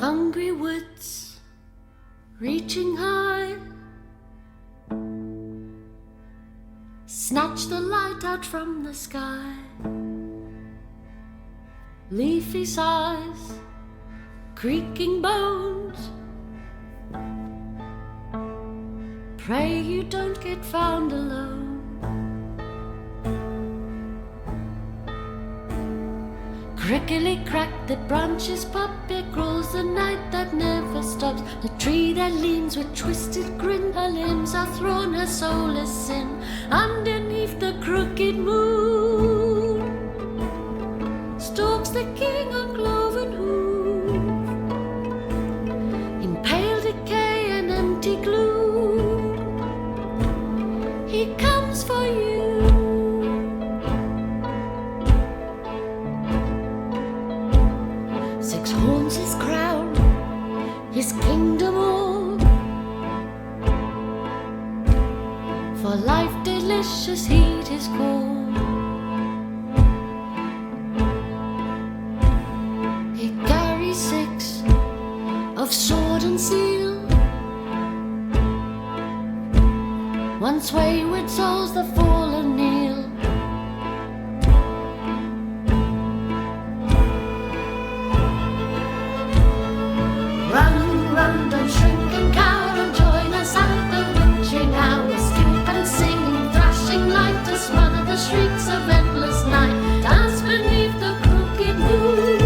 Hungry woods, reaching high, snatch the light out from the sky. Leafy sighs, creaking bones, pray you don't get found alone. Crickly crack, the branches pop, it grows the night that never stops. The tree that leans with twisted grin, her limbs are thrown, her soul is sin. Underneath the crooked moon stalks the king on cloven hoof, in pale decay and empty gloom. He comes for you. Six horns his crown, his kingdom all, for life delicious heed his call. He carries six of sword and seal, once wayward souls the fallen kneel. Run, run, don't shrink and cower, and join us at the witching hour. Skip and sing, thrashing light to smother the shrieks of endless night. Dance beneath the crooked moon,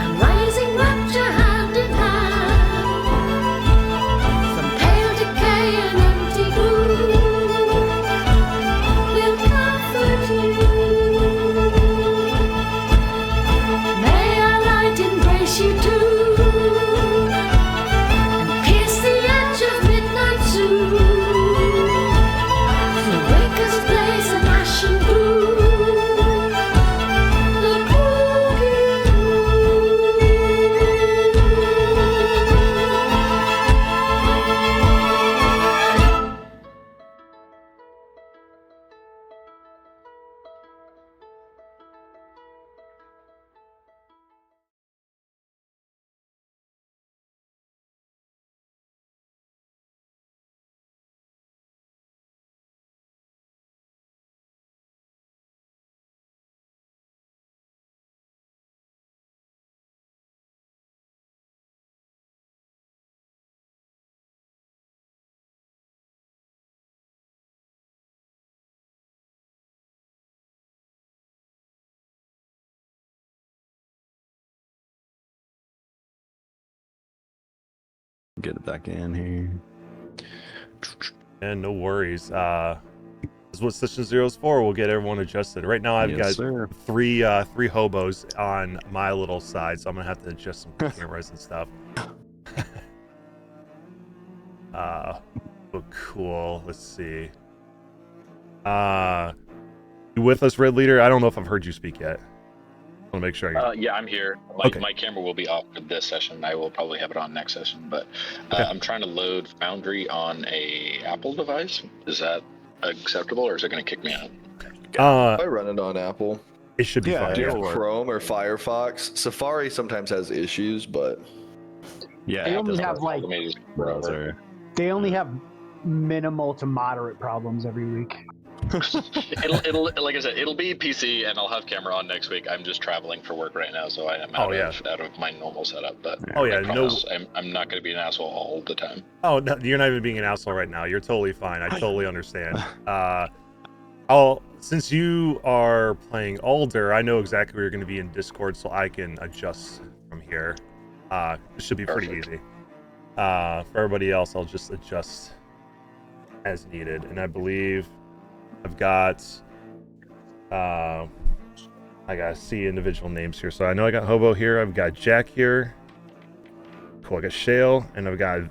and rising rapture hand in hand, from pale decay and empty gloom, we'll comfort you. May our light embrace you too, and pierce the edge of midnight soon, the wakest blaze and ashen gloom, the crooked Get it back in here. And no worries. This is what Session 0 is for. We'll get everyone adjusted. Right now, I've Yes, got sir. three hobos on my little side, so I'm gonna have to adjust some cameras and stuff. But cool. Let's see. You with us, Red Leader? I don't know if I've heard you speak yet. I want to make sure. Yeah, I'm here. Okay. My camera will be off for this session. I will probably have it on next session, but Okay. I'm trying to load Foundry on a Apple device. Is that acceptable, or is it going to kick me out? I run it on Apple. It should be fine. Do you Yeah. have Chrome or Firefox? Safari sometimes has issues, but Yeah. They only That's have like amazing. browser. they only have minimal to moderate problems every week. it'll like I said, it'll be PC, and I'll have camera on next week. I'm just traveling for work right now, so I am out of my normal setup. But Oh yeah, I no. promise I'm not going to be an asshole all the time. Oh no, you're not even being an asshole right now. You're totally fine. I totally understand. Since you are playing Alder, I know exactly where you're going to be in Discord, so I can adjust from here. It should be pretty easy. For everybody else, I'll just adjust as needed, and I believe I've got. I gotta see individual names here. So I know I got Hobo here. I've got Jack here. Cool. I got Shale, and I've got.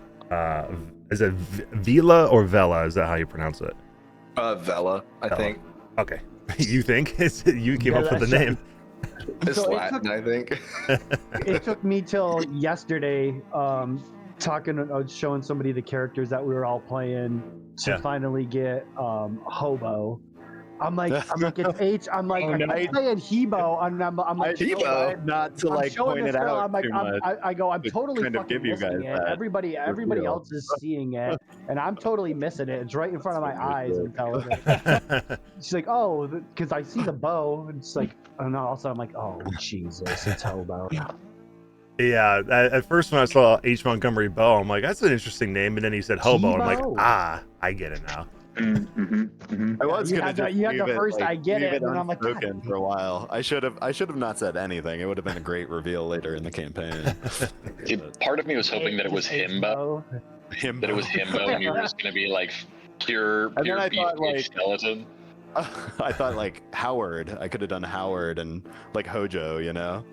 Is it Vila or Vela? Is that how you pronounce it? Vela, I Vela. think. Okay. You think? You came up with the name. It's So it Latin, I think. It took me till yesterday, showing somebody the characters that we were all playing to Yeah. finally get Hobo. I'm like, it's H. I'm like, Oh, no. I'm playing Hebo, and I'm like, I tried not to I'm like showing point this it girl. out I'm like, too much. I'm to totally kind of fucking give you missing guys it. that Everybody reveal. else is seeing it, and I'm totally missing it. It's right in front of my So good. eyes. I'm telling her. She's like, oh, because I see the bow. And it's like, and also I'm like, oh Jesus, it's Hobo. Yeah, at first when I saw H. Montgomery Bow, I'm like, that's an interesting name. And then he said Hobo. I'm like, Hebo. I get it now. I was You gonna had the- just you had leave the it, first, like, I get leave it, and then I'm like, God unspoken for a while. I should have not said anything. It would have been a great reveal later in the campaign. See, part of me was hoping that it was Himbo. That it was Himbo, and you were just gonna be like pure And then I thought, beefcake like- skeleton. I thought like Howard. I could have done Howard and like Hojo, you know.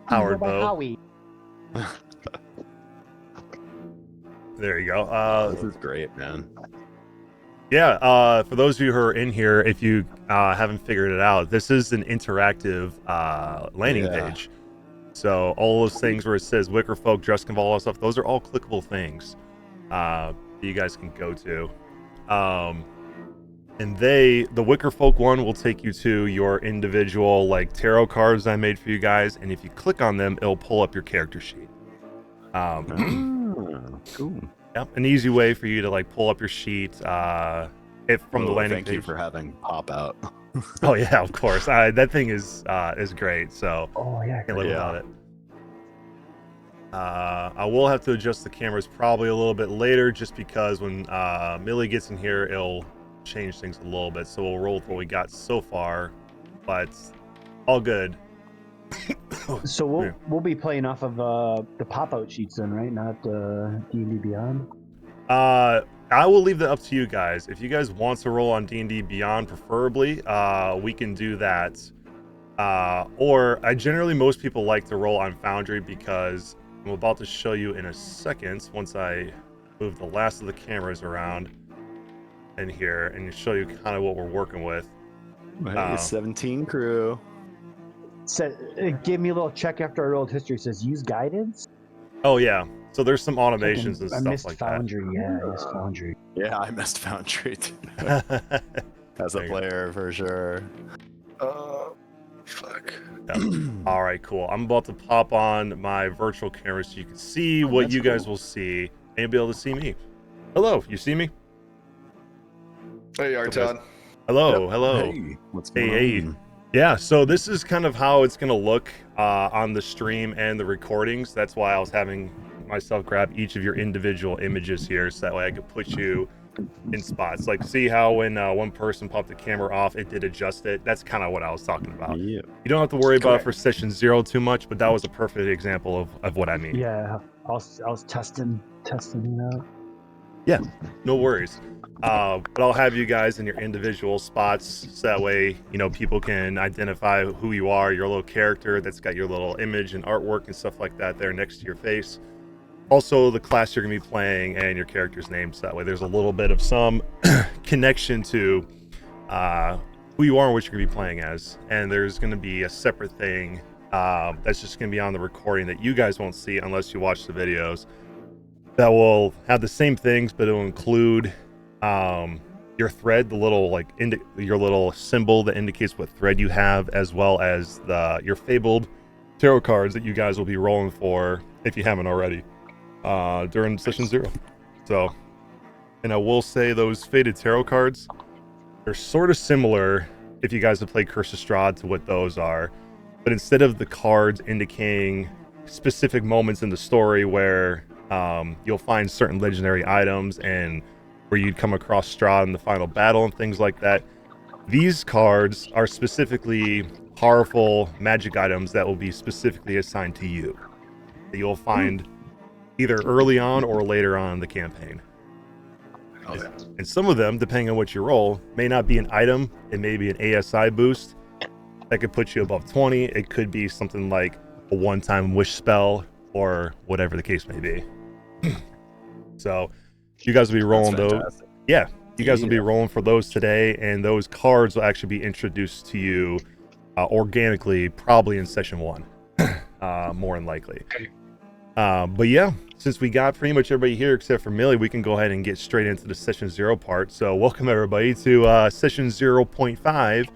Howard by Bow. Howie. There you go. This is great, man. Yeah, for those of you who are in here, if you haven't figured it out, this is an interactive landing page. So all those things where it says Wicker Folk, Dress Conval, all that stuff, those are all clickable things that you guys can go to. And the Wicker Folk one will take you to your individual like tarot cards I made for you guys, and if you click on them, it'll pull up your character sheet. Cool. Yep, an easy way for you to like pull up your sheet if from the landing Thank page. you for having pop out. Oh yeah, of course. That thing is great. So Oh yeah. can't live without it. I will have to adjust the cameras probably a little bit later, just because when Millie gets in here, it'll change things a little bit. So we'll roll with what we got so far, but all good. So we'll be playing off of the pop out sheets then, right? Not D&D Beyond. I will leave that up to you guys. If you guys want to roll on D&D Beyond, preferably, we can do that. Or most people like to roll on Foundry, because I'm about to show you in a second, once I move the last of the cameras around in here and show you kind of what we're working with. Hey, 17 crew. It gave me a little check after I rolled history. It says use guidance. Oh yeah, so there's some automations and I stuff missed like Foundry. Yeah, I missed Foundry. Yeah, I missed Foundry too. that. As a There you go. player, for sure. Fuck. All right, cool. I'm about to pop on my virtual camera so you can see what that's you guys cool. will see, and you'll be able to see me. Hello, you see me? Hey, Arton. Hello, hello. Hey, what's going Hey. on? Yeah, so this is kind of how it's going to look on the stream and the recordings. That's why I was having myself grab each of your individual images here, so that way I could put you in spots. Like, see how when one person popped the camera off, it did adjust it? That's kind of what I was talking about. Yeah. You don't have to worry about it Correct. for session 0 too much, but that was a perfect example of what I mean. Yeah, I was testing it out. No worries. But I'll have you guys in your individual spots, so that way, people can identify who you are, your little character that's got your little image and artwork and stuff like that there next to your face. Also, the class you're going to be playing and your character's name, so that way there's a little bit of some connection to who you are and what you're going to be playing as. And there's going to be a separate thing that's just going to be on the recording that you guys won't see unless you watch the videos, that will have the same things, but it'll include your thread, the little your little symbol that indicates what thread you have, as well as your fabled tarot cards that you guys will be rolling for if you haven't already during session 0. So, and I will say those faded tarot cards, they're sort of similar if you guys have played Curse of Strahd to what those are, but instead of the cards indicating specific moments in the story where you'll find certain legendary items and where you'd come across Strahd in the final battle and things like that, these cards are specifically powerful magic items that will be specifically assigned to you, that you'll find either early on or later on in the campaign. Oh, yeah. And some of them, depending on what you roll, may not be an item. It may be an ASI boost that could put you above 20. It could be something like a one-time wish spell or whatever the case may be. So you guys will be rolling That's those. fantastic. Yeah, you guys will be rolling for those today, and those cards will actually be introduced to you organically, probably in session 1, more than likely. But yeah, since we got pretty much everybody here except for Millie, we can go ahead and get straight into the session 0 part. So welcome everybody to session 0.5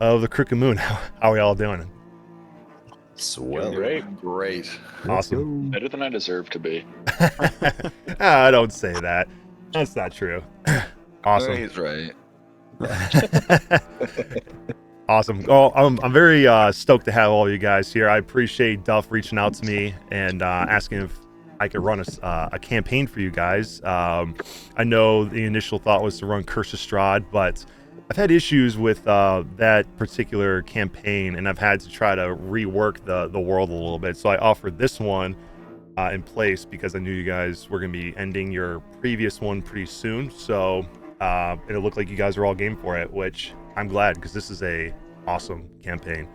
of the Crooked Moon. How are y'all doing? Swell. Great. Awesome. Better than I deserve to be. I don't say that. That's not true. Awesome. He's right. Awesome. Well, I'm very stoked to have all of you guys here. I appreciate Duff reaching out to me and asking if I could run a campaign for you guys. I know the initial thought was to run Curse of Strahd, but I've had issues with that particular campaign, and I've had to try to rework the world a little bit. So I offered this one in place because I knew you guys were going to be ending your previous one pretty soon. So it looked like you guys are all game for it, which I'm glad because this is a awesome campaign.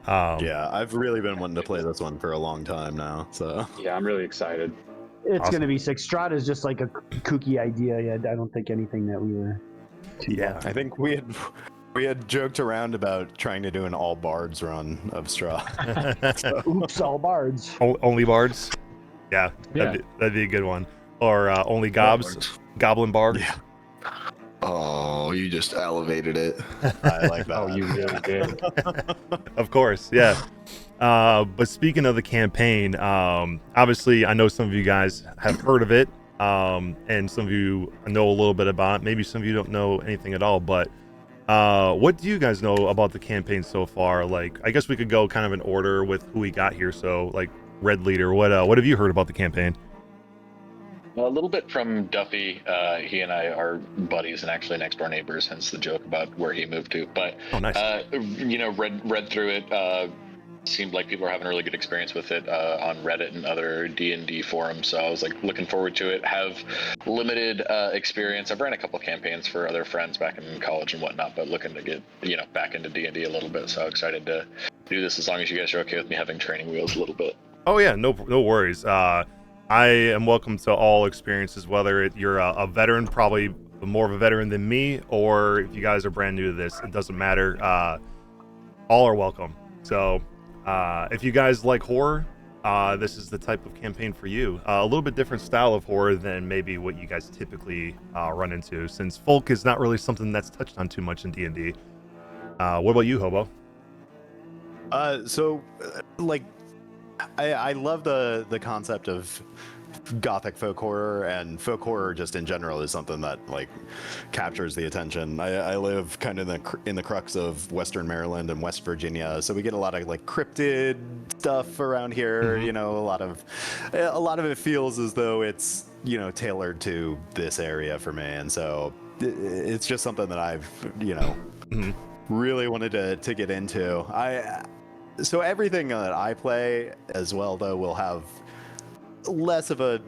Yeah, I've really been wanting to play this one for a long time now. So yeah, I'm really excited. It's Awesome. gonna be sick. Strahd is just like a kooky idea. Yeah, I don't think anything that we were. Yeah. I think we had joked around about trying to do an all bards run of Straw. Oops, all bards. Only bards? Yeah, that'd be a good one. Or only gobs, goblin bards. Yeah. Oh, you just elevated it. I like that. Oh, you really did. Of course, yeah. But speaking of the campaign, obviously I know some of you guys have heard of it, and some of you know a little bit about it. Maybe some of you don't know anything at all, but what do you guys know about the campaign so far? Like, I guess we could go kind of in order with who we got here. So, like, Red Leader, what have you heard about the campaign? A little bit from Duffy. He and I are buddies and actually next door neighbors, hence the joke about where he moved to. But Oh, nice. read through it. Seemed like people are having a really good experience with it on Reddit and other D&D forums. So I was like looking forward to it. Have limited experience. I've ran a couple campaigns for other friends back in college and whatnot, but looking to get back into D&D a little bit. So excited to do this as long as you guys are okay with me having training wheels a little bit. Oh yeah, no worries. I am welcome to all experiences, whether you're a veteran, probably more of a veteran than me, or if you guys are brand new to this, it doesn't matter. All are welcome. So if you guys like horror, this is the type of campaign for you. A little bit different style of horror than maybe what you guys typically run into, since folk is not really something that's touched on too much in D&D. What about you, Hobo? I love the concept of gothic folk horror, and folk horror just in general is something that like captures the attention. I live kind of in the crux of Western Maryland and West Virginia, so we get a lot of like cryptid stuff around here. Mm-hmm. A lot of it feels as though it's tailored to this area for me, and so it's just something that I've Mm-hmm. really wanted to get into. So everything that I play as well, though, will have less of a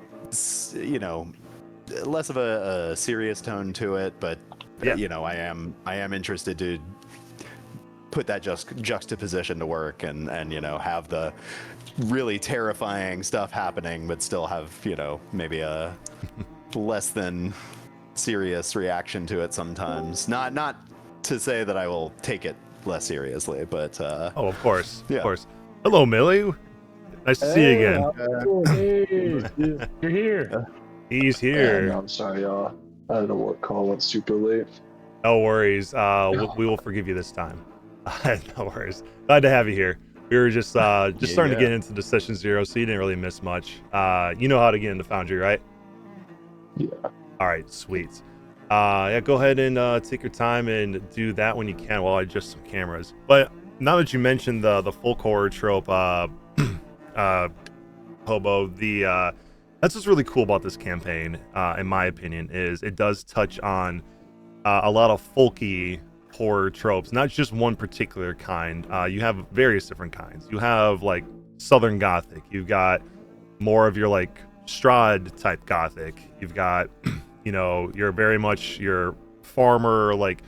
serious tone to it. But Yeah. I am interested to put that juxtaposition to work and have the really terrifying stuff happening, but still have maybe a less than serious reaction to it sometimes. Not to say that I will take it less seriously, but Oh, of course, Yeah. of course. Hello, Millie. Nice to see you again. Hey, you're here. He's here. I'm sorry, y'all. I don't know what call went super late. No worries. We will forgive you this time. No worries. Glad to have you here. We were just starting to get into the session 0, so you didn't really miss much. You know how to get into Foundry, right? Yeah. All right, sweet. Yeah, go ahead and take your time and do that when you can while I adjust some cameras. But now that you mentioned the folk horror trope, Hobo, that's what's really cool about this campaign, in my opinion, is it does touch on a lot of folky horror tropes, not just one particular kind. You have various different kinds. You have like Southern Gothic. You've got more of your like Strahd type Gothic. You've got you're very much your farmer, like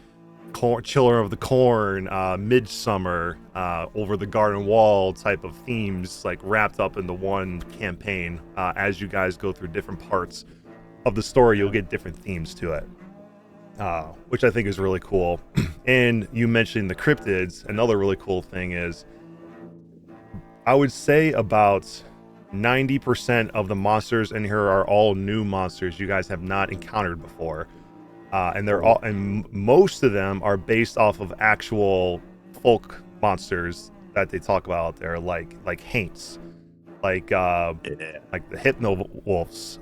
chiller of the corn, midsummer, over the garden wall type of themes, like wrapped up into one campaign. As you guys go through different parts of the story, you'll get different themes to it, which I think is really cool. And you mentioned the cryptids. Another really cool thing is, I would say about 90% of the monsters in here are all new monsters you guys have not encountered before. And they're all, and most of them are based off of actual folk monsters that they talk about out there, like haints, like the hypno wolves,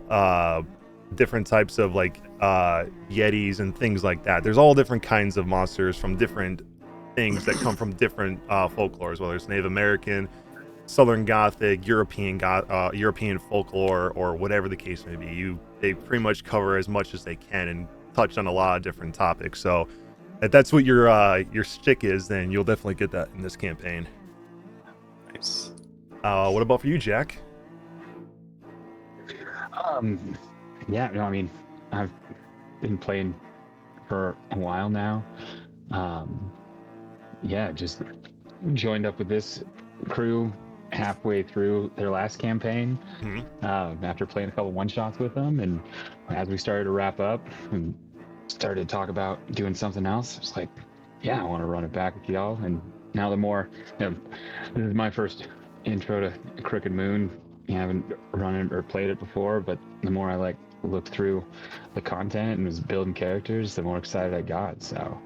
different types of yetis and things like that. There's all different kinds of monsters from different things that come from different folklores, whether it's Native American, Southern Gothic, European folklore, or whatever the case may be. They pretty much cover as much as they can and touch on a lot of different topics. So if that's what your stick is, then you'll definitely get that in this campaign. Nice. What about for you, Jack? Yeah, no, I mean, I've been playing for a while now. Yeah, just joined up with this crew halfway through their last campaign, after playing a couple one-shots with them, and as we started to wrap up and started to talk about doing something else, it's like, yeah, I want to run it back with y'all. And now the more, this is my first intro to Crooked Moon. I haven't run it or played it before, but the more I looked through the content and was building characters, the more excited I got. So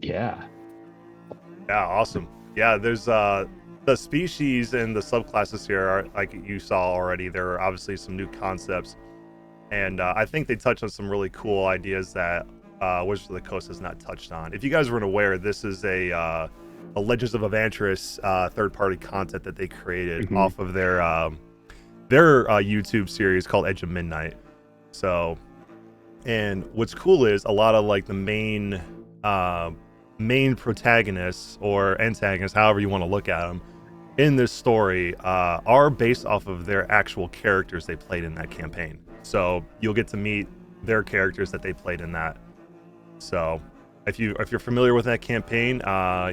yeah, awesome. Yeah, there's the species and the subclasses here are, like you saw already, there are obviously some new concepts, and I think they touch on some really cool ideas that Wizards of the Coast has not touched on. If you guys weren't aware, this is a Legends of Avantris third-party content that they created off of their YouTube series called Edge of Midnight. So, and what's cool is a lot of the main protagonists or antagonists, however you want to look at them, in this story are based off of their actual characters they played in that campaign. So you'll get to meet their characters that they played in that. So if you're familiar with that campaign,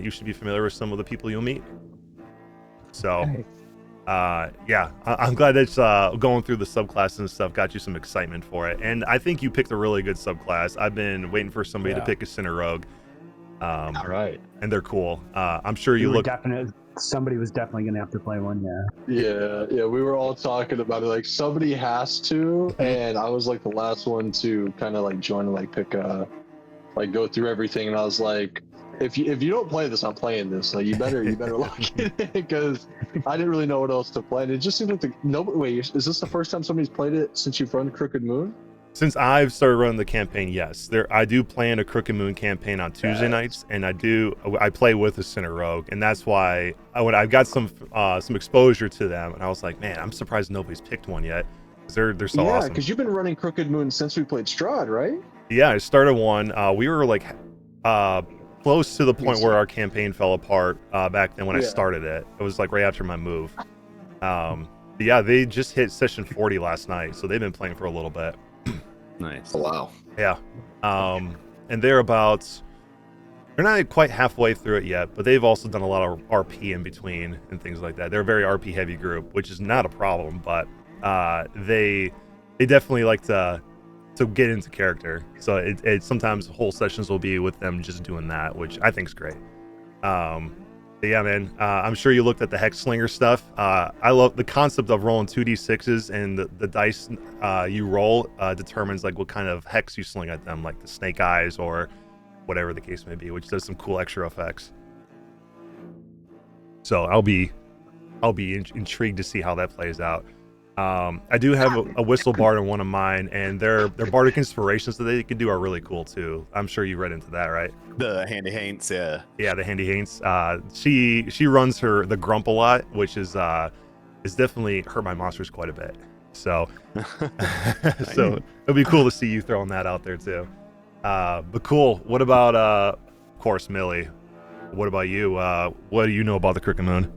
you should be familiar with some of the people you'll meet. So yeah, I'm glad it's going through the subclasses and stuff got you some excitement for it. And I think you picked a really good subclass. I've been waiting for somebody to pick a Sinner Rogue. all right. And they're cool. I'm sure you look. Somebody was definitely gonna have to play one. Yeah. We were all talking about it. Somebody has to, and I was the last one to kind of join and pick a, go through everything. And I was like, if you don't play this, I'm playing this. You better lock it in, because I didn't really know what else to play. And it just seemed like wait, is this the first time somebody's played it since you've run Crooked Moon? Since I've started running the campaign, yes. I do plan a Crooked Moon campaign on Tuesday nights, and I play with a Sinner Rogue, and that's why I got some exposure to them, and I was like, man, I'm surprised nobody's picked one yet. They're so awesome. Yeah, because you've been running Crooked Moon since we played Strahd, right? Yeah, I started one. We were close to the point where our campaign fell apart back then when I started it. It was right after my move. Yeah, they just hit session 40 last night, so they've been playing for a little bit. Nice. Oh, wow. Yeah. And they're not quite halfway through it yet, but they've also done a lot of RP in between and things like that. They're a very RP heavy group, which is not a problem, but they definitely like to get into character. So it sometimes whole sessions will be with them just doing that, which I think is great. But yeah, man, I'm sure you looked at the Hex Slinger stuff. I love the concept of rolling 2d6s, and the dice you roll determines what kind of hex you sling at them, like the snake eyes or whatever the case may be, which does some cool extra effects. So I'll be intrigued to see how that plays out. I do have a whistle bard in one of mine, and their bardic inspirations that they can do are really cool too. I'm sure you read into that, right? The Handy Haints, yeah. Yeah, the Handy Haints. She runs the Grump a lot, which is definitely hurt my monsters quite a bit. So so it'll be cool to see you throwing that out there too. But cool. What about of course, Millie? What about you? What do you know about the Crooked Moon?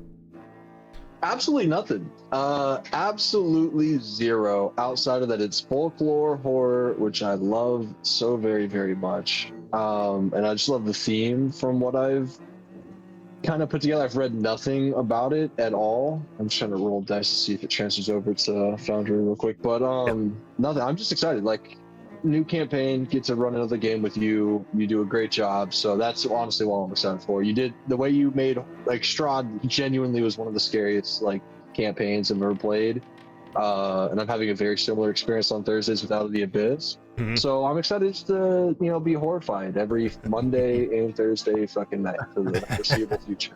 Absolutely nothing. Absolutely zero. Outside of that, it's folklore, horror, which I love so very, very much. And I just love the theme from what I've kind of put together. I've read nothing about it at all. I'm just trying to roll dice to see if it transfers over to Foundry real quick. But nothing. I'm just excited. New campaign, get to run another game with you. You do a great job. So that's honestly what I'm excited for. You did the way you made Strahd genuinely was one of the scariest campaigns I've ever played. And I'm having a very similar experience on Thursdays with Out of the Abyss. Mhm. So I'm excited to, be horrified every Monday and Thursday fucking night for the foreseeable future.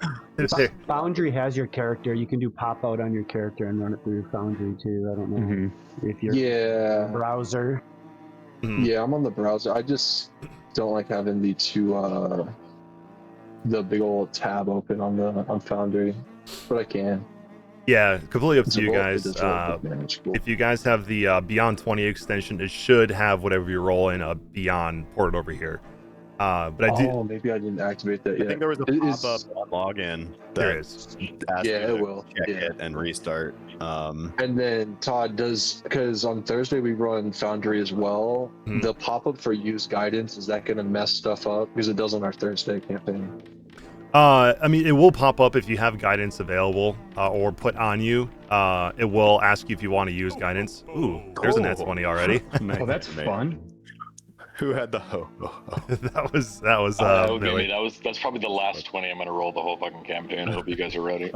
Foundry has your character. You can do pop out on your character and run it through Foundry too. I don't know if you're Yeah, browser. yeah, I'm on the browser. I just don't like having the big old tab open on Foundry, but I can. Yeah, completely up It's to a you roll- guys. it's a roll advantage, cool. If you guys have the Beyond 20 extension, it should have whatever you roll in a Beyond ported over here. But I do. Oh, maybe I didn't activate that I yet. think there was a It is- pop-up on login There that is. asked Yeah, you to it will. check Yeah. it and restart. And then Todd because on Thursday we run Foundry as well. Mhm. The pop-up for use guidance, is that going to mess stuff up? Because it does on our Thursday campaign. I mean, it will pop up if you have guidance available or put on you. It will ask you if you want to use guidance. Ooh, there's a net Cool. 20 already. Oh, that's fun. Who had the ho? that was That would be Millie. me. That's probably the last 20 I'm gonna roll the whole fucking campaign. I hope you guys are ready.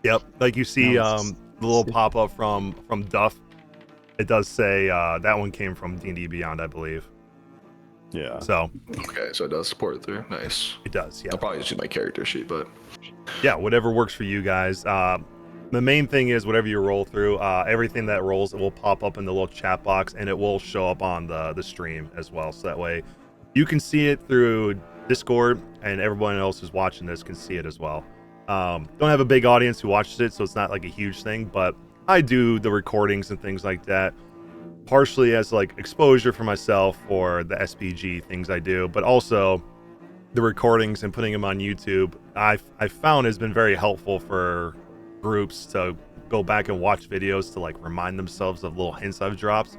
Yep, like you see Nice. the little pop up from Duff. It does say that one came from D&D Beyond, I believe. Yeah. So Okay, so it does support it through. Nice. it does, yeah. I'll probably just use my character sheet, but Yeah, whatever works for you guys. The main thing is whatever you roll through, everything that rolls, it will pop up in the little chat box, and it will show up on the stream as well. So that way you can see it through Discord, and everyone else who's watching this can see it as well. Don't have a big audience who watches it, so it's not like a huge thing, but I do the recordings and things like that, partially as like exposure for myself for the SPG things I do, but also the recordings and putting them on YouTube, I found has been very helpful for groups to go back and watch videos to like remind themselves of little hints I've dropped,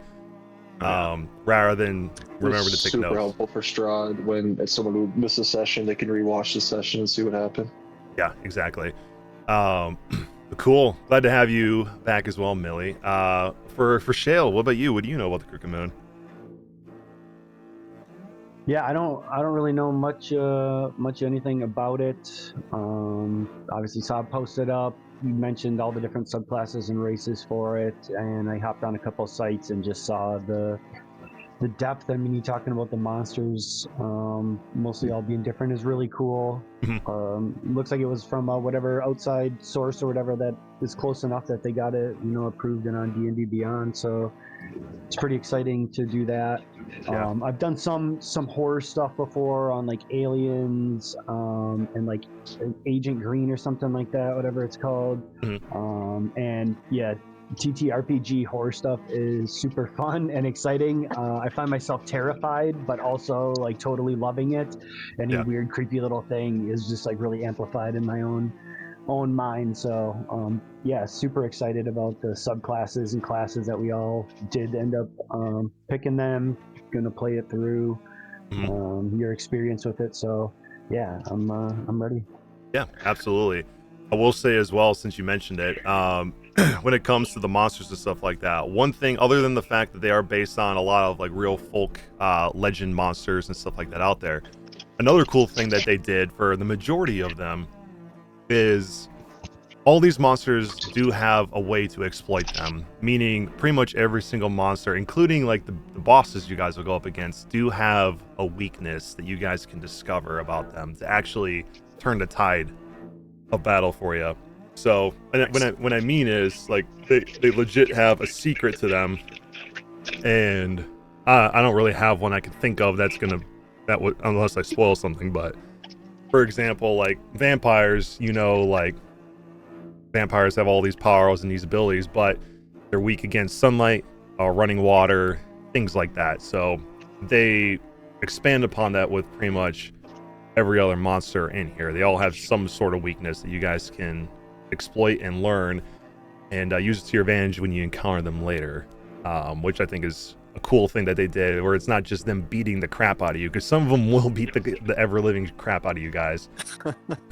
rather than remember to take super notes. helpful for Strahd when it's someone who missed a session, they can rewatch the session and see what happened. Yeah, exactly. Cool. Glad to have you back as well, Millie. For Shale, what about you? What do you know about the Crooked Moon? Yeah, I don't really know much anything about it. Obviously saw it posted up. You mentioned all the different subclasses and races for it, and I hopped on a couple sites and just saw the depth. I mean, you talking about the monsters, mostly all being different, is really cool. Looks like it was from whatever outside source or whatever that is close enough that they got it, approved and on D&D Beyond. So it's pretty exciting to do that. Yeah. I've done some horror stuff before on like Aliens, and like Agent Green or something like that, whatever it's called. And yeah, TTRPG horror stuff is super fun and exciting. I find myself terrified, but also like totally loving it. Any weird, creepy little thing is just like really amplified in my own mind. So yeah, super excited about the subclasses and classes that we all did end up picking them. Gonna play it through. Your experience with it. So yeah, I'm ready. Yeah, absolutely. I will say as well, since you mentioned it, when it comes to the monsters and stuff like that, one thing other than the fact that they are based on a lot of like real folk legend monsters and stuff like that out there, another cool thing that they did for the majority of them is all these monsters do have a way to exploit them, meaning pretty much every single monster, including like the bosses you guys will go up against, do have a weakness that you guys can discover about them to actually turn the tide of battle for you. So when I mean is like they legit have a secret to them, and I don't really have one I can think of that would, unless I spoil something. But for example, like vampires, like vampires have all these powers and these abilities, but they're weak against sunlight, running water, things like that. So they expand upon that with pretty much every other monster in here. They all have some sort of weakness that you guys can exploit and learn, and use it to your advantage when you encounter them later, which I think is a cool thing that they did, where it's not just them beating the crap out of you, because some of them will beat the ever-living crap out of you guys.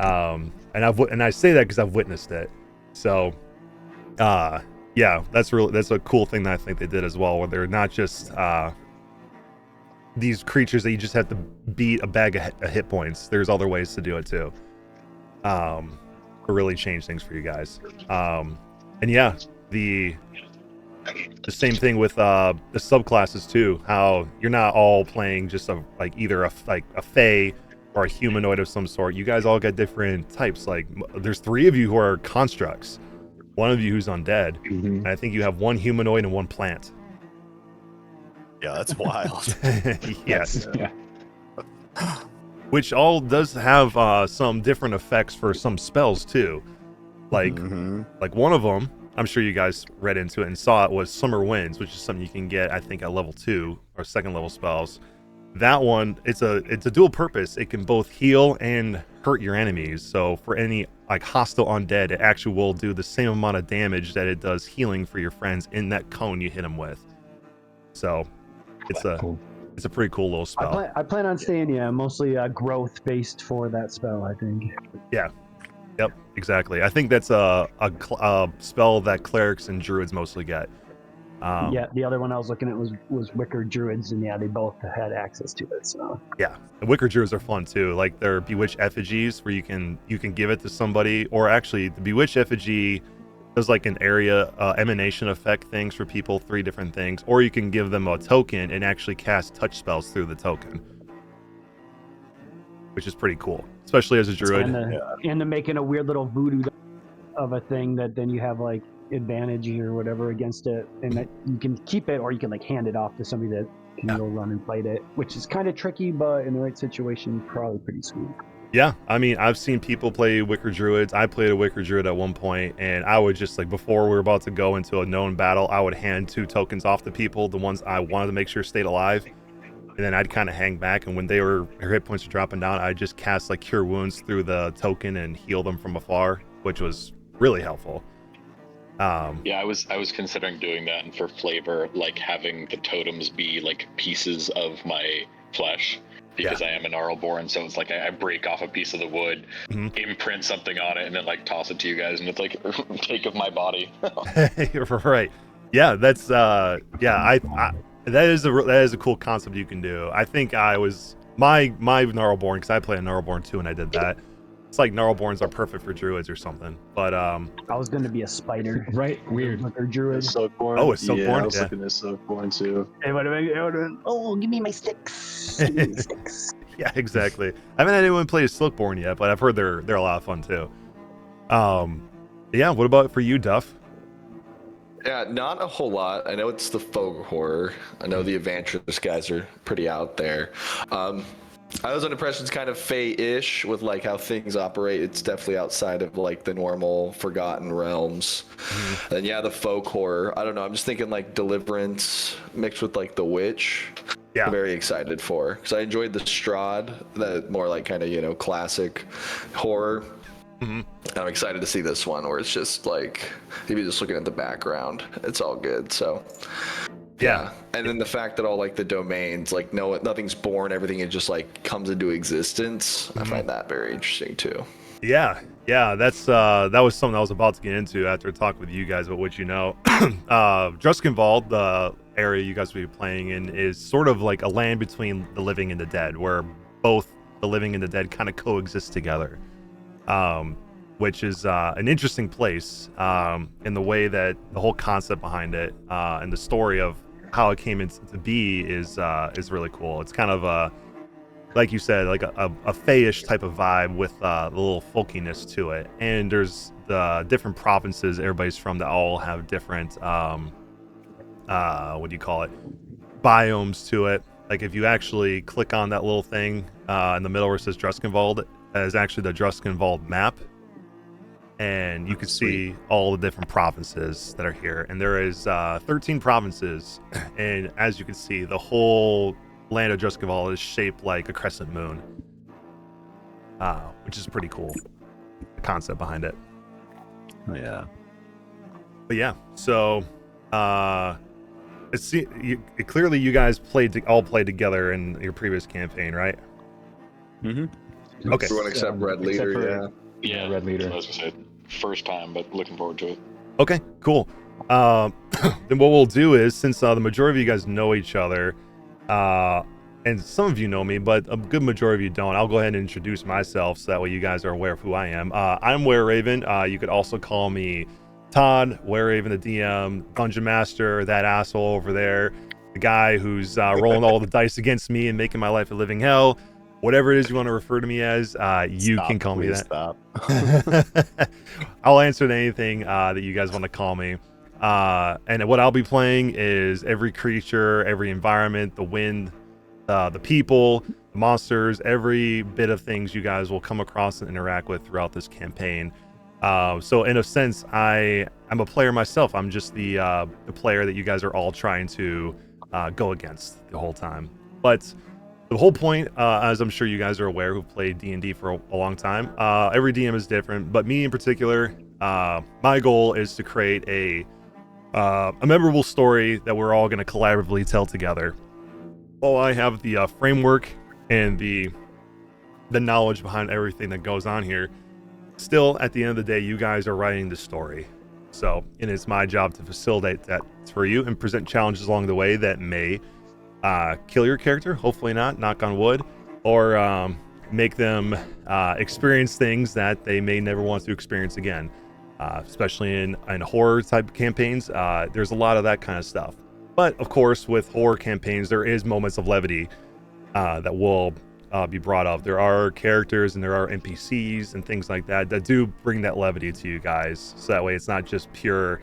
And I say that because I've witnessed it. So yeah, that's a cool thing that I think they did as well, where they're not just these creatures that you just have to beat a bag of hit points. There's other ways to do it too. really change things for you guys. And yeah, the same thing with the subclasses too. How you're not all playing just either a fae or a humanoid of some sort. You guys all get different types. Like there's 3 of you who are constructs, 1 of you who's undead, and I think you have 1 humanoid and 1 plant. Yeah, that's wild. Yes. Yeah. Which all does have some different effects for some spells too. Like one of them, I'm sure you guys read into it and saw it, was Summer Winds, which is something you can get, I think, at level 2 or 2nd level spells. That one, it's a dual purpose. It can both heal and hurt your enemies. So for any like hostile undead, it actually will do the same amount of damage that it does healing for your friends in that cone you hit them with. So it's a pretty cool little spell. I plan on staying mostly growth based for that spell, I think. Yeah. Yep, exactly. I think that's a spell that clerics and druids mostly get. Yeah, the other one I was looking at was Wicker Druids, and yeah, they both had access to it. So yeah, the Wicker Druids are fun too. Like their Bewitched Effigies, where you can give it to somebody, or actually the Bewitched Effigy does like an area emanation effect things for people, 3 different things, or you can give them a token and actually cast touch spells through the token, which is pretty cool, especially as a druid. And to making a weird little voodoo of a thing that then you have like advantage or whatever against it, and that you can keep it or you can like hand it off to somebody that can go run and fight it, which is kind of tricky, but in the right situation, probably pretty sweet. Yeah, I mean, I've seen people play Wicker Druids. I played a Wicker Druid at one point, and I would just, like, before we were about to go into a known battle, I would hand 2 tokens off to people, the ones I wanted to make sure stayed alive, and then I'd kind of hang back, and when their hit points were dropping down, I'd just cast, like, Cure Wounds through the token and heal them from afar, which was really helpful. Yeah, I was considering doing that, and for flavor, like, having the totems be, like, pieces of my flesh. Because I am an Gnarlborn, so it's like I break off a piece of the wood, imprint something on it, and then like toss it to you guys, and it's like take of my body. Right? Yeah, that's that is a cool concept you can do. I think I was my Gnarlborn, because I play a Gnarlborn too, and I did that. It's like Gnarlborns are perfect for druids or something. But I was going to be a spider. Right, weird. Or druid. Silkborn. Oh, it's Silkborn? Yeah, I was looking at Silkborn too. It would have been, oh, give me my sticks. Give me my sticks. Yeah, exactly. I haven't had anyone play Silkborn yet, but I've heard they're a lot of fun too. Yeah, what about for you, Duff? Yeah, not a whole lot. I know it's the folk horror. I know the Adventurous guys are pretty out there. I was under impression it's kind of Fey-ish with like how things operate. It's definitely outside of like the normal Forgotten Realms. And yeah, the folk horror. I don't know. I'm just thinking like Deliverance mixed with like The Witch. Yeah. I'm very excited for, because I enjoyed the Strahd, that more like kind of classic horror. I'm excited to see this one where it's just like maybe just looking at the background. It's all good. So. Yeah, and then the fact that all like the domains, like nothing's born, everything it just like comes into existence. I find that very interesting too. Yeah, that's that was something I was about to get into after a talk with you guys about what you know. Druskenwald, the area you guys will be playing in, is sort of like a land between the living and the dead, where both the living and the dead kind of coexist together. Which is an interesting place in the way that the whole concept behind it and the story of how it came into be is really cool. It's kind of like you said, like a Fey-ish type of vibe with a little folkiness to it. And there's the different provinces everybody's from that all have different what do you call it, biomes to it. Like if you actually click on that little thing in the middle where it says Druskenwald, that is actually the Druskenwald map. And you can see all the different provinces that are here. And there is 13 provinces. And as you can see, the whole land of Druskenwald is shaped like a crescent moon. Which is pretty cool. The concept behind it. Oh, yeah. But yeah, so clearly you guys all played together in your previous campaign, right? Okay. Everyone except Red Leader, Yeah, Red Leader. I was gonna say first time, but looking forward to it. Okay, cool. Then what we'll do is, since the majority of you guys know each other, and some of you know me, but a good majority of you don't. I'll go ahead and introduce myself so that way you guys are aware of who I am. I'm Wereraven. You could also call me Todd, Wereraven the DM, Dungeon Master, that asshole over there, the guy who's rolling all the dice against me and making my life a living hell. Whatever it is you want to refer to me as, you can call me that. Stop. I'll answer to anything that you guys want to call me. And what I'll be playing is every creature, every environment, the wind, the people, the monsters, every bit of things you guys will come across and interact with throughout this campaign. So in a sense, I'm a player myself. I'm just the player that you guys are all trying to go against the whole time. But the whole point, as I'm sure you guys are aware who've played D&D for a long time, every DM is different, but me in particular, my goal is to create a memorable story that we're all going to collaboratively tell together. While I have the framework and the knowledge behind everything that goes on here, still, at the end of the day, you guys are writing the story. So, and it's my job to facilitate that for you and present challenges along the way that may kill your character, hopefully not, knock on wood, or make them experience things that they may never want to experience again. Especially in horror type campaigns, there's a lot of that kind of stuff. But of course, with horror campaigns, there is moments of levity that will be brought up. There are characters and there are NPCs and things like that that do bring that levity to you guys. So that way it's not just pure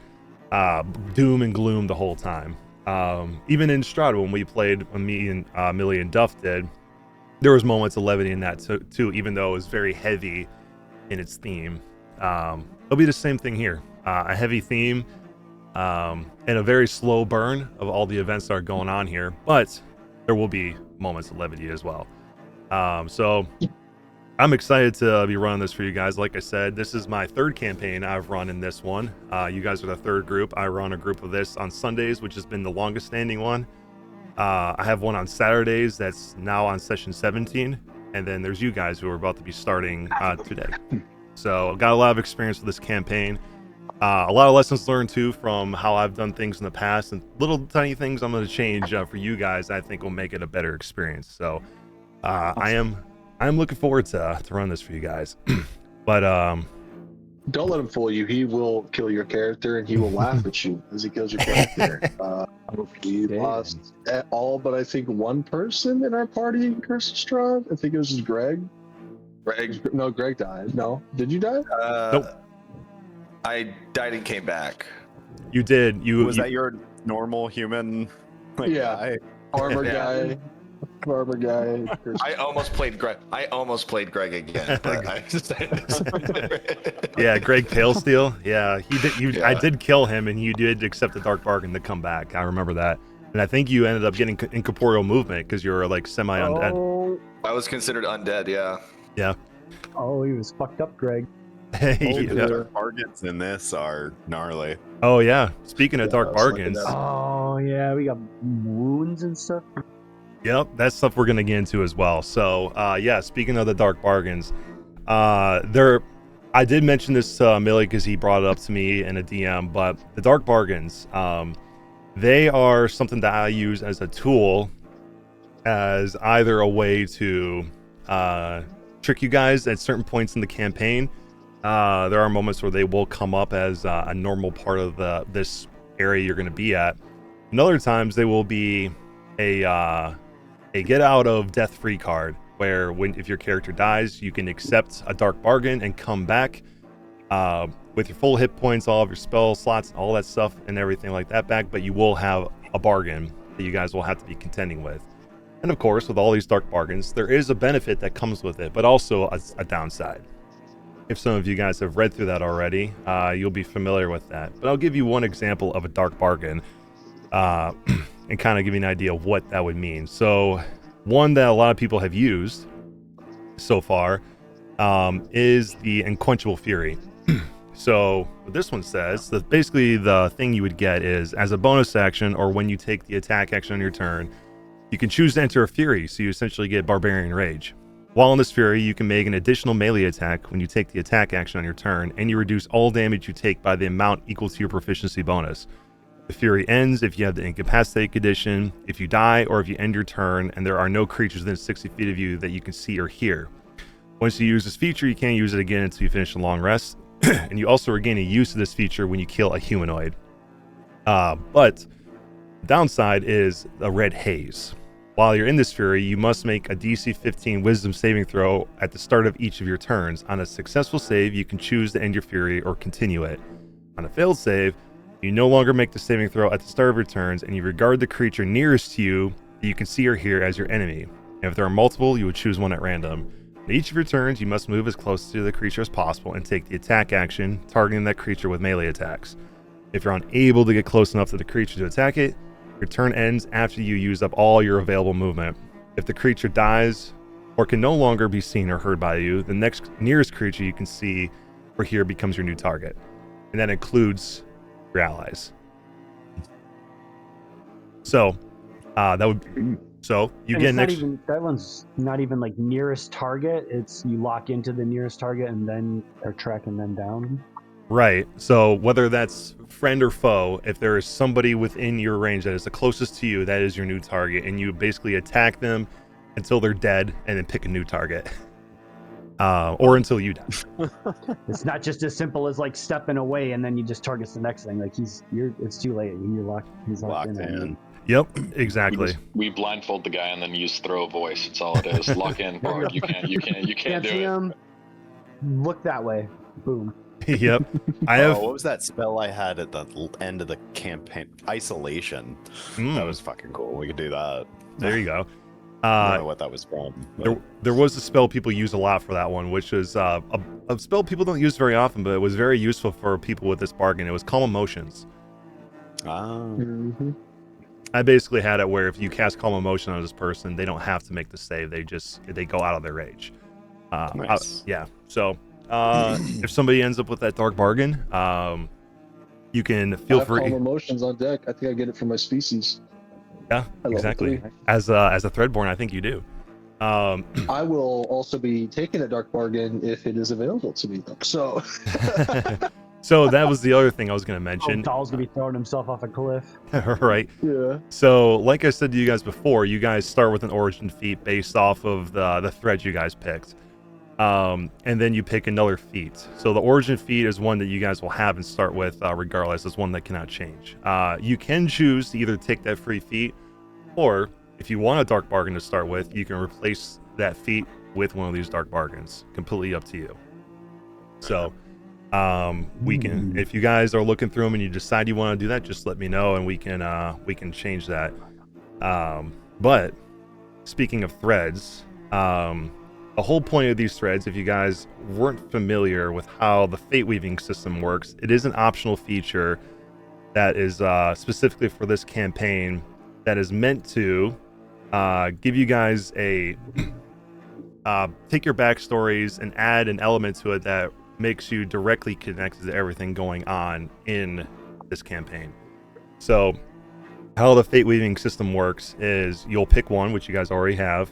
doom and gloom the whole time. Even in Strahd, when we played, when me and Millie and Duff did, there was moments of levity in that too, even though it was very heavy in its theme. It'll be the same thing here. A heavy theme and a very slow burn of all the events that are going on here, but there will be moments of levity as well. So I'm excited to be running this for you guys. Like I said, this is my third campaign I've run in this one. You guys are the third group. I run a group of this on Sundays, which has been the longest standing one. I have one on Saturdays that's now on session 17. And then there's you guys who are about to be starting today. So got a lot of experience with this campaign. A lot of lessons learned too from how I've done things in the past, and little tiny things I'm going to change for you guys. I think will make it a better experience. So awesome. I am looking forward to run this for you guys. But don't let him fool you. He will kill your character and he will laugh at you as he kills your character. We lost all but I think one person in our party in Curse of Strahd. I think it was just Greg. No, Greg died. No, did you die? Nope. I died and came back. You did. Was that your normal human? Yeah. Armor guy. Armor guy. I almost played Greg. Again. But yeah, Greg Palesteel. Yeah, he did. Yeah. I did kill him, and you did accept the dark bargain to come back. I remember that, and I think you ended up getting incorporeal movement because you were like semi-undead. Oh. I was considered undead. Yeah. Yeah. Oh, he was fucked up, Greg. The bargains in this are gnarly. Oh yeah. Speaking of dark bargains. Oh yeah, we got wounds and stuff. Yep, that's stuff we're gonna get into as well. So yeah, speaking of the dark bargains, I did mention this to Millie because he brought it up to me in a DM, but the dark bargains, they are something that I use as a tool, as either a way to trick you guys at certain points in the campaign. There are moments where they will come up as a normal part of this area you're going to be at. And other times they will be a get out of death free card, where if your character dies, you can accept a dark bargain and come back with your full hit points, all of your spell slots, all that stuff and everything like that back, but you will have a bargain that you guys will have to be contending with. And of course, with all these dark bargains, there is a benefit that comes with it, but also a downside. If some of you guys have read through that already, you'll be familiar with that. But I'll give you one example of a dark bargain and kind of give you an idea of what that would mean. So one that a lot of people have used so far is the Unquenchable Fury. So what this one says, that basically the thing you would get is, as a bonus action or when you take the attack action on your turn, you can choose to enter a Fury, so you essentially get Barbarian Rage. While in this Fury, you can make an additional melee attack when you take the attack action on your turn, and you reduce all damage you take by the amount equal to your proficiency bonus. The Fury ends if you have the Incapacitate condition, if you die, or if you end your turn and there are no creatures within 60 feet of you that you can see or hear. Once you use this feature, you can't use it again until you finish a long rest, and you also regain a use of this feature when you kill a humanoid. But the downside is a red haze. While you're in this Fury, you must make a DC 15 Wisdom saving throw at the start of each of your turns. On a successful save, you can choose to end your Fury or continue it. On a failed save, you no longer make the saving throw at the start of your turns, and you regard the creature nearest to you that you can see or hear as your enemy. And if there are multiple, you would choose one at random. On each of your turns, you must move as close to the creature as possible and take the attack action, targeting that creature with melee attacks. If you're unable to get close enough to the creature to attack it, your turn ends after you use up all your available movement. If the creature dies or can no longer be seen or heard by you, the next nearest creature you can see or hear becomes your new target. And that includes your allies. So, that would so you And get it's next. not even, that one's not even like nearest target. It's you lock into the nearest target and then or track and then down. Right. So whether that's friend or foe, if there is somebody within your range that is the closest to you, that is your new target, and you basically attack them until they're dead, and then pick a new target, or until you die. It's not just as simple as like stepping away and then you just target the next thing. Like it's too late. He's locked in. Yep. Exactly. We blindfold the guy and then use throw a voice. That's all it is. Lock in hard. You can't Can't do see it. him. Look that way. Boom. Yep. I have. what was that spell I had at the end of the campaign? Isolation. That was fucking cool. We could do that. There you go. I don't know what that was from. but- There was a spell people use a lot for that one, which is a spell people don't use very often, but it was very useful for people with this bargain. It was Calm Emotions. Mm-hmm. I basically had it where if you cast Calm Emotion on this person, they don't have to make the save. They go out of their rage. Nice. Yeah. So if somebody ends up with that Dark Bargain, you can feel free. Calm Emotions on deck. I think I get it from my species. Yeah, I love exactly. it. As a Threadborn, I think you do. I will also be taking a Dark Bargain if it is available to me. So So that was the other thing I was going to mention. Doll's gonna be throwing himself off a cliff. Right. yeah. So, like I said to you guys before, you guys start with an origin feat based off of the thread you guys picked. And then you pick another feat. So the origin feat is one that you guys will have and start with regardless. It's one that cannot change. You can choose to either take that free feat, or if you want a Dark Bargain to start with, you can replace that feat with one of these Dark Bargains. Completely up to you. So we can, if you guys are looking through them and you decide you want to do that, just let me know and we can change that. But speaking of threads, the whole point of these threads, if you guys weren't familiar with how the fate weaving system works, it is an optional feature that is specifically for this campaign that is meant to give you guys a take your backstories and add an element to it that makes you directly connected to everything going on in this campaign. So how the fate weaving system works is you'll pick one, which you guys already have,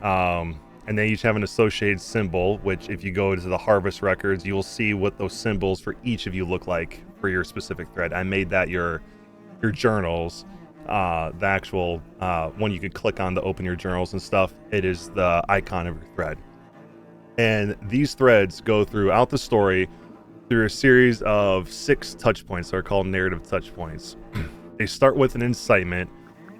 and they each have an associated symbol, which if you go to the harvest records, you'll see what those symbols for each of you look like for your specific thread. I made that your journals, the actual one you could click on to open your journals and stuff. It is the icon of your thread. And these threads go throughout the story through a series of 6 touch points that are called narrative touch points. They start with an incitement,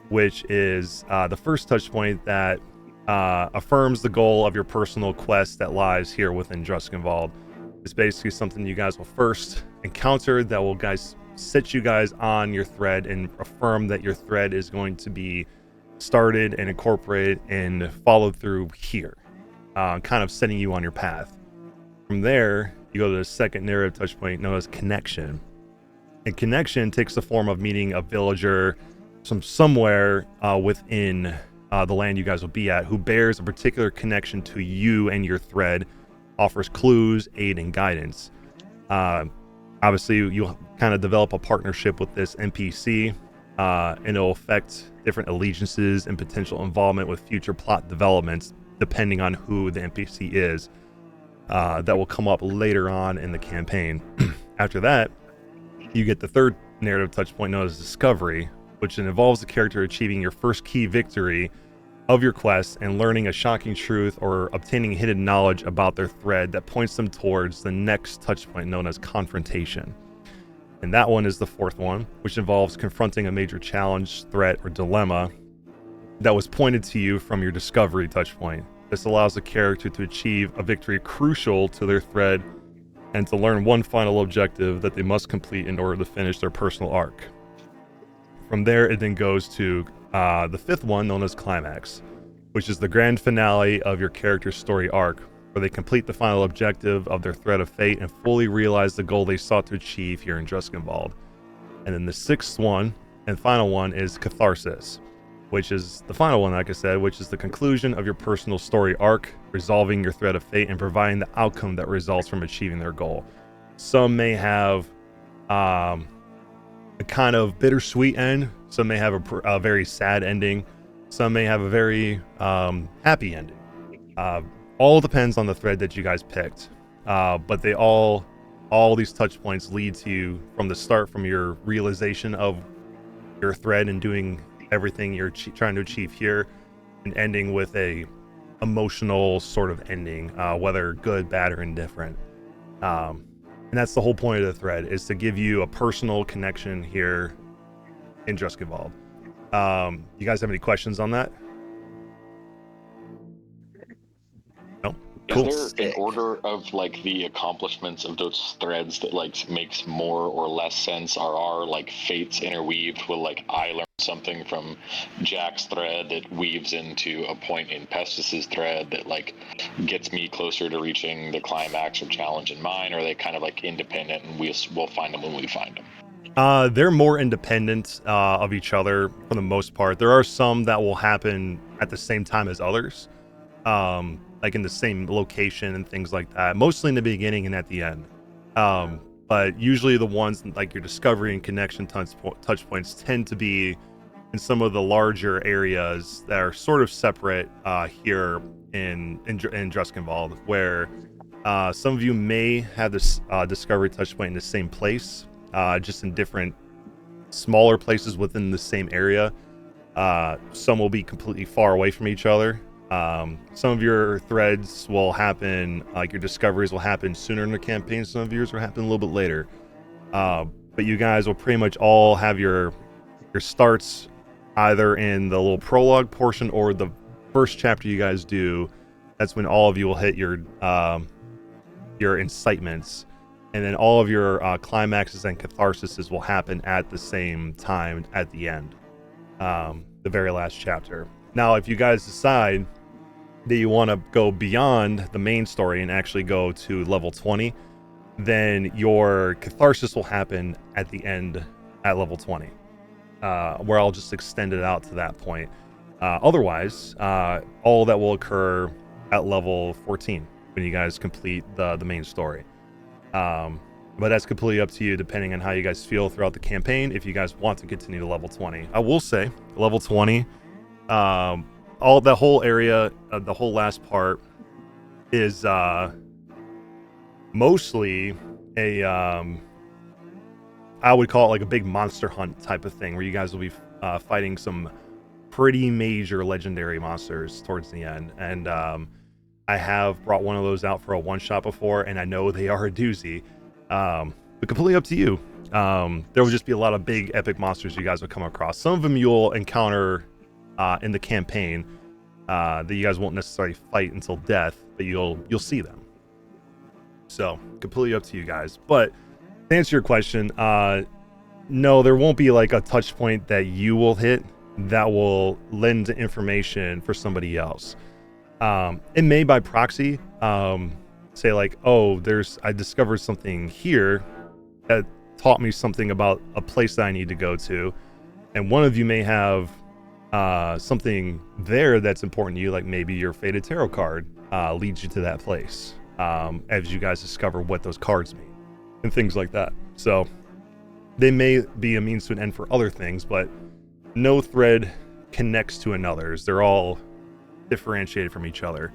which is the first touch point that affirms the goal of your personal quest that lies here within Druskenwald. It's basically something you guys will first encounter that will set you guys on your thread and affirm that your thread is going to be started and incorporated and followed through here, kind of setting you on your path. From there, you go to the second narrative touch point known as connection. And connection takes the form of meeting a villager somewhere within the land you guys will be at, who bears a particular connection to you and your thread, offers clues, aid, and guidance. Obviously, you'll kind of develop a partnership with this NPC, and it'll affect different allegiances and potential involvement with future plot developments, depending on who the NPC is. That will come up later on in the campaign. After that, you get the third narrative touch point known as Discovery, which involves the character achieving your first key victory of your quest and learning a shocking truth or obtaining hidden knowledge about their thread that points them towards the next touch point known as Confrontation. And that one is the fourth one, which involves confronting a major challenge, threat, or dilemma that was pointed to you from your Discovery touch point. This allows the character to achieve a victory crucial to their thread and to learn one final objective that they must complete in order to finish their personal arc. From there, it then goes to the fifth one, known as Climax, which is the grand finale of your character's story arc, where they complete the final objective of their thread of fate and fully realize the goal they sought to achieve here in Dreskenwald. And then the sixth one and final one is Catharsis, which is the final one, like I said, which is the conclusion of your personal story arc, resolving your thread of fate and providing the outcome that results from achieving their goal. Some may have a kind of bittersweet end. Some may have a very sad ending. Some may have a very happy ending. All depends on the thread that you guys picked. But they all these touch points lead to you from the start, from your realization of your thread and doing everything you're trying to achieve here, and ending with a emotional sort of ending, whether good, bad, or indifferent. And that's the whole point of the thread, is to give you a personal connection here in Dreskenwald. You guys have any questions on that? No? Cool. Is there an order of like the accomplishments of those threads that like makes more or less sense? Or are like fates interweaved? Will like I learn something from Jack's thread that weaves into a point in Pestis's thread that like gets me closer to reaching the climax or challenge in mine? Or are they kind of like independent and we'll find them when we find them? They're more independent of each other for the most part. There are some that will happen at the same time as others, like in the same location and things like that, mostly in the beginning and at the end. But usually the ones like your discovery and connection touch points tend to be in some of the larger areas that are sort of separate here in Dreskenwald, where some of you may have this discovery touch point in the same place, just in different smaller places within the same area. Some will be completely far away from each other. Some of your threads will happen, like your discoveries will happen sooner in the campaign. Some of yours will happen a little bit later. But you guys will pretty much all have your starts either in the little prologue portion or the first chapter you guys do. That's when all of you will hit your incitements. And then all of your climaxes and catharsises will happen at the same time at the end, the very last chapter. Now, if you guys decide that you want to go beyond the main story and actually go to level 20, then your catharsis will happen at the end at level 20, where I'll just extend it out to that point. Otherwise, all that will occur at level 14 when you guys complete the main story. But that's completely up to you, depending on how you guys feel throughout the campaign. If you guys want to continue to level 20, I will say level 20, all the whole area, the whole last part is mostly a I would call it like a big monster hunt type of thing, where you guys will be fighting some pretty major legendary monsters towards the end. And I have brought one of those out for a one-shot before, and I know they are a doozy. But completely up to you. There will just be a lot of big epic monsters you guys will come across. Some of them you'll encounter in the campaign that you guys won't necessarily fight until death, but you'll see them. So completely up to you guys. But to answer your question, no, there won't be like a touch point that you will hit that will lend information for somebody else. It may by proxy say like, oh, I discovered something here that taught me something about a place that I need to go to, and one of you may have something there that's important to you, like maybe your Fated Tarot card leads you to that place as you guys discover what those cards mean and things like that. So they may be a means to an end for other things, but no thread connects to another's. They're all differentiated from each other.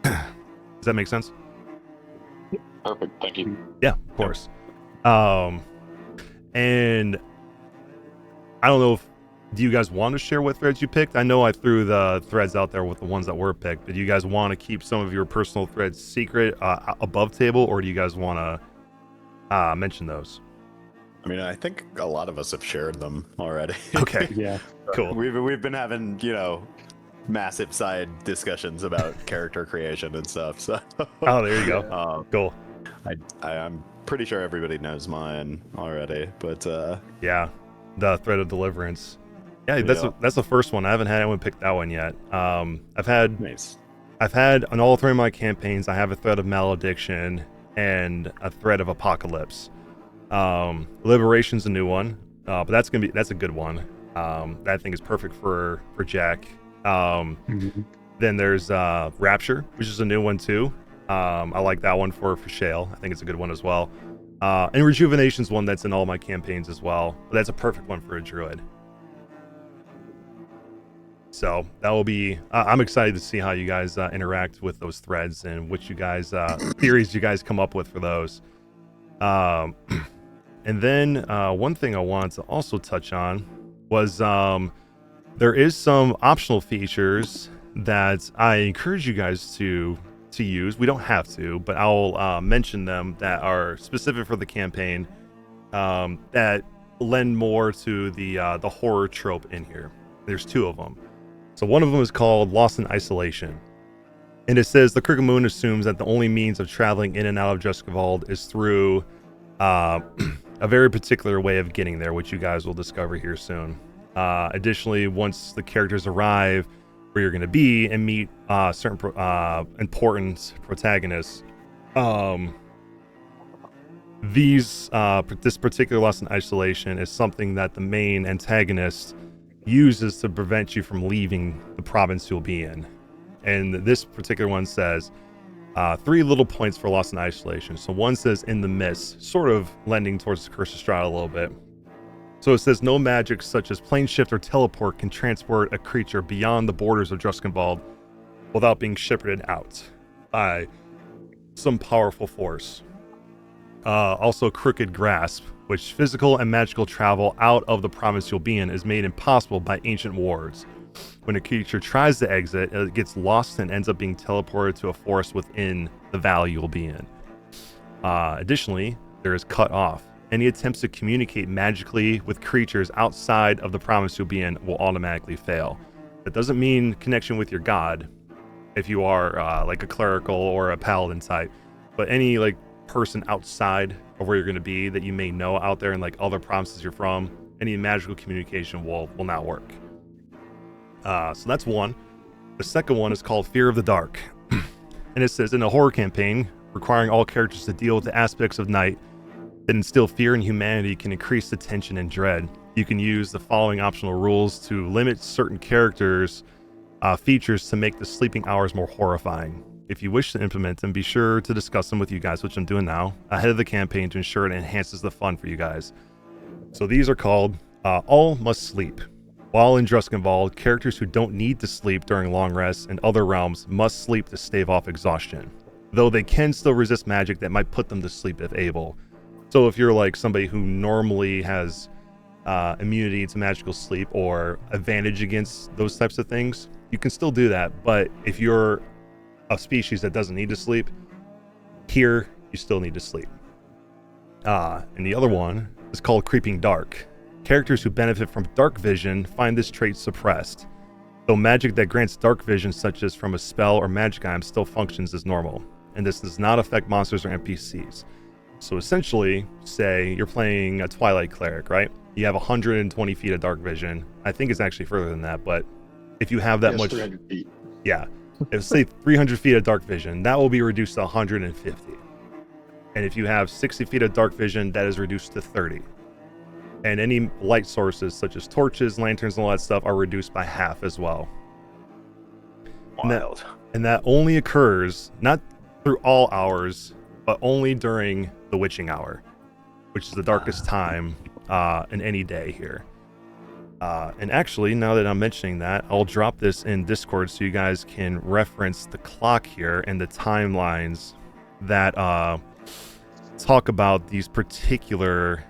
Does that make sense? Perfect. Thank you. Yeah, of course. And I don't know if, do you guys want to share what threads you picked? I know I threw the threads out there with the ones that were picked, but do you guys want to keep some of your personal threads secret above table, or do you guys want to mention those? I mean, I think a lot of us have shared them already. Okay. Yeah. Cool. We've been having, massive side discussions about character creation and stuff. So. Oh, there you go. Cool. I'm pretty sure everybody knows mine already, but yeah, the thread of deliverance. Yeah, that's the first one. I haven't had anyone pick that one yet. I've had on all three of my campaigns, I have a thread of malediction and a thread of apocalypse. Liberation's a new one, but that's a good one. That I think is perfect for Jack. Then there's Rapture, which is a new one too. I like that one for Shale. I think it's a good one as well. And Rejuvenation's one that's in all my campaigns as well. But that's a perfect one for a druid. So that will be. I'm excited to see how you guys interact with those threads and which you guys theories you guys come up with for those. And then one thing I wanted to also touch on was there is some optional features that I encourage you guys to use. We don't have to, but I'll mention them that are specific for the campaign that lend more to the horror trope in here. There's two of them. So one of them is called Lost in Isolation. And it says the Crooked Moon assumes that the only means of traveling in and out of Juskavald is through a very particular way of getting there, which you guys will discover here soon. Additionally, once the characters arrive where you're going to be and meet certain important protagonists, this particular Lost in Isolation is something that the main antagonist uses to prevent you from leaving the province you'll be in. And this particular one says 3 little points for Lost in Isolation. So one says in the mist, sort of lending towards the Curse of Strahd a little bit. So it says no magic such as plane shift or teleport can transport a creature beyond the borders of Juskavald without being shepherded out by some powerful force. Also Crooked Grasp, which physical and magical travel out of the province you'll be in is made impossible by ancient wards. When a creature tries to exit, it gets lost and ends up being teleported to a forest within the valley you'll be in. Additionally, there is Cut Off. Any attempts to communicate magically with creatures outside of the province you'll be in will automatically fail. That doesn't mean connection with your god, if you are like a clerical or a paladin type, but any like person outside of where you're going to be that you may know out there in like other provinces you're from, any magical communication will not work. So that's one. The second one is called Fear of the Dark. And it says, in a horror campaign requiring all characters to deal with the aspects of night that instill fear in humanity can increase the tension and dread. You can use the following optional rules to limit certain characters' features to make the sleeping hours more horrifying. If you wish to implement them, be sure to discuss them with you guys, which I'm doing now, ahead of the campaign to ensure it enhances the fun for you guys. So these are called All Must Sleep. While in Juskavald, characters who don't need to sleep during long rests in other realms must sleep to stave off exhaustion, though they can still resist magic that might put them to sleep if able. So if you're like somebody who normally has immunity to magical sleep or advantage against those types of things, you can still do that. But if you're a species that doesn't need to sleep, here you still need to sleep. And the other one is called Creeping Dark. Characters who benefit from dark vision find this trait suppressed, though magic that grants dark vision, such as from a spell or magic item, still functions as normal, and this does not affect monsters or NPCs. So essentially, say you're playing a Twilight Cleric, right? You have 120 feet of dark vision. I think it's actually further than that, but if you have that much... 300 feet. Yeah. If say 300 feet of dark vision, that will be reduced to 150. And if you have 60 feet of dark vision, that is reduced to 30. And any light sources, such as torches, lanterns, and all that stuff, are reduced by half as well. Wild. And that only occurs, not through all hours, but only during the witching hour, which is the darkest time in any day here. And actually, now that I'm mentioning that, I'll drop this in Discord so you guys can reference the clock here and the timelines that talk about these particular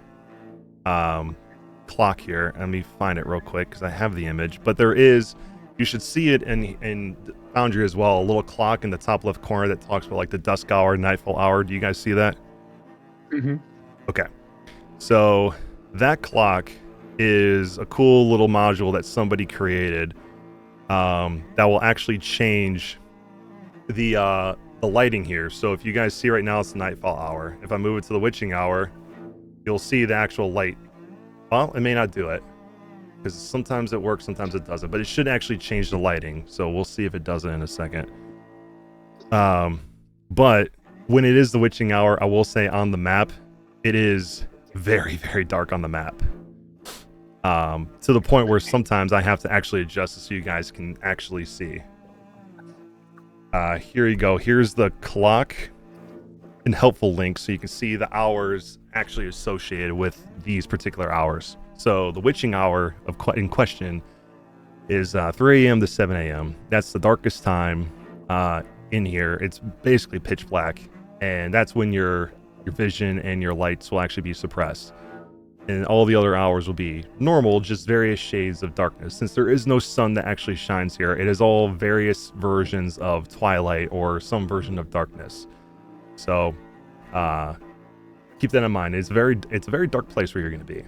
clock here. Let me find it real quick because I have the image. But there is, you should see it in Foundry as well, a little clock in the top left corner that talks about like the dusk hour, nightfall hour. Do you guys see that? Mm-hmm. Okay. So that clock is a cool little module that somebody created that will actually change the lighting here. So if you guys see right now, it's the nightfall hour. If I move it to the witching hour, you'll see the actual light. Well, it may not do it because sometimes it works, sometimes it doesn't, but it should actually change the lighting. So we'll see if it does it in a second. But when it is the witching hour, I will say on the map, it is very, very dark on the map. To the point where sometimes I have to actually adjust it so you guys can actually see. Here you go. Here's the clock and helpful link so you can see the hours actually associated with these particular hours. So the witching hour in question is 3 a.m. to 7 a.m. That's the darkest time in here. It's basically pitch black, and that's when your vision and your lights will actually be suppressed. And all the other hours will be normal, just various shades of darkness. Since there is no sun that actually shines here, it is all various versions of twilight or some version of darkness. So keep that in mind. It's a very dark place where you're going to be.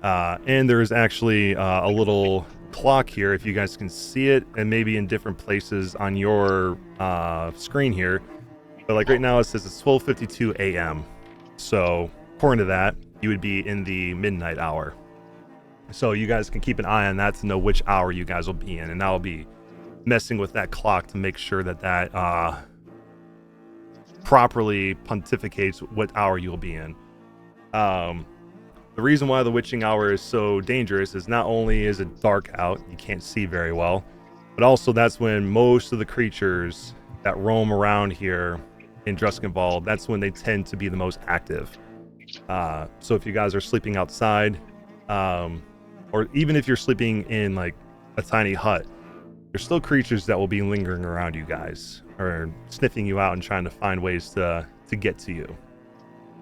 And there's actually a little clock here, if you guys can see it, and maybe in different places on your screen here. But like right now, it says it's 12:52 a.m. So according to that, you would be in the midnight hour. So you guys can keep an eye on that to know which hour you guys will be in, and I'll be messing with that clock to make sure that properly pontificates what hour you'll be in. The reason why the witching hour is so dangerous is not only is it dark out, you can't see very well, but also that's when most of the creatures that roam around here in Druskenwald, that's when they tend to be the most active. So if you guys are sleeping outside, or even if you're sleeping in like a tiny hut, there's still creatures that will be lingering around you guys, or sniffing you out and trying to find ways to get to you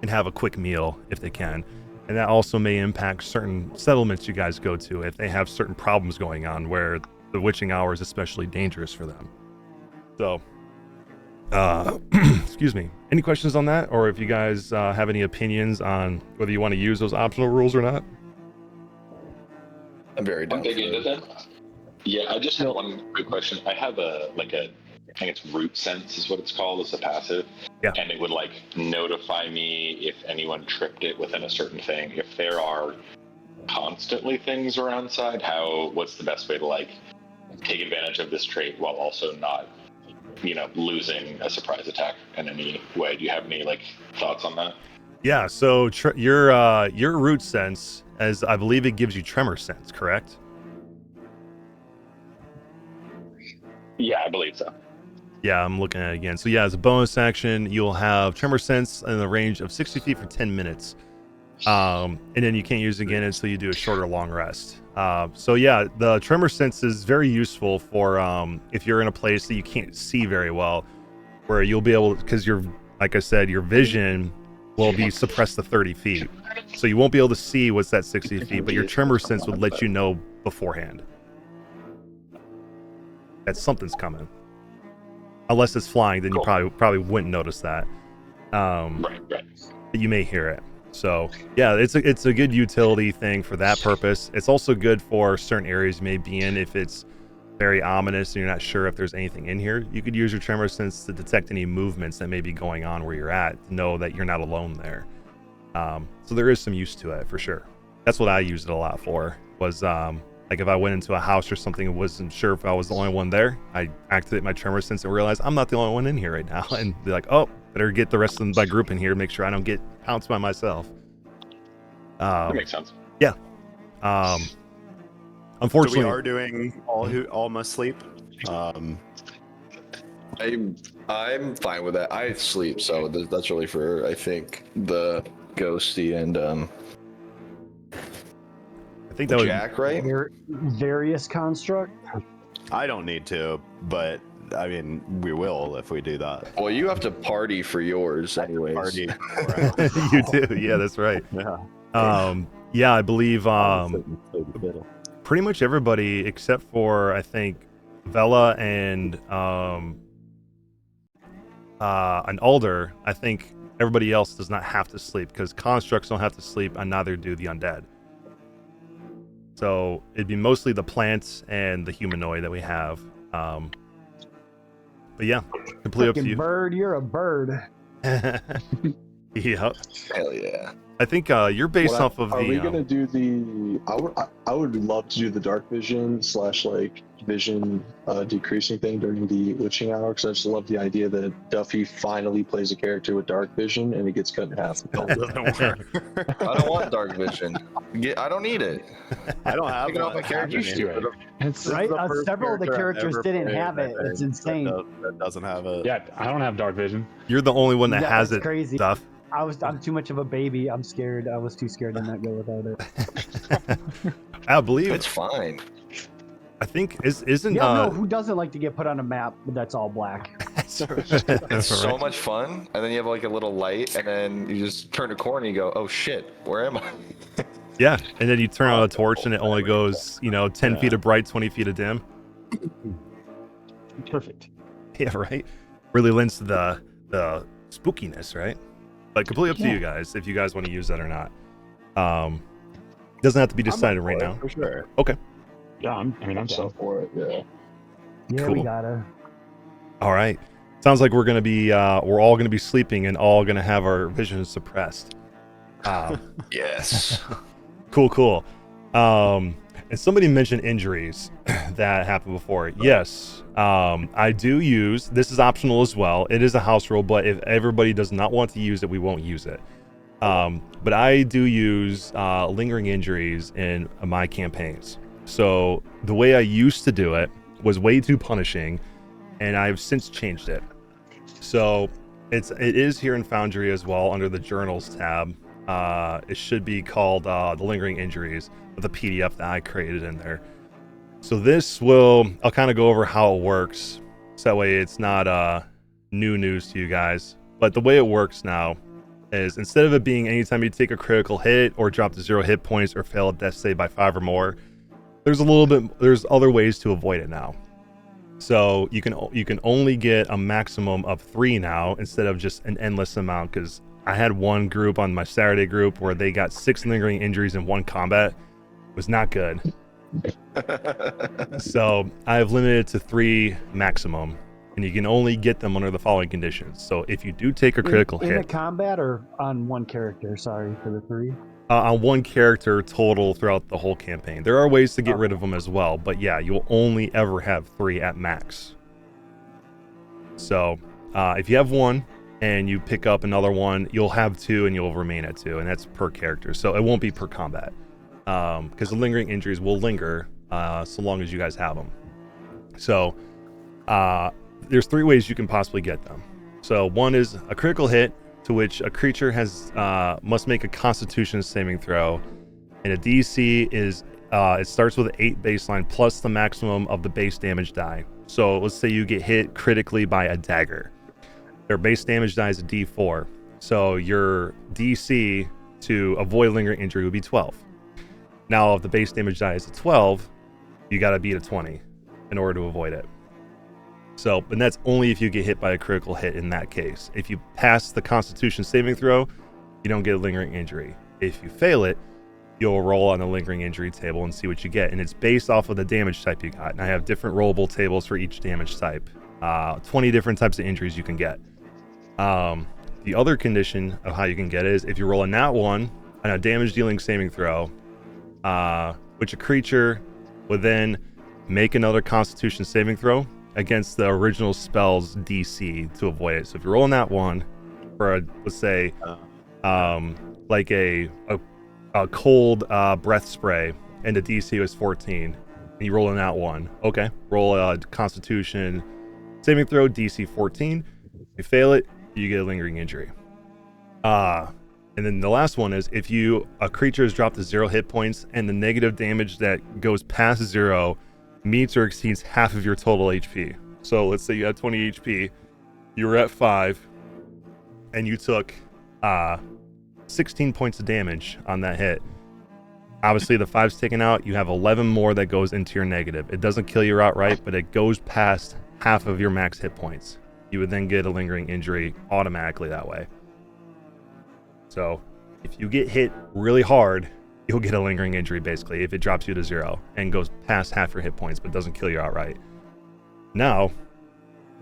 and have a quick meal if they can. And that also may impact certain settlements you guys go to if they have certain problems going on where the witching hour is especially dangerous for them. So excuse me, any questions on that, or if you guys have any opinions on whether you want to use those optional rules or not? I'm very down. Yeah, I just have one quick question. I have I think it's root sense is what it's called. It's a passive. Yeah. And it would like notify me if anyone tripped it within a certain thing. If there are constantly things around side, what's the best way to like take advantage of this trait while also not, losing a surprise attack in any way? Do you have any like thoughts on that? Yeah, so your root sense, as I believe it gives you tremor sense, correct? Yeah, I believe so. Yeah, I'm looking at it again. So yeah, as a bonus action, you'll have tremor sense in the range of 60 feet for 10 minutes. And then you can't use it again until you do a short or long rest. So yeah, the tremor sense is very useful for if you're in a place that you can't see very well, where you'll be able, because like I said, your vision will be suppressed to 30 feet. So you won't be able to see what's at 60 feet, but your tremor sense would let you know beforehand that something's coming. Unless it's flying, then you probably wouldn't notice that. Right. But you may hear it. So yeah, it's a good utility thing for that purpose. It's also good for certain areas you may be in. If it's very ominous and you're not sure if there's anything in here, you could use your tremor sense to detect any movements that may be going on where you're at, to know that you're not alone there. So there is some use to it for sure. That's what I used it a lot for, was like if I went into a house or something and wasn't sure if I was the only one there, I activate my tremor sense and realize I'm not the only one in here right now, and be like, oh, better get the rest of my group in here, make sure I don't get pounced by myself. That makes sense. Yeah. Unfortunately, So we are doing all who all must sleep. I'm fine with that. I sleep, so that's really for, I think, the ghosty and I think that Jack, right? Various construct. I don't need to, but I mean, we will if we do that. Well, you have to party for yours, anyways. Party. You do, yeah, that's right. Yeah. Yeah, I believe pretty much everybody except for I think Vela and an Alder. I think everybody else does not have to sleep because constructs don't have to sleep, and neither do the undead. So it'd be mostly the plants and the humanoid that we have. But yeah, completely up to Fucking you. bird, you're a bird. Yeah, Hell yeah. I think you're based off of Are the. we gonna do the? I would love to do the dark vision / like vision decreasing thing during the witching hour because I just love the idea that Duffy finally plays a character with dark vision and it gets cut in half. I don't want dark vision. I don't need it. I don't have Take it off my character sheet. It's Right? the first Several of the character I've characters ever didn't played, have I it. It's think, insane. that doesn't have it. yeah. I don't have dark vision. You're the only one that Yeah, has that's it. crazy. Stuff. I'm too much of a baby. I'm scared. I was too scared to not go without it. I believe. It's fine. I think isn't. Yeah, no, who doesn't like to get put on a map that's all black? It's so much fun. And then you have like a little light, and then you just turn a corner and you go, oh shit, where am I? Yeah, and then you turn on a torch and it only goes, 10 feet of bright, 20 feet of dim. Perfect. Yeah, right. Really lends to the spookiness, right? But completely up to you guys if you guys want to use that or not. Doesn't have to be decided right now. For sure. Okay. Yeah, I'm I'm so down. for it. Yeah. Yeah, Cool. we gotta. All right. Sounds like we're gonna be we're all gonna be sleeping and all gonna have our vision suppressed. Yes. Cool. And somebody mentioned injuries that happened before. Yes, I do use. This is optional as well. It is a house rule, but if everybody does not want to use it, we won't use it. But I do use lingering injuries in my campaigns. So the way I used to do it was way too punishing, and I've since changed it. So it is here in Foundry as well under the Journals tab. It should be called the lingering injuries with a PDF that I created in there. So I'll kind of go over how it works. So that way it's not new news to you guys. But the way it works now is instead of it being anytime you take a critical hit or drop to 0 hit points or fail a death save by 5 or more, there's other ways to avoid it now. So you can only get a maximum of 3 now instead of just an endless amount, because I had one group on my Saturday group where they got 6 lingering injuries in one combat. It was not good. So I've limited it to 3 maximum, and you can only get them under the following conditions. So if you do take a critical in a hit combat or on one character, sorry for the 3. On one character total throughout the whole campaign. There are ways to get rid of them as well, but yeah, you'll only ever have 3 at max. So if you have 1 and you pick up another one, you'll have 2 and you'll remain at 2, and that's per character. So it won't be per combat, because the lingering injuries will linger so long as you guys have them. So there's 3 ways you can possibly get them. So one is a critical hit, to which a creature must make a Constitution saving throw, and a DC is it starts with an 8 baseline plus the maximum of the base damage die. So let's say you get hit critically by a dagger. Their base damage die is a D4, so your DC to avoid lingering injury would be 12. Now, if the base damage die is a 12, you got to beat a 20 in order to avoid it. So, and that's only if you get hit by a critical hit in that case. If you pass the Constitution saving throw, you don't get a lingering injury. If you fail it, you'll roll on the lingering injury table and see what you get. And it's based off of the damage type you got. And I have different rollable tables for each damage type. 20 different types of injuries you can get. The other condition of how you can get it is if you roll a nat 1 on a damage dealing saving throw, which a creature would then make another Constitution saving throw against the original spell's DC to avoid it. So if you're rolling that one for let's say like a cold breath spray and the DC was 14 and you roll in that one, okay, roll a Constitution saving throw DC 14. If you fail it, you get a lingering injury. And then the last one is if a creature is dropped to 0 hit points and the negative damage that goes past 0 meets or exceeds half of your total HP. So let's say you had 20 HP, you were at 5, and you took 16 points of damage on that hit. Obviously, the 5's taken out. You have 11 more that goes into your negative. It doesn't kill you outright, but it goes past half of your max hit points. You would then get a lingering injury automatically that way. So if you get hit really hard, you'll get a lingering injury basically if it drops you to 0 and goes past half your hit points but doesn't kill you outright. Now,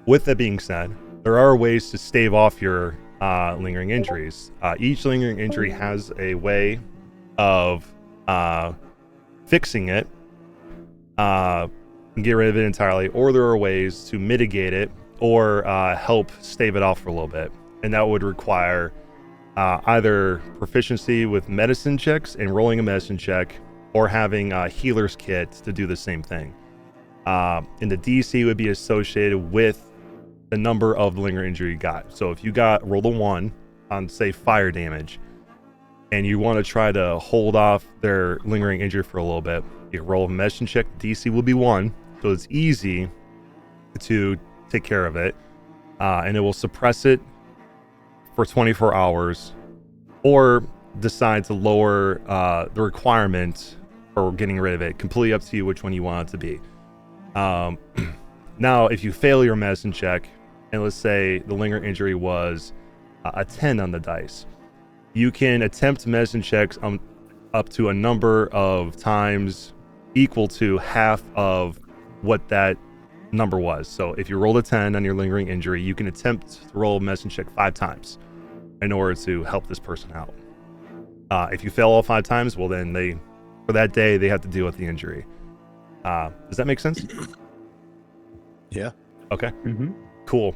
with that being said, there are ways to stave off your lingering injuries. Each lingering injury has a way of fixing it, get rid of it entirely, or there are ways to mitigate it or help stave it off for a little bit. And that would require either proficiency with medicine checks and rolling a medicine check, or having a healer's kit to do the same thing. And the DC would be associated with the number of the lingering injury you got. So if you rolled a 1 on, say, fire damage, and you want to try to hold off their lingering injury for a little bit, you roll a medicine check. DC will be 1, so it's easy to take care of it, and it will suppress it for 24 hours, or decide to lower the requirement for getting rid of it. Completely up to you which one you want it to be. Now, if you fail your medicine check, and let's say the lingering injury was a 10 on the dice, you can attempt medicine checks up to a number of times equal to half of what that number was. So if you rolled a 10 on your lingering injury, you can attempt to roll a medicine check 5 times in order to help this person out. If you fail all 5 times, well then for that day, they have to deal with the injury. Does that make sense? Yeah. Okay. Mm-hmm. Cool.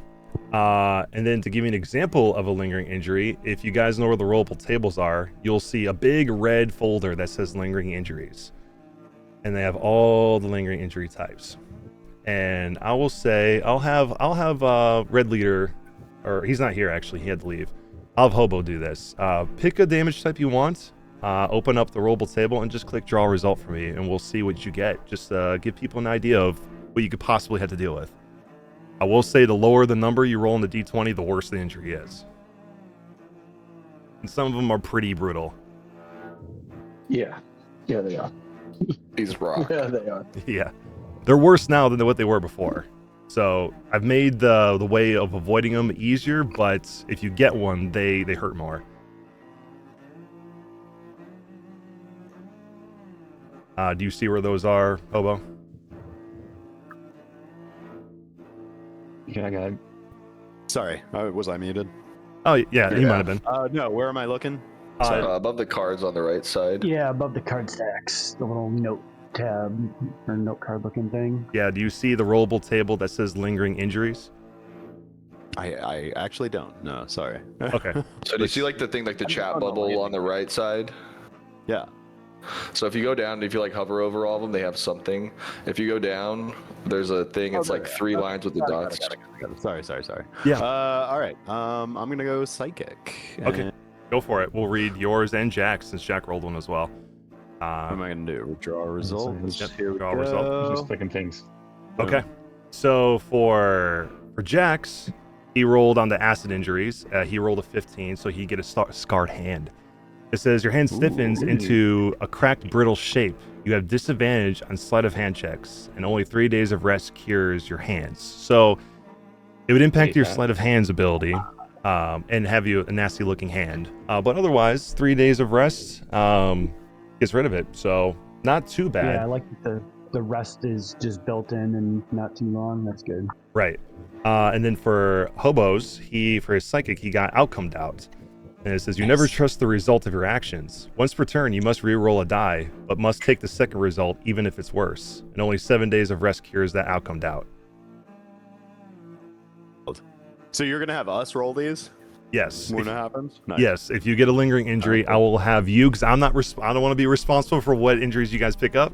And then to give you an example of a lingering injury, if you guys know where the rollable tables are, you'll see a big red folder that says lingering injuries, and they have all the lingering injury types. And I will say I'll have Red Leader, or he's not here actually, he had to leave. I'll have Hobo do this. Pick a damage type you want, open up the rollable table, and just click draw result for me, and we'll see what you get. Just give people an idea of what you could possibly have to deal with. I will say the lower the number you roll in the D20, the worse the injury is. And some of them are pretty brutal. Yeah. Yeah, they are. He's rock. Yeah, they are. Yeah. They're worse now than what they were before. So I've made the way of avoiding them easier, but if you get one, they hurt more. Do you see where those are, Hobo? Yeah, I got it. Sorry, was I muted? Oh, yeah, he Yeah. might have been. No, where am I looking? Above the cards on the right side. Yeah, above the card stacks, the little note tab or note card looking thing. Yeah, do you see the rollable table that says lingering injuries? I actually don't. No, sorry. Okay. So do you see like the thing, like the chat bubble on the right side? Yeah. So if you go down, if you like hover over all of them, they have something. If you go down, there's a thing. It's like 3 lines with the dots. Sorry. Yeah. All right. I'm gonna go psychic. Okay. And Go for it. We'll read yours and Jack's, since Jack rolled one as well. what am I gonna do? Draw a result. Yep, Here we draw a go. result. Just clicking things. Okay. So for Jack's, he rolled on the acid injuries. He rolled a 15, so he get a scarred hand. It says your hand stiffens into a cracked, brittle shape. You have disadvantage on sleight of hand checks, and only 3 days of rest cures your hands. So it would impact your sleight of hands ability, and have you a nasty looking hand. But otherwise, 3 days of rest gets rid of it. So not too bad. Yeah, I like that the rest is just built in and not too long. That's good. Right. And then for Hobos, for his psychic, he got outcome doubt. And it says, you never trust the result of your actions. Once per turn, you must re-roll a die, but must take the second result even if it's worse. And only 7 days of rest cures that outcome doubt. So you're gonna have us roll these Yes. when it happens? Nice. Yes. If you get a lingering injury, I will have you, because I don't want to be responsible for what injuries you guys pick up.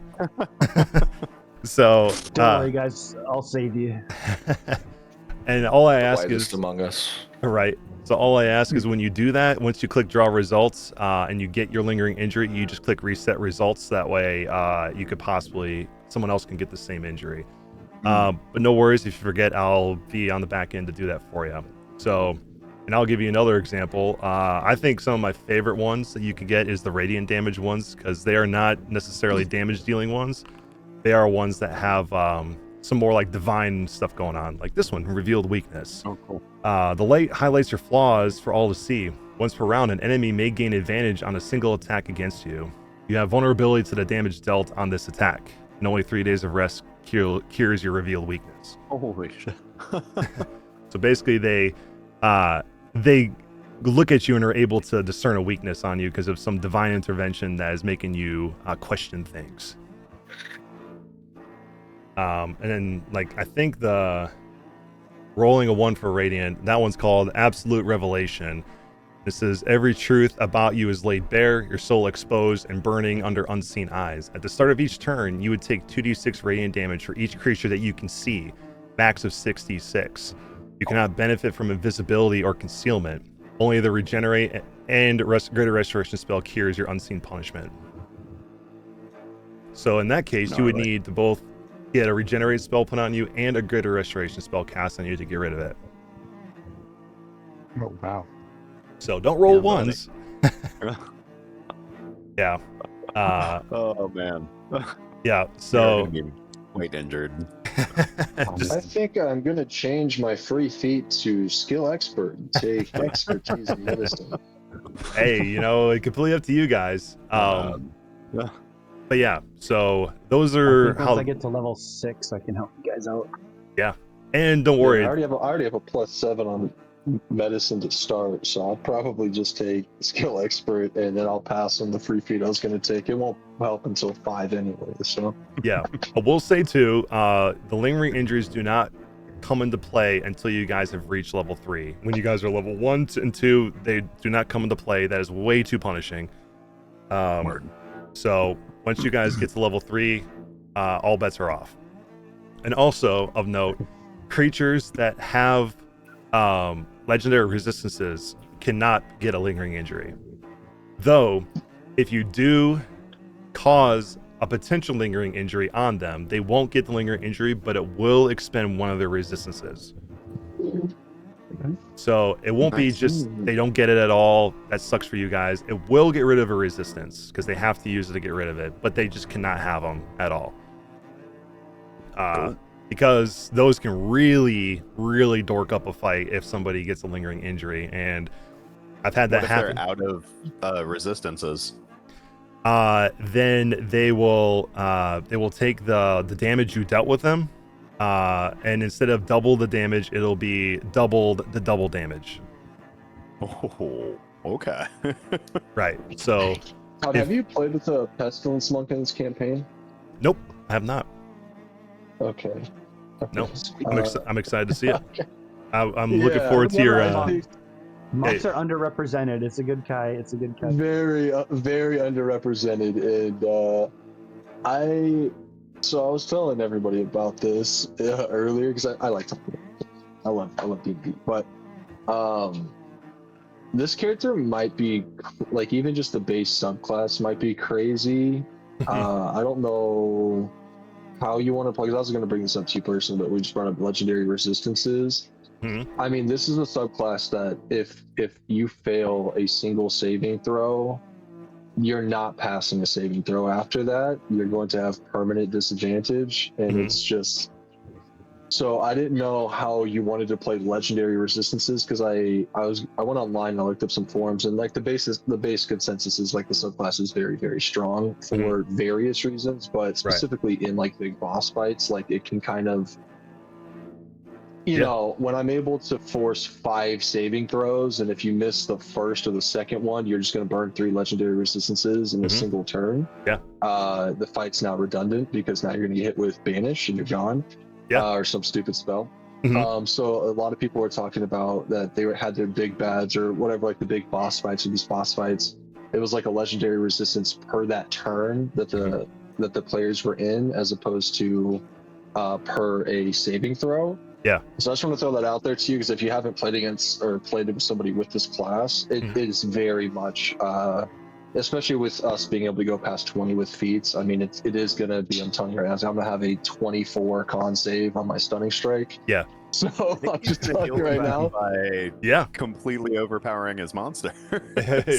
So, Don't worry, guys. I'll save you. and all I The ask wisest is, among us. right. So all I ask is when you do that, once you click draw results and you get your lingering injury, you just click reset results. That way you could someone else can get the same injury. But no worries, if you forget, I'll be on the back end to do that for you. So, and I'll give you another example. I think some of my favorite ones that you can get is the radiant damage ones, because they are not necessarily damage dealing ones. They are ones that have some more like divine stuff going on, like this one, revealed weakness. Oh, cool. The light highlights your flaws for all to see. Once per round, an enemy may gain advantage on a single attack against you. You have vulnerability to the damage dealt on this attack, and only 3 days of rest cures your revealed weakness. Holy shit. So basically, they look at you and are able to discern a weakness on you because of some divine intervention that is making you question things. And then, like, I think the rolling a 1 for Radiant, that one's called Absolute Revelation. This says, every truth about you is laid bare, your soul exposed and burning under unseen eyes. At the start of each turn, you would take 2d6 radiant damage for each creature that you can see, max of 6d6. You cannot benefit from invisibility or concealment. Only the regenerate and greater restoration spell cures your unseen punishment. So in that case, you would need to both get a regenerate spell put on you and a greater restoration spell cast on you to get rid of it. Oh, wow. So don't roll ones. Yeah. Oh man. Yeah. You're So gonna be quite injured. I think I'm gonna change my free feat to skill expert and take expertise in medicine. hey, it's completely up to you guys. But yeah, so those are Once I get to level 6, I can help you guys out. Yeah, and don't worry. I already have a +7 on medicine to start, so I'll probably just take skill expert and then I'll pass on the free feat I was going to take. It won't help until 5 anyway, so Yeah, I will say too, the lingering injuries do not come into play until you guys have reached level 3. When you guys are level 1 and 2, they do not come into play. That is way too punishing. So once you guys get to level 3, all bets are off. And also of note, creatures that have legendary resistances cannot get a lingering injury. Though, if you do cause a potential lingering injury on them, they won't get the lingering injury, but it will expend one of their resistances. So it won't be just they don't get it at all. That sucks for you guys. It will get rid of a resistance because they have to use it to get rid of it, but they just cannot have them at all. Because those can really, really dork up a fight if somebody gets a lingering injury, and I've had that happen. They're out of resistances? Then they will take the damage you dealt with them, and instead of double the damage, it'll be doubled the double damage. Oh, okay. Right. So, Todd, have you played with a pestilence monk in this campaign? Nope, I have not. Okay. No, I'm excited to see it. Okay. I'm looking forward to your. Monks are underrepresented. It's a good Kai. Very, very underrepresented, and I was telling everybody about this earlier because I like talking. I love D&D, but this character might be like even just the base subclass might be crazy. I don't know how you want to play. Because I was going to bring this up to you personally, but we just brought up legendary resistances. Mm-hmm. I mean, this is a subclass that if you fail a single saving throw, you're not passing a saving throw after that. You're going to have permanent disadvantage, and it's just. So I didn't know how you wanted to play legendary resistances because I went online and I looked up some forums, and like the base consensus is like the subclass is very, very strong for various reasons, but specifically in like big boss fights, like it can kind of you know, when I'm able to force 5 saving throws, and if you miss the first or the second one, you're just going to burn 3 legendary resistances in a single turn. Yeah. The fight's now redundant because now you're going to get hit with Banish and you're gone. Yeah. Or some stupid spell. So a lot of people were talking about that they had their big bads or whatever, like the big boss fights or these boss fights. It was like a legendary resistance per that turn that the players were in, as opposed to per a saving throw. Yeah. So I just want to throw that out there to you because if you haven't played against or played with somebody with this class, it is very much especially with us being able to go past 20 with feats. I mean, it is going to be, I'm telling you right now, I'm going to have a 24 con save on my stunning strike. Yeah. So I'm just telling you right now. By Yeah. completely overpowering his monster.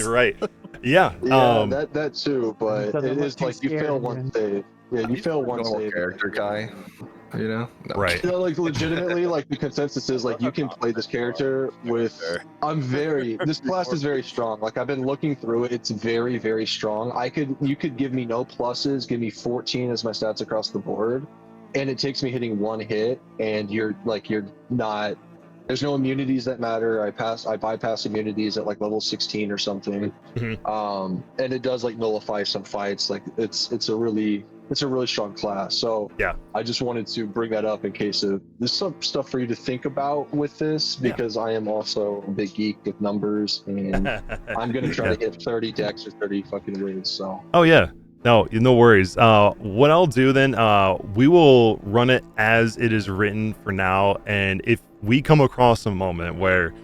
Right. Yeah. Yeah, that too, but Doesn't it look is too like you scared, fail one man. save. Yeah, you fail one Normal save. character guy, you know? No. Right. You know, like legitimately, like the consensus is like you can play this character with. This class is very strong. Like I've been looking through it, it's very, very strong. You could give me no pluses, give me 14 as my stats across the board, and it takes me hitting one hit, and you're not. There's no immunities that matter. I bypass immunities at like level 16 or something. Mhm. And it does like nullify some fights. Like it's a really strong class. So Yeah. I just wanted to bring that up in case there's some stuff for you to think about with this, because I am also a big geek with numbers, and I'm gonna try to hit 30 decks or 30 fucking wins. So. Oh yeah. No worries. What I'll do then, we will run it as it is written for now, and if we come across a moment where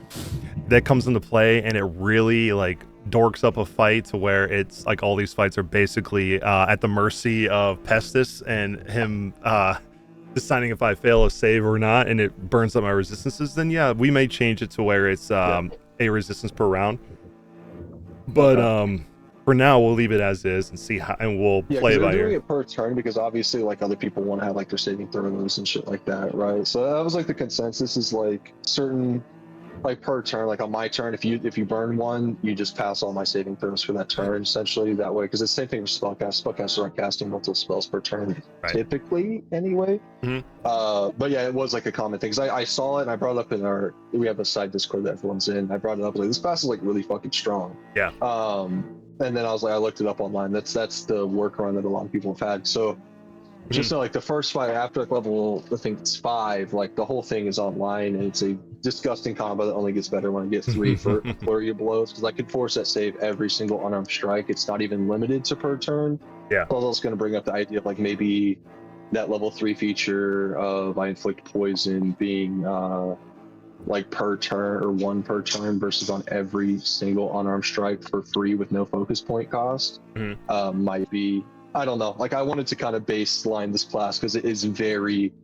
that comes into play and it really like dorks up a fight to where it's like all these fights are basically at the mercy of Pestis and him deciding if I fail a save or not, and it burns up my resistances, then yeah, we may change it to where it's a resistance per round. But for now, we'll leave it as is and see how, and we'll play by doing ear. it per turn because obviously, like other people want to have like their saving throws and shit like that, right? So that was like the consensus is like certain, like per turn, like on my turn, if you burn one, you just pass all my saving throws for that turn, essentially that way. Because it's the same thing with spellcast. Spellcasters aren't casting multiple spells per turn, typically, anyway. But yeah, it was like a common thing. Because I saw it and I brought it up we have a side Discord that everyone's in. I brought it up like this class is like really fucking strong. Yeah. And then I was like, I looked it up online. That's the workaround that a lot of people have had. So just like the first fight after like level, I think it's 5, like the whole thing is online, and it's a disgusting combo that only gets better when I get 3 for flurry of blows, because I could force that save every single unarmed strike. It's not even limited to per turn. Yeah. So I was going to bring up the idea of like maybe that level 3 feature of I inflict poison being like per turn or 1 per turn versus on every single unarmed strike for free with no focus point cost might be, I don't know. Like I wanted to kind of baseline this class because it is very,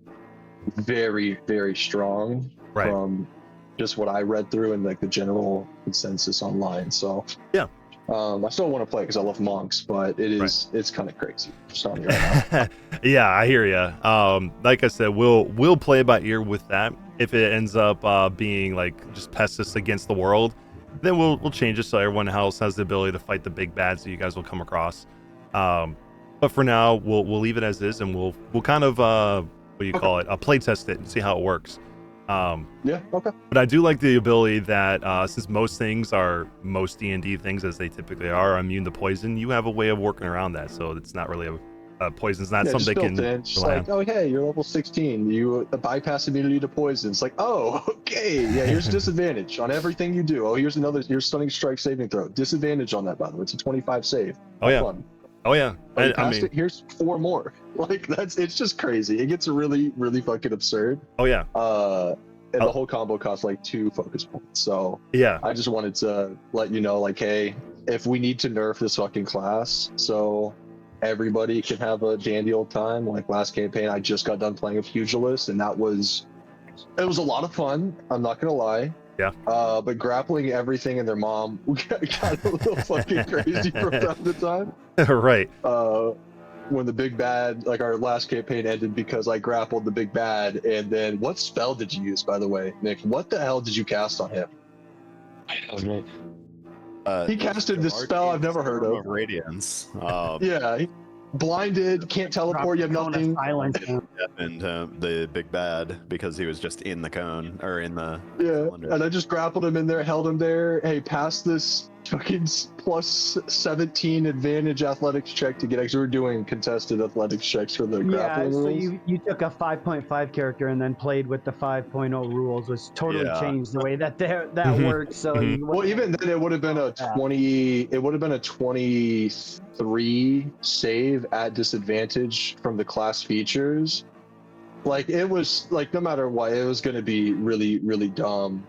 very, very strong from just what I read through and like the general consensus online. So yeah, I still want to play because I love monks, but it's kind of crazy. Just telling you right now. Yeah, I hear you. Like I said, we'll play by ear with that. If it ends up being like just Pestis against the world, then we'll change it so everyone else has the ability to fight the big bads that you guys will come across. But for now, we'll leave it as is, and we'll kind of play test it and see how it works. Yeah. Okay. But I do like the ability that since most things are D&D things as they typically are immune to poison, you have a way of working around that. So it's not really poison's not something they can rely on. Oh hey, you're level 16. You bypass immunity to poison. It's like, oh, okay, yeah. Here's disadvantage on everything you do. Oh, here's stunning strike saving throw. Disadvantage on that, by the way. It's a 25 save. Oh yeah. Fun. Oh yeah. Oh, I mean, here's 4 more. Like it's just crazy. It gets really, really fucking absurd. Oh yeah. And the whole combo costs like 2 focus points. So yeah, I just wanted to let you know, like, hey, if we need to nerf this fucking class, so everybody can have a dandy old time. Like last campaign, I just got done playing a pugilist, and it was a lot of fun. I'm not gonna lie. Yeah. But grappling everything and their mom got a little fucking crazy from time to time. Right. When the big bad, like our last campaign ended because I grappled the big bad, and then what spell did you use, by the way, Nick? What the hell did you cast on him? That was great. He casted this spell I've never heard of. Radiance. Yeah, he blinded, can't teleport, you have nothing. And the big bad because he was just in the cone or in the cylinder. And I just grappled him in there, held him there. Hey, pass this fucking plus 17 advantage athletics check to get extra. We're doing contested athletics checks for the grappling so rules. you took a 5.5 character and then played with the 5.0 rules, which totally changed the way that works. So well, even then it would have been a 20. It would have been a 23 save at disadvantage from the class features. Like it was like no matter what, it was going to be really, really dumb.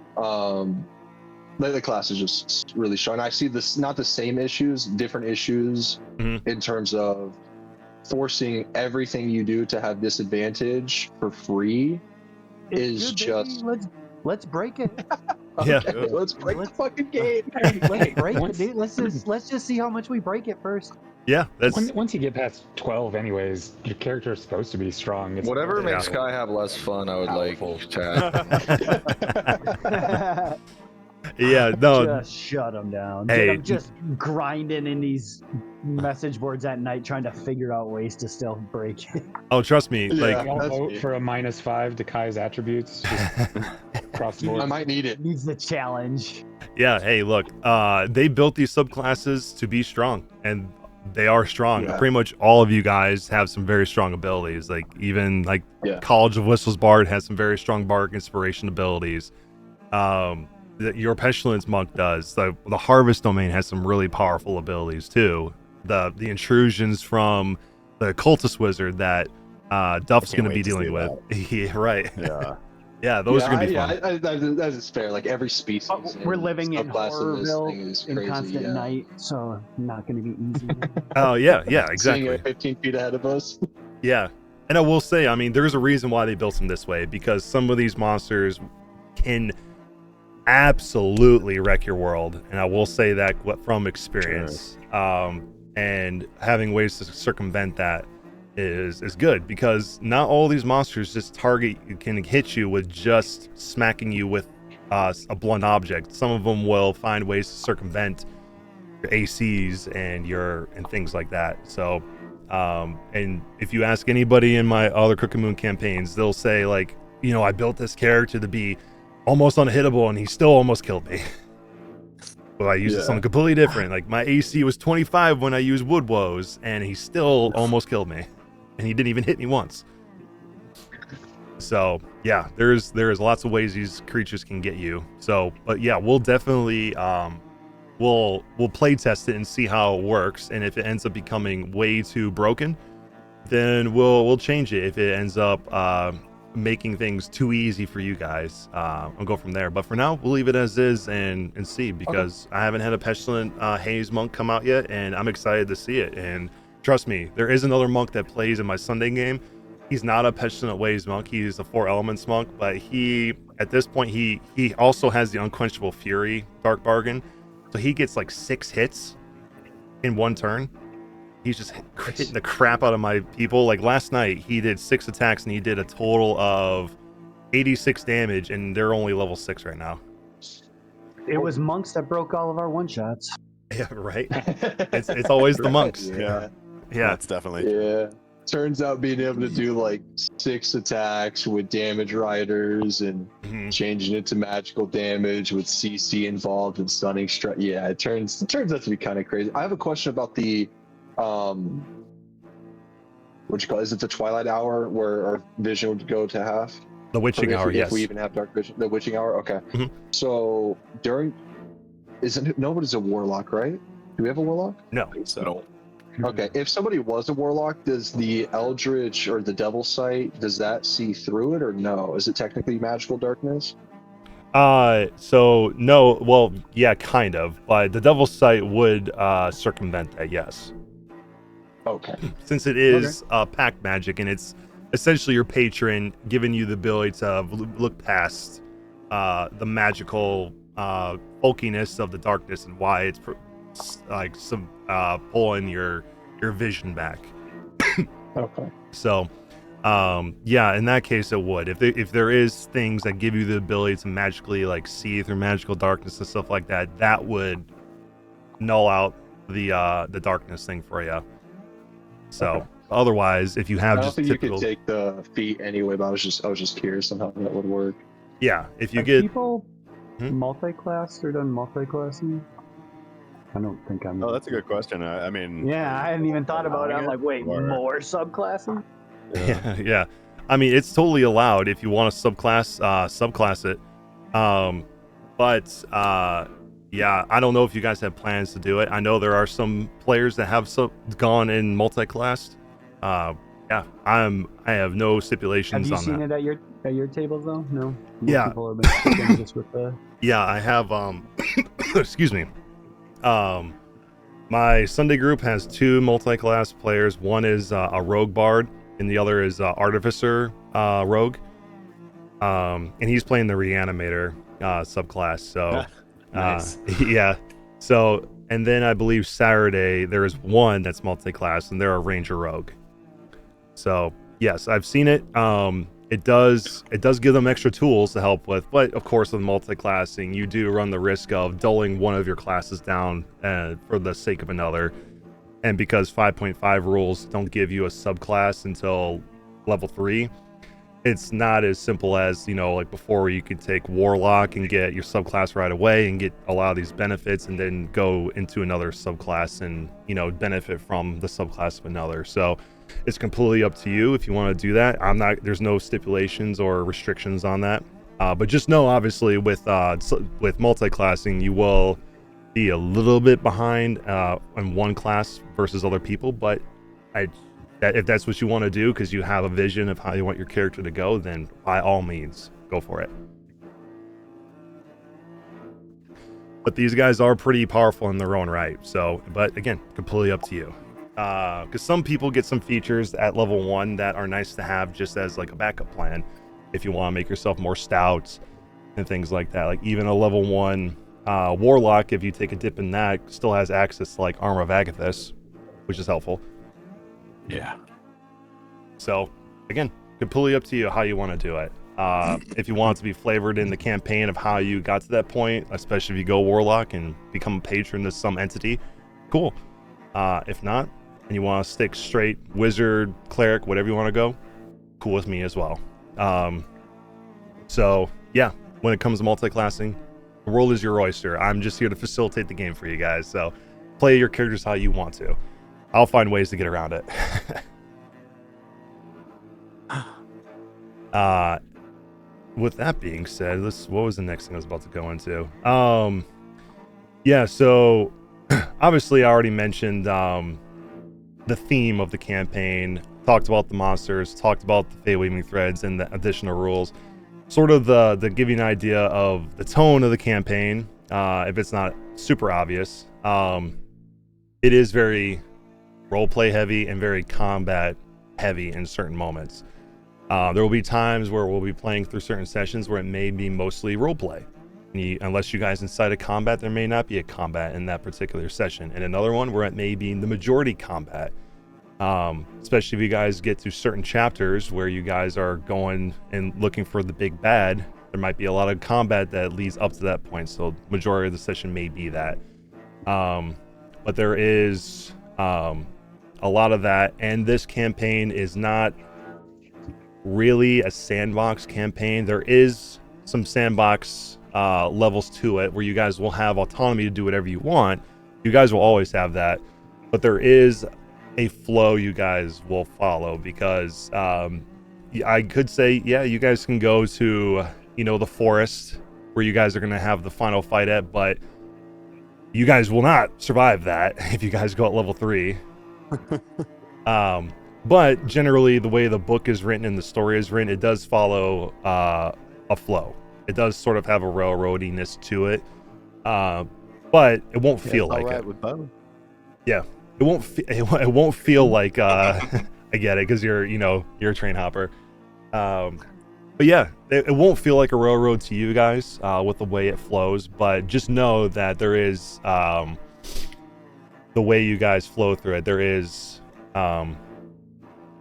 The class is just really strong. I see this not the same issues, different issues in terms of forcing everything you do to have disadvantage for free is just. Let's break it. Yeah. Okay, let's break the fucking game. Let's break it, dude. Let's just see how much we break it first. Yeah, that's Once you get past 12, anyways, your character is supposed to be strong. It's Whatever Yeah. makes Sky have less fun, I would Powerful. like to have. yeah, no, Just shut them down. Hey. Dude, I'm just grinding in these message boards at night trying to figure out ways to still break it. oh, trust me, Yeah. like, I'll That's vote me. for a -5 to Kai's attributes just across the board. I might need it. Needs the challenge. yeah, hey, look, they built these subclasses to be strong, and they are strong. Yeah. Pretty much all of you guys have some very strong abilities. Like, even like Yeah. College of Whistles Bard has some very strong Bardic Inspiration abilities. Your Pestilence Monk does. The Harvest Domain has some really powerful abilities too. The intrusions from the Cultist Wizard that Duff's can't going to be wait to dealing see with. Yeah, right. Yeah. Yeah, those are going to be fun. that is fair. Like every species. But we're living in subclass of this Horrorville thing is in crazy, constant yeah. night, so not going to be easy. Oh yeah, yeah, Seeing exactly. it 15 feet ahead of us. Yeah, and I will say, I mean, there's a reason why they built them this way, because some of these monsters can absolutely wreck your world, and I will say that from experience. And having ways to circumvent that is good, because not all these monsters just can hit you with just smacking you with a blunt object. Some of them will find ways to circumvent your ACs and things like that. So and if you ask anybody in my other Crooked Moon campaigns, they'll say, like, you know, I built this character to be almost unhittable and he still almost killed me. Well, I used something completely different. Like, my AC was 25 when I used Wood Woes, and he still almost killed me, and he didn't even hit me once. So yeah, there's lots of ways these creatures can get you. So, but yeah, we'll definitely we'll play test it and see how it works, and if it ends up becoming way too broken, then we'll change it. If it ends up making things too easy for you guys, I'll go from there. But for now, we'll leave it as is and see, because I haven't had a Pestilent Haze Monk come out yet, and I'm excited to see it. And trust me, there is another monk that plays in my Sunday game. He's not a Pestilent Ways monk, he's a 4 Elements monk, but he, at this point, he also has the Unquenchable Fury Dark Bargain, so he gets like 6 hits in one turn. He's just hitting the crap out of my people. Like, last night, he did 6 attacks and he did a total of 86 damage, and they're only level 6 right now. It was monks that broke all of our one-shots. Yeah, right? It's always the monks. Yeah. Yeah. That's definitely. Yeah. Turns out being able to do like 6 attacks with damage riders and changing it to magical damage with CC involved and stunning strike. Yeah, it turns out to be kind of crazy. I have a question about the what you call it? Is it the Twilight Hour where our vision would go to half? The Witching Hour, yes. If we even have dark vision, the Witching Hour. Okay. Mhm. So nobody's a warlock, right? Do we have a warlock? No. So Okay, if somebody was a warlock, does the Eldritch or the Devil Sight, does that see through it or no? Is it technically magical darkness? So no, well, yeah, kind of, but the Devil's Sight would circumvent that, yes. Okay. Since it is pact magic, and it's essentially your patron giving you the ability to look past the magical bulkiness of the darkness and why it's like some pulling your vision back. Okay. So yeah, in that case it would. If there is things that give you the ability to magically like see through magical darkness and stuff like that, that would null out the darkness thing for you. So otherwise, if you have I don't just think typical, you could take the feat anyway, but I was just curious on how that would work. yeah, if you Have get people Hmm? multi-classed or done multi-classing? I don't think I'm. Oh, that's a good question. I mean, Yeah, I hadn't even thought about it. I'm like, wait, Or- more subclassing? yeah, yeah. I mean, it's totally allowed if you want to subclass it. But yeah, I don't know if you guys have plans to do it. I know there are some players that have gone in multi-classed. Yeah, I have no stipulations Have you on seen that. it at your tables though? No. Most Yeah. People have been sticking just with the. Yeah, I have Excuse me. My Sunday group has 2 multi-class players. One is a rogue bard, and the other is artificer rogue. And he's playing the reanimator subclass. So, Nice. yeah. So, and then I believe Saturday there is one that's multi-class, and they're a ranger rogue. So, yes, I've seen it. It does give them extra tools to help with, but of course with multi-classing you do run the risk of dulling one of your classes down for the sake of another, and because 5.5 rules don't give you a subclass until level 3, it's not as simple as, you know, like before, where you could take warlock and get your subclass right away and get a lot of these benefits and then go into another subclass and, you know, benefit from the subclass of another. So it's completely up to you if you want to do that. There's no stipulations or restrictions on that. But just know, obviously, with multi-classing, you will be a little bit behind in one class versus other people. But if that's what you want to do, because you have a vision of how you want your character to go, then by all means, go for it. But these guys are pretty powerful in their own right. So, but again, completely up to you. Because some people get some features at level 1 that are nice to have just as like a backup plan if you want to make yourself more stout and things like that. Like even a level 1 warlock, if you take a dip in that, still has access to like Armor of Agathis, which is helpful. Yeah. So again, completely up to you how you want to do it. If you want it to be flavored in the campaign of how you got to that point, especially if you go warlock and become a patron to some entity, cool. If not, and you want to stick straight wizard, cleric, whatever you want to go, cool with me as well. So yeah, when it comes to multi-classing, the world is your oyster. I'm just here to facilitate the game for you guys. So play your characters how you want to. I'll find ways to get around it. With that being said, what was the next thing I was about to go into? Yeah, so obviously I already mentioned the theme of the campaign, talked about the monsters, talked about the Fate Weaving Threads and the additional rules, sort of the give you an idea of the tone of the campaign, if it's not super obvious. It is very roleplay heavy and very combat heavy in certain moments. There will be times where we'll be playing through certain sessions where it may be mostly roleplay. Unless you guys incite a combat, there may not be a combat in that particular session. And another one where it may be the majority combat. Especially if you guys get to certain chapters where you guys are going and looking for the big bad, there might be a lot of combat that leads up to that point. So majority of the session may be that. But there is a lot of that. And this campaign is not really a sandbox campaign. There is some sandbox levels to it where you guys will have autonomy to do whatever you want. You guys will always have that, but there is a flow you guys will follow, because I could say, yeah, you guys can go to, you know, the forest where you guys are going to have the final fight at, but you guys will not survive that if you guys go at level 3. But generally the way the book is written and the story is written, it does follow a flow. It does sort of have a railroadiness to it, but it won't feel like it. With both. Yeah, it won't feel like I get it, because you're a train hopper. But yeah, it won't feel like a railroad to you guys with the way it flows. But just know that there is the way you guys flow through it. There is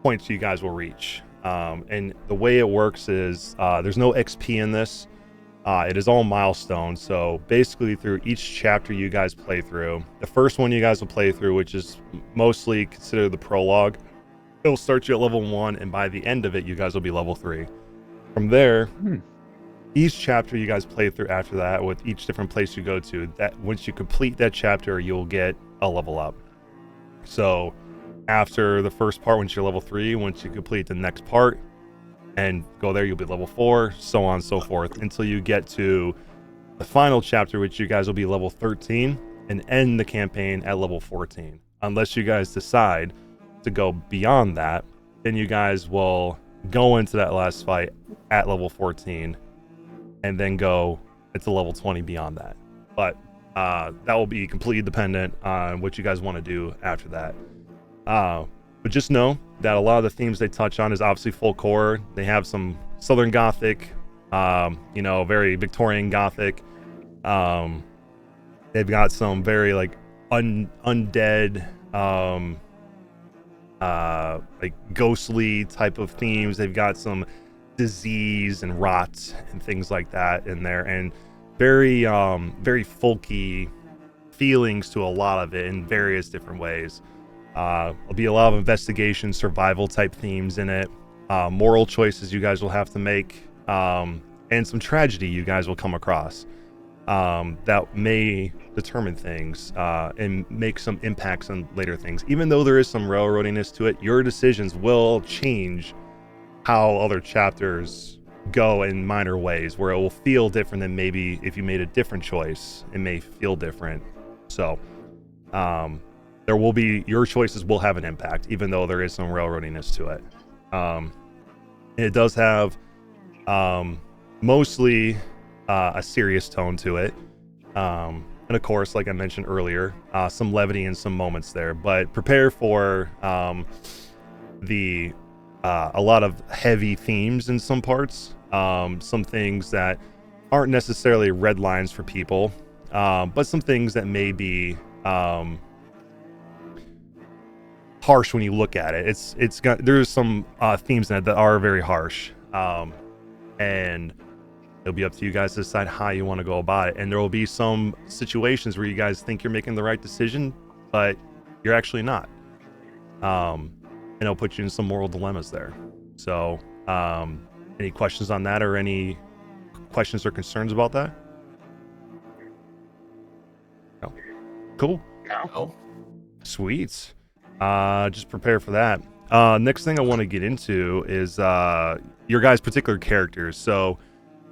points you guys will reach. And the way it works is there's no XP in this. It is all milestones. So basically through each chapter you guys play through, the first one you guys will play through, which is mostly considered the prologue, it'll start you at level 1, and by the end of it you guys will be level 3. From there, each chapter you guys play through after that, with each different place you go to, that once you complete that chapter you'll get a level up. So after the first part, once you're level 3, once you complete the next part and go there, you'll be level 4, so on and so forth, until you get to the final chapter, which you guys will be level 13, and end the campaign at level 14. Unless you guys decide to go beyond that, then you guys will go into that last fight at level 14 and then go into level 20 beyond that. but that will be completely dependent on what you guys want to do after that. But just know that a lot of the themes they touch on is obviously folk horror. They have some Southern Gothic, very Victorian Gothic. They've got some very like undead, like ghostly type of themes. They've got some disease and rot and things like that in there, and very folky feelings to a lot of it in various different ways. There'll be a lot of investigation, survival type themes in it, moral choices you guys will have to make, and some tragedy you guys will come across that may determine things and make some impacts on later things. Even though there is some railroadiness to it, your decisions will change how other chapters go in minor ways, where it will feel different than maybe if you made a different choice, it may feel different. So there will be, your choices will have an impact, even though there is some railroadiness to it. It does have mostly a serious tone to it. And of course, like I mentioned earlier, some levity in some moments there, but prepare for a lot of heavy themes in some parts, some things that aren't necessarily red lines for people, but some things that may be harsh when you look at it. There's some themes in it that are very harsh, and it'll be up to you guys to decide how you want to go about it. And there will be some situations where you guys think you're making the right decision, but you're actually not. And it'll put you in some moral dilemmas there. So, any questions on that, or any questions or concerns about that? No. Cool. No. Sweet. Just prepare for that. Next thing I want to get into is your guys' particular characters. So,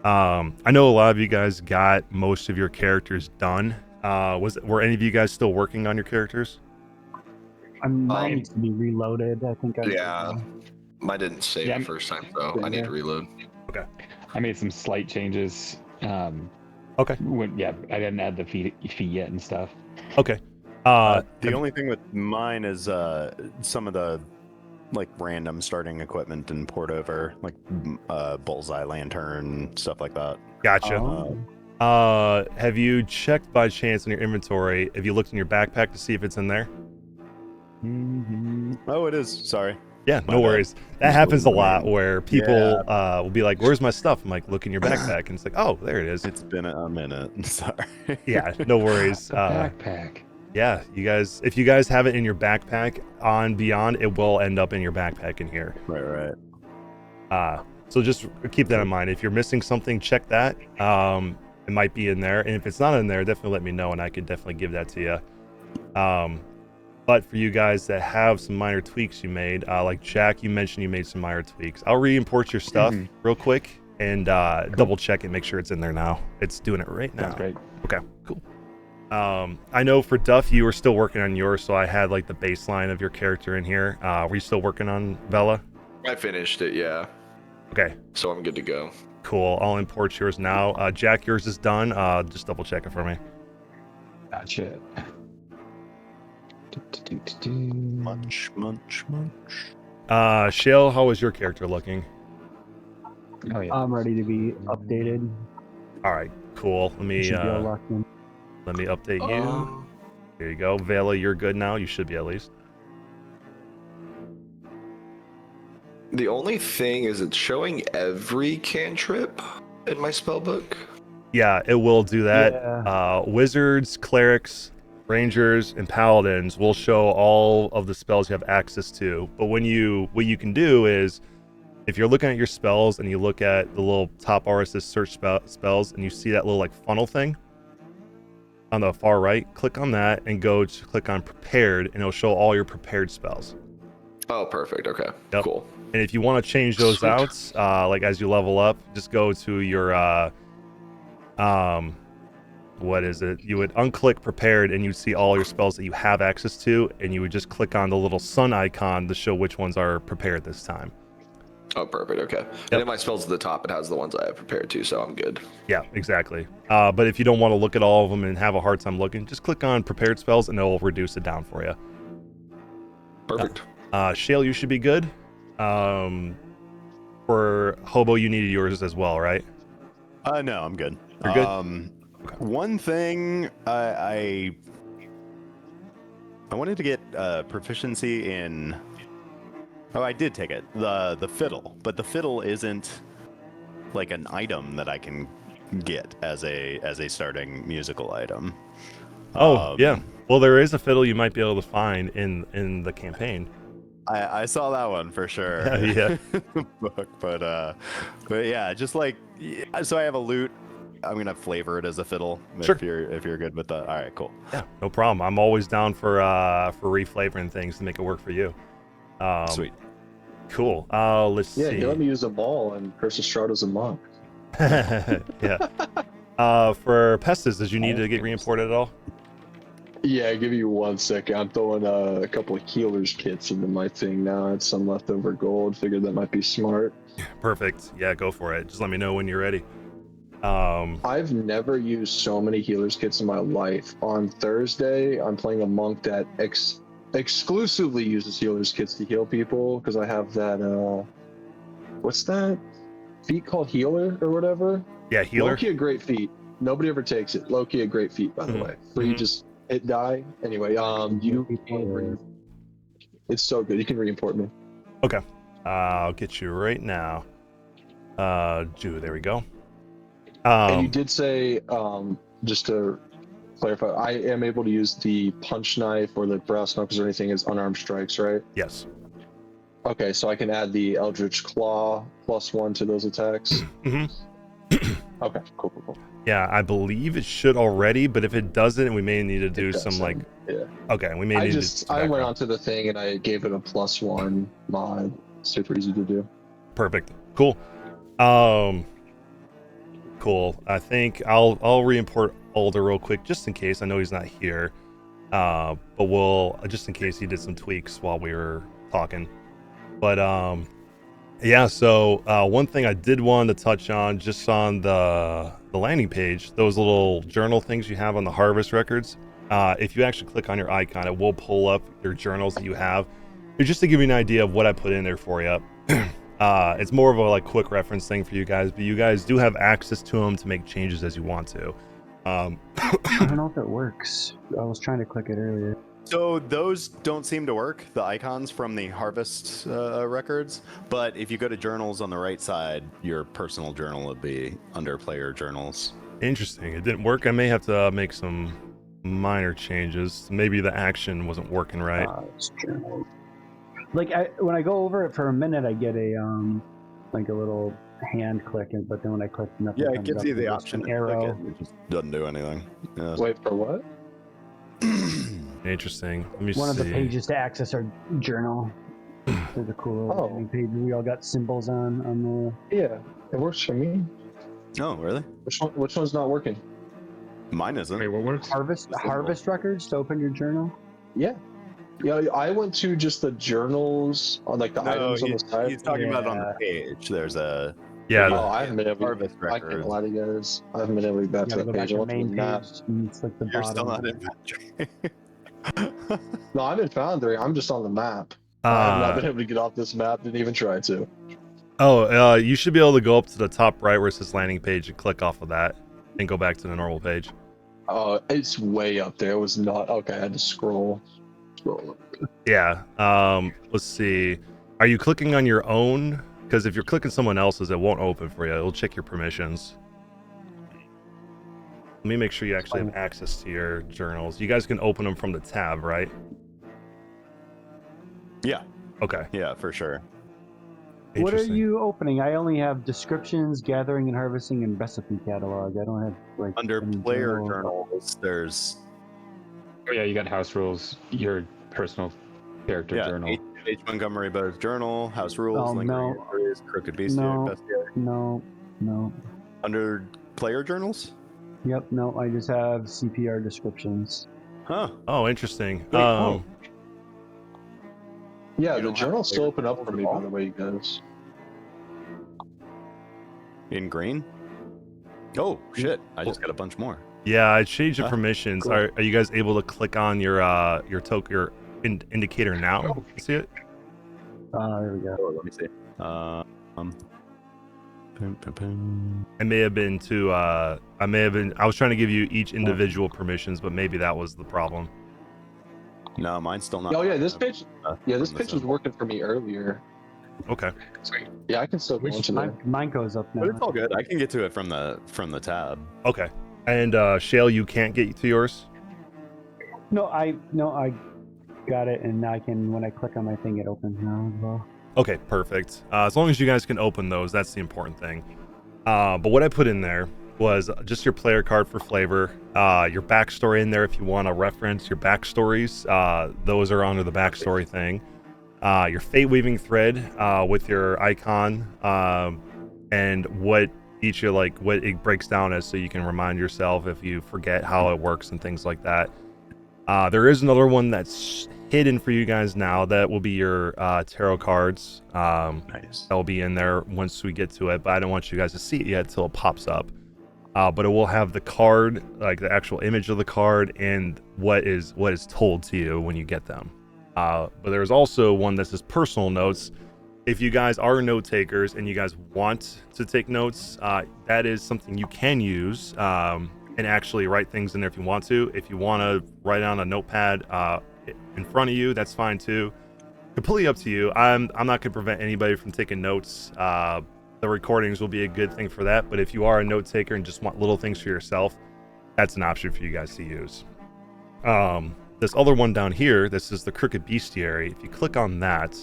I know a lot of you guys got most of your characters done. Were any of you guys still working on your characters? Mine needs to be reloaded. I think. Mine didn't save the first time, so I need to reload. Okay. I made some slight changes. Okay. I didn't add the fee yet and stuff. Okay. The only thing with mine is some of the like random starting equipment and port over, like bullseye lantern, stuff like that. Gotcha. Have you checked by chance in your inventory? Have you looked in your backpack to see if it's in there? Mm-hmm. Oh, it is. Sorry. Yeah, no worries. That happens a lot where people will be like, "Where's my stuff?" I'm like, "Look in your backpack," and it's like, "Oh, there it is." It's been a minute. Sorry. Yeah, no worries. Backpack. Yeah, you guys, if you guys have it in your backpack on Beyond, it will end up in your backpack in here. Right. So just keep that in mind. If you're missing something, check that. It might be in there, and if it's not in there, definitely let me know, and I could definitely give that to you. But for you guys that have some minor tweaks you made, like Jack, you mentioned you made some minor tweaks. I'll re-import your stuff real quick and double check it, make sure it's in there now. It's doing it right now. Sounds great. Okay, cool. I know for Duff, you were still working on yours, so I had like the baseline of your character in here. Were you still working on Vela? I finished it, yeah. Okay. So I'm good to go. Cool. I'll import yours now. Jack, yours is done. Just double check it for me. Gotcha. Munch. Shale, how is your character looking? Oh yeah. I'm ready to be updated. All right, cool. Let me Should be all locked in. let me update you. There you go. Vela, you're good now. You should be at least. The only thing is it's showing every cantrip in my spellbook. Yeah, it will do that. Yeah. Wizards, clerics, rangers, and paladins will show all of the spells you have access to. But what you can do is, if you're looking at your spells and you look at the little top bar that says search spells, and you see that little like funnel thing on the far right, click on that and go to click on prepared, and it'll show all your prepared spells. Oh, perfect. Okay. Yep. Cool. And if you want to change those Sweet. out, like as you level up, just go to your what is it? You would unclick prepared, and you'd see all your spells that you have access to, and you would just click on the little sun icon to show which ones are prepared this time. Oh, perfect. Okay. And in my spells at the top, it has the ones I have prepared too, so I'm good. Yeah, exactly. But if you don't want to look at all of them and have a hard time looking, just click on prepared spells and it'll reduce it down for you. Perfect. Shale, you should be good. For Hobo, you needed yours as well, right? No, I'm good. You're good? One thing I wanted to get proficiency in. Oh, I did take it. The fiddle, but the fiddle isn't like an item that I can get as a starting musical item. Yeah. Well, there is a fiddle you might be able to find in the campaign. I saw that one for sure. Yeah. but yeah, just like so I have a lute. I'm gonna flavor it as a fiddle Sure. if you're good with that. All right, cool. Yeah, no problem. I'm always down for reflavoring things to make it work for you. Sweet. Cool. Let's Yeah, see. he let me use a ball and Curse of Strahd as a monk. Yeah. For Pestis, did you need to get reimported at all? Yeah, give you 1 second. I'm throwing a couple of healers kits into my thing now. I had some leftover gold. Figured that might be smart. Perfect. Yeah, go for it. Just let me know when you're ready. I've never used so many healers kits in my life. On Thursday, I'm playing a monk that exclusively uses healers kits to heal people because I have that what's that feat called, healer or whatever? Yeah, healer. Low-key a great feat. Nobody ever takes it. Low-key a great feat, by the way. Where you just hit die. Anyway, it's so good. You can re-import me. Okay. I'll get you right now. There we go. And you did say, just to clarify, I am able to use the punch knife or the brass knuckles or anything as unarmed strikes, right? Yes. Okay, so I can add the Eldritch Claw +1 to those attacks. Okay, cool. Yeah, I believe it should already, but if it doesn't, we may need to do some like. Yeah. Okay, we may need I went onto the thing and I gave it a +1 mod. Super easy to do. Perfect. Cool. Cool. I think I'll re-import Alder real quick just in case. I know he's not here. But we'll just in case he did some tweaks while we were talking. But yeah, so one thing I did want to touch on just on the landing page, those little journal things you have on the harvest records. If you actually click on your icon, it will pull up your journals that you have. It's just to give you an idea of what I put in there for you. It's more of a like quick reference thing for you guys, but you guys do have access to them to make changes as you want to. I don't know if it works. I was trying to click it earlier. So those don't seem to work, the icons from the harvest records. But if you go to journals on the right side, your personal journal would be under player journals. Interesting. It didn't work. I may have to make some minor changes. Maybe the action wasn't working right. Like when I go over it for a minute, I get a like a little hand click, but then when I click nothing. Yeah, it comes gives up. you the There's option an to arrow. click it. It just doesn't do anything. Yeah. Wait, for what? Interesting. Let me see. One of the pages to access our journal. There's a cool little landing page. We all got symbols on the. Yeah, it works for me. Oh, really? Which one's not working? Mine isn't. Wait, what works? Harvest records to open your journal. Yeah, I went to just the journals on like the items on the side. He's talking about on the page. There's a Yeah. Oh, I haven't been able. harvest I can't record. lie to you guys. I haven't been able to get back You to gotta that go back page. to I the went to main the map. page. And it's like the You're bottom. still not in Foundry. No, I'm in Foundry. I'm just on the map. I have not been able to get off this map. Didn't even try to. You should be able to go up to the top right where it says landing page and click off of that and go back to the normal page. Oh, it's way up there. It was not okay. I had to scroll. Yeah. Let's see. Are you clicking on your own? Because if you're clicking someone else's, it won't open for you. It'll check your permissions. Let me make sure you actually have access to your journals. You guys can open them from the tab, right? Yeah. Okay. Yeah, for sure. What are Interesting. you opening? I only have descriptions, gathering and harvesting, and recipe catalog. I don't have like Under any player journal. journals, there's Oh yeah, you got house rules, your personal character journal. H. Montgomery Burr's journal, house rules, Oh, lingering no. injuries, crooked bestiary, No. bestiary. No. Under player journals? Yep, no. I just have CPR descriptions. Huh. Oh, interesting. Wait, oh. Yeah, You the don't journals have still open up for at me, all? by the way, you guys. In green? Oh, shit. I just got a bunch more. Yeah, I changed the Huh? permissions. Cool. Are you guys able to click on your indicator now? See it? There we go. Oh, let me see. I may have been too. I was trying to give you each individual permissions, but maybe that was the problem. No, mine's still not. Oh yeah, this pitch. Yeah, this from pitch the was symbol. working for me earlier. Okay. Sweet. Yeah, I can still go into there. Mine goes up now. But it's all good. I can get to it from the tab. Okay. And Shale, you can't get to yours. No, I got it, and now I can. When I click on my thing, it opens now as well. Okay, perfect. As long as you guys can open those, that's the important thing. But what I put in there was just your player card for flavor, your backstory in there if you want to reference your backstories. Those are under the backstory thing. Your fate weaving thread with your icon, and what each of what it breaks down as, so you can remind yourself if you forget how it works and things like that. There is another one that's hidden for you guys now. That will be your tarot cards. Nice. That will be in there once we get to it, but I don't want you guys to see it yet till it pops up. But it will have the card, like the actual image of the card, and what is told to you when you get them. But there's also one that says personal notes. If you guys are note takers and you guys want to take notes, that is something you can use and actually write things in there if you want to. If you want to write on a notepad in front of you, that's fine too. Completely up to you. I'm not going to prevent anybody from taking notes. The recordings will be a good thing for that. But if you are a note taker and just want little things for yourself, that's an option for you guys to use. This other one down here, this is the Crooked Bestiary. If you click on that,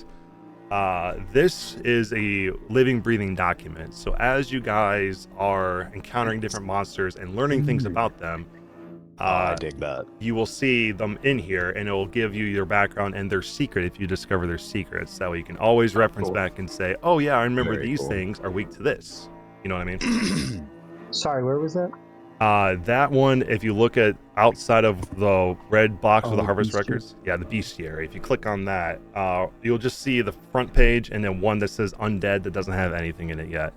this is a living, breathing document. So as you guys are encountering different monsters and learning things about them, I dig that. you will see them in here, and it will give you their background and their secret if you discover their secrets. That way you can always reference back and say, oh yeah, I remember Very these cool. things are weak to this. You know what I mean? Sorry, where was that? That one, if you look at outside of the red box with the the Harvest bestiary. Records, yeah, the Bestiary. If you click on that, you'll just see the front page and then one that says Undead that doesn't have anything in it yet.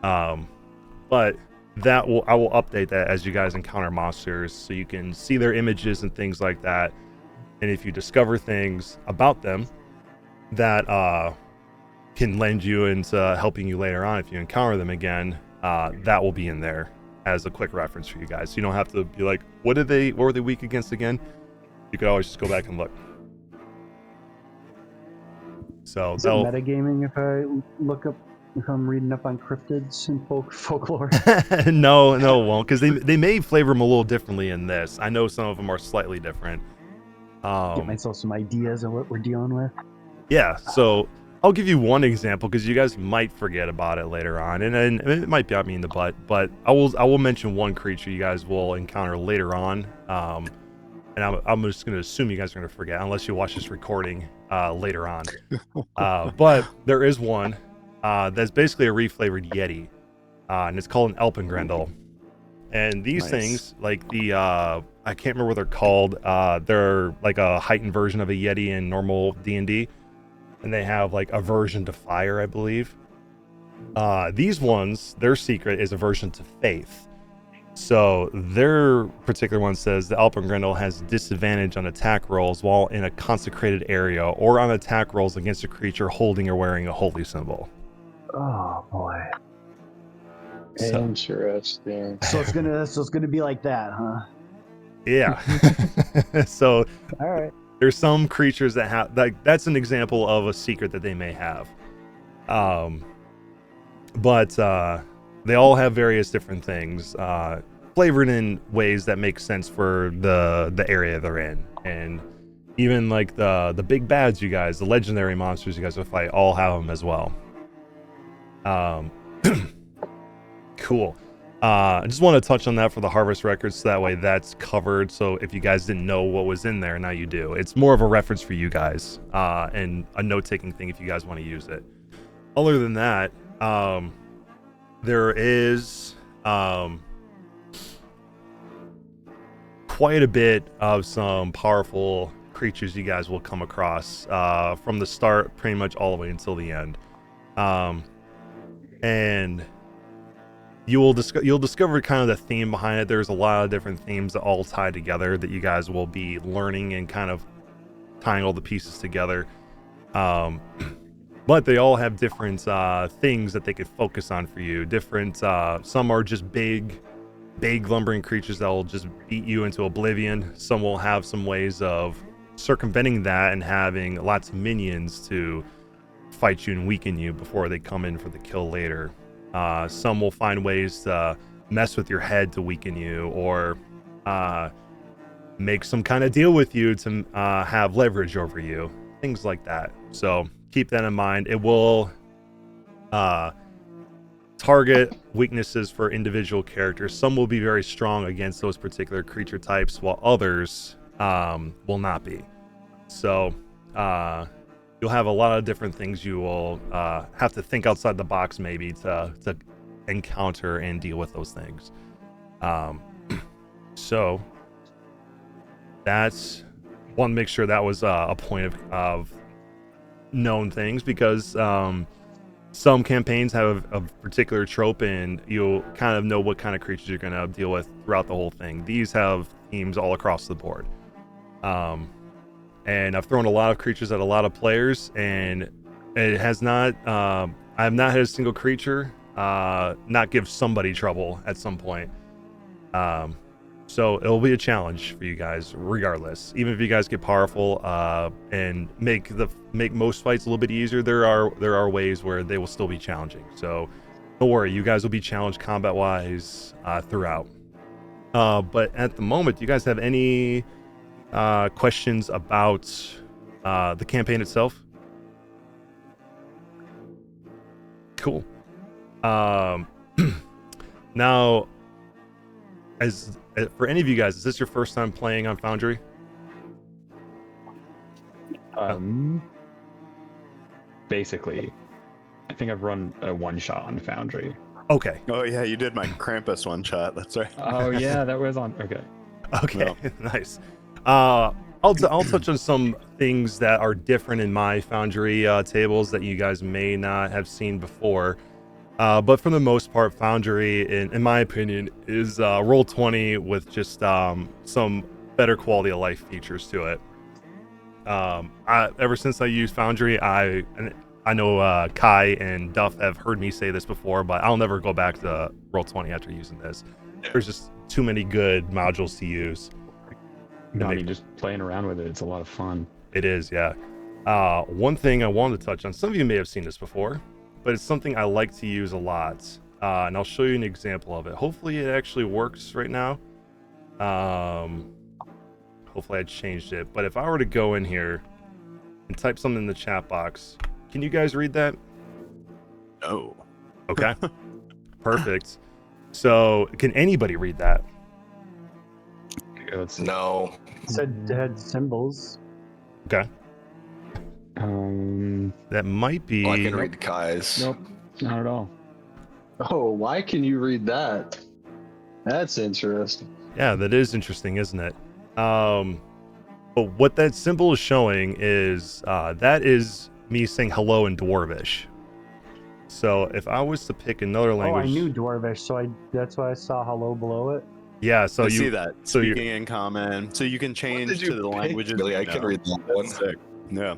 But I will update that as you guys encounter monsters, so you can see their images and things like that. And if you discover things about them that can lend you into helping you later on, if you encounter them again, that will be in there as a quick reference for you guys. So you don't have to be like, what were they weak against again? You could always just go back and look. So Is it metagaming if I look up, if I'm reading up on cryptids and folklore? no, it won't, because they may flavor them a little differently in this. I know some of them are slightly different. Get myself some ideas of what we're dealing with. Yeah, so I'll give you one example because you guys might forget about it later on, and it might bite me in the butt. But I will mention one creature you guys will encounter later on, and I'm just going to assume you guys are going to forget unless you watch this recording later on. But there is one that's basically a reflavored Yeti, and it's called an Alpengrendel. And these Nice. things, like the I can't remember what they're called. They're like a heightened version of a Yeti in normal D&D. And they have like aversion to fire, I believe. These ones, their secret is aversion to faith. So their particular one says the Alpengrendel has disadvantage on attack rolls while in a consecrated area, or on attack rolls against a creature holding or wearing a holy symbol. Oh boy. So, Interesting. So it's gonna be like that, huh? yeah. So All right. there's some creatures that have, like, that's an example of a secret that they may have. But they all have various different things, flavored in ways that make sense for the area they're in. And even like the big bads, you guys, the legendary monsters you guys will fight, all have them as well. Cool. I just want to touch on that for the Harvest Records, so that way that's covered. So if you guys didn't know what was in there, now you do. It's more of a reference for you guys, and a note-taking thing if you guys want to use it. Other than that, there is quite a bit of some powerful creatures you guys will come across from the start pretty much all the way until the end. And you'll discover kind of the theme behind it. There's a lot of different themes that all tie together that you guys will be learning and kind of tying all the pieces together. But they all have different things that they could focus on for you. Different, some are just big lumbering creatures that will just beat you into oblivion. Some will have some ways of circumventing that and having lots of minions to fight you and weaken you before they come in for the kill later. Some will find ways to mess with your head to weaken you, or make some kind of deal with you to have leverage over you. Things like that. So keep that in mind. It will target weaknesses for individual characters. Some will be very strong against those particular creature types, while others will not be. So you'll have a lot of different things you will have to think outside the box maybe to encounter and deal with those things. So that's one. Make sure that was a point of known things, because some campaigns have a particular trope and you'll kind of know what kind of creatures you're going to deal with throughout the whole thing. These have themes all across the board. And I've thrown a lot of creatures at a lot of players, and it has not, I have not had a single creature not give somebody trouble at some point. So it'll be a challenge for you guys regardless. Even if you guys get powerful and make most fights a little bit easier, there are ways where they will still be challenging. So don't worry, you guys will be challenged combat wise throughout. But at the moment, do you guys have any questions about the campaign itself? Cool. Now, for any of you guys, is this your first time playing on Foundry? Basically, I think I've run a one-shot on Foundry. Okay. Oh yeah, you did my Krampus one shot. That's right. Oh yeah, that was on. Okay. Okay, nice. I'll touch on some things that are different in my Foundry tables that you guys may not have seen before. But for the most part, Foundry, in my opinion, is Roll20 with just some better quality of life features to it. Ever since I used Foundry, I know Kai and Duff have heard me say this before, but I'll never go back to Roll20 after using this. There's just too many good modules to use. No, I mean, just playing around with it, it's a lot of fun. It is, yeah. One thing I wanted to touch on, some of you may have seen this before, but it's something I like to use a lot, and I'll show you an example of it. Hopefully it actually works right now. Hopefully I changed it, but if I were to go in here and type something in the chat box, can you guys read that? Oh. Okay. Perfect. So can anybody read that? Let's see. No. Said it had symbols. Okay. That might be... Oh, I can read Kai's. Nope, not at all. Oh, why can you read that? That's interesting. Yeah, that is interesting, isn't it? But what that symbol is showing is that is me saying hello in Dwarvish. So if I was to pick another language... Oh, I knew Dwarvish, so that's why I saw hello below it. Yeah, so I you see that. so Speaking in common, so you can change did you to the pick? languages. Really, you I can know. read that That's one. sick. Yeah.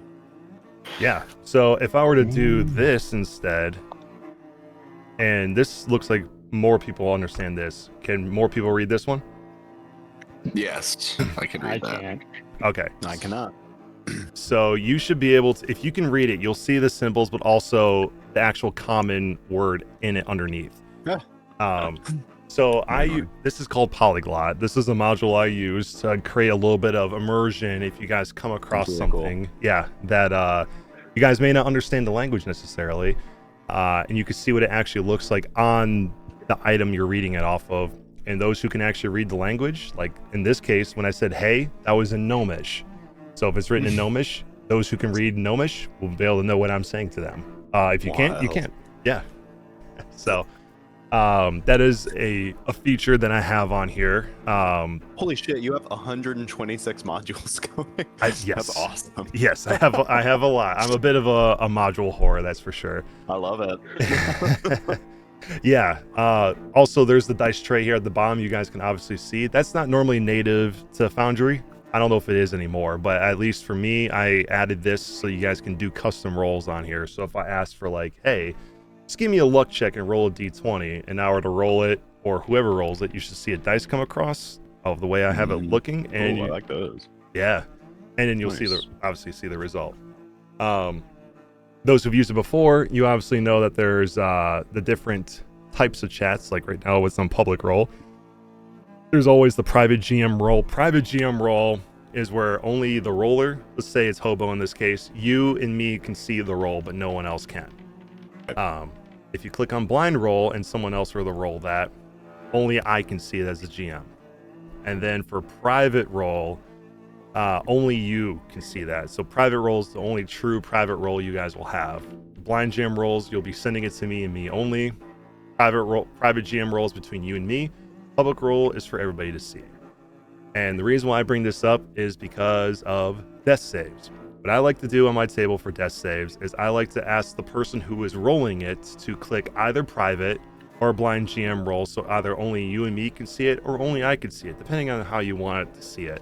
Yeah. So if I were to do this instead, and this looks like more people understand this. Can more people read this one? Yes, I can I read that. can't. Okay. I cannot. So you should be able to, if you can read it, you'll see the symbols, but also the actual common word in it underneath. Yeah. So this is called Polyglot. This is a module I use to create a little bit of immersion if you guys come across That's really something, that you guys may not understand the language necessarily, and you can see what it actually looks like on the item you're reading it off of. And those who can actually read the language, like in this case, when I said hey, that was in Gnomish. So if it's written in Gnomish, those who can read Gnomish will be able to know what I'm saying to them. If you can't, you Wild. can't. Yeah. So that is a feature that I have on here. Holy shit! You have 126 modules going. Yes. That's awesome. Yes, I have a lot. I'm a bit of a module whore, that's for sure. I love it. Yeah. Also, there's the dice tray here at the bottom. You guys can obviously see that's not normally native to Foundry. I don't know if it is anymore, but at least for me, I added this so you guys can do custom rolls on here. So if I asked for like, hey, just give me a luck check and roll a d20, and I were to roll it, or whoever rolls it, you should see a dice come across of the way I have it looking, and Ooh, I you, like those. yeah, and then you'll see Nice. obviously see the result. Those who've used it before, you obviously know that there's the different types of chats. Like right now, it's on public roll. There's always the private GM role. Private GM role is where only the roller, let's say it's Hobo in this case, you and me can see the roll, but no one else can. If you click on blind roll and someone else were to roll that, only I can see it as a GM. And then for private roll, only you can see that. So private roll is the only true private roll you guys will have. Blind GM rolls, you'll be sending it to me and me only. Private GM rolls between you and me. Public roll is for everybody to see. And the reason why I bring this up is because of death saves. What I like to do on my table for death saves is I like to ask the person who is rolling it to click either private or blind GM roll, so either only you and me can see it or only I can see it, depending on how you want it to see it.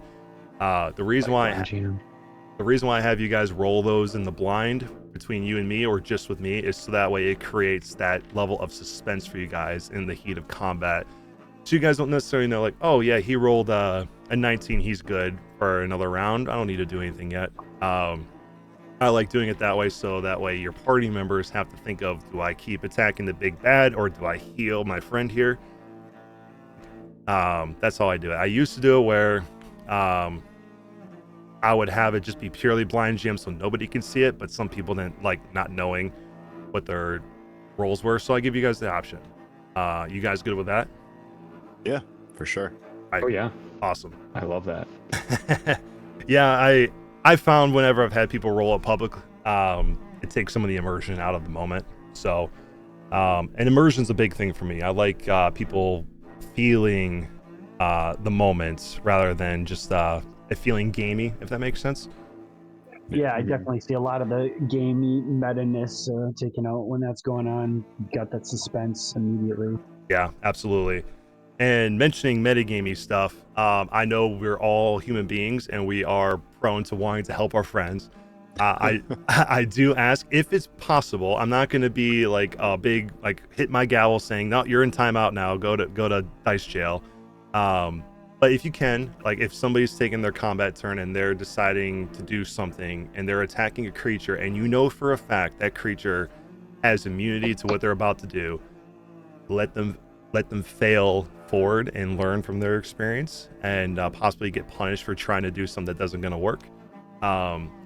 The reason why I have you guys roll those in the blind between you and me or just with me is so that way it creates that level of suspense for you guys in the heat of combat. So you guys don't necessarily know, like, oh yeah, he rolled a 19, he's good for another round. I don't need to do anything yet. I like doing it that way, so that way your party members have to think of, do I keep attacking the big bad or do I heal my friend here? That's how I do it. I used to do it where I would have it just be purely blind GM so nobody can see it, but some people didn't like not knowing what their roles were, so I give you guys the option. You guys good with that? Yeah, for sure. Oh yeah, Awesome. I love that. Yeah, I found whenever I've had people roll up public, it takes some of the immersion out of the moment. So, and immersion's a big thing for me. I like people feeling the moment rather than just it feeling gamey, if that makes sense. Yeah, I definitely see a lot of the gamey meta-ness taken out when that's going on. You've got that suspense immediately. Yeah, absolutely. And mentioning metagamey stuff, I know we're all human beings and we are prone to wanting to help our friends. I do ask if it's possible. I'm not going to be like a big like hit my gavel saying, no, you're in timeout now. Go to dice jail. But if you can, like if somebody's taking their combat turn and they're deciding to do something and they're attacking a creature and you know for a fact that creature has immunity to what they're about to do, let them fail forward and learn from their experience and possibly get punished for trying to do something that doesn't going to work.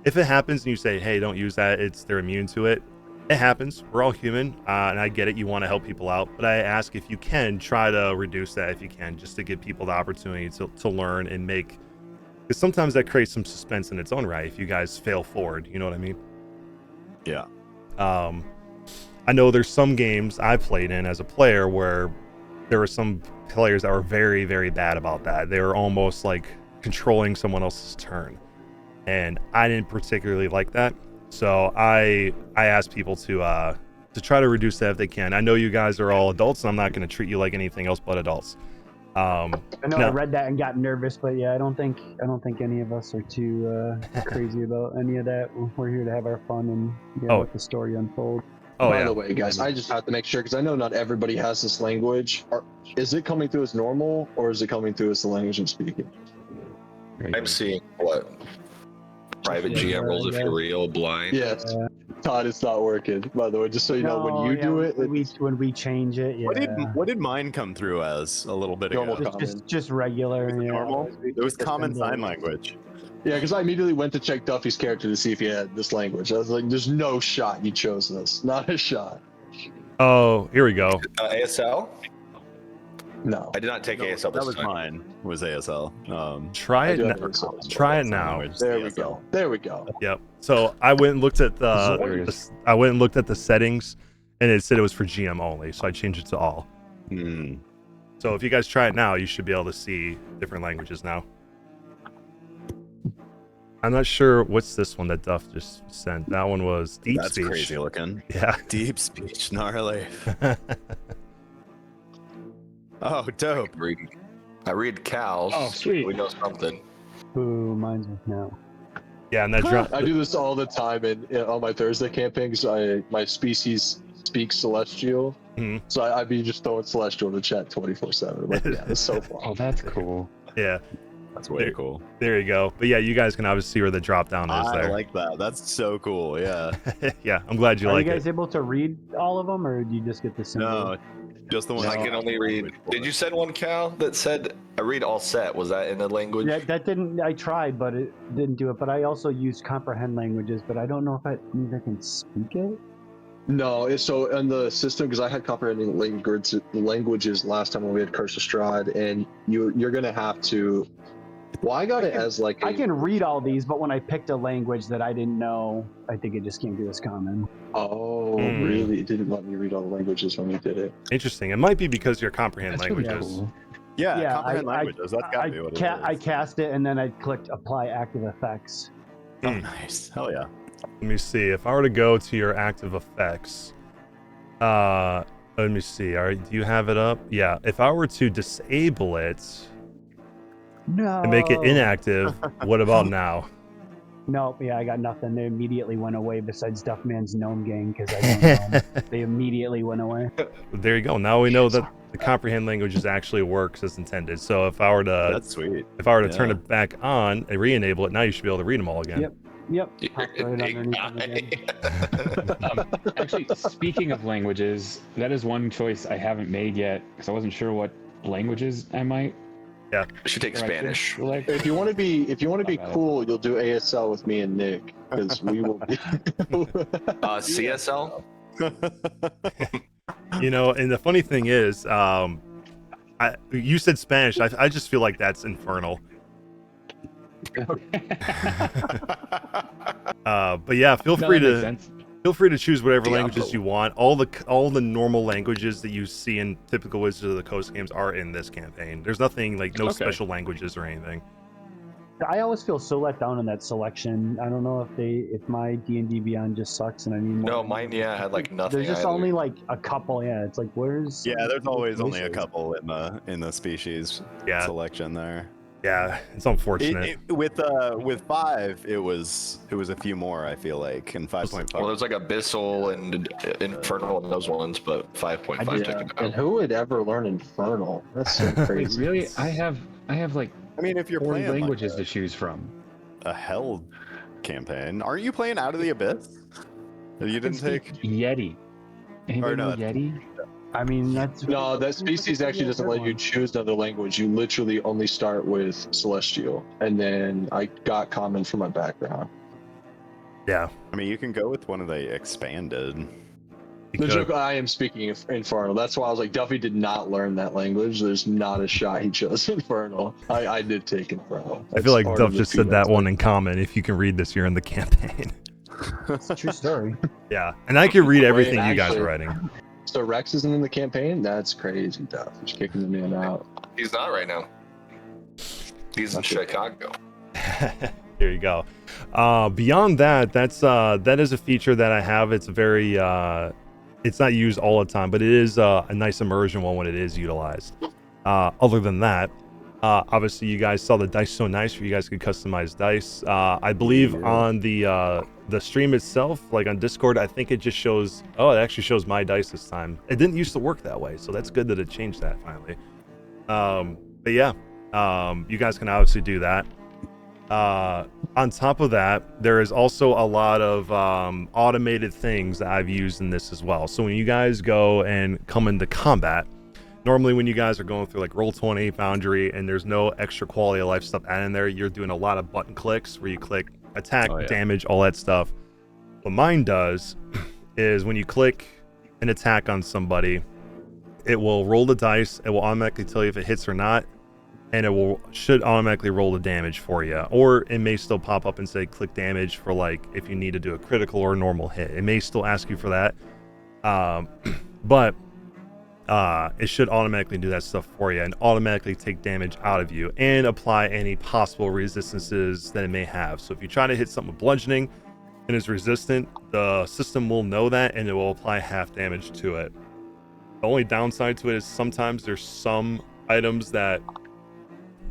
If it happens and you say, hey, don't use that, they're immune to it, it happens. We're all human, and I get it. You want to help people out, but I ask if you can try to reduce that if you can, just to give people the opportunity to learn and make, because sometimes that creates some suspense in its own right if you guys fail forward, you know what I mean? Yeah. I know there's some games I played in as a player where there were some players that were very, very bad about that. They were almost like controlling someone else's turn, and I didn't particularly like that. So I asked people to try to reduce that if they can. I know you guys are all adults, and I'm not going to treat you like anything else but adults. I know no. I read that and got nervous, but yeah, I don't think any of us are too crazy about any of that. We're here to have our fun and let the story unfold. Oh, By yeah. the way, guys, I just have to make sure because I know not everybody has this language. Is it coming through as normal or is it coming through as the language I'm speaking? I'm seeing what? Private GM rolls if you're real blind. Yes. Todd, it's not working. By the way, just so you know, when you do it, when we change it, yeah. What did mine come through as a little bit Normal ago? common. Just regular. Was it yeah. normal? It was common sign language. Yeah, because I immediately went to check Duffy's character to see if he had this language. I was like, there's no shot you chose this. Not a shot. Oh, here we go. ASL? No. I did not take ASL That this was time. mine. Was ASL. Try it. do have Now. ASL. Try it now. There we go. There we go. Yep. So I went and looked at the settings, and it said it was for GM only. So I changed it to all. Hmm. So if you guys try it now, you should be able to see different languages now. I'm not sure what's this one that Duff just sent. That one was deep That's speech. crazy looking. Yeah. Deep speech, gnarly. Oh, dope. I read cows. Oh, sweet. We know something. Ooh, mine's with now. Yeah, and that drop. I do this all the time on my Thursday campaign because my species speaks Celestial. Mhm. So I'd be just throwing Celestial in the chat 24/7. Like, yeah, it's so fun. Oh, that's cool. Yeah, That's way cool. there you go. But yeah, you guys can obviously see where the drop down is I there. like that. That's so cool. Yeah. Yeah, I'm glad you Are like you guys it. able to read all of them, or do you just get the symbol? No, just the one. I can only read. Did you send one, Cal, that said I read all set? Was that in a language? Yeah, that didn't. I tried, but it didn't do it. But I also use comprehend languages, but I don't know if that means I can speak it. No, so in the system, because I had comprehending languages last time when we had Curse of Strahd, and you're gonna have to. Well, I got it as like I can read all these, but when I picked a language that I didn't know, I think it just came to as common. Oh, Hmm. really? It didn't let me read all the languages when we did it. Interesting. It might be because you're comprehend That's really languages. cool. Yeah, comprehend languages. That's gotta be what it is. I cast it, and then I clicked apply active effects. Oh, nice. Hell yeah. Let me see. If I were to go to your active effects, let me see. All right, do you have it up? Yeah. If I were to disable it No. and make it inactive, what about now? Nope. Yeah, I got nothing. They immediately went away. Besides Duffman's gnome gang, because I don't know. They immediately went away. There you go. Now we know that the comprehend languages actually works as intended. So if I were to That's sweet. turn it back on and re-enable it, now you should be able to read them all again. Yep. Yep. Popped right underneath them again. Actually, speaking of languages, that is one choice I haven't made yet because I wasn't sure what languages I might. You should take or I should Spanish. select. If you want to be cool, you'll do ASL with me and Nick, because we will be. CSL. You know, and the funny thing is, you said Spanish. I just feel like that's infernal. But yeah, feel No, free that makes to sense. feel free to choose whatever Diablo. languages you want. All the normal languages that you see in typical Wizards of the Coast games are in this campaign. There's nothing like no Okay. special languages or anything. I always feel so let down in that selection. I don't know if my D&D Beyond just sucks and I need more. No, mine had like nothing. There's just either. only like a couple. Yeah, it's like where's. Yeah, there's always only a choices? couple in the species Yeah. selection there. Yeah, it's unfortunate. With 5, it was a few more. I feel like in 5.5. Well, there's like Abyssal and Infernal and those ones, but 5.5 took it And out. who would ever learn Infernal? That's so Wait, crazy. really? I have like I mean, if you're 4 playing languages like to choose from. a hell campaign, aren't you playing Out of the Abyss? You didn't take. Yeti. Anybody no, know Yeti? I mean, that's. No, that species actually doesn't let you choose another language. You literally only start with Celestial, and then I got Common for my background. Yeah. I mean, you can go with one of the expanded. The Because- joke, I am speaking Infernal. That's why I was like, Duffy did not learn that language. There's not a shot he chose Infernal. I did take Infernal. I feel like That's part Duff of the just said that feedback. one in common. If you can read this, you're in the campaign. It's a true story. Yeah, and I can read Wait, everything you guys actually- are writing. So Rex isn't in the campaign? That's crazy, Duff. He's kicking the man out. He's not right now. He's in Chicago. There you go. Beyond that, that is a feature that I have. It's very it's not used all the time, but it is a nice immersion one when it is utilized. Other than that, obviously you guys saw the dice so nice where you guys could customize dice. I believe on the stream itself, like on Discord, I think it just shows. Oh, it actually shows my dice this time. It didn't used to work that way, so that's good that it changed that finally. But yeah, you guys can obviously do that. On top of that, there is also a lot of automated things that I've used in this as well. So when you guys go and come into combat, normally when you guys are going through like Roll20, Foundry, and there's no extra quality of life stuff added in there, you're doing a lot of button clicks where you click attack, damage, all that stuff. What mine does is when you click an attack on somebody, it will roll the dice, it will automatically tell you if it hits or not, and it should automatically roll the damage for you. Or it may still pop up and say click damage for like if you need to do a critical or a normal hit. It may still ask you for that. But it should automatically do that stuff for you and automatically take damage out of you and apply any possible resistances that it may have. So if you try to hit something with bludgeoning and is resistant, the system will know that and it will apply half damage to it. The only downside to it is sometimes there's some items that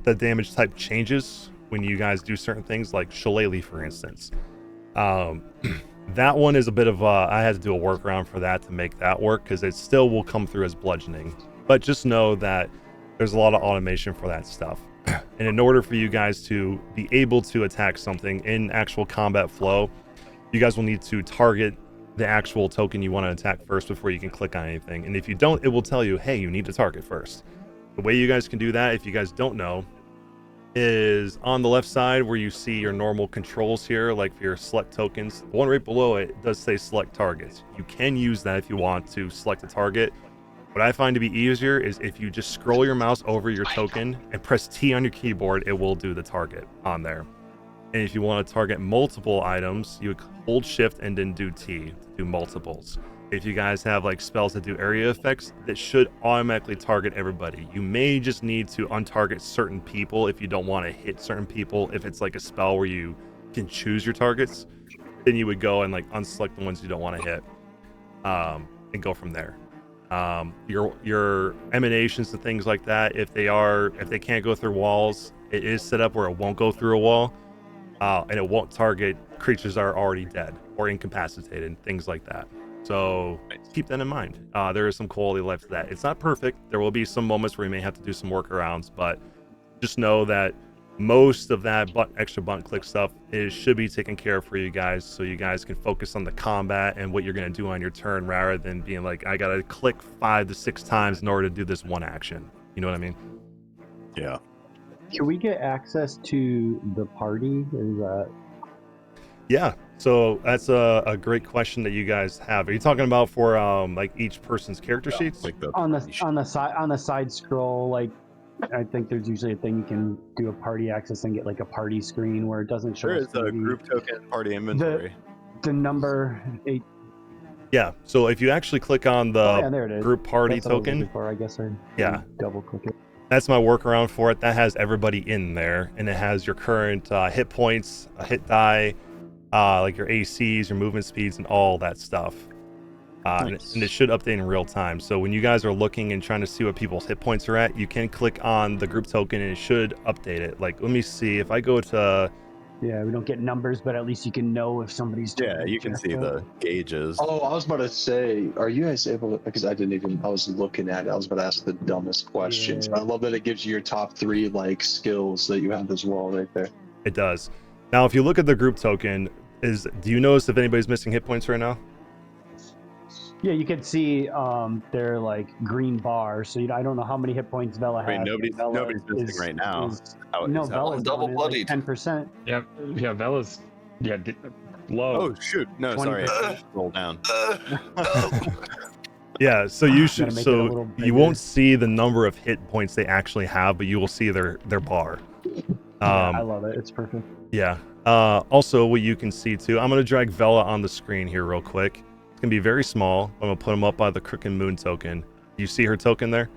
the damage type changes when you guys do certain things, like Shillelagh, for instance. That one is a bit of I had to do a workaround for that to make that work, because it still will come through as bludgeoning. But just know that there's a lot of automation for that stuff. And in order for you guys to be able to attack something in actual combat flow, you guys will need to target the actual token you want to attack first before you can click on anything. And if you don't, it will tell you, hey, you need to target first. The way you guys can do that, if you guys don't know, is on the left side where you see your normal controls here, like for your select tokens. The one right below it does say select targets. You can use that if you want to select a target. What I find to be easier is if you just scroll your mouse over your token and press T on your keyboard, it will do the target on there. And if you want to target multiple items, you hold shift and then do T to do multiples. If you guys have like spells that do area effects, that should automatically target everybody. You may just need to untarget certain people if you don't want to hit certain people. If it's like a spell where you can choose your targets, then you would go and like unselect the ones you don't want to hit, and go from there. Your emanations and things like that, if they can't go through walls, it is set up where it won't go through a wall, and it won't target creatures that are already dead or incapacitated, things like that. So keep that in mind. There is some quality of life to that. It's not perfect. There will be some moments where you may have to do some workarounds, but just know that most of that extra button click stuff should be taken care of for you guys, so you guys can focus on the combat and what you're going to do on your turn, rather than being like, I got to click 5 to 6 times in order to do this one action. You know what I mean? Yeah. Can we get access to the party? Is that... Yeah, so that's a great question that you guys have. Are you talking about for like each person's character sheets? Like the on the side scroll, like I think there's usually a thing you can do a party access and get like a party screen where it doesn't show there us is a group token party inventory. the number 8. Yeah, so if you actually click on the there it is. group party That's what I was token, looking for, I guess I double click it. that's my workaround for it. That has everybody in there, and it has your current hit points, a hit die, like your ACs, your movement speeds, and all that stuff. Nice. And it should update in real time. So when you guys are looking and trying to see what people's hit points are at, you can click on the group token and it should update it. Like, let me see if I go to... Yeah, we don't get numbers, but at least you can know if somebody's... Yeah, you can see the gauges. Oh, I was about to say, are you guys able to, because I was looking at it, I was about to ask the dumbest questions. Yeah. I love that it gives you your top 3 like skills that you have as well right there. It does. Now, if you look at the group token, do you notice if anybody's missing hit points right now? Yeah, you can see their like green bar. So I don't know how many hit points Vela has. I mean, nobody's missing right now. Vela's double on it, bloodied. like 10%. Yeah, Vela's low. Oh shoot! No, sorry. 20%. Roll down. Yeah, so you should. Gotta make it a So little you bigger. won't see the number of hit points they actually have, but you will see their bar. I love it. It's perfect. Yeah. Also, what you can see too, I'm gonna drag Vela on the screen here real quick. It's gonna be very small. I'm gonna put him up by the Crooked Moon token. You see her token there?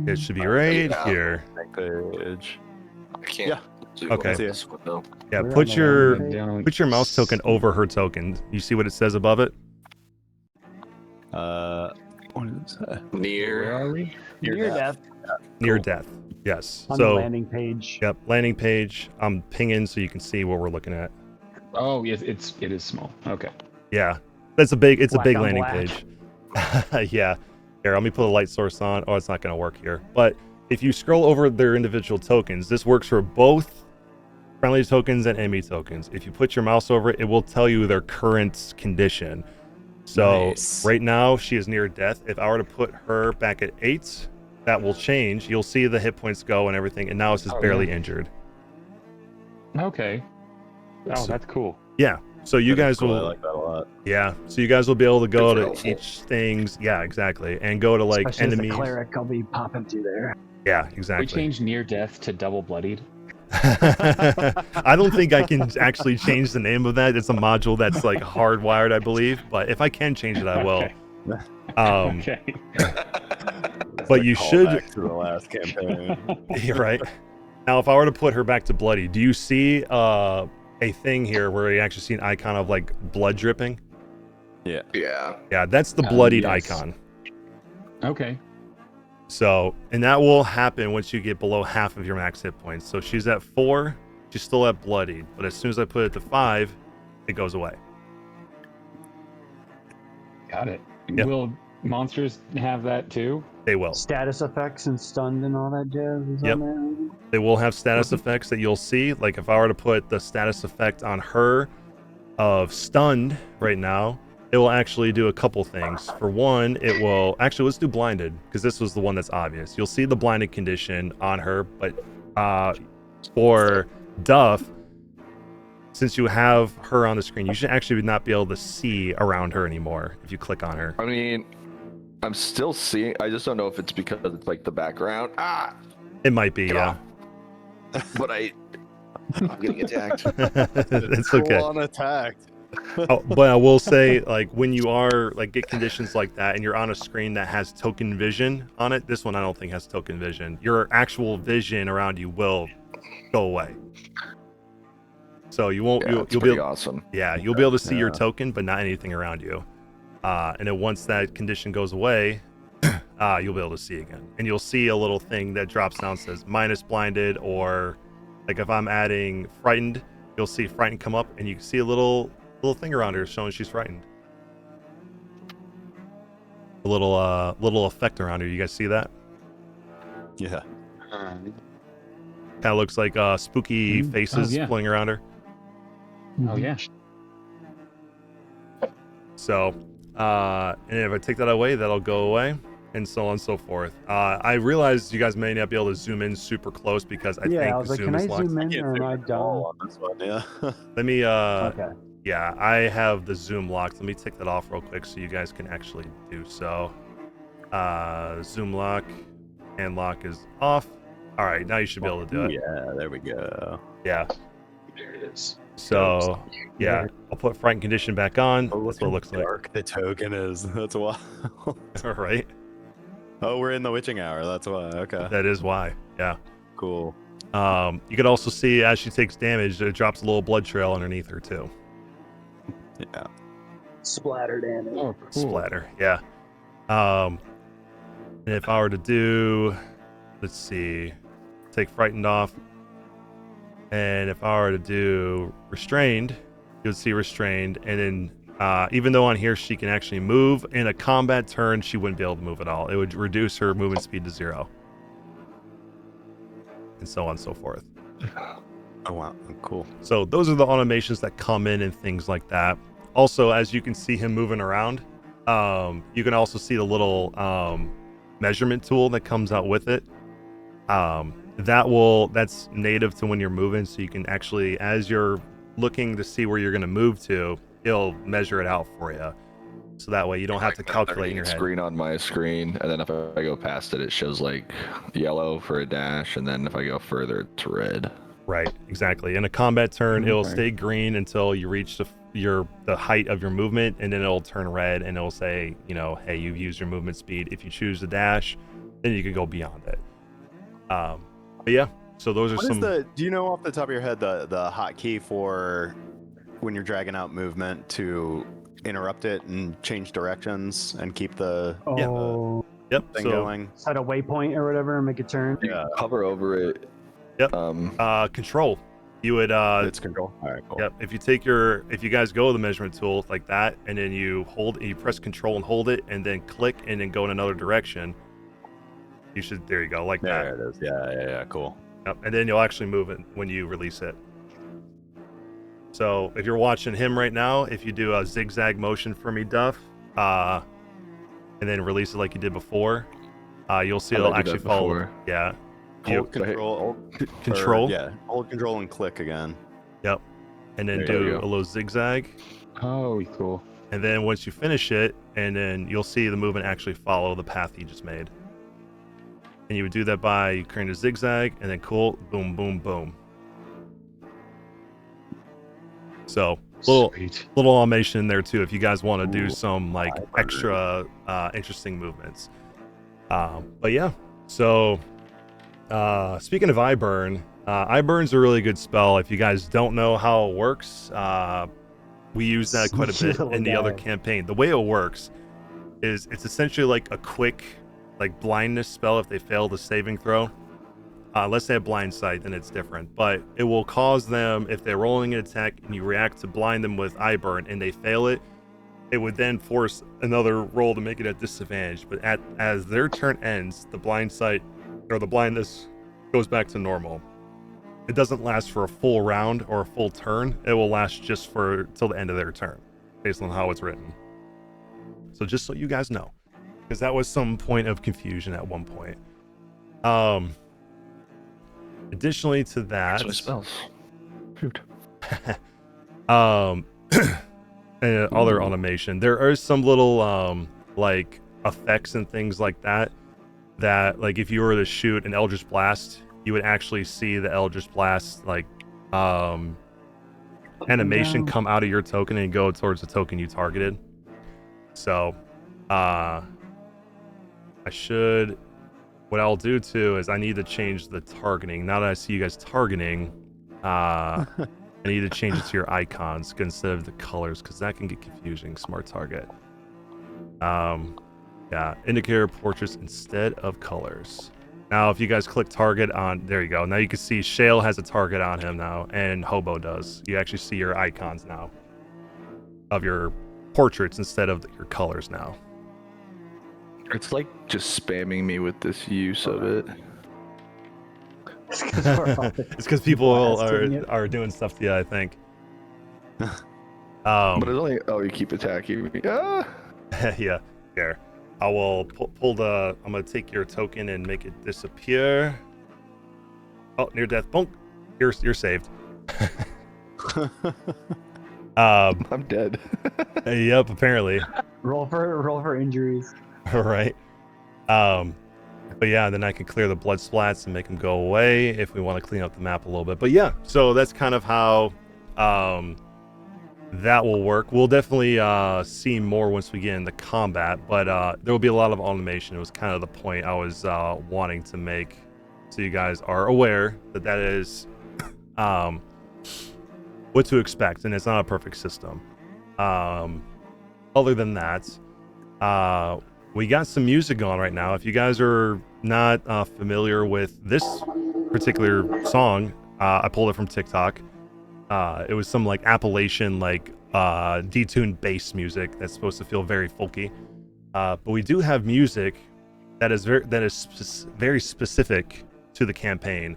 It should be right here. Page. I can't. Yeah. do Okay. this one, no. Yeah, We're put on the your landing page. put your mouse token over her token. You see what it says above it? What is that? Where Near. are we? Near death Near death. Yes. on the So landing page. yep, landing page. I'm pinging so you can see what we're looking at. Oh, yes, it is small. Okay. Yeah, it's a big Black on landing black. page. Yeah. Here, let me put a light source on. Oh, it's not going to work here. But if you scroll over their individual tokens, this works for both friendly tokens and enemy tokens. If you put your mouse over it, it will tell you their current condition. So Nice. right now she is near death. If I were to put her back at 8, that will change. You'll see the hit points go and everything, and now it's just Oh, barely yeah. injured. Okay. Oh, So- that's cool. Yeah. So you That is guys cool. I will, like that a lot. yeah. So you guys will be able to go Super to helpful. each things. Yeah, exactly, and go to like Especially as enemies. a cleric, I'll be popping through there. Yeah, We exactly. changed near death to double bloodied. I don't think I can actually change the name of that. It's a module that's like hardwired, I believe. But if I can change it, I will. Okay. Okay. Okay. But you should. Back to the last campaign. You're right. Now, if I were to put her back to bloody, do you see a thing here where you actually see an icon of like blood dripping? Yeah. Yeah, that's the bloodied Yes. icon. Okay. So, and that will happen once you get below half of your max hit points. So she's at 4, she's still at bloodied, but as soon as I put it to 5, it goes away. Got it. Yep. Will monsters have that too? They will. Status effects and stunned and all that jazz is Yep. on They will have status effects that you'll see. Like if I were to put the status effect on her of stunned right now, it will actually do a couple things. For one, it will actually, let's do blinded, because this was the one that's obvious. You'll see the blinded condition on her, but for Duff, since you have her on the screen, you should actually not be able to see around her anymore if you click on her. I mean, I'm still seeing. I just don't know if it's because it's like the background. It might be, Get yeah. off. But I'm getting attacked. It's okay. Full on attacked. Oh, but I will say, like, when you are like get conditions like that and you're on a screen that has token vision on it, this one I don't think has token vision. Your actual vision around you will go away. So you won't. Yeah, you'll it's be pretty able, awesome. yeah, you'll be able to see your Yeah. token, but not anything around you. And then once that condition goes away, you'll be able to see again, and you'll see a little thing that drops down says minus blinded, or like if I'm adding frightened, you'll see frightened come up, and you can see a little thing around her showing she's frightened. A little effect around her. You guys see that? Yeah. Kind of looks like spooky faces yeah. floating around her. Oh yeah. So, and if I take that away, that'll go away, and so on and so forth. I realize you guys may not be able to zoom in super close because I yeah, think I was like, Zoom can is I locked. zoom in or am I done? On this one, yeah. Let me, Okay. yeah, I have the zoom locked. Let me take that off real quick so you guys can actually do so. Zoom lock and lock is off. All right, now you should be able to do it. Yeah, there we go. Yeah. There it is. So, yeah, I'll put frightened condition back on. That's what it looks like. Dark the token is. That's why. All right. Oh, we're in the witching hour. That's why. Okay. That is why. Yeah. Cool. You can also see as she takes damage, it drops a little blood trail underneath her too. Yeah. Splatter damage. Oh, cool. Splatter. Yeah. And if I were to do, let's see, take frightened off, and if I were to do restrained, you would see restrained, and then even though on here she can actually move, in a combat turn she wouldn't be able to move at all. It would reduce her movement speed to 0, and so on and so forth. Oh wow. Cool. So those are the automations that come in and things like that. Also, as you can see him moving around, you can also see the little measurement tool that comes out with it. That's native to when you're moving, so you can actually, as you're looking to see where you're going to move to, it'll measure it out for you. So that way you don't have to calculate in your head. Screen on my screen, and then if I go past it, it shows like yellow for a dash, and then if I go further, it's red. Right, exactly. In a combat turn, it'll Okay. stay green until you reach the height of your movement, and then it'll turn red, and it'll say, hey, you've used your movement speed. If you choose to dash, then you can go beyond it. But yeah, so those are What is some. the? Do you know off the top of your head the hotkey for when you're dragging out movement to interrupt it and change directions and keep the Oh, Yep. thing So going? set a waypoint or whatever and make a turn. Yeah. Hover over it. Yep. Control. You would It's control. All right. Cool. Yep. If you guys go to the measurement tool like that, and then you press control and hold it, and then click, and then go in another direction. There you go, like that. There it is. Yeah. Cool. Yep. And then you'll actually move it when you release it. So if you're watching him right now, if you do a zigzag motion for me, Duff, and then release it like you did before, you'll see How'd it'll I do actually that follow. before? Yeah. Hold control. Control. Yeah. Hold control and click again. Yep. And then There you do go. a little zigzag. Oh, cool. And then once you finish it, and then you'll see the movement actually follow the path you just made. And you would do that by creating a zigzag, and then cool, boom, boom, boom. So Sweet. little automation in there too, if you guys want to do Ooh, some like I extra interesting movements. But yeah, so speaking of eye burn, eye burn's a really good spell. If you guys don't know how it works, We use that quite a bit in the other campaign. The way it works is it's essentially like a quick like blindness spell if they fail the saving throw. Unless they have blind sight, then it's different. But it will cause them, if they're rolling an attack and you react to blind them with eye burn and they fail it, it would then force another roll to make it at disadvantage. But as their turn ends, the blind sight or the blindness goes back to normal. It doesn't last for a full round or a full turn. It will last just for till the end of their turn, based on how it's written. So just so you guys know, because that was some point of confusion at one point. Additionally to that, That's my spells. Shoot. and other automation, there are some little like effects and things like that like if you were to shoot an Eldritch Blast, you would actually see the Eldritch Blast like animation come out of your token and go towards the token you targeted. So what I'll do too is I need to change the targeting. Now that I see you guys targeting, I need to change it to your icons instead of the colors, because that can get confusing. Smart target. Yeah, indicator portraits instead of colors. Now, if you guys click target on, there you go. Now you can see Shale has a target on him now, and Hobo does. You actually see your icons now of your portraits instead of your colors now. It's like just spamming me with this use of it. It's because people are doing stuff to you, I think. But it's only, you keep attacking me. Ah! Yeah, here. I will pull the, I'm going to take your token and make it disappear. Oh, near death. Bonk. You're saved. I'm dead. Yep, apparently. Roll for injuries. Right. But yeah, then I can clear the blood splats and make them go away if we want to clean up the map a little bit. But yeah, so that's kind of how that will work. We'll definitely see more once we get into combat, but there will be a lot of automation. It was kind of the point I was wanting to make, so you guys are aware that is what to expect, and it's not a perfect system. Other than that, we got some music on right now. If you guys are not familiar with this particular song, I pulled it from TikTok. It was some like Appalachian, like detuned bass music that's supposed to feel very folky. But we do have music that is very specific to the campaign.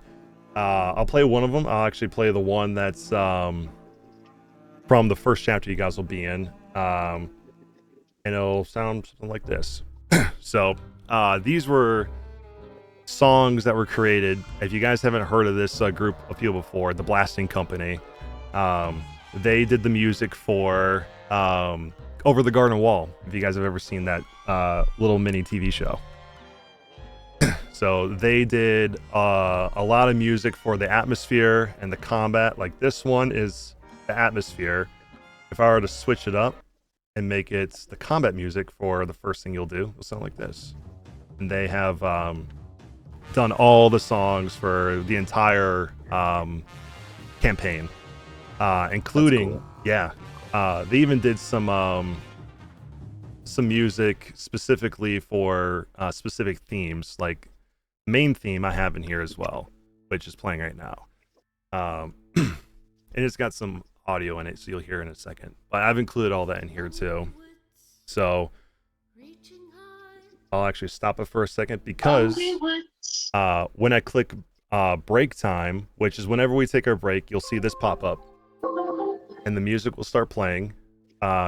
I'll play one of them. I'll actually play the one that's from the first chapter you guys will be in. And it'll sound something like this. So these were songs that were created. If you guys haven't heard of this group of people before, the Blasting Company, they did the music for Over the Garden Wall, if you guys have ever seen that little mini TV show. So they did a lot of music for the atmosphere and the combat. Like this one is the atmosphere. If I were to switch it up and make it the combat music for the first thing you'll do, it'll sound like this. And they have done all the songs for the entire campaign, including cool. Yeah, they even did some music specifically for specific themes. Like main theme I have in here as well, which is playing right now, and it's got some audio in it, so you'll hear in a second. But I've included all that in here too. So I'll actually stop it for a second, because when I click break time, which is whenever we take our break, you'll see this pop up and the music will start playing,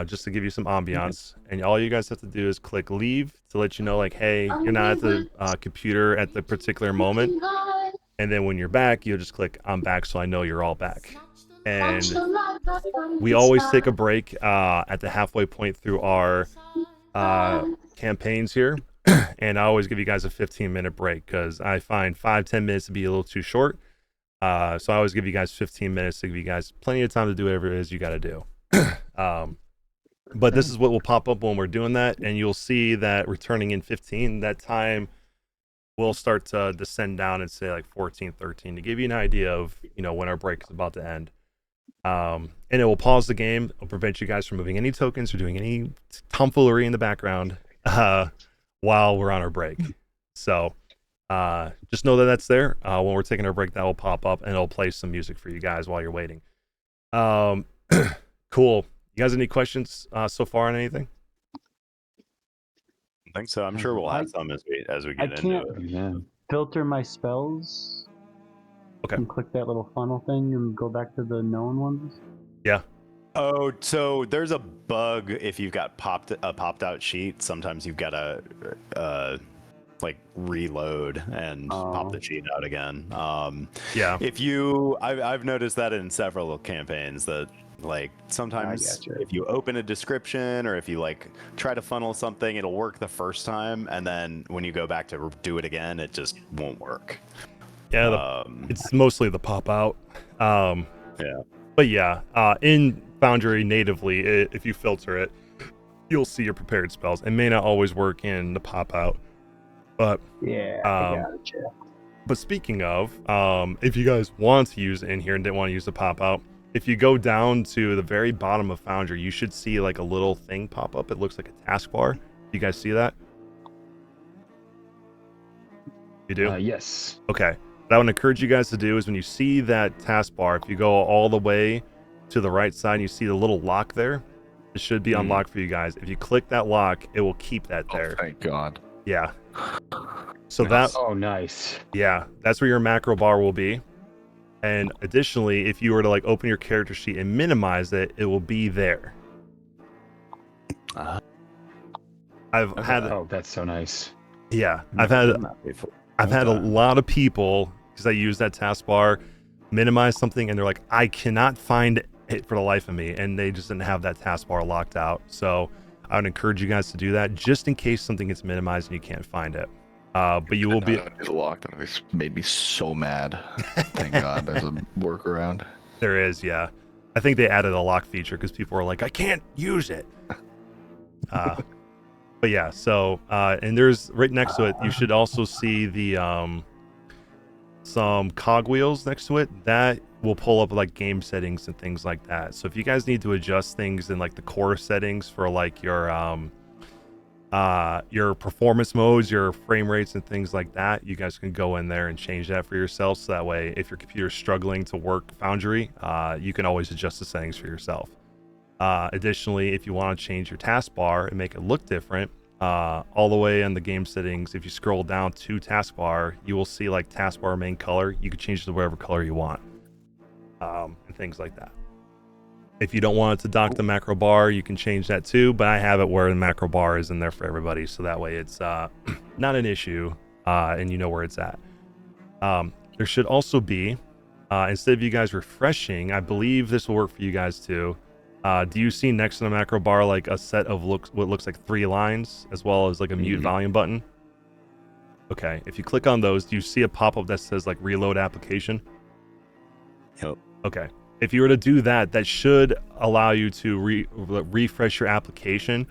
just to give you some ambiance. And all you guys have to do is click leave to let you know, like, hey, you're not at the computer at the particular moment. And then when you're back, you'll just click I'm back, so I know you're all back. And we always take a break at the halfway point through our campaigns here. And I always give you guys a 15-minute break, because I find 5-10 minutes to be a little too short. So I always give you guys 15 minutes to give you guys plenty of time to do whatever it is you got to do. But this is what will pop up when we're doing that. And you'll see that returning in 15, that time will start to descend down and say like 14, 13 to give you an idea of, when our break is about to end. And it will pause the game. It'll prevent you guys from moving any tokens or doing any tomfoolery in the background while we're on our break. So just know that that's there. When we're taking our break, that will pop up and it'll play some music for you guys while you're waiting. Cool. You guys have any questions so far on anything? I think so. I'm sure we'll have some as we get into it. Yeah. Filter my spells. Okay. And click that little funnel thing and go back to the known ones. Yeah. Oh, so there's a bug if you've got a popped out sheet. Sometimes you've got to like reload and pop the sheet out again. Yeah. I've noticed that in several campaigns that like sometimes if you open a description or if you like try to funnel something, it'll work the first time, and then when you go back to do it again, it just won't work. Yeah, it's mostly the pop out. Yeah. But yeah, in Foundry natively, if you filter it, you'll see your prepared spells. It may not always work in the pop out, but yeah, I gotcha. But speaking of, if you guys want to use it in here and didn't want to use the pop out, if you go down to the very bottom of Foundry, you should see like a little thing pop up. It looks like a taskbar. You guys see that? You do? Yes. Okay. What I would encourage you guys to do is when you see that taskbar, if you go all the way to the right side and you see the little lock there, it should be unlocked for you guys. If you click that lock, it will keep that there. Oh, thank God. Yeah. So that. Oh, nice. Yeah, that's where your macro bar will be. And additionally, if you were to like open your character sheet and minimize it, it will be there. I've had. Oh, that's so nice. Yeah, I've had a lot of people, because I use that taskbar, minimize something, and they're like, I cannot find it for the life of me, and they just didn't have that taskbar locked out. So I would encourage you guys to do that, just in case something gets minimized and you can't find it. But you will be locked. It made me so mad. Thank God there's a workaround. There is, yeah. I think they added a lock feature because people were like, I can't use it. But yeah, so and there's right next to it, you should also see the some cogwheels next to it that will pull up like game settings and things like that. So if you guys need to adjust things in like the core settings for like your performance modes, your frame rates and things like that, you guys can go in there and change that for yourself. So that way, if your computer's struggling to work Foundry, you can always adjust the settings for yourself. Additionally, if you want to change your taskbar and make it look different, all the way in the game settings, if you scroll down to taskbar, you will see like taskbar main color. You can change it to whatever color you want, and things like that. If you don't want it to dock the macro bar, you can change that too, but I have it where the macro bar is in there for everybody, so that way it's not an issue, and you know where it's at. There should also be, instead of you guys refreshing, I believe this will work for you guys too. Do you see next to the macro bar like a set of what looks like 3 lines, as well as like a mute volume button? Okay, if you click on those, do you see a pop-up that says like reload application? Yep. Okay. If you were to do that, that should allow you to refresh your application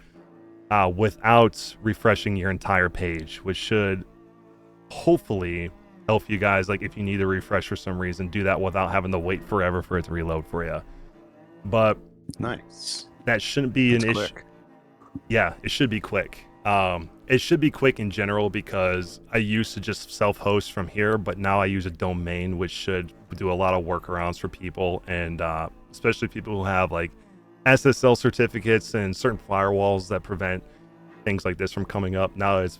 without refreshing your entire page, which should hopefully help you guys, like if you need to refresh for some reason, do that without having to wait forever for it to reload for you. But nice. That shouldn't be an issue. Yeah, it should be quick. It should be quick in general because I used to just self-host from here, but now I use a domain, which should do a lot of workarounds for people, and especially people who have like SSL certificates and certain firewalls that prevent things like this from coming up. Now it's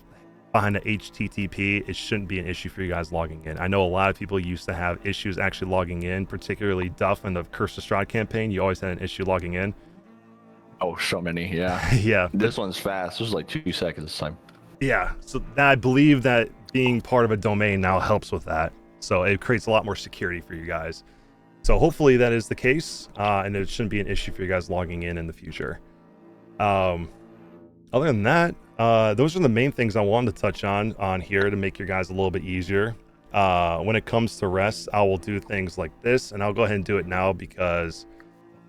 behind the HTTP. It shouldn't be an issue for you guys logging in. I know a lot of people used to have issues actually logging in, particularly Duff in the Curse of Strahd campaign. You always had an issue logging in. Oh, so many, yeah. Yeah. This one's fast. This was like 2 seconds this time. Yeah, so I believe that being part of a domain now helps with that. So it creates a lot more security for you guys. So hopefully that is the case, and it shouldn't be an issue for you guys logging in the future. Other than that, those are the main things I wanted to touch on here to make your guys a little bit easier. When it comes to rest, I will do things like this, and I'll go ahead and do it now because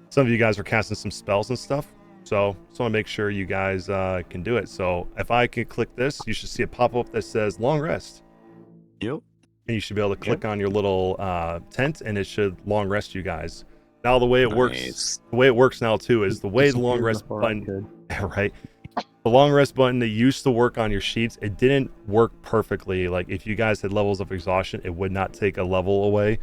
some of you guys are casting some spells and stuff. So just want to make sure you guys can do it. So if I can click this, you should see a pop-up that says long rest. Yep. And you should be able to click on your little tent, and it should long rest you guys. Now the way it Nice. works now too is the way the long Disappeared rest before I button, could. right? The long rest button that used to work on your sheets, it didn't work perfectly. Like if you guys had levels of exhaustion, it would not take a level away.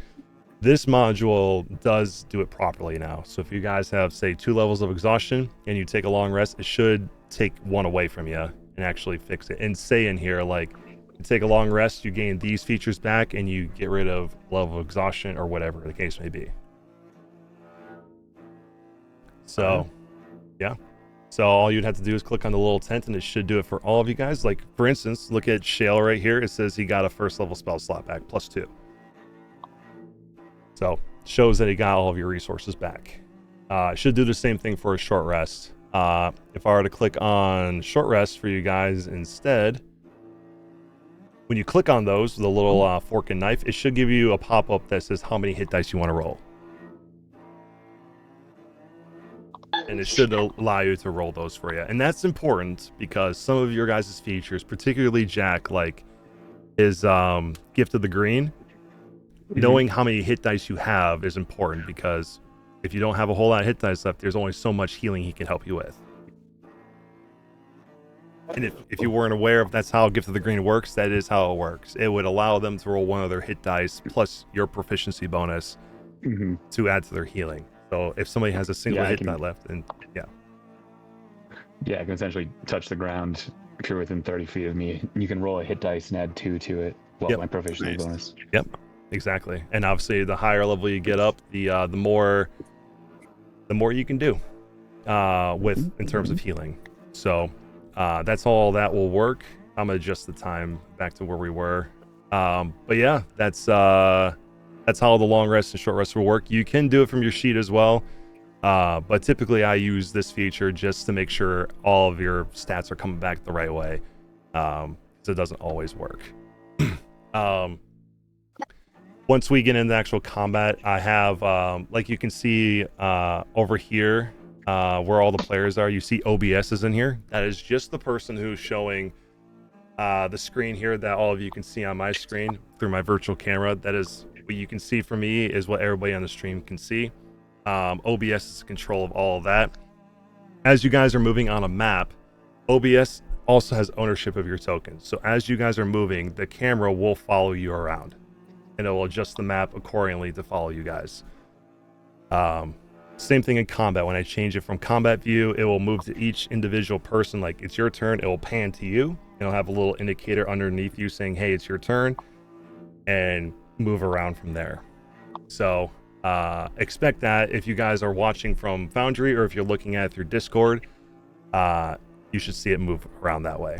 This module does do it properly now. So if you guys have, say, 2 levels of exhaustion and you take a long rest, it should take 1 away from you and actually fix it. And say in here, like, you take a long rest, you gain these features back, and you get rid of level of exhaustion or whatever the case may be. So, yeah. So all you'd have to do is click on the little tent, and it should do it for all of you guys. Like, for instance, look at Shale right here. It says he got a first level spell slot back, +2. So shows that he got all of your resources back. Should do the same thing for a short rest. If I were to click on short rest for you guys instead, when you click on those, the little fork and knife, it should give you a pop-up that says how many hit dice you want to roll. And it should allow you to roll those for you. And that's important because some of your guys' features, particularly Jack, like his Gift of the Green, knowing how many hit dice you have is important because if you don't have a whole lot of hit dice left, there's only so much healing he can help you with. And if you weren't aware of that's how Gift of the Green works, that is how it works. It would allow them to roll 1 of their hit dice plus your proficiency bonus to add to their healing. So if somebody has a single hit die left, and yeah, I can essentially touch the ground if you're within 30 feet of me. You can roll a hit dice and add 2 to it. Well, my proficiency bonus. Yep, exactly. And obviously, the higher level you get up, the more you can do with in terms of healing. So that's all that will work. I'm gonna adjust the time back to where we were. But yeah, that's how the long rest and short rest will work. You can do it from your sheet as well. But typically I use this feature just to make sure all of your stats are coming back the right way. So it doesn't always work. Once we get into actual combat, I have, like you can see over here where all the players are, you see OBS is in here. That is just the person who's showing the screen here that all of you can see on my screen through my virtual camera. That is what you can see for me is what everybody on the stream can see. OBS is in control of all of that. As you guys are moving on a map, OBS also has ownership of your tokens. So as you guys are moving, the camera will follow you around and it will adjust the map accordingly to follow you guys. Same thing in combat. When I change it from combat view, it will move to each individual person. Like it's your turn, it will pan to you. It'll have a little indicator underneath you saying, hey, it's your turn, and move around from there. So expect that if you guys are watching from Foundry or if you're looking at it through Discord, you should see it move around that way.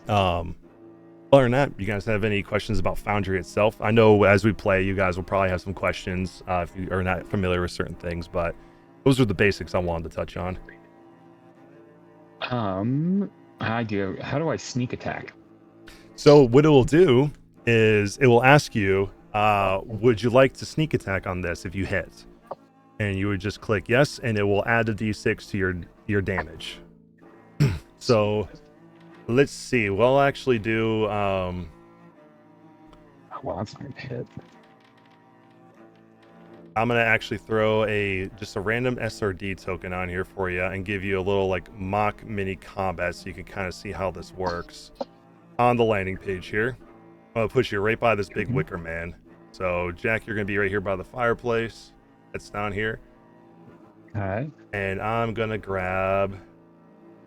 Other than that, you guys have any questions about Foundry itself? I know as we play, you guys will probably have some questions if you are not familiar with certain things, but those are the basics I wanted to touch on. How do I sneak attack? So what it will do is it will ask you, would you like to sneak attack on this if you hit? And you would just click yes, and it will add a d6 to your damage. So let's see. We'll actually do. Well, that's not gonna hit. I'm gonna actually throw just a random SRD token on here for you and give you a little like mock mini combat so you can kind of see how this works on the landing page here. I'm gonna put you right by this big wicker man. So Jack, you're gonna be right here by the fireplace. That's down here. All right. And I'm gonna grab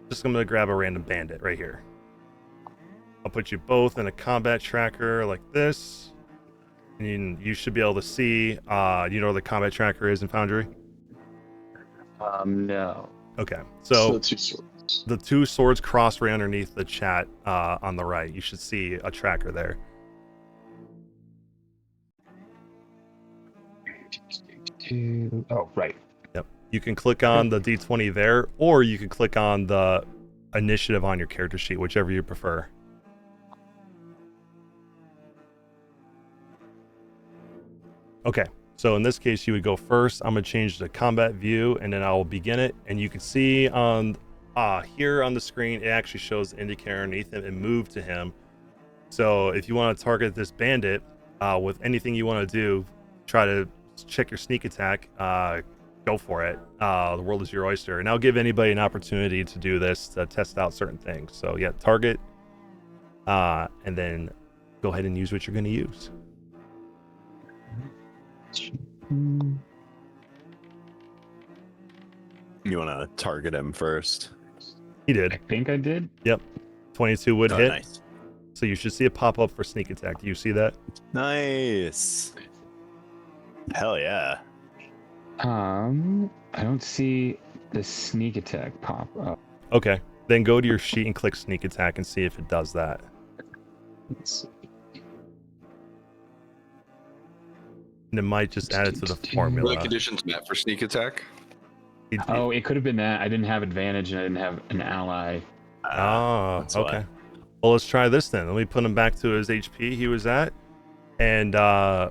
a random bandit right here. I'll put you both in a combat tracker like this. And you should be able to see, you know where the combat tracker is in Foundry? No. Okay, so two swords. the 2 swords crossed right underneath the chat on the right. You should see a tracker there. Oh, right. Yep. You can click on the D20 there, or you can click on the initiative on your character sheet, whichever you prefer. Okay, so in this case, you would go first. I'm going to change the combat view, and then I will begin it. And you can see on here on the screen, it actually shows the indicator underneath him and move to him. So if you want to target this bandit with anything you want to do, try to check your sneak attack, go for it. The world is your oyster. And I'll give anybody an opportunity to do this to test out certain things. So yeah, target, and then go ahead and use what you're going to use. You want to target him first? He I did. think I did. Yep. 22 would Oh, hit. nice. So you should see a pop up for sneak attack. Do you see that? Nice. Hell yeah. I don't see the sneak attack pop up. Okay. Then go to your sheet and click sneak attack and see if it does that. Let's see. And it might just add it to the What formula. conditions met for sneak attack? Oh, it could have been that. I didn't have advantage and I didn't have an ally. Oh, that's okay. why. Well, let's try this then. Let me put him back to his HP he was at. And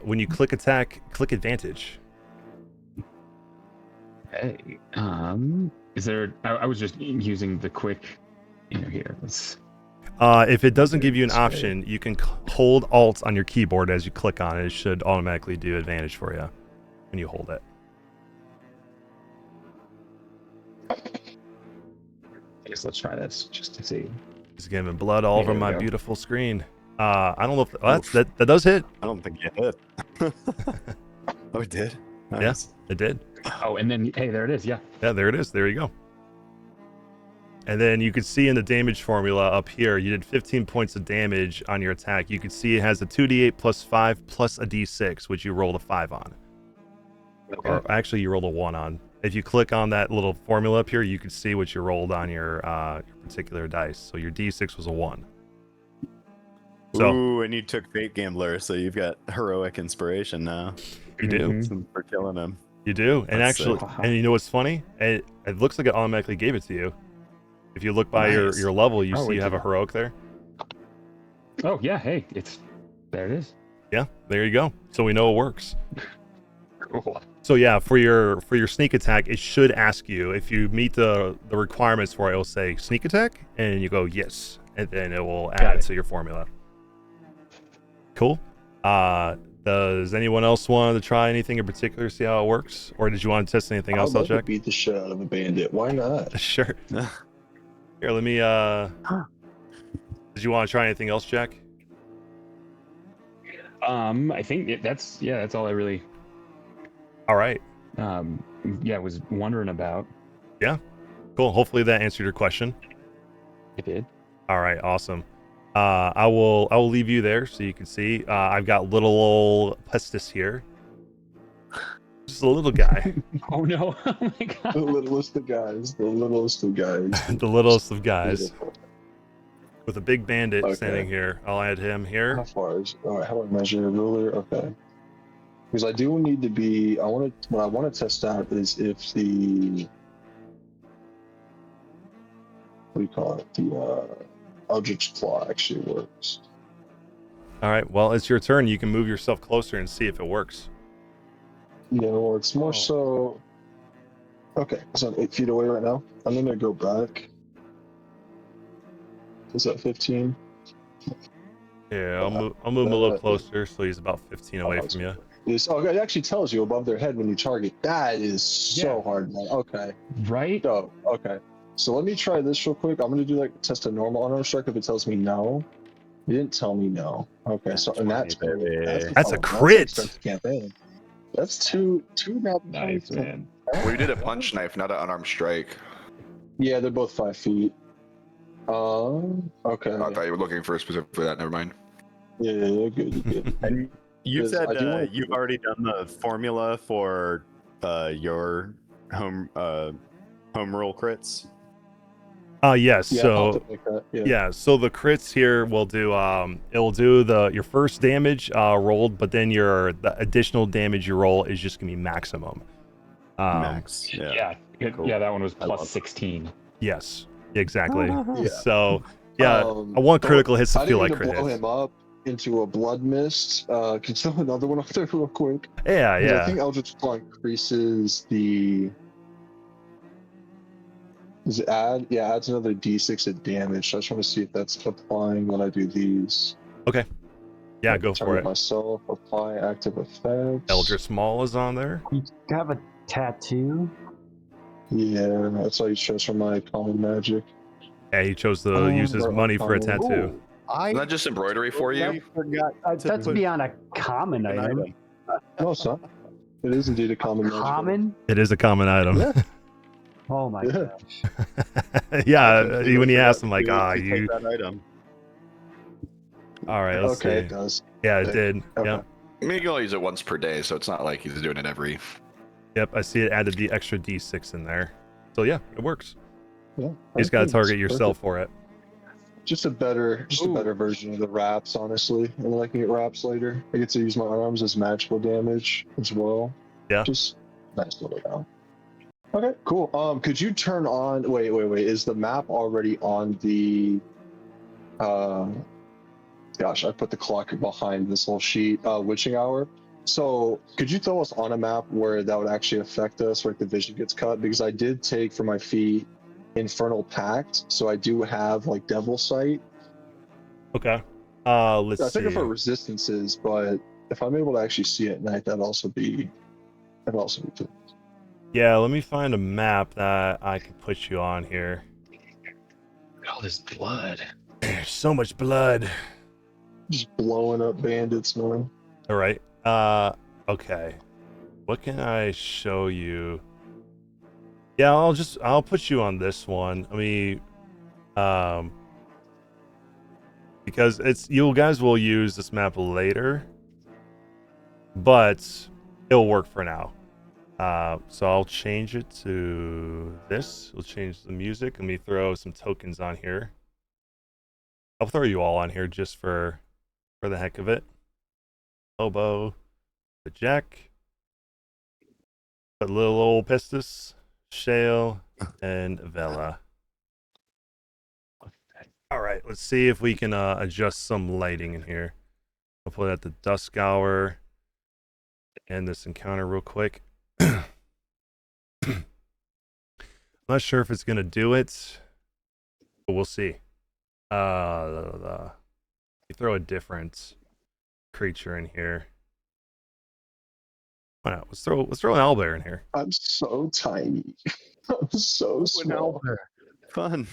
when you click attack, click advantage. Hey, is there? I was just using the quick, here. Let's. If it doesn't give you an That's right. option, you can hold Alt on your keyboard as you click on it. It should automatically do advantage for you when you hold it. I guess let's try this just to see. He's giving blood all over There we my go. beautiful screen. I don't know if that does hit. I don't think you hit. Oh, it did? Yes, it did. Oh, and then hey, there it is. Yeah. Yeah, there it is. There you go. And then you could see in the damage formula up here, you did 15 points of damage on your attack. You could see it has a 2d8 plus 5 plus a d6, which you rolled a 5 on. Okay. Or actually, you rolled a 1 on. If you click on that little formula up here, you can see what you rolled on your particular dice. So your d6 was a 1. So Ooh, and you took Fate Gambler, so you've got heroic inspiration now. you do. Mhm. For killing him. You do. And That's actually, sick. and you know what's funny? It looks like it automatically gave it to you. If you look by Nice. your level, you Oh, see it you have a did. heroic there. Oh yeah. Hey, there it is. Yeah, there you go. So we know it works. Cool. So yeah, for your sneak attack, it should ask you if you meet the requirements for it. It'll say sneak attack, and you go yes, and then it will add Got it it. to your formula. Cool. Does anyone else want to try anything in particular, see how it works, or did you want to test anything else? I'd I'll love to check. beat the shit out of a bandit. Why not? Sure. Here, let me. Did you want to try anything else, Jack? I think that's all I really All right. was wondering about. Cool. Hopefully that answered your question. It did. All right, awesome. I will leave you there so you can see. I've got little old Pestis here. Just a little guy, Oh no! Oh my The god! littlest of guys. The littlest of guys. the littlest of guys, Beautiful. with a big bandit Okay. standing here. I'll add him How here. far is? All right. How do I measure a ruler? Okay. Because I do need to be. What I want to test out is if the. What do you call it? The Eldritch Claw actually works. All right. Well, it's your turn. You can move yourself closer and see if it works. Yeah, well, it's more Oh. so. Okay, so I'm 8 feet away right now. I'm gonna go back. Is that 15? Yeah, I'll move him a little Uh, closer so he's about 15 away that's from you. It actually tells you above their head when you target. That is so Yeah. hard, man. Okay. Right? So, okay. So let me try this real quick. I'm gonna do like test a normal honor strike if it tells me no. It didn't tell me no. Okay, so and that's baby. That's a how crit. it starts the campaign. That's two now. Nice, man. Well, you did a punch knife, not an unarmed strike. Yeah, they're both 5 feet. Okay. I thought you were looking for specifically that. Never mind. Yeah, you're good. You're good. And you Because said I do wanna- you've already done the formula for your home rule crits. Yes. Yeah, I'll So have to make that. Yeah. yeah, so the crits here will do it'll do your first damage rolled, but then the additional damage you roll is just gonna be maximum. Max. Yeah. Cool. Yeah, that one was I love plus it. 16. Yes, exactly. Yeah. So yeah, I want so critical hits to I feel didn't like mean to crit blow hits. him up into a blood mist. Can you throw another one up there real quick? Yeah, 'Cause I yeah. think Eldritch Claw increases the. Does it add? Yeah, adds another d6 of damage. So I just want to see if that's applying when I do these. Okay. Yeah, go for Target it. myself. Apply active effects. Eldritch Maul is on there. You have a tattoo. Yeah, that's all you chose for my common magic. Yeah, he chose to use his Or money for a uncommon. tattoo. Isn't that just embroidery for you? I forgot to That's put beyond a common an item. No, it's not. It is indeed a common magic. Common? It is a common item. Yeah. Oh my Yeah. gosh. Yeah, completely when he forgot asked him, like, to you. take that item. All right, let's Okay, see. it does. Yeah, it Okay. did. Okay. Yep. I mean, you can only use it once per day, so it's not like he's doing it every. Yep, I see it added the extra D6 in there. So yeah, it works. Yeah, You just gotta okay, target it's yourself perfect. for it. Just a better version of the wraps, honestly. And then I can get wraps later. I get to use my arms as magical damage as well. Yeah. Just nice little down. Okay, cool. Could you turn on? Wait. Is the map already on the? Gosh, I put the clock behind this whole sheet. Witching hour. So could you throw us on a map where that would actually affect us, where the vision gets cut? Because I did take for my feet Infernal Pact, so I do have like Devil Sight. Okay. Let's I see. took it for resistances, but if I'm able to actually see it at night, that'd also be cool. Yeah, let me find a map that I can put you on here. All this blood. There's so much blood. Just blowing up bandits, man. All right. Okay. What can I show you? Yeah, I'll put you on this one. I mean, because you guys will use this map later, but it'll work for now. So I'll change it to this. We'll change the music. Let me throw some tokens on here. I'll throw you all on here just for the heck of it. Oboe, the Jack, the little old Pistis, Shale, and Vela. All right, let's see if we can adjust some lighting in here. I'll put at the dusk hour. End this encounter real quick. I'm not sure if it's gonna do it, but we'll see. You throw a different creature in here. Why not? Let's throw an owlbear in here. I'm so tiny. I'm so small. Fun.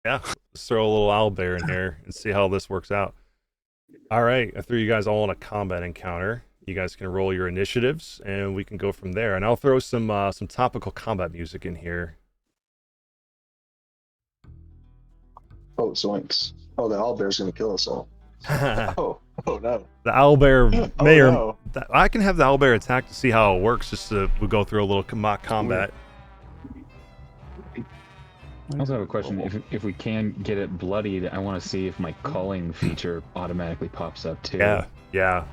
Yeah, let's throw a little owlbear in here and see how this works out. All right, I threw you guys all in a combat encounter. You guys can roll your initiatives, and we can go from there. And I'll throw some topical combat music in here. Oh, zoinks. Oh, the owlbear's gonna kill us all. The Oh no. owlbear Oh, may or no. I can have the owlbear attack to see how it works. Just to we'll go through a little mock combat. I also have a question. If we can get it bloodied, I want to see if my culling feature automatically pops up too. Yeah.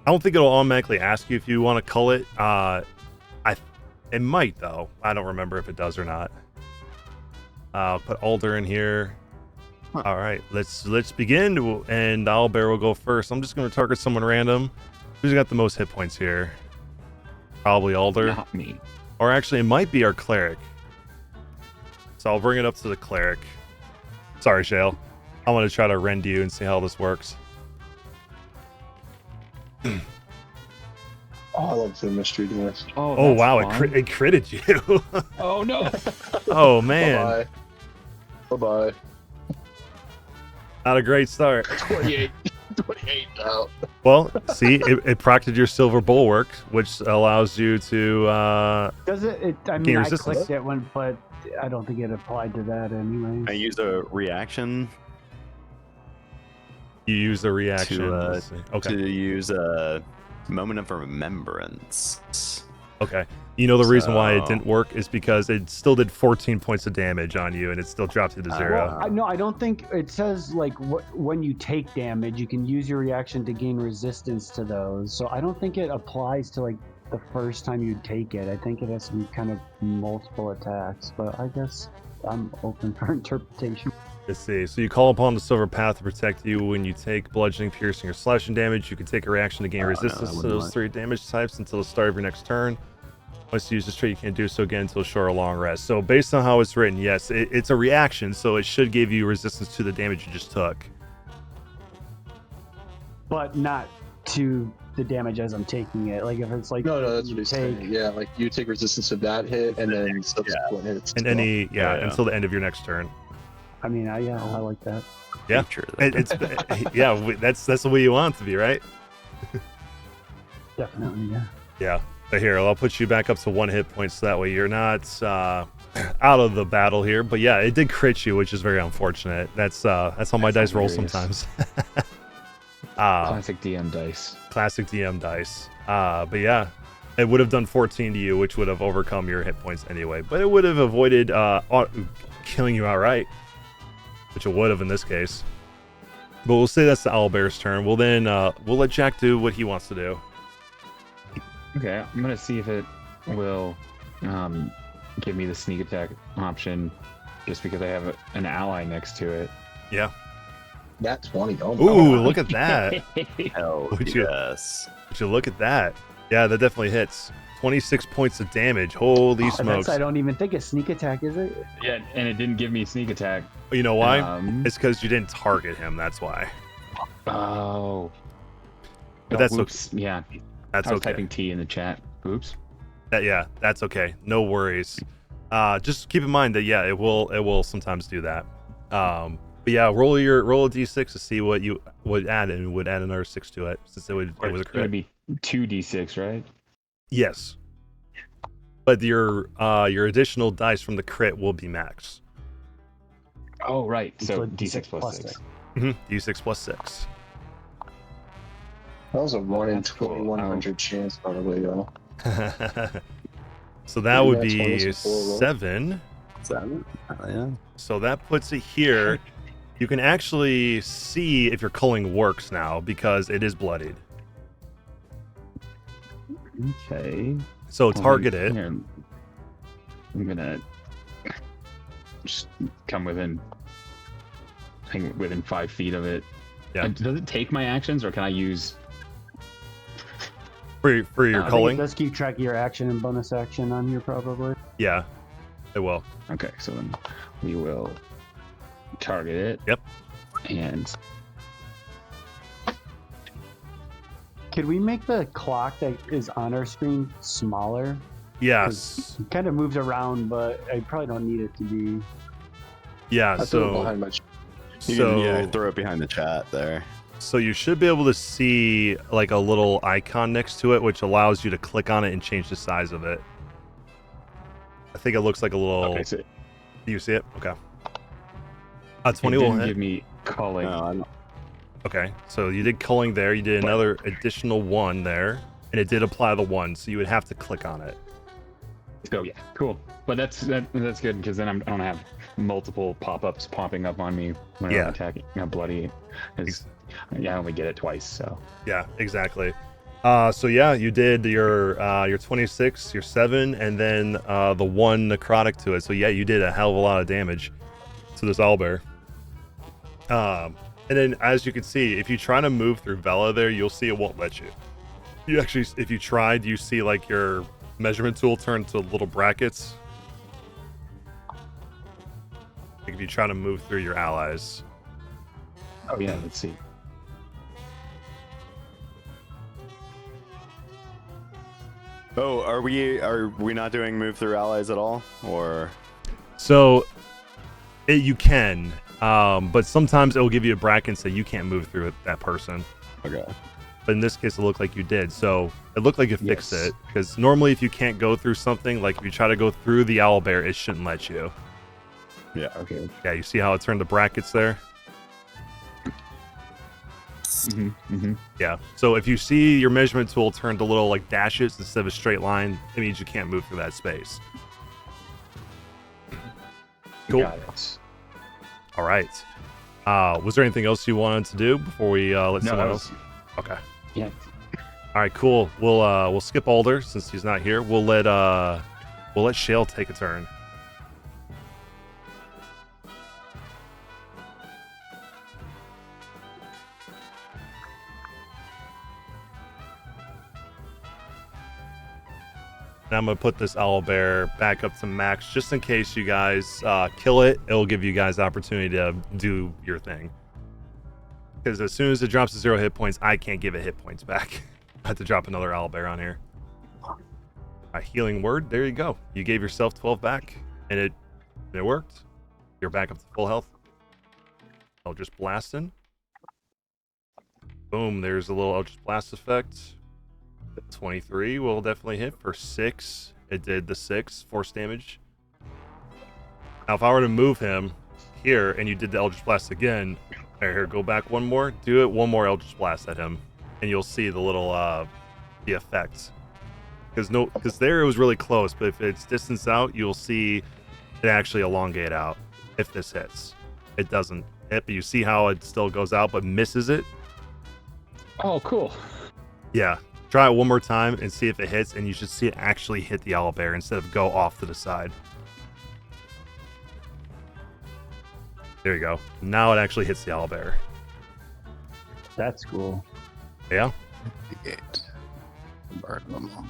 I don't think it'll automatically ask you if you want to cull it. It might though. I don't remember if it does or not. I'll put Alder in here. Huh. All right, let's begin. And Owlbear will go first. I'm just going to target someone random. Who's got the most hit points here? Probably Alder. Not me. Or actually, it might be our cleric. So I'll bring it up to the cleric. Sorry, Shale. I want to try to rend you and see how this works. Oh, I love the mystery dwarf. Oh wow, it critted you. Oh no. Oh man. Bye bye. Not a great start. 28 now. Well, see, it proctored your silver bulwark, which allows you to Does it? I gain mean, I resistance. clicked it one, but I don't think it applied to that anyway. I used a reaction You use the reaction. to Let's see. Okay. to use a moment of remembrance. Okay. You know the reason why it So- didn't work is because it still did 14 points of damage on you, and it still dropped you to 0. No, I don't think it says like when you take damage, you can use your reaction to gain resistance to those. So I don't think it applies to like the first time you take it. I think it has to be kind of multiple attacks. But I guess I'm open for interpretation. Let's see. So you call upon the silver path to protect you when you take bludgeoning, piercing, or slashing damage. You can take a reaction to gain Oh, no, resistance I to wouldn't those like- 3 damage types until the start of your next turn. Once you use this trait, you can't do so again until a short or long rest. So based on how it's written, yes, it's a reaction, so it should give you resistance to the damage you just took. but not to the damage as I'm taking it. Like if it's like No, that's what you he's take, saying. Yeah, like you take resistance to that hit, and then subsequent hits. And as well. until the end of your next turn. I mean, I like that. Yeah, Feature that. it's that's the way you want it to be, right? Definitely, yeah. Yeah. But here, I'll put you back up to 1 hit point, so that way you're not out of the battle here. But yeah, it did crit you, which is very unfortunate. That's how my dice roll hilarious. sometimes. Classic DM dice. Classic DM dice. But yeah, it would have done 14 to you, which would have overcome your hit points anyway. But it would have avoided killing you outright, which it would have in this case. But we'll say that's the owlbear's turn. We'll then we'll let Jack do what he wants to do. Okay, I'm gonna see if it will give me the sneak attack option, just because I have an ally next to it. Yeah. That 20. Oh my Ooh, God. look at that. Hell Would you- yes. Would you look at that? Yeah, that definitely hits. 26 points of damage. Holy smokes. I don't even think a sneak attack, is it? Yeah, and it didn't give me sneak attack. You know why? Um, It's because you didn't target him. That's why. Oh. But that's oops. Yeah, That's I was okay. typing T in the chat. Oops. Yeah, that's okay. No worries. Just keep in mind that it will sometimes do that. But yeah, roll a d6 to see what you would add, and would add another 6 to it since it was a It's gonna crit. be 2d6, right? Yes. But your additional dice from the crit will be max. Oh, right. So So d6 plus 6. D6 plus 6. That was a 1 in That's cool. 2100 chance, by the way, y'all. So that would That's be 24 roll. 7. 7? Yeah. So that puts it here. You can actually see if your culling works now because it is bloodied. Okay. So target it. Here, I'm gonna just come within 5 feet of it. Yeah. Does it take my actions, or can I use? For your I think culling. it does keep track of your action and bonus action on here, probably. Yeah, it will. Okay, so then we will target it. Yep. And Could we make the clock that is on our screen smaller? Yes. It kind of moves around, but I probably don't need it to be. Yeah. I threw it So behind my. You can throw it behind the chat there. So you should be able to see like a little icon next to it, which allows you to click on it and change the size of it. I think it looks like a little. okay, so Do you see it? Okay. it 20 will didn't hit. give me calling. No, I don't. Okay, so you did culling there. You did another additional 1 there, and it did apply the 1. So you would have to click on it. Oh yeah, cool. But that's good because then I don't have multiple pop-ups popping up on me when Yeah. I'm attacking. Bloody. 'Cause, yeah, I only get it twice, so. Yeah, exactly. So yeah, you did your 26, your 7, and then the 1 necrotic to it. So yeah, you did a hell of a lot of damage to this owlbear. And then as you can see, if you try to move through Vela there, you'll see it won't let you. You actually, if you tried, you see like your measurement tool turn to little brackets. Like if you try to move through your allies. Oh yeah, let's see. Oh, are we not doing move through allies at all, or? So you can, but sometimes it will give you a bracket and say you can't move through that person. Okay. But in this case, it looked like you did. So it looked like you fixed Yes. it. Because normally, if you can't go through something, like if you try to go through the owlbear, it shouldn't let you. Yeah. Okay. Yeah, you see how it turned the brackets there? Yeah. So if you see your measurement tool turned to little like dashes instead of a straight line, it means you can't move through that space. Cool. Got it. All right. Was there anything else you wanted to do before we let No, someone that else? Okay. Yeah. All right. Cool. We'll skip Alder since he's not here. We'll let Shale take a turn. And I'm going to put this owlbear back up to max just in case you guys kill it. It'll give you guys the opportunity to do your thing. Because as soon as it drops to 0 hit points, I can't give it hit points back. I have to drop another owlbear on here. A healing word. There you go. You gave yourself 12 back, and it worked. You're back up to full health. Eldritch blasting. Boom. There's a little Eldritch blast effect. 23 will definitely hit for 6. It did the 6 force damage. Now, if I were to move him here and you did the Eldritch blast again, here, go back one more. Do it one more Eldritch blast at him, and you'll see the little the effects. Because there it was really close, but if it's distance out, you'll see it actually elongate out. If this hits, it doesn't hit, but you see how it still goes out but misses it. Oh, cool. Yeah, try it one more time and see if it hits, and you should see it actually hit the owlbear instead of go off to the side. There you go. Now it actually hits the owlbear. That's cool. Yeah. Burn them all.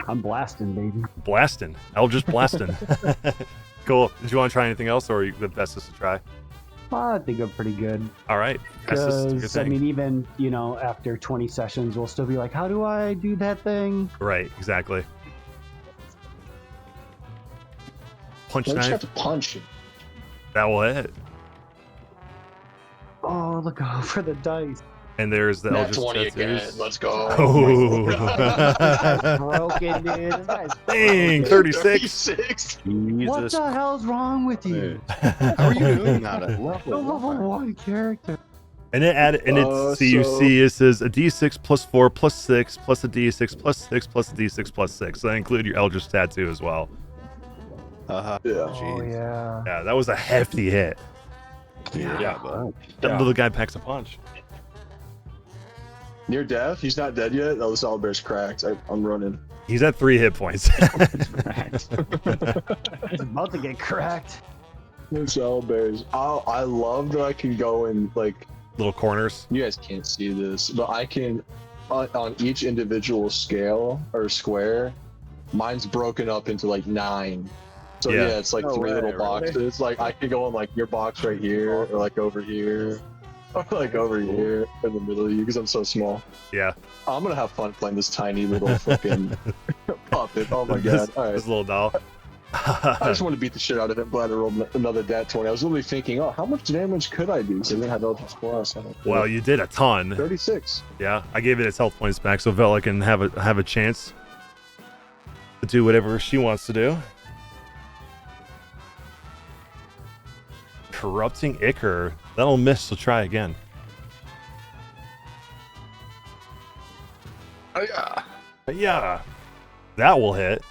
I'm blasting, baby. Blasting. Eldritch blasting. Cool. Did you want to try anything else, or are you the bestest to try? I think I'm pretty good. All right. Bestest, do your Because, I thing. mean, even, after 20 sessions, we'll still be like, how do I do that thing? Right, exactly. Punch I just have knife. to punch him. That will hit. Oh, look out for the dice. And there's the Nat Eldritch 20 again. tattoos. Let's go. Oh. Broken, dude. This guy's Dang, broken. 36. 36. What Jesus. the hell's wrong with you? How are you doing that at The level level 1 character. And it added, and it's, so you see it says a d6 plus 4 plus 6 plus a d6 plus 6 plus a d6 plus 6. So that include your Eldritch tattoo as well. Uh-huh. Yeah. Oh, Jeez. yeah. Yeah, that was a hefty hit. Yeah, but That little guy packs a punch. Near death? He's not dead yet? No, this owlbear's cracked. I'm running. He's at 3 hit points. He's about to get cracked. This owlbear's. Oh, I love that I can go in, like, Little corners. you guys can't see this, but I can, on each individual scale or square, mine's broken up into like 9. So Yeah. yeah, it's like No 3 way, little really? boxes. Like I could go in like your box right here, or like over here, or like over here in the middle of you because I'm so small. Yeah. I'm gonna have fun playing this tiny little fucking puppet. Oh my This, god! All right. this little doll. I just want to beat the shit out of him, but I rolled another dat 20. I was literally thinking, oh, how much damage could I do? So I didn't have Eldritch Blast. Well, you did a ton. 36. Yeah, I gave it its health points back so Vela can have a chance to do whatever she wants to do. Corrupting Ichor. That'll miss, so try again. Oh yeah. But yeah, that will hit.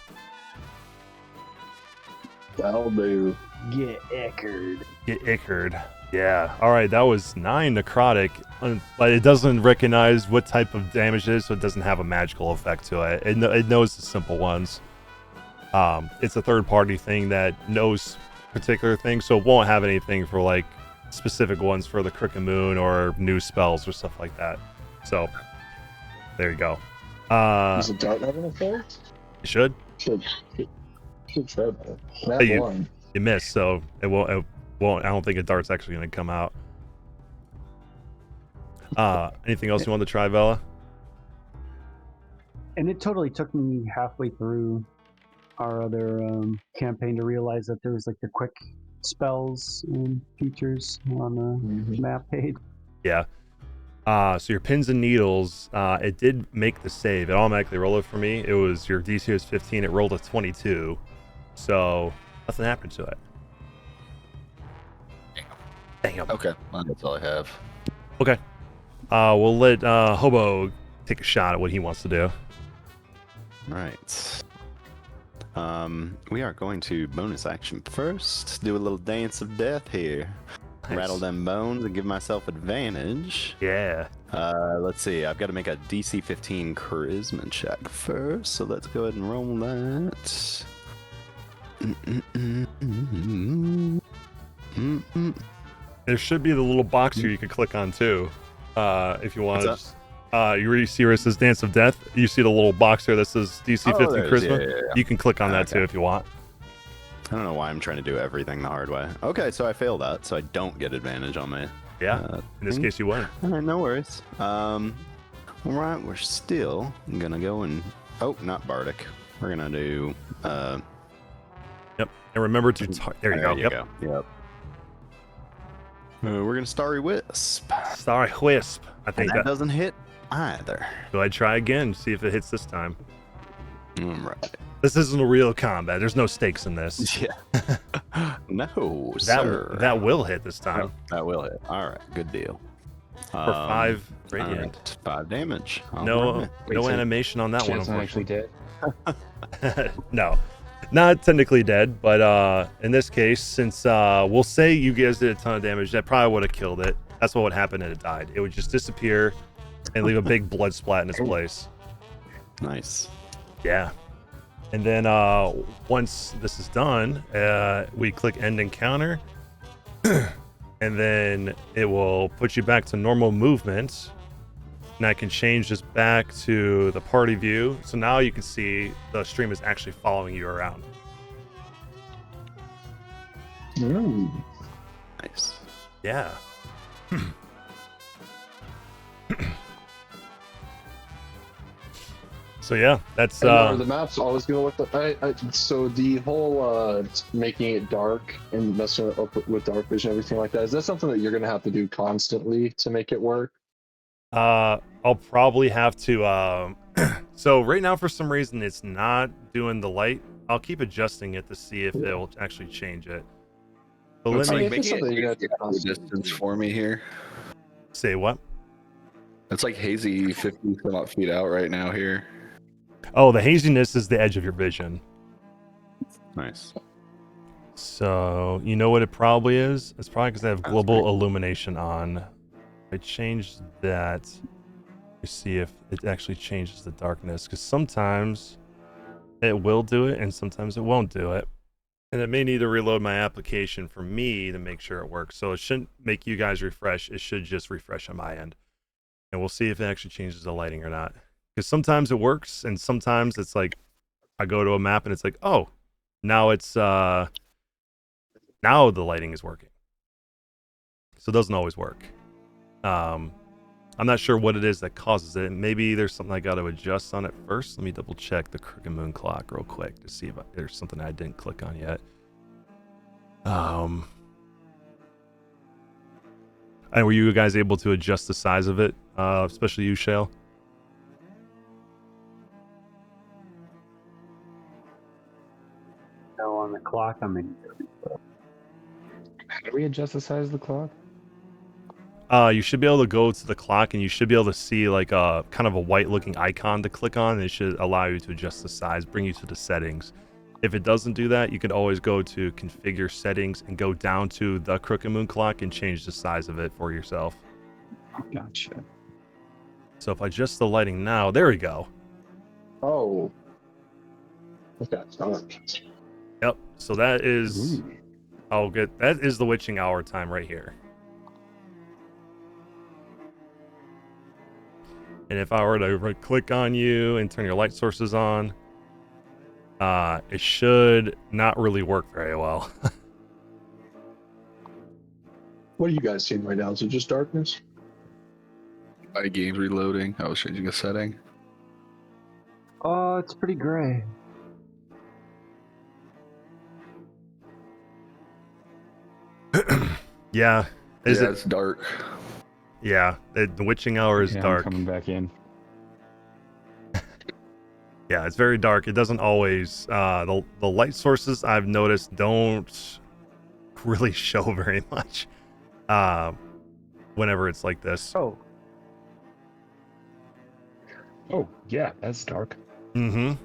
That'll do. Get ickered. Get Ichored. Yeah. All right, that was 9 necrotic, but it doesn't recognize what type of damage it is, so it doesn't have a magical effect to it. It knows the simple ones. It's a third-party thing that knows particular things, so it won't have anything for like specific ones for the Crick and Moon or new spells or stuff like that. So there you go. Does the dart have an effect? You should. Should try that. Nat Hey, you- 1. You missed, so it won't. I don't think a dart's actually going to come out. Anything else you want to try, Vela? And it totally took me halfway through our other campaign to realize that there was like the quick spells and features on the map page. Yeah. So your pins and needles, it did make the save. It automatically rolled it for me. It was your DC was 15. It rolled a 22. So nothing happened to it. Damn. Okay, well, that's all I have. Okay. We'll let Hobo take a shot at what he wants to do. Right. We are going to bonus action first. Do a little dance of death here. Nice. Rattle them bones and give myself advantage. Yeah. Let's see. I've got to make a DC 15 charisma check first. So let's go ahead and roll that. There should be the little box here you can click on too, if you want. What's You already see where it says Dance of Death. You see the little box here that says DC 15 there it is. Charisma. Yeah. You can click on that Okay. too if you want. I don't know why I'm trying to do everything the hard way. Okay, so I fail that, so I don't get advantage on my Yeah. In this case, you win. All right, no worries. All right, we're still gonna go and not Bardic. We're gonna do. Yep. And remember to there you go. Yep. Yep. We're gonna Starry Wisp. Sorry, Wisp. I think And that doesn't hit either. Go ahead, try again. See if it hits this time. All right. This isn't a real combat. There's no stakes in this. Yeah. No, sir. That will hit this time. That will hit. All right, good deal. For 5 radiant. Right, 5 damage. All No, right. no so animation on that one. Chance I'm actually dead. No, not technically dead, but in this case, since we'll say you guys did a ton of damage, that probably would have killed it. That's what would happen if it died. It would just disappear and leave a big blood splat in its place. Nice. Yeah. And then once this is done, we click end encounter, and then it will put you back to normal movement. And I can change this back to the party view. So now you can see the stream is actually following you around. Nice. Yeah. So yeah, that's the map's always gonna look like. So the whole making it dark and messing up with dark vision, everything like that. Is that something that you're gonna have to do constantly to make it work? I'll probably have to so right now for some reason it's not doing the light. I'll keep adjusting it to see if it'll actually change it. But Looks let like me if it's making something you're it gonna have to distance for me here. say what? It's like hazy 50 some odd feet out right now here. Oh, the haziness is the edge of your vision. Nice. So you know what it probably is? It's probably because I have global illumination on. I changed that to see if it actually changes the darkness, because sometimes it will do it and sometimes it won't do it. And it may need to reload my application for me to make sure it works. So it shouldn't make you guys refresh. It should just refresh on my end. And we'll see if it actually changes the lighting or not. Because sometimes it works and sometimes it's like I go to a map and it's like, oh, now it's now the lighting is working. So it doesn't always work. I'm not sure what it is that causes it. Maybe there's something I got to adjust on it first. Let me double check the Crooked Moon clock real quick to see if there's something I didn't click on yet. And were you guys able to adjust the size of it, especially you, Shale? No, on the clock, I'm in. How do we adjust the size of the clock? You should be able to go to the clock and you should be able to see like a kind of a white looking icon to click on. And it should allow you to adjust the size, bring you to the settings. If it doesn't do that, you can always go to configure settings and go down to the Crooked Moon clock and change the size of it for yourself. Gotcha. So if I adjust the lighting now, there we go. Oh. Okay. Yep. So that is, that is the witching hour time right here. And if I were to right click on you and turn your light sources on, it should not really work very well. What are you guys seeing right now? Is it just darkness? My game's reloading. I was changing a setting. Oh, it's pretty gray. Yeah. It's dark. Yeah, the witching hour is I'm dark. coming back in. Yeah, it's very dark. It doesn't always the light sources I've noticed don't really show very much whenever it's like this. Oh, Yeah, that's dark. And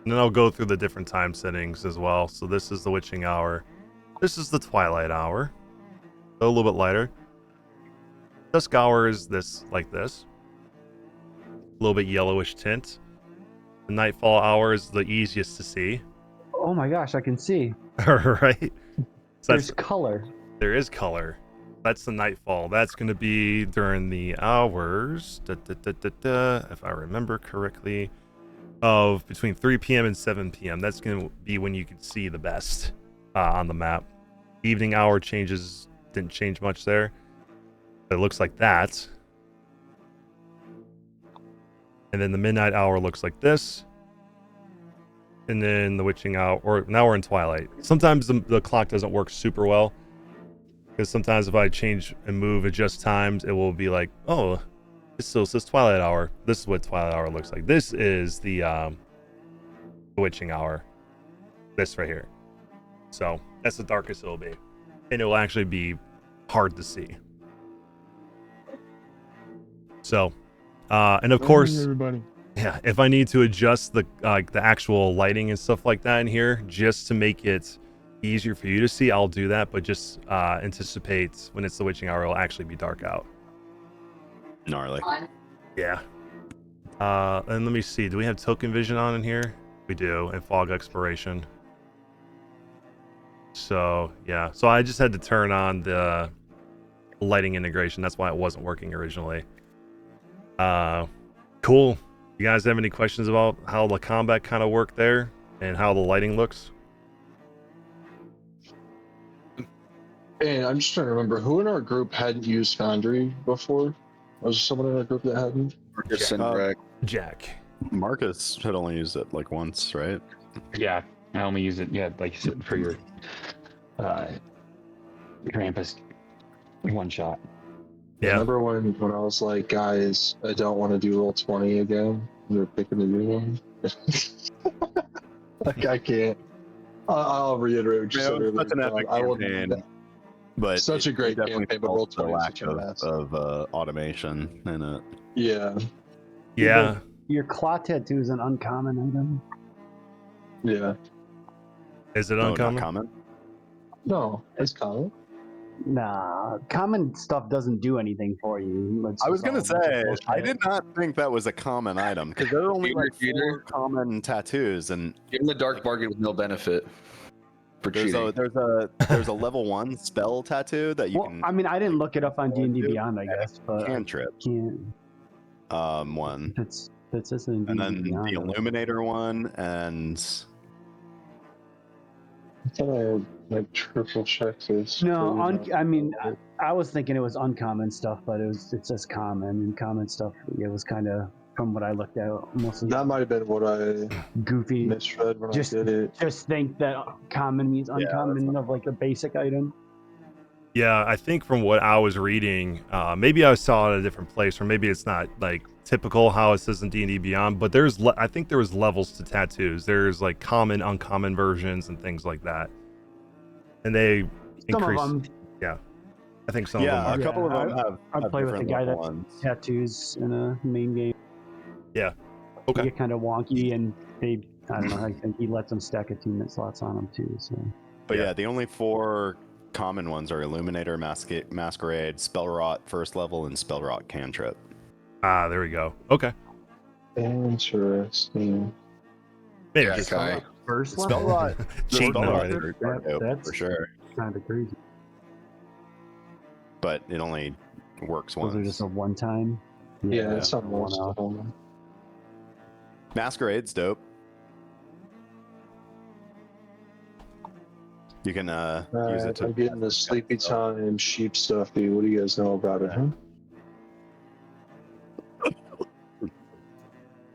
then I'll go through the different time settings as well. So this is the witching hour. This is the twilight hour. So a little bit lighter. Dusk hour is this, like this. A little bit yellowish tint. The nightfall hour is the easiest to see. oh my gosh, I can see. Right? So There's color. there is color. That's the nightfall. That's going to be during the hours, if I remember correctly, of between 3 p.m. and 7 p.m. That's going to be when you can see the best on the map. Evening hour changes, didn't change much there. It looks like that. And then the midnight hour looks like this. And then the witching hour, or now we're in twilight. Sometimes the clock doesn't work super well. Because sometimes if I change and move, adjust times, it will be like, oh, this still says twilight hour. This is what twilight hour looks like. This is the witching hour. This right here. So that's the darkest it'll be. And it will actually be hard to see. So, and of course, everybody. yeah, if I need to adjust the actual lighting and stuff like that in here, just to make it easier for you to see, I'll do that. But just anticipate when it's the witching hour, it'll actually be dark out. Gnarly. Yeah. And let me see. Do we have token vision on in here? We do, and fog exploration. So yeah. So I just had to turn on the lighting integration. That's why it wasn't working originally. Cool. You guys have any questions about how the combat kind of worked there and how the lighting looks? And I'm just trying to remember who in our group hadn't used Foundry before. Was there someone in our group that hadn't? Marcus and Greg. Jack. Marcus had only used it like once, right? Yeah, I only use it. Yeah, like you said, for your Krampus one shot. Yeah. Remember when I was like, guys, I don't want to do roll 20 again. We were picking a new one. Like I can't. I'll reiterate what you said earlier. Such an epic I will campaign, but Such a great definitely campaign, but roll falls to the 20 is lack such a mess. of automation in it. Yeah. Yeah. Your claw tattoo is an uncommon item. Yeah. Is it No, uncommon? not common. No, it's common. Nah, common stuff doesn't do anything for you. It's I was just gonna all a bunch of say bullshit. I did not think that was a common item because there are only like 4 common tattoos, and Give him the dark bargain with no benefit for there's cheating. there's a level 1 spell tattoo that you Well, can I mean, I didn't look it up on D&D do, Beyond, I guess, but I cantrip can't. one, It's just in and D&D then Beyond. the Illuminator one, and I thought I had like triple check this. No, I mean, I was thinking it was uncommon stuff, but it says common, and common stuff, it was kind of, from what I looked at, mostly That might have been what I goofy. misread when Just- I did it. Just think that common means Yeah, uncommon of like a basic item. Yeah, I think from what I was reading, maybe I saw it at a different place, or maybe it's not like typical how it says in D&D Beyond. But I think there was levels to tattoos. There's like common, uncommon versions, and things like that. And they Some increase. of them Yeah, I think some of yeah, them a are. couple of them have. I'd have play with a different guy level that ones. tattoos in a main game. Yeah. They Okay. get kind of wonky, and I don't know, I think he lets them stack attunement slots on them too. So But Yeah. yeah, the only 4 common ones are Illuminator, Masquerade, Spell Rot first level, and Spell Rot Cantrip. Ah, there we go. Okay. Interesting. Maybe Yeah, just Kai. first Spell level, Rot, cheating Spell Rot already. are dope, That's- for sure, kind of crazy. but it only works once. Those are just a one-time. Yeah, it's not one most off. of them. Masquerade's dope. You can use it Alright, to. I'm getting the sleepy time sheep stuffy. What do you guys know about it, huh?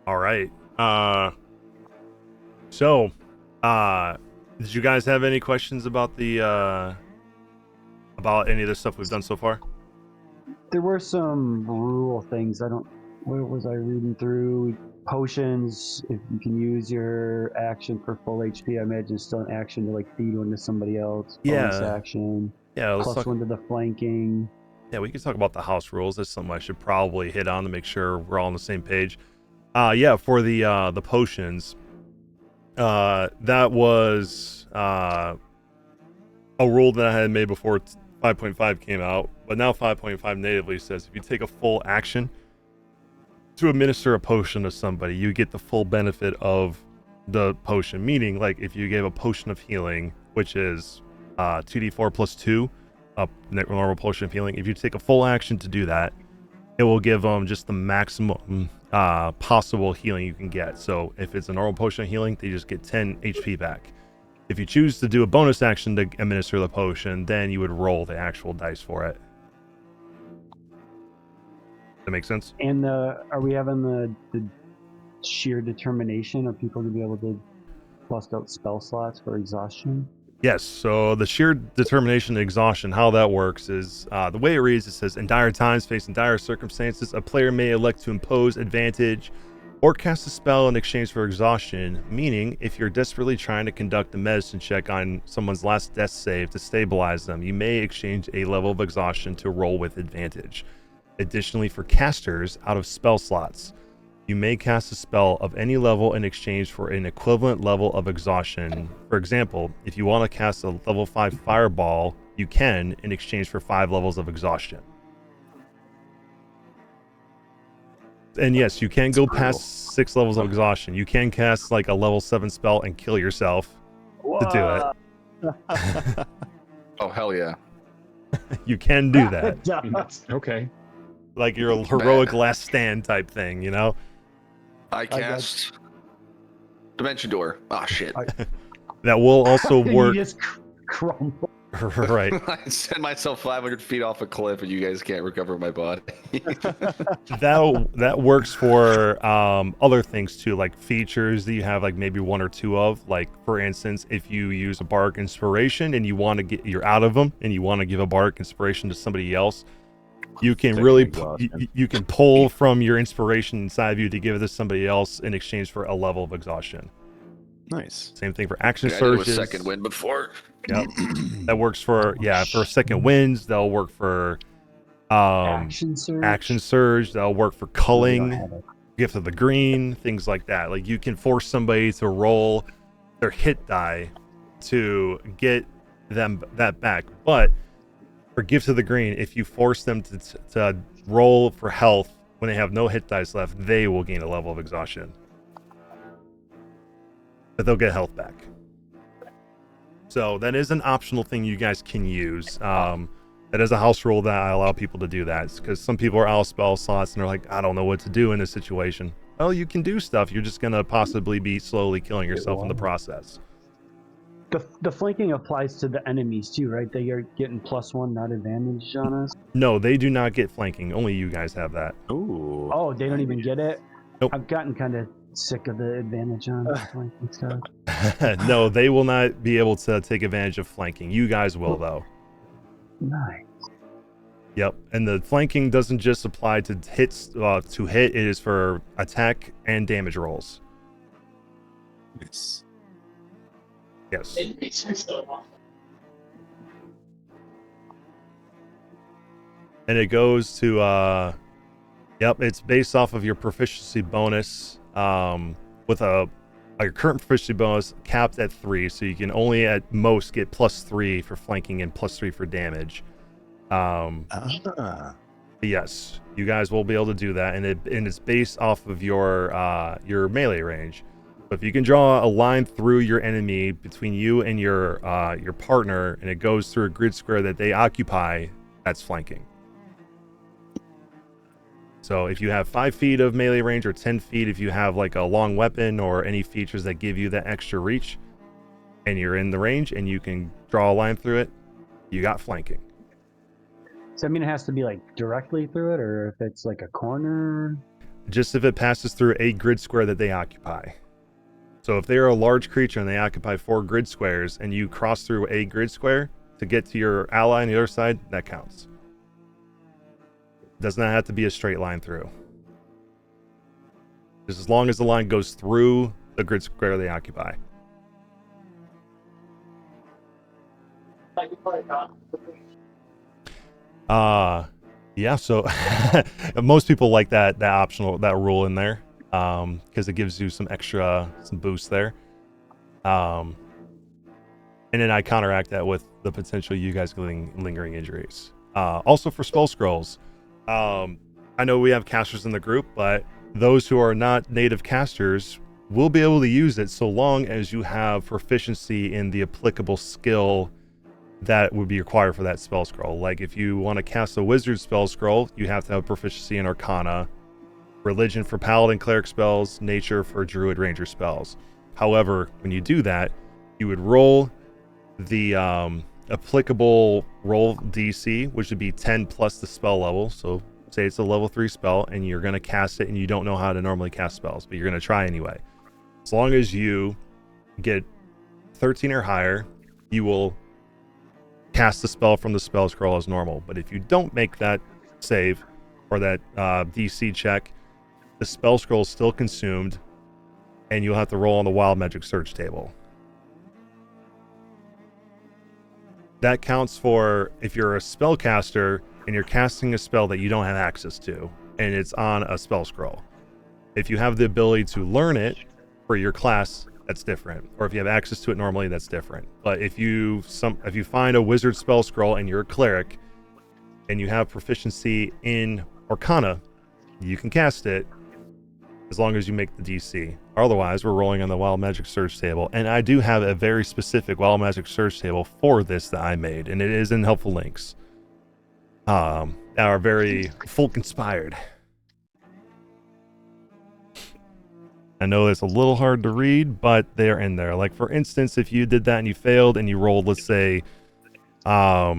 All right. So, did you guys have any questions about the about any of the stuff we've done so far? There were some rule things. What was I reading through? Potions. If you can use your action for full HP, I imagine it's still an action to like feed one to somebody else. Bonus Yeah. action. Yeah, let's Plus talk. one to the flanking. Yeah, we can talk about the house rules. That's something I should probably hit on to make sure we're all on the same page. Yeah, for the potions, that was a rule that I had made before 5.5 came out, but now 5.5 natively says if you take a full action to administer a potion to somebody, you get the full benefit of the potion. Meaning, like if you gave a potion of healing, which is 2d4 plus 2, a normal potion of healing. If you take a full action to do that, it will give them just the maximum possible healing you can get. So if it's a normal potion of healing, they just get 10 HP back. If you choose to do a bonus action to administer the potion, then you would roll the actual dice for it. That makes sense? And are we having the sheer determination? Are people going to be able to bust out spell slots for exhaustion? Yes, so the sheer determination and exhaustion, how that works is the way it reads, it says, in dire times, facing dire circumstances, a player may elect to impose advantage or cast a spell in exchange for exhaustion, meaning if you're desperately trying to conduct a medicine check on someone's last death save to stabilize them, you may exchange a level of exhaustion to roll with advantage. Additionally, for casters out of spell slots, you may cast a spell of any level in exchange for an equivalent level of exhaustion. For example, if you want to cast a level 5 fireball, you can in exchange for 5 levels of exhaustion. And yes, you can go past 6 levels of exhaustion. You can cast like a level 7 spell and kill yourself to do it. Oh, hell yeah. You can do that. Okay. Like your heroic last stand type thing, you know? I cast Dimension Door. Ah, shit. That will also work. You just crumble. Right. I send myself 500 feet off a cliff and you guys can't recover my body. That works for other things too, like features that you have like maybe 1 or 2 of. Like for instance, if you use a bardic inspiration and you want to you're out of them and you want to give a bardic inspiration to somebody else, you can really you can pull from your inspiration inside of you to give it to somebody else in exchange for a level of exhaustion. Nice. Same thing for action I surges. did a second wind before. Yep. That works for second winds. That'll work for Action surge. That'll work for culling, gift of the green, things like that. Like you can force somebody to roll their hit die to get them that back. But for gift of the green, if you force them to roll for health when they have no hit dice left, they will gain a level of exhaustion. But they'll get health back. So that is an optional thing you guys can use. That is a house rule that I allow people to do that, because some people are out of spell slots and they're like, I don't know what to do in this situation. Well, you can do stuff. You're just gonna possibly be slowly killing yourself in the process. The flanking applies to the enemies too, right? They are getting +1, not advantage on us. No, they do not get flanking. Only you guys have that. Ooh. Oh, they don't even get it? Nope. I've gotten kind of sick of the advantage on flanking stuff. No, they will not be able to take advantage of flanking. You guys will, though. Nice. Yep, and the flanking doesn't just apply to hits. To hit, it is for attack and damage rolls. Nice. Yes. And it goes to it's based off of your proficiency bonus, with your current proficiency bonus capped at 3, so you can only at most get +3 for flanking and +3 for damage. Yes, you guys will be able to do that, and it's based off of your melee range. But if you can draw a line through your enemy between you and your partner, and it goes through a grid square that they occupy, that's flanking. So if you have 5 feet of melee range or 10 feet, if you have like a long weapon or any features that give you that extra reach, and you're in the range and you can draw a line through it, you got flanking. So I mean, it has to be like directly through it, or if it's like a corner. Just if it passes through a grid square that they occupy. So if they're a large creature and they occupy 4 grid squares, and you cross through a grid square to get to your ally on the other side, that counts. Does not have to be a straight line through. Just as long as the line goes through the grid square they occupy. Yeah, so most people like that optional, that rule in there, because it gives you some boost there. And then I counteract that with the potential you guys getting lingering injuries. Also for spell scrolls, I know we have casters in the group, but those who are not native casters will be able to use it so long as you have proficiency in the applicable skill that would be required for that spell scroll. Like if you want to cast a wizard spell scroll, you have to have proficiency in Arcana, religion for paladin cleric spells, nature for druid ranger spells. However, when you do that, you would roll the applicable roll DC, which would be 10 plus the spell level, so say it's a level 3 spell and you're going to cast it and you don't know how to normally cast spells, but you're going to try anyway. As long as you get 13 or higher, you will cast the spell from the spell scroll as normal. But if you don't make that save or that DC check, the spell scroll is still consumed and you'll have to roll on the wild magic search table. That counts for if you're a spellcaster and you're casting a spell that you don't have access to and it's on a spell scroll. If you have the ability to learn it for your class, that's different. Or if you have access to it normally, that's different. But if you find a wizard spell scroll and you're a cleric and you have proficiency in Arcana, you can cast it as long as you make the DC. Otherwise, we're rolling on the Wild Magic Search table. And I do have a very specific Wild Magic Search table for this that I made, and it is in helpful links. That are very folk inspired. I know it's a little hard to read, but they're in there. Like, for instance, if you did that and you failed and you rolled, let's say, a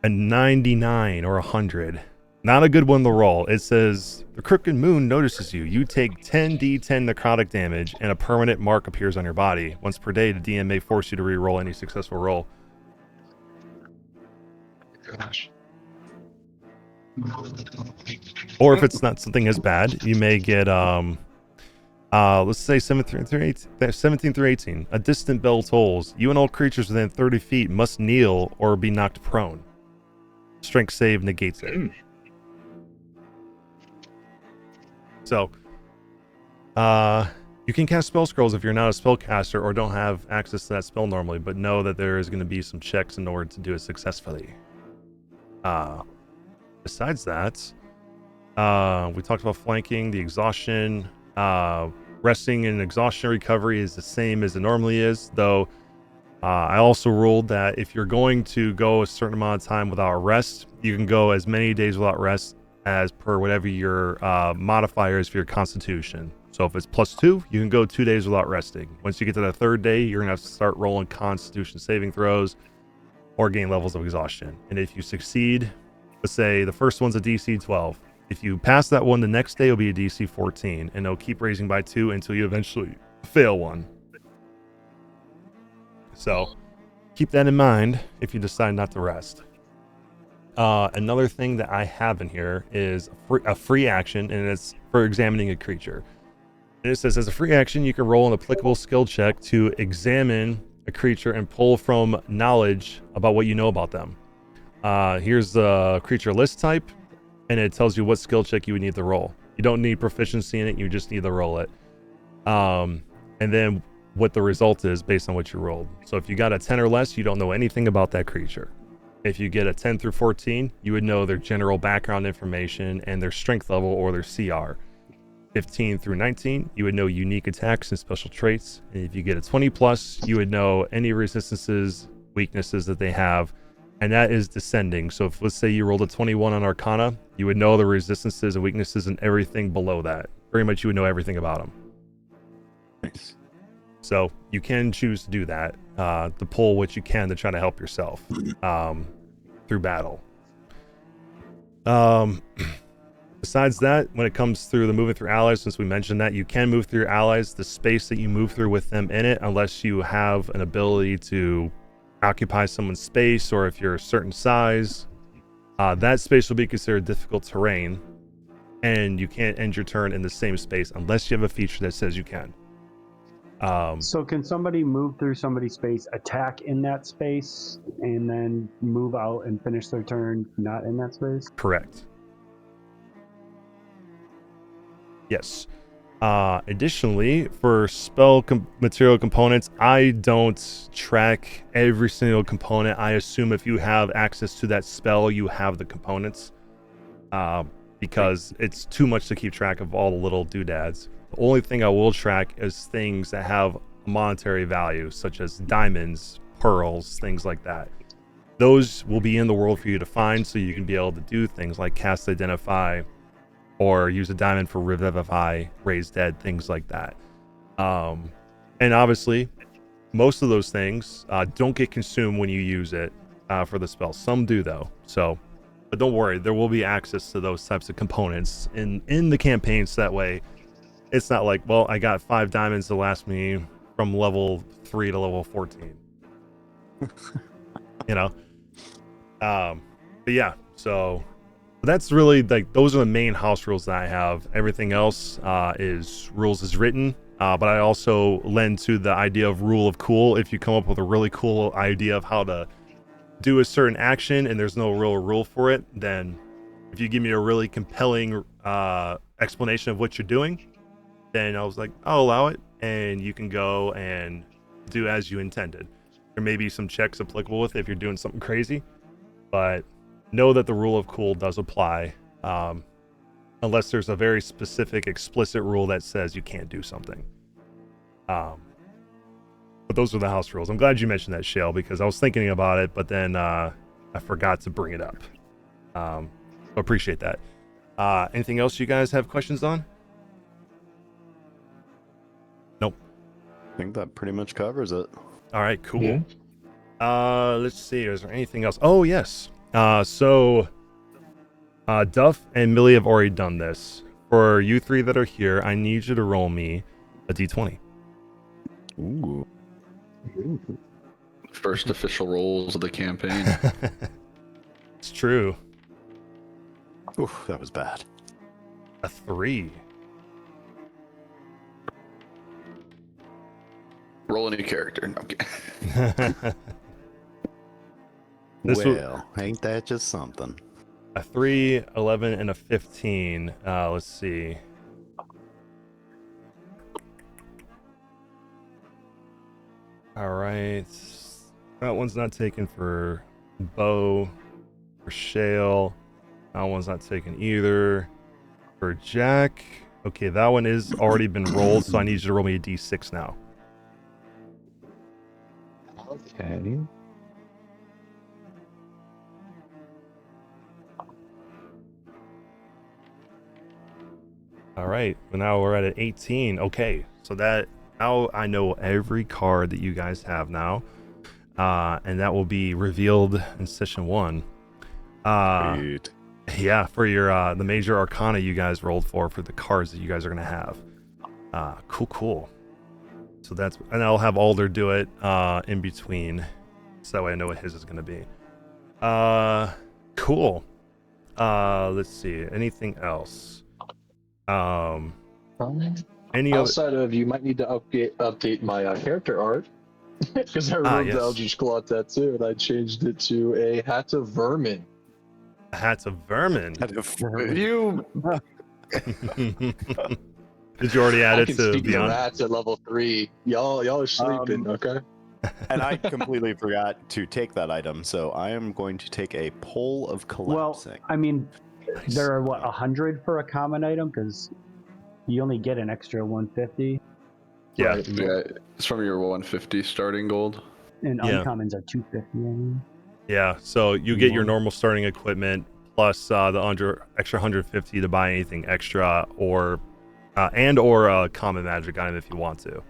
99 or 100. Not a good one to roll. It says, the Crooked Moon notices you. You take 10d10 necrotic damage and a permanent mark appears on your body. Once per day, the DM may force you to re-roll any successful roll. Gosh. Or if it's not something as bad, you may get, let's say 17 through 18. A distant bell tolls. You and all creatures within 30 feet must kneel or be knocked prone. Strength save negates it. So, you can cast spell scrolls if you're not a spellcaster or don't have access to that spell normally, but know that there is going to be some checks in order to do it successfully. Besides that, we talked about flanking, the exhaustion. Resting and exhaustion recovery is the same as it normally is, though I also ruled that if you're going to go a certain amount of time without rest, you can go as many days without rest as per whatever your modifier is for your constitution. So if it's +2, you can go 2 days without resting. Once you get to the third day, you're going to have to start rolling constitution saving throws or gain levels of exhaustion. And if you succeed, let's say the first one's a DC 12. If you pass that one, the next day will be a DC 14, and it'll keep raising by 2 until you eventually fail one. So keep that in mind if you decide not to rest. Another thing that I have in here is a free action, and it's for examining a creature. And it says, as a free action, you can roll an applicable skill check to examine a creature and pull from knowledge about what you know about them. Here's the creature list type, and it tells you what skill check you would need to roll. You don't need proficiency in it, you just need to roll it. And then what the result is based on what you rolled. So if you got a 10 or less, you don't know anything about that creature. If you get a 10 through 14, you would know their general background information and their strength level or their CR. 15 through 19, you would know unique attacks and special traits. And if you get a 20 plus, you would know any resistances, weaknesses that they have, and that is descending. So if, let's say you rolled a 21 on Arcana, you would know the resistances and weaknesses and everything below that. Pretty much you would know everything about them. Nice. So you can choose to do that, to pull what you can to try to help yourself through battle. Besides that, when it comes through the moving through allies, since we mentioned that, you can move through your allies, the space that you move through with them in it, unless you have an ability to occupy someone's space, or if you're a certain size, that space will be considered difficult terrain, and you can't end your turn in the same space unless you have a feature that says you can. So can somebody move through somebody's space, attack in that space, and then move out and finish their turn not in that space? Correct. Yes. Additionally, for spell material components, I don't track every single component. I assume if you have access to that spell, you have the components, because it's too much to keep track of all the little doodads. The only thing I will track is things that have monetary value, such as diamonds, pearls, things like that. Those will be in the world for you to find, so you can be able to do things like cast Identify, or use a diamond for Revivify, Raise Dead, things like that. And obviously, most of those things don't get consumed when you use it for the spell. Some do, though. So But don't worry, there will be access to those types of components in the campaign, so that way it's not like, well, I got 5 diamonds to last me from level 3 to level 14. You know? But yeah, so that's really like, those are the main house rules that I have. Everything else is rules as written. But I also lend to the idea of rule of cool. If you come up with a really cool idea of how to do a certain action and there's no real rule for it, then if you give me a really compelling explanation of what you're doing, then I was like, I'll allow it, and you can go and do as you intended. There may be some checks applicable with it if you're doing something crazy, but know that the rule of cool does apply, unless there's a very specific, explicit rule that says you can't do something. But those are the house rules. I'm glad you mentioned that, Shale, because I was thinking about it, but then I forgot to bring it up. So appreciate that. Anything else you guys have questions on? Nope. I think that pretty much covers it. All right, cool. Yeah. Let's see. Is there anything else? Oh, yes. So Duff and Millie have already done this. For you 3 that are here, I need you to roll me a d20. Ooh. First official rolls of the campaign. It's true. Oof, that was bad. A 3. Roll a new character. No, I'm kidding. Well, ain't that just something? A 3, 11, and a 15. Let's see. All right. That one's not taken for Bo. For Shale. That one's not taken either. For Jack. Okay, that one is already been rolled, so I need you to roll me a d6 now. Okay. All right, well, now we're at an 18. Okay, so that now I know every card that you guys have now, and that will be revealed in session 1. Sweet. Yeah, for your the major arcana you guys rolled for the cards that you guys are gonna have. Cool. So that's, and I'll have Alder do it in between, so that way I know what his is gonna be. Cool. Let's see. Anything else? Any other? Outside of, you might need to update my character art because I removed yes. the Eldritch Claw tattoo and I changed it to a hat of vermin. Hats of vermin. You. Did you already add I it can to speak to Beyond? rats at level 3. Y'all are sleeping, okay? And I completely forgot to take that item, so I am going to take a Pole of Collapsing. Well, I mean, Nice. there are 100 for a common item because you only get an extra 150, Yeah. Right. Yeah, it's from your 150 starting gold. and Yeah. uncommons are 250. I mean. Yeah, so you get your normal starting equipment plus the extra 150 to buy anything extra or a common magic item if you want to.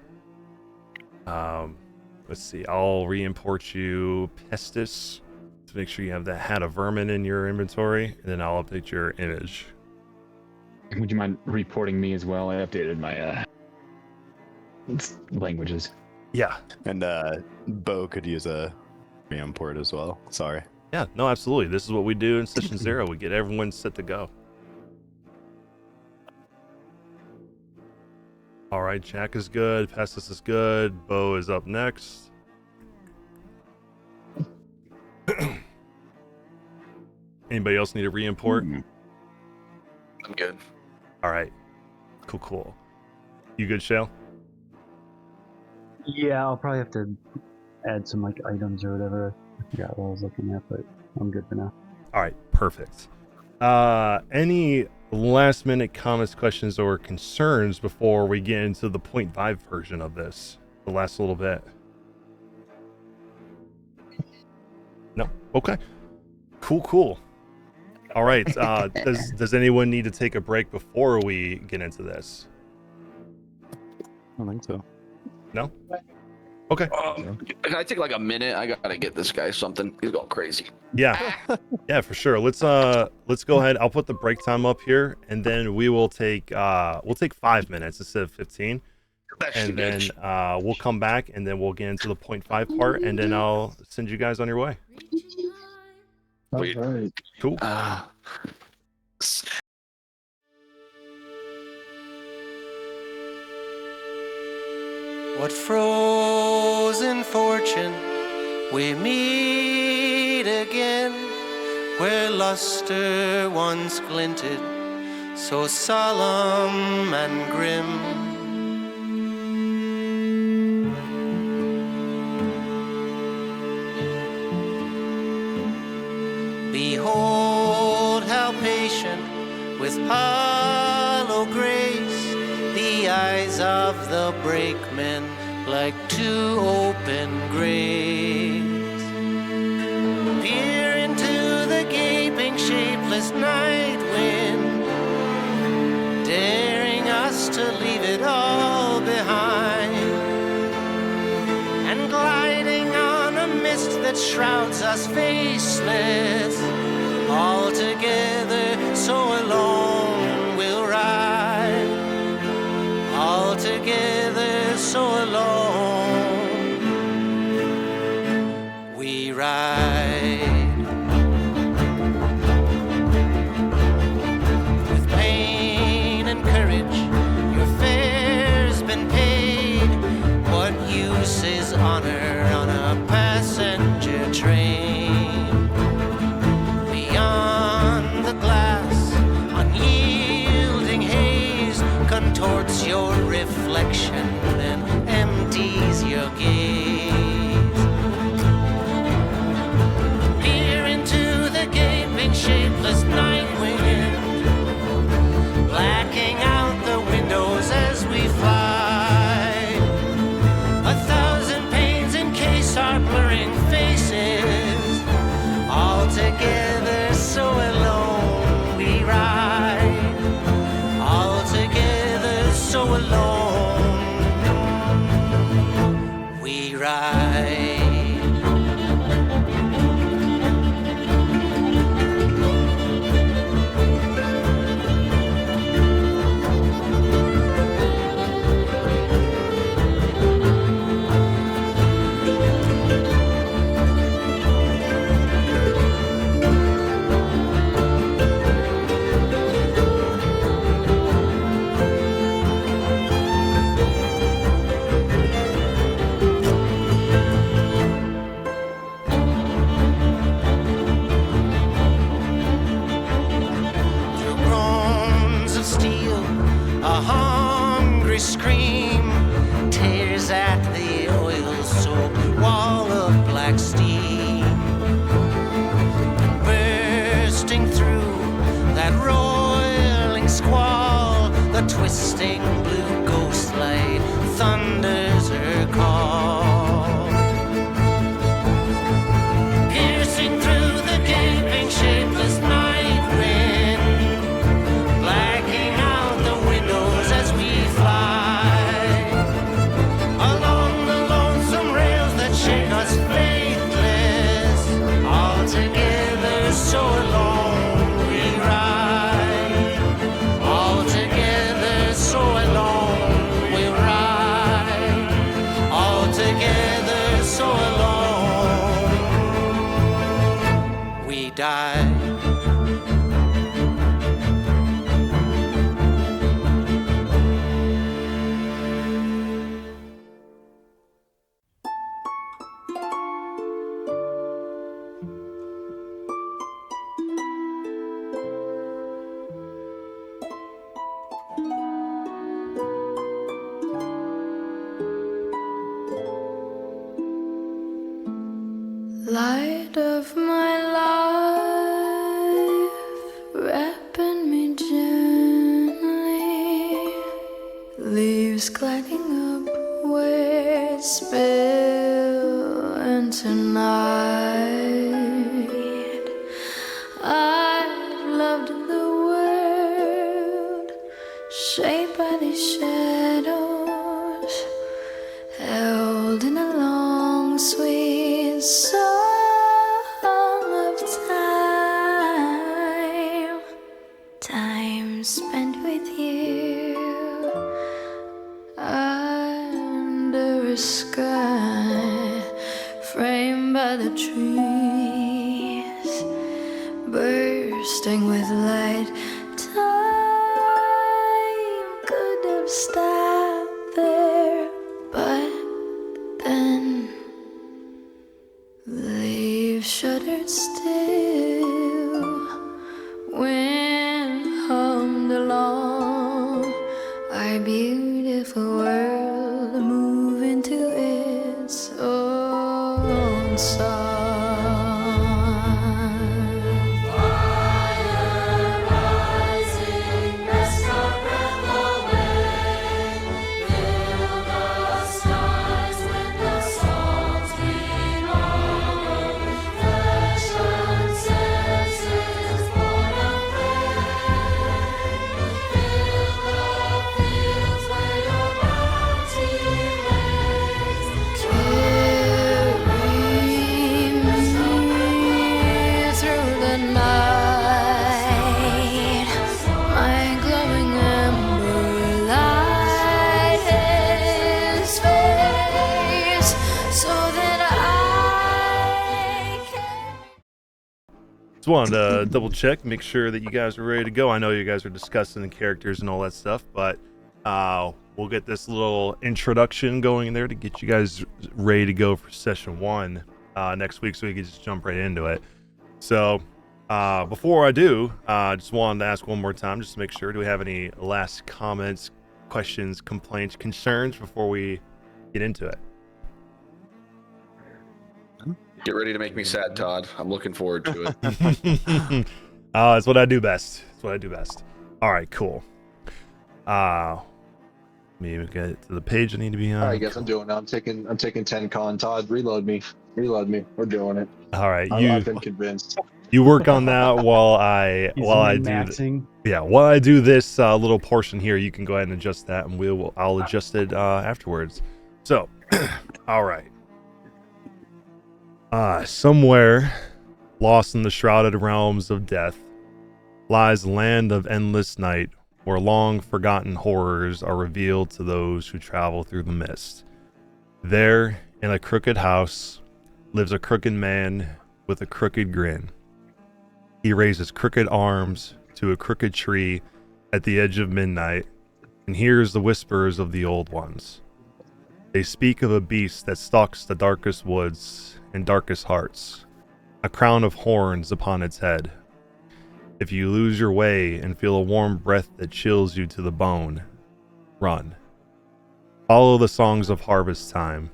Let's see, I'll re-import you Pestis to make sure you have that hat of vermin in your inventory, and then I'll update your image. Would you mind reporting me as well? I updated my languages. Yeah, And Bo could use a re-import as well. Sorry. yeah, no, absolutely. This is what we do in session 0. We get everyone set to go. All right, Jack is good. Pestis is good. Bo is up next. Anybody else need a re-import? I'm good. All right. Cool. You good, Shale? Yeah, I'll probably have to add some like items or whatever. I forgot what I was looking at, but I'm good for now. All right, perfect. Any last minute comments, questions, or concerns before we get into the 0.5 version of this? The last little bit. No? Okay. Cool. All right. Does anyone need to take a break before we get into this? I don't think so. No? Okay. Can I take like a minute? I gotta get this guy something. He's going crazy. Yeah. Yeah, for sure. Let's go ahead. I'll put the break time up here, and then we'll take 5 minutes instead of 15. And then we'll come back, and then we'll get into the 0.5 part, and then I'll send you guys on your way. All right. Cool. What frozen fortune we meet again, where luster once glinted, so solemn and grim. Behold how patient with hollow grace the eyes of the brakemen like two open graves peer into the gaping shapeless night wind, daring us to leave it all behind, and gliding on a mist that shrouds us faceless, all together so alone we'll ride, all together so alone we ride. With pain and courage your fare's been paid. What use is honor on a passenger train? Beyond the glass, unyielding haze contorts your reflection and empties your gaze. Peer into the gaping shapeless night wind, blacking out the windows as we fly. A thousand pains encase our blurring faces, all together so alone we ride, all together so alone we ride. Through groans of steel, a hungry scream tears at the oil-soaked wall of black steam. And bursting through that roiling squall, the twisting blue ghost light thunders her call. Piercing through the gaping shapeless night wind, blacking out the windows as we fly, along the lonesome rails that shake us faithless, all together so alone we ride, all together so alone we ride, all together so alone we die. Light of my life, wrapping me gently, leaves gliding up where it spill into night. I've loved the world, shaped by these shadows, held in a long years spent with you under a sky framed by the trees, bursting with light. Time could have stopped there, but then the leaves shuddered still. Wind hummed along our beautiful world, moving to its own song. Fire rising, rest our breath away. Fill the skies with the songs we know. Flesh and senses born of pain. Fill the fields where your bounty lays. Carry me through the night. My glowing ember light his face so that I can. Just wanted to double check, make sure that you guys are ready to go. I know you guys are discussing the characters and all that stuff, but we'll get this little introduction going in there to get you guys ready to go for session 1 next week, so we can just jump right into it. So before I do, just wanted to ask one more time, just to make sure, do we have any last comments, questions, complaints, concerns before we get into it? Get ready to make me sad, Todd. I'm looking forward to it. It's what I do best. It's what I do best. All right, cool. Let me get to the page I need to be on. All right, guys, I'm doing it. I'm taking 10 con. Todd, reload me. We're doing it. All right, I've been convinced. you work on that while I He's do while I do this little portion here. You can go ahead and adjust that, and I'll adjust it afterwards. So, all right. Somewhere lost in the shrouded realms of death lies a land of endless night, where long forgotten horrors are revealed to those who travel through the mist. There, in a crooked house, lives a crooked man with a crooked grin. He raises crooked arms to a crooked tree at the edge of midnight and hears the whispers of the old ones. They speak of a beast that stalks the darkest woods and darkest hearts, a crown of horns upon its head. If you lose your way and feel a warm breath that chills you to the bone, run. Follow the songs of harvest time,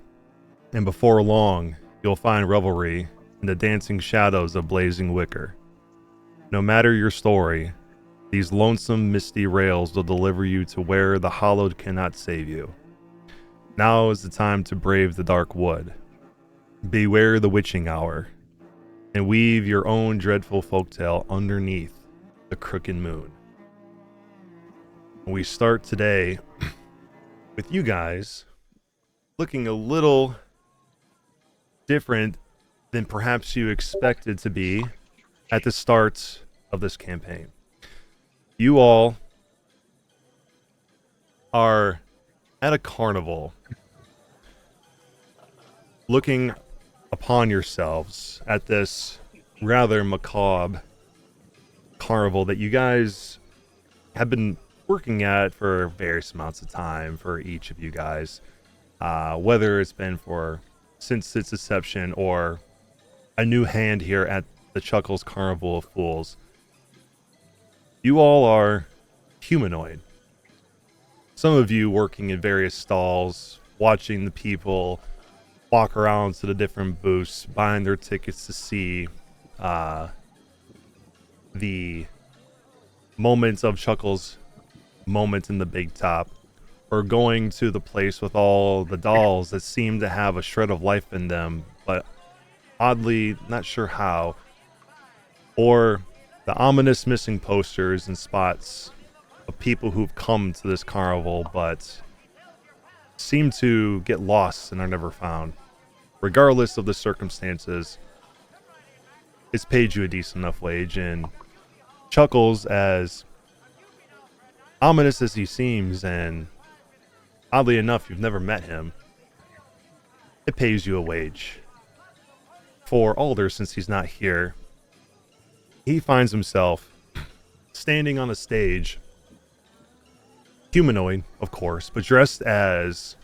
and before long, you'll find revelry in the dancing shadows of blazing wicker. No matter your story, these lonesome misty rails will deliver you to where the hallowed cannot save you. Now is the time to brave the dark wood. Beware the witching hour, and weave your own dreadful folktale underneath the crooked moon. We start today with you guys looking a little different than perhaps you expected to be at the start of this campaign. You all are at a carnival, looking upon yourselves at this rather macabre carnival that you guys have been working at for various amounts of time for each of you guys, whether it's been since its inception or a new hand here at the Chuckles Carnival of Fools. You all are humanoid. Some of you working in various stalls, watching the people walk around to the different booths, buying their tickets to see the moments of Chuckles' moment in the big top, or going to the place with all the dolls that seem to have a shred of life in them, but oddly not sure how, or the ominous missing posters and spots of people who've come to this carnival but seem to get lost and are never found. Regardless of the circumstances, it's paid you a decent enough wage, and Chuckles, as ominous as he seems, and oddly enough, you've never met him, it pays you a wage. For Alder, since he's not here, he finds himself standing on a stage, humanoid, of course, but dressed as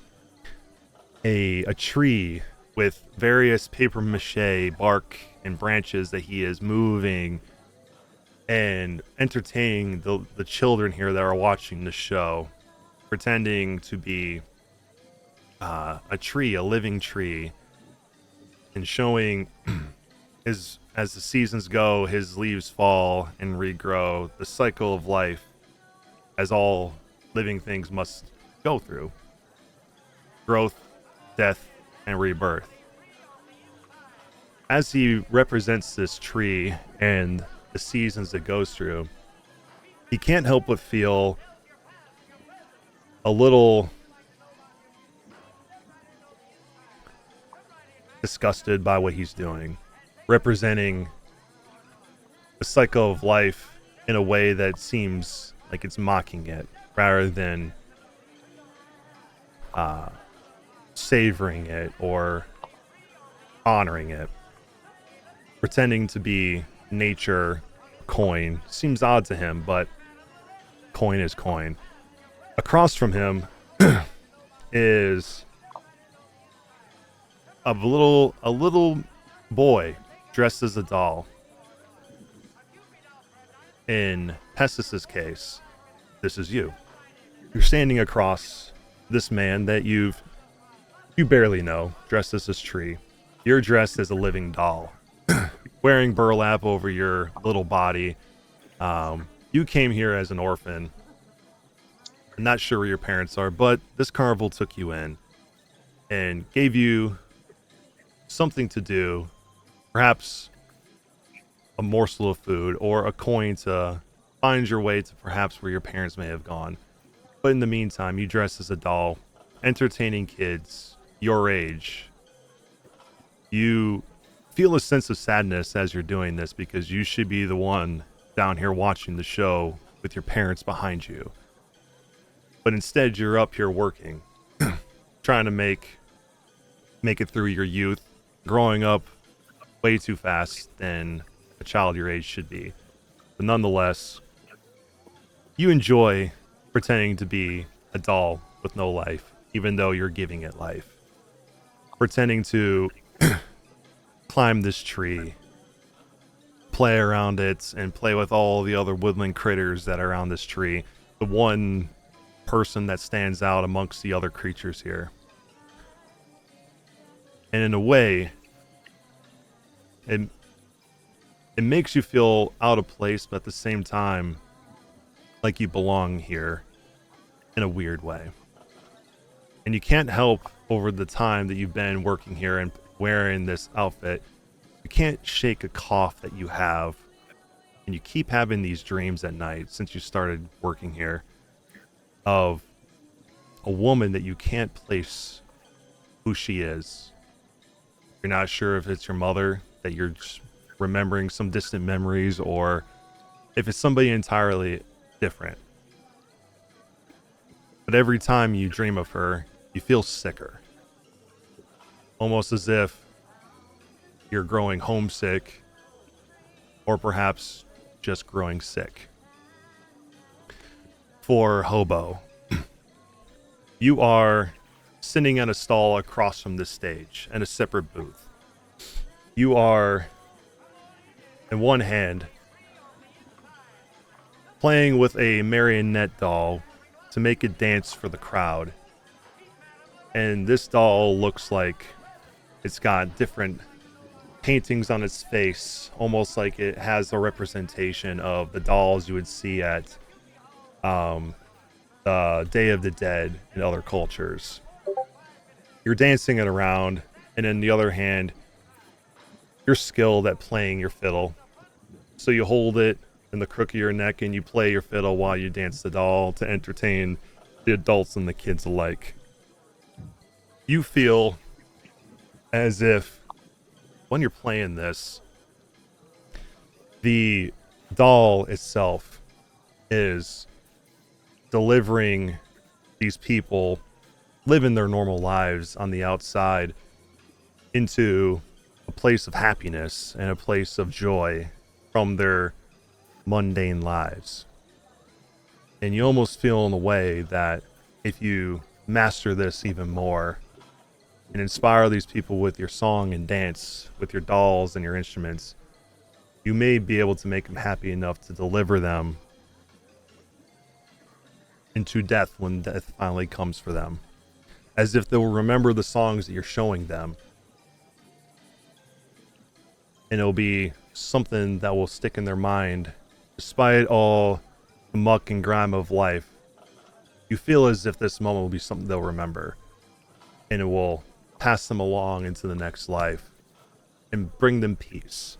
a tree with various paper mache bark and branches that he is moving and entertaining the children here that are watching the show, pretending to be a tree, a living tree, and showing his, as the seasons go, his leaves fall and regrow, the cycle of life as all living things must go through: growth, death, and rebirth. As he represents this tree and the seasons it goes through, he can't help but feel a little disgusted by what he's doing, representing the cycle of life in a way that seems like it's mocking it rather than savoring it or honoring it. Pretending to be nature, coin, seems odd to him, but coin is coin. Across from him is a little boy dressed as a doll. In Pestis's case, this is you. You're standing across this man that you barely know, dressed as this tree. You're dressed as a living doll, wearing burlap over your little body. You came here as an orphan. I'm not sure where your parents are, but this carnival took you in and gave you something to do, perhaps a morsel of food or a coin to find your way to perhaps where your parents may have gone. But in the meantime, you dress as a doll, entertaining kids your age. You feel a sense of sadness as you're doing this because you should be the one down here watching the show with your parents behind you. But instead, you're up here working, trying to make it through your youth, growing up way too fast than a child your age should be. But nonetheless, you enjoy pretending to be a doll with no life, even though you're giving it life. Pretending to climb this tree, play around it, and play with all the other woodland critters that are around this tree. The one person that stands out amongst the other creatures here. And in a way, it makes you feel out of place, but at the same time, like you belong here in a weird way. And you can't help, over the time that you've been working here and wearing this outfit, you can't shake a cough that you have. And you keep having these dreams at night since you started working here of a woman that you can't place who she is. You're not sure if it's your mother, that you're just remembering some distant memories, or if it's somebody entirely different. But every time you dream of her, you feel sicker. Almost as if you're growing homesick, or perhaps just growing sick. For Hobo, you are sitting at a stall across from this stage in a separate booth. You are, in one hand, playing with a marionette doll to make it dance for the crowd. And this doll looks like it's got different paintings on its face, almost like it has a representation of the dolls you would see at the Day of the Dead in other cultures. You're dancing it around, and in the other hand, you're skilled at playing your fiddle. So you hold it in the crook of your neck and you play your fiddle while you dance the doll to entertain the adults and the kids alike. You feel as if when you're playing this, the doll itself is delivering these people living their normal lives on the outside into a place of happiness and a place of joy from their mundane lives. And you almost feel in a way that if you master this even more and inspire these people with your song and dance, with your dolls and your instruments, you may be able to make them happy enough to deliver them into death when death finally comes for them. As if they'll remember the songs that you're showing them. And it'll be something that will stick in their mind despite all the muck and grime of life. You feel as if this moment will be something they'll remember. And it will pass them along into the next life and bring them peace.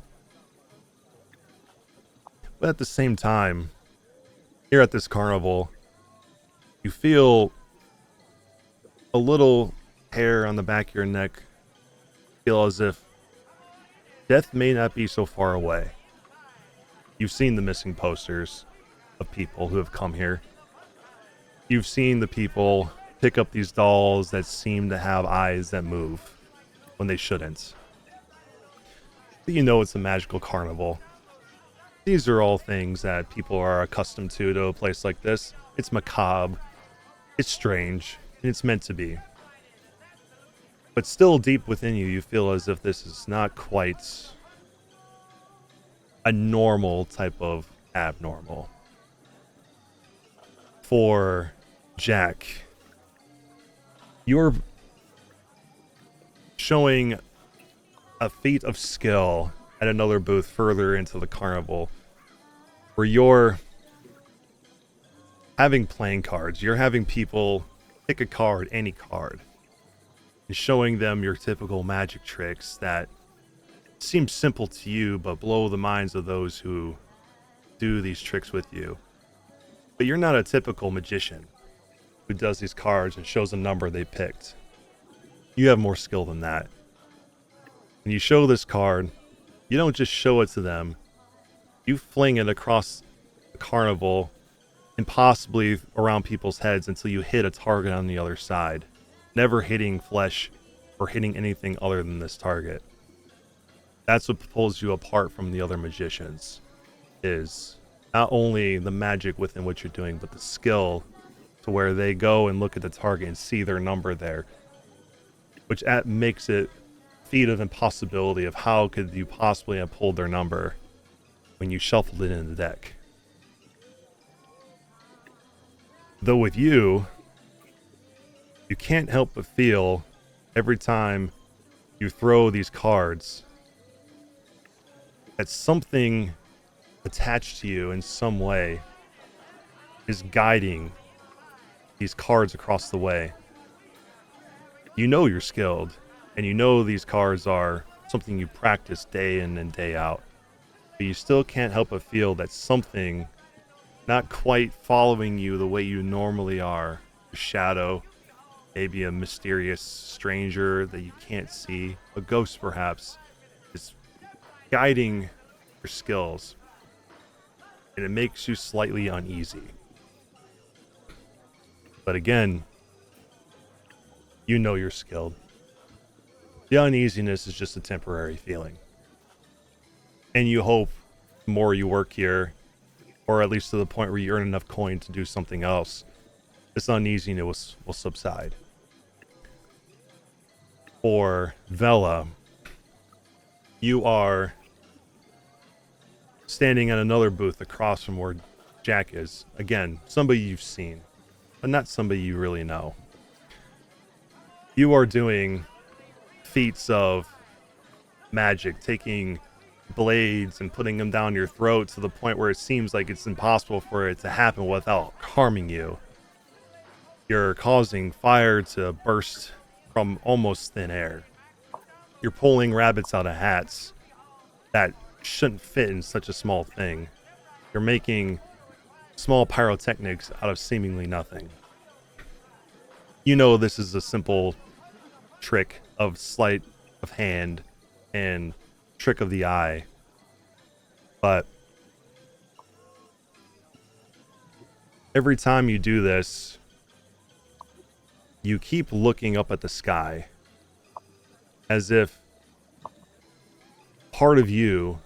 But at the same time, here at this carnival, you feel a little hair on the back of your neck feel as if death may not be so far away. You've seen the missing posters of people who have come here. You've seen the people pick up these dolls that seem to have eyes that move when they shouldn't. But you know it's a magical carnival. These are all things that people are accustomed to a place like this. It's macabre, it's strange, and it's meant to be. But still deep within you, you feel as if this is not quite a normal type of abnormal. For Jack, you're showing a feat of skill at another booth further into the carnival where you're having playing cards. You're having people pick a card, any card, and showing them your typical magic tricks that seem simple to you but blow the minds of those who do these tricks with you. But you're not a typical magician who does these cards and shows a number they picked. You have more skill than that. When you show this card, you don't just show it to them. You fling it across the carnival and possibly around people's heads until you hit a target on the other side, never hitting flesh or hitting anything other than this target. That's what pulls you apart from the other magicians, is not only the magic within what you're doing, but the skill to where they go and look at the target and see their number there, which makes it a feat of impossibility of how could you possibly have pulled their number when you shuffled it in the deck. Though with you can't help but feel every time you throw these cards that something attached to you in some way is guiding these cards across the way. You know you're skilled, and you know these cards are something you practice day in and day out, but you still can't help but feel that something not quite following you the way you normally are, a shadow, maybe a mysterious stranger that you can't see, a ghost perhaps, is guiding your skills, and it makes you slightly uneasy. But again, you know you're skilled. The uneasiness is just a temporary feeling. And you hope the more you work here, or at least to the point where you earn enough coin to do something else, this uneasiness will subside. For Vela, you are standing at another booth across from where Jack is. Again, somebody you've seen, but not somebody you really know. You are doing feats of magic, taking blades and putting them down your throat to the point where it seems like it's impossible for it to happen without harming you. You're causing fire to burst from almost thin air. You're pulling rabbits out of hats that shouldn't fit in such a small thing. You're making small pyrotechnics out of seemingly nothing. You know this is a simple trick of sleight of hand and trick of the eye, but every time you do this, you keep looking up at the sky as if part of you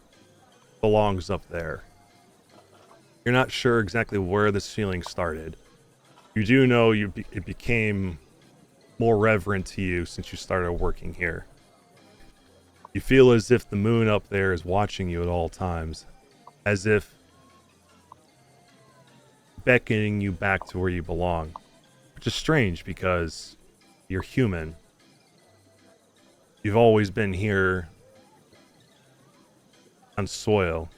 belongs up there. You're not sure exactly where this feeling started. You do know it became more reverent to you since you started working here. You feel as if the moon up there is watching you at all times, as if beckoning you back to where you belong, which is strange because you're human. You've always been here on soil.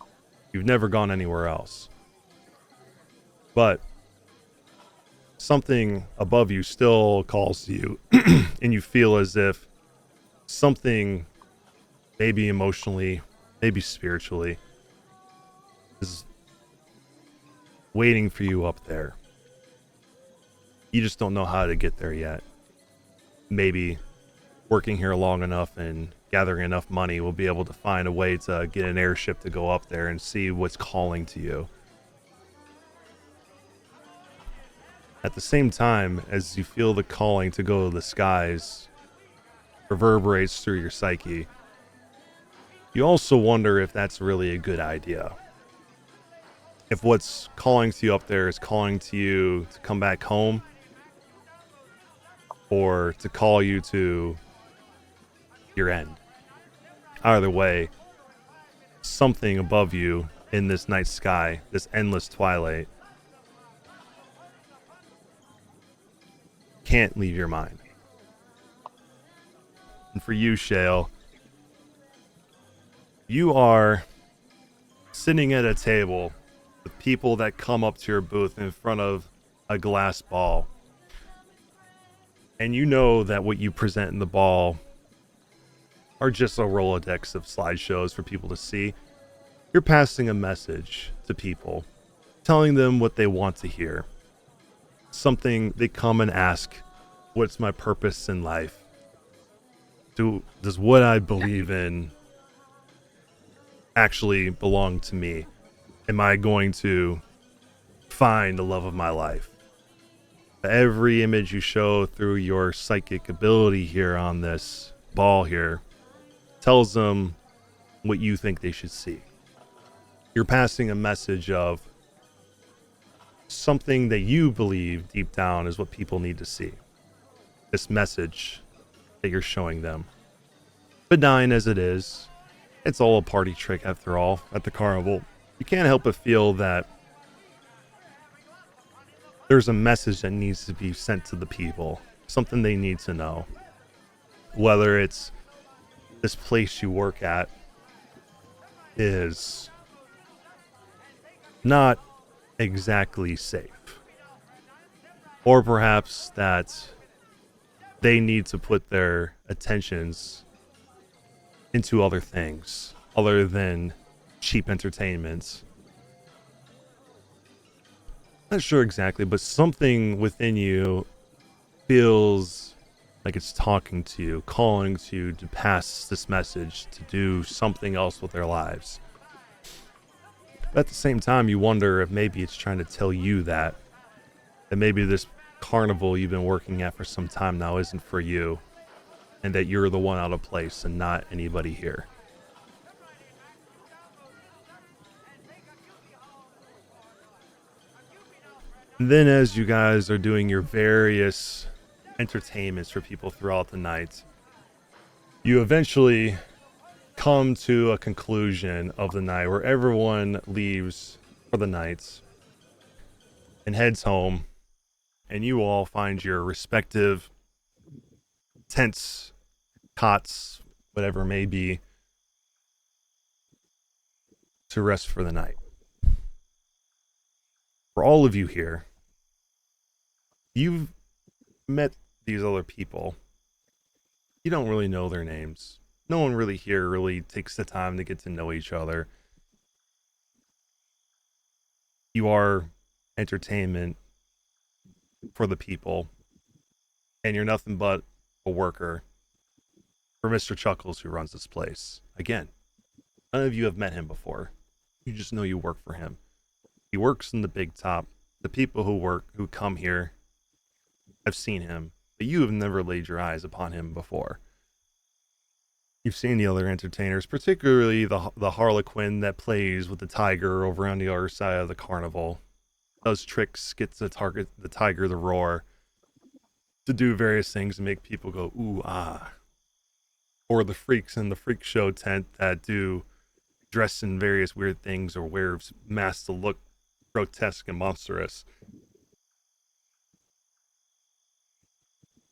You've never gone anywhere else. But something above you still calls to you, and you feel as if something, maybe emotionally, maybe spiritually, is waiting for you up there. You just don't know how to get there yet. Maybe working here long enough and gathering enough money will be able to find a way to get an airship to go up there and see what's calling to you. At the same time, as you feel the calling to go to the skies reverberates through your psyche, you also wonder if that's really a good idea. If what's calling to you up there is calling to you to come back home, or to call you to your end. Either way, something above you in this night sky, this endless twilight, can't leave your mind. And for you, Shale, you are sitting at a table with people that come up to your booth in front of a glass ball. And you know that what you present in the ball are just a Rolodex of slideshows for people to see. You're passing a message to people, telling them what they want to hear. Something they come and ask, what's my purpose in life? Does what I believe in actually belong to me? Am I going to find the love of my life? Every image you show through your psychic ability here on this ball here tells them what you think they should see. You're passing a message of something that you believe deep down is what people need to see. This message that you're showing them. Benign as it is, it's all a party trick after all at the carnival. You can't help but feel that there's a message that needs to be sent to the people, something they need to know. Whether it's this place you work at is not exactly safe. Or perhaps that they need to put their attentions into other things other than cheap entertainment. Not sure exactly, but something within you feels like it's talking to you, calling to you to pass this message, to do something else with their lives. But at the same time, you wonder if maybe it's trying to tell you that maybe this carnival you've been working at for some time now isn't for you, and that you're the one out of place and not anybody here. And then as you guys are doing your various entertainments for people throughout the night, you eventually come to a conclusion of the night where everyone leaves for the night and heads home, and you all find your respective tents, cots, whatever it may be, to rest for the night. For all of you here, you've met these other people. You don't really know their names. No one really here really takes the time to get to know each other. You are entertainment for the people, and you're nothing but a worker for Mr. Chuckles, who runs this place. Again, none of you have met him before. You just know you work for him. He works in the big top, the people who come here have seen him, but you have never laid your eyes upon him before. You've seen the other entertainers, particularly the Harlequin that plays with the tiger over on the other side of the carnival. Does tricks, gets the tiger to roar, to do various things to make people go, ooh, ah. Or the freaks in the freak show tent that do dress in various weird things or wear masks to look grotesque and monstrous.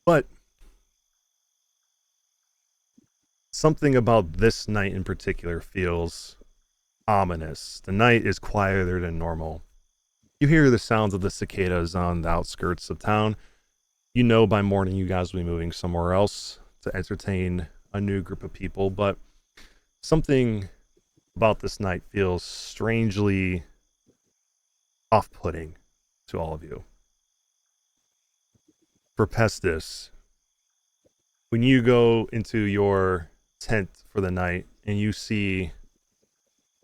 But something about this night in particular feels ominous. The night is quieter than normal. You hear the sounds of the cicadas on the outskirts of town. You know by morning you guys will be moving somewhere else to entertain a new group of people, but something about this night feels strangely off-putting to all of you. For Pestis, when you go into your tent for the night and you see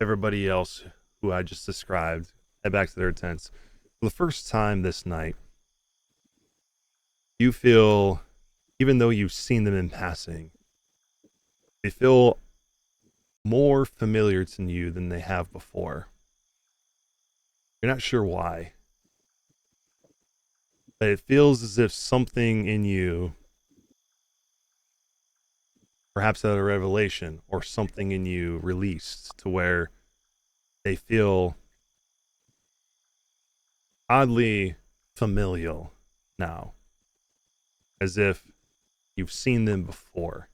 everybody else who I just described head back to their tents, for the first time this night, you feel, even though you've seen them in passing, they feel more familiar to you than they have before. You're not sure why, but it feels as if something in you, perhaps had a revelation or something in you released to where they feel oddly familial now, as if you've seen them before.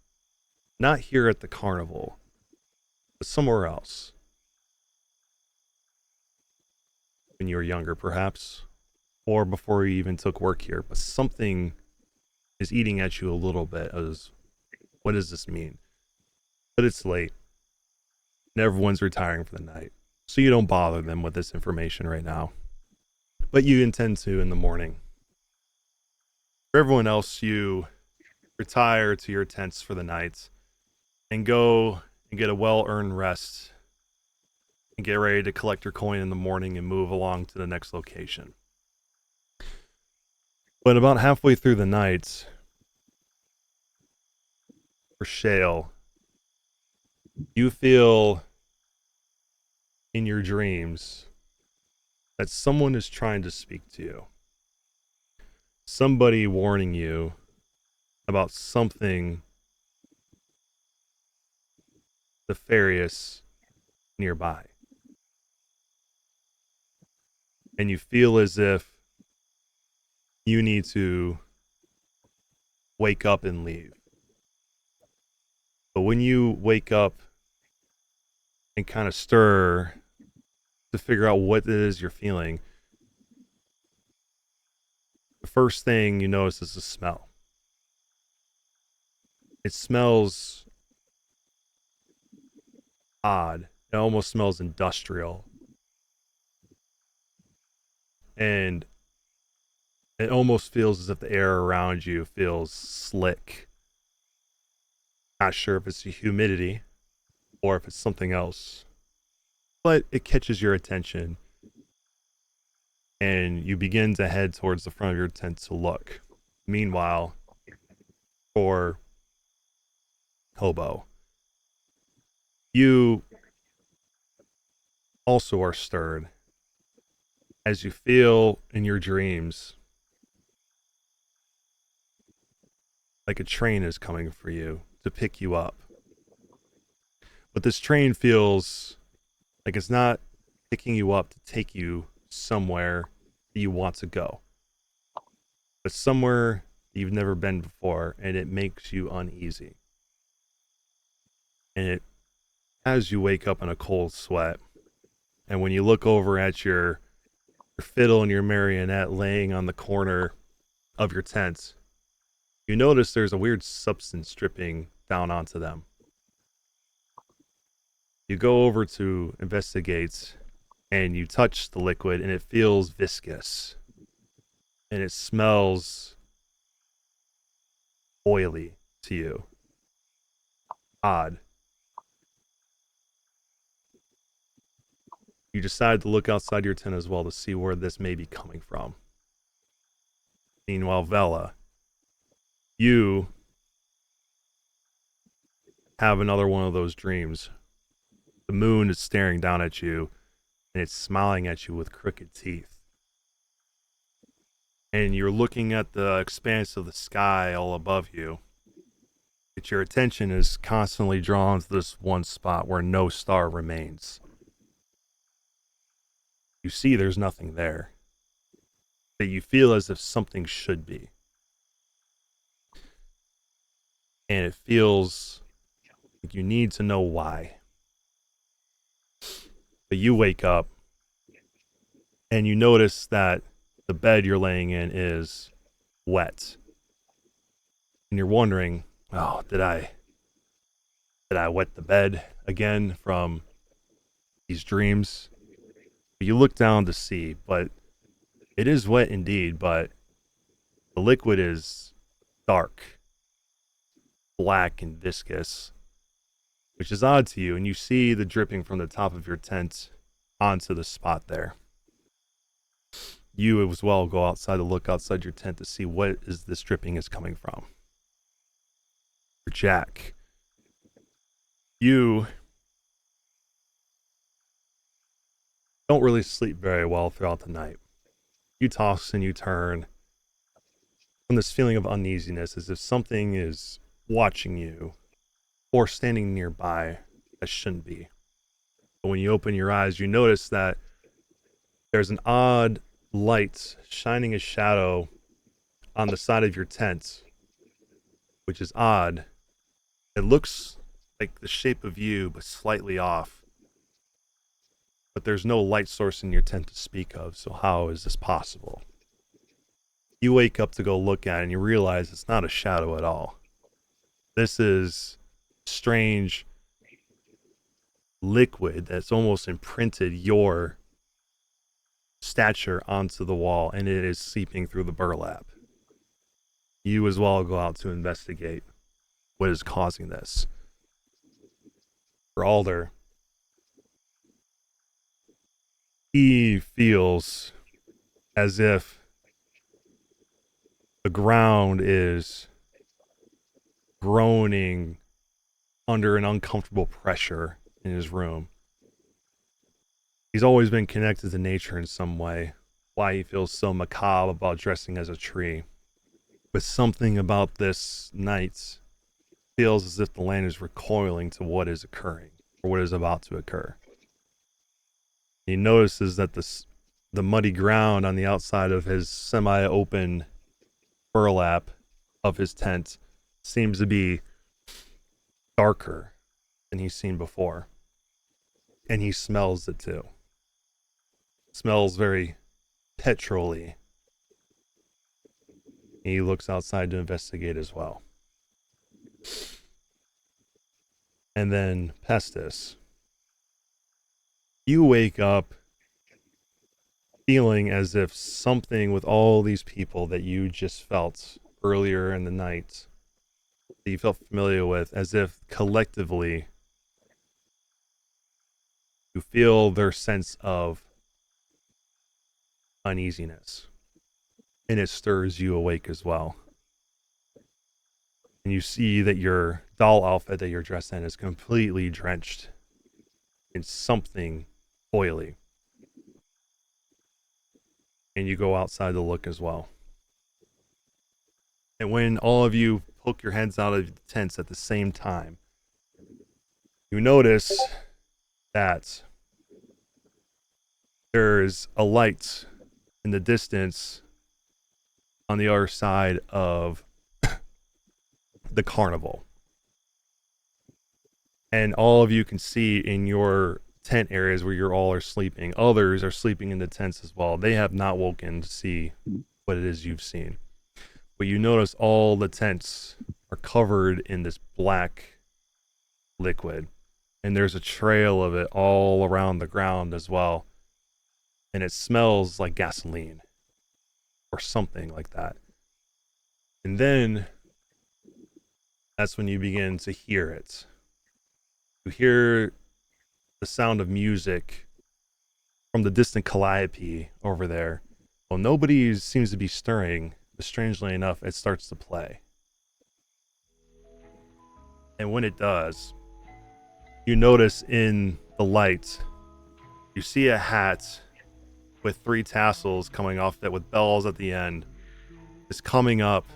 Not here at the carnival, but somewhere else. When you were younger, perhaps, or before you even took work here, but something is eating at you a little bit as, what does this mean? But it's late, and everyone's retiring for the night, so you don't bother them with this information right now. But you intend to in the morning. For everyone else, you retire to your tents for the night and go and get a well-earned rest and get ready to collect your coin in the morning and move along to the next location. But about halfway through the night, for Shale, you feel in your dreams that someone is trying to speak to you. Somebody warning you about something nefarious nearby. And you feel as if you need to wake up and leave. But when you wake up and kind of stir to figure out what it is you're feeling, the first thing you notice is the smell. It smells odd. It almost smells industrial. And it almost feels as if the air around you feels slick. Not sure if it's the humidity or if it's something else, but it catches your attention and you begin to head towards the front of your tent to look. Meanwhile, for Hobo, you also are stirred as you feel in your dreams like a train is coming for you to pick you up. But this train feels like it's not picking you up to take you somewhere that you want to go, but somewhere you've never been before, and it makes you uneasy. And it has you wake up in a cold sweat. And when you look over at your fiddle and your marionette laying on the corner of your tent, you notice there's a weird substance dripping down onto them. You go over to investigate, and you touch the liquid, and it feels viscous. And it smells oily to you. Odd. You decide to look outside your tent as well to see where this may be coming from. Meanwhile, Vela, you have another one of those dreams. The moon is staring down at you, and it's smiling at you with crooked teeth. And you're looking at the expanse of the sky all above you. But your attention is constantly drawn to this one spot where no star remains. You see there's nothing there, but you feel as if something should be. And it feels like you need to know why. But you wake up and you notice that the bed you're laying in is wet. And you're wondering, oh, did I wet the bed again from these dreams? You look down to see, but it is wet indeed, but the liquid is dark, black and viscous, which is odd to you, and you see the dripping from the top of your tent onto the spot there. You as well go outside to look outside your tent to see what is this dripping is coming from. Jack, you don't really sleep very well throughout the night. You toss and you turn from this feeling of uneasiness as if something is watching you or standing nearby that shouldn't be. But when you open your eyes, you notice that there's an odd light shining a shadow on the side of your tent, which is odd. It looks like the shape of you, but slightly off. But there's no light source in your tent to speak of, so how is this possible? You wake up to go look at it and you realize it's not a shadow at all. This is strange liquid that's almost imprinted your stature onto the wall, and it is seeping through the burlap. You as well go out to investigate what is causing this. For Alder, he feels as if the ground is groaning under an uncomfortable pressure in his room. He's always been connected to nature in some way, why he feels so macabre about dressing as a tree. But something about this night feels as if the land is recoiling to what is occurring, or what is about to occur. He notices that the muddy ground on the outside of his semi-open burlap of his tent seems to be darker than he's seen before. And he smells it too. It smells very petrol-y. He looks outside to investigate as well. And then Pestis, you wake up feeling as if something with all these people that you just felt earlier in the night, that you felt familiar with, as if collectively you feel their sense of uneasiness, and it stirs you awake as well. And you see that your doll outfit that you're dressed in is completely drenched in something oily. And you go outside to look as well. And when all of you poke your heads out of the tents at the same time, you notice that there's a light in the distance on the other side of the carnival. And all of you can see in your tent areas where you're all are sleeping. Others are sleeping in the tents as well. They have not woken to see what it is you've seen. But you notice all the tents are covered in this black liquid. And there's a trail of it all around the ground as well. And it smells like gasoline or something like that. And then that's when you begin to hear it. You hear the sound of music from the distant calliope over there. Well, nobody seems to be stirring, but strangely enough, it starts to play. And when it does, you notice in the light, you see a hat with 3 tassels coming off that with bells at the end is coming up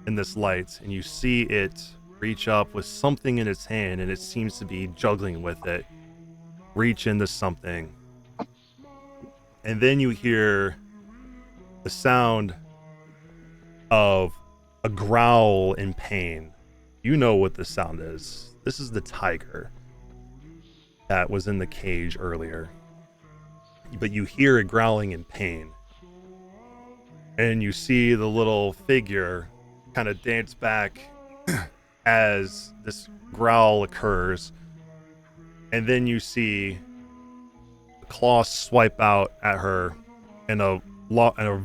in this light, and you see it reach up with something in its hand, and it seems to be juggling with it, reach into something. And then you hear the sound of a growl in pain. You know what the sound is. This is the tiger that was in the cage earlier. But you hear it growling in pain. And you see the little figure kind of dance back as this growl occurs. And then you see the claws swipe out at her, and a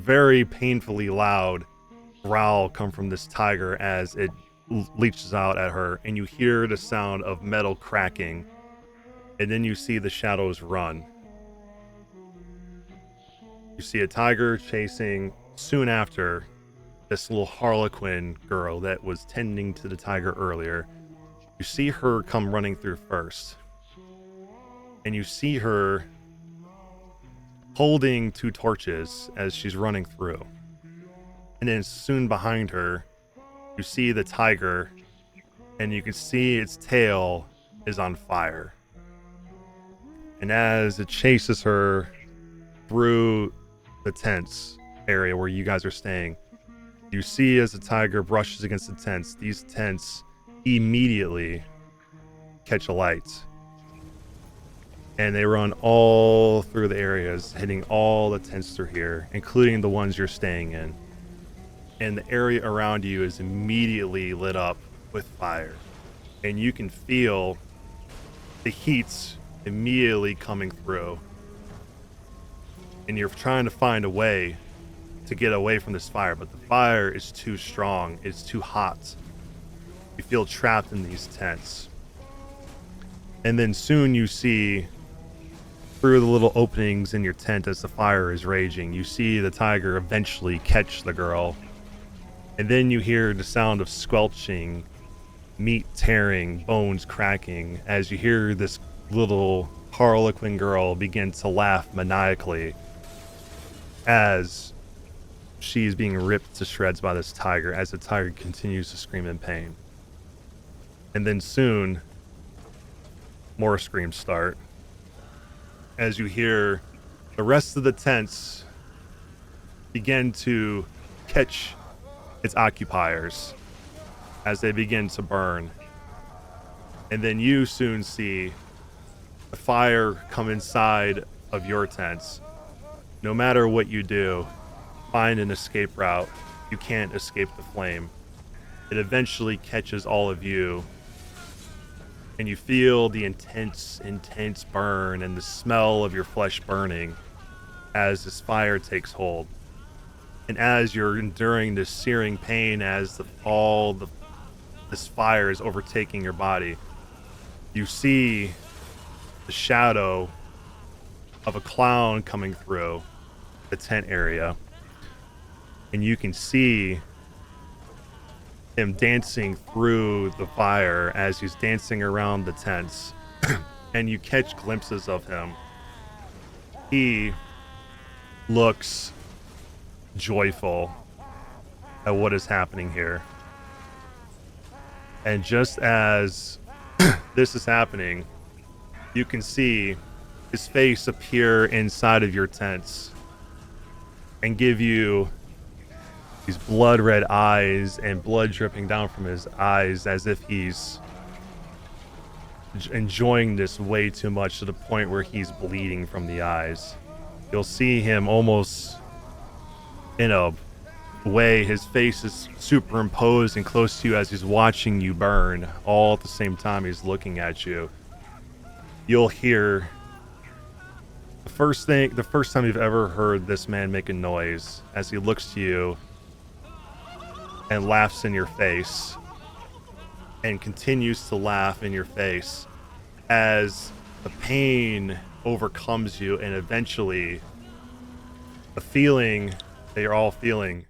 very painfully loud growl come from this tiger as it leeches out at her. And you hear the sound of metal cracking. And then you see the shadows run. You see a tiger chasing soon after this little harlequin girl that was tending to the tiger earlier. You see her come running through first. And you see her holding 2 torches as she's running through. And then soon behind her, you see the tiger, and you can see its tail is on fire. And as it chases her through the tents area where you guys are staying, you see as the tiger brushes against the tents, these tents immediately catch alight. And they run all through the areas, hitting all the tents through here, including the ones you're staying in. And the area around you is immediately lit up with fire. And you can feel the heat immediately coming through. And you're trying to find a way to get away from this fire, but the fire is too strong, it's too hot. You feel trapped in these tents. And then soon you see through the little openings in your tent as the fire is raging, you see the tiger eventually catch the girl. And then you hear the sound of squelching, meat tearing, bones cracking, as you hear this little harlequin girl begin to laugh maniacally as she's being ripped to shreds by this tiger, as the tiger continues to scream in pain. And then soon, more screams start as you hear the rest of the tents begin to catch its occupiers as they begin to burn. And then you soon see the fire come inside of your tents. No matter what you do, find an escape route. You can't escape the flame. It eventually catches all of you, and you feel the intense burn and the smell of your flesh burning as this fire takes hold. And as you're enduring this searing pain, as this fire is overtaking your body, you see the shadow of a clown coming through the tent area. And you can see him dancing through the fire as he's dancing around the tents. And you catch glimpses of him. He looks joyful at what is happening here. And just as this is happening, you can see his face appear inside of your tents and give you these blood red eyes and blood dripping down from his eyes as if he's enjoying this way too much to the point where he's bleeding from the eyes. You'll see him almost in a way, his face is superimposed and close to you as he's watching you burn, all at the same time he's looking at you. You'll hear the first time you've ever heard this man make a noise as he looks to you and laughs in your face and continues to laugh in your face as the pain overcomes you, and eventually the feeling that you're all feeling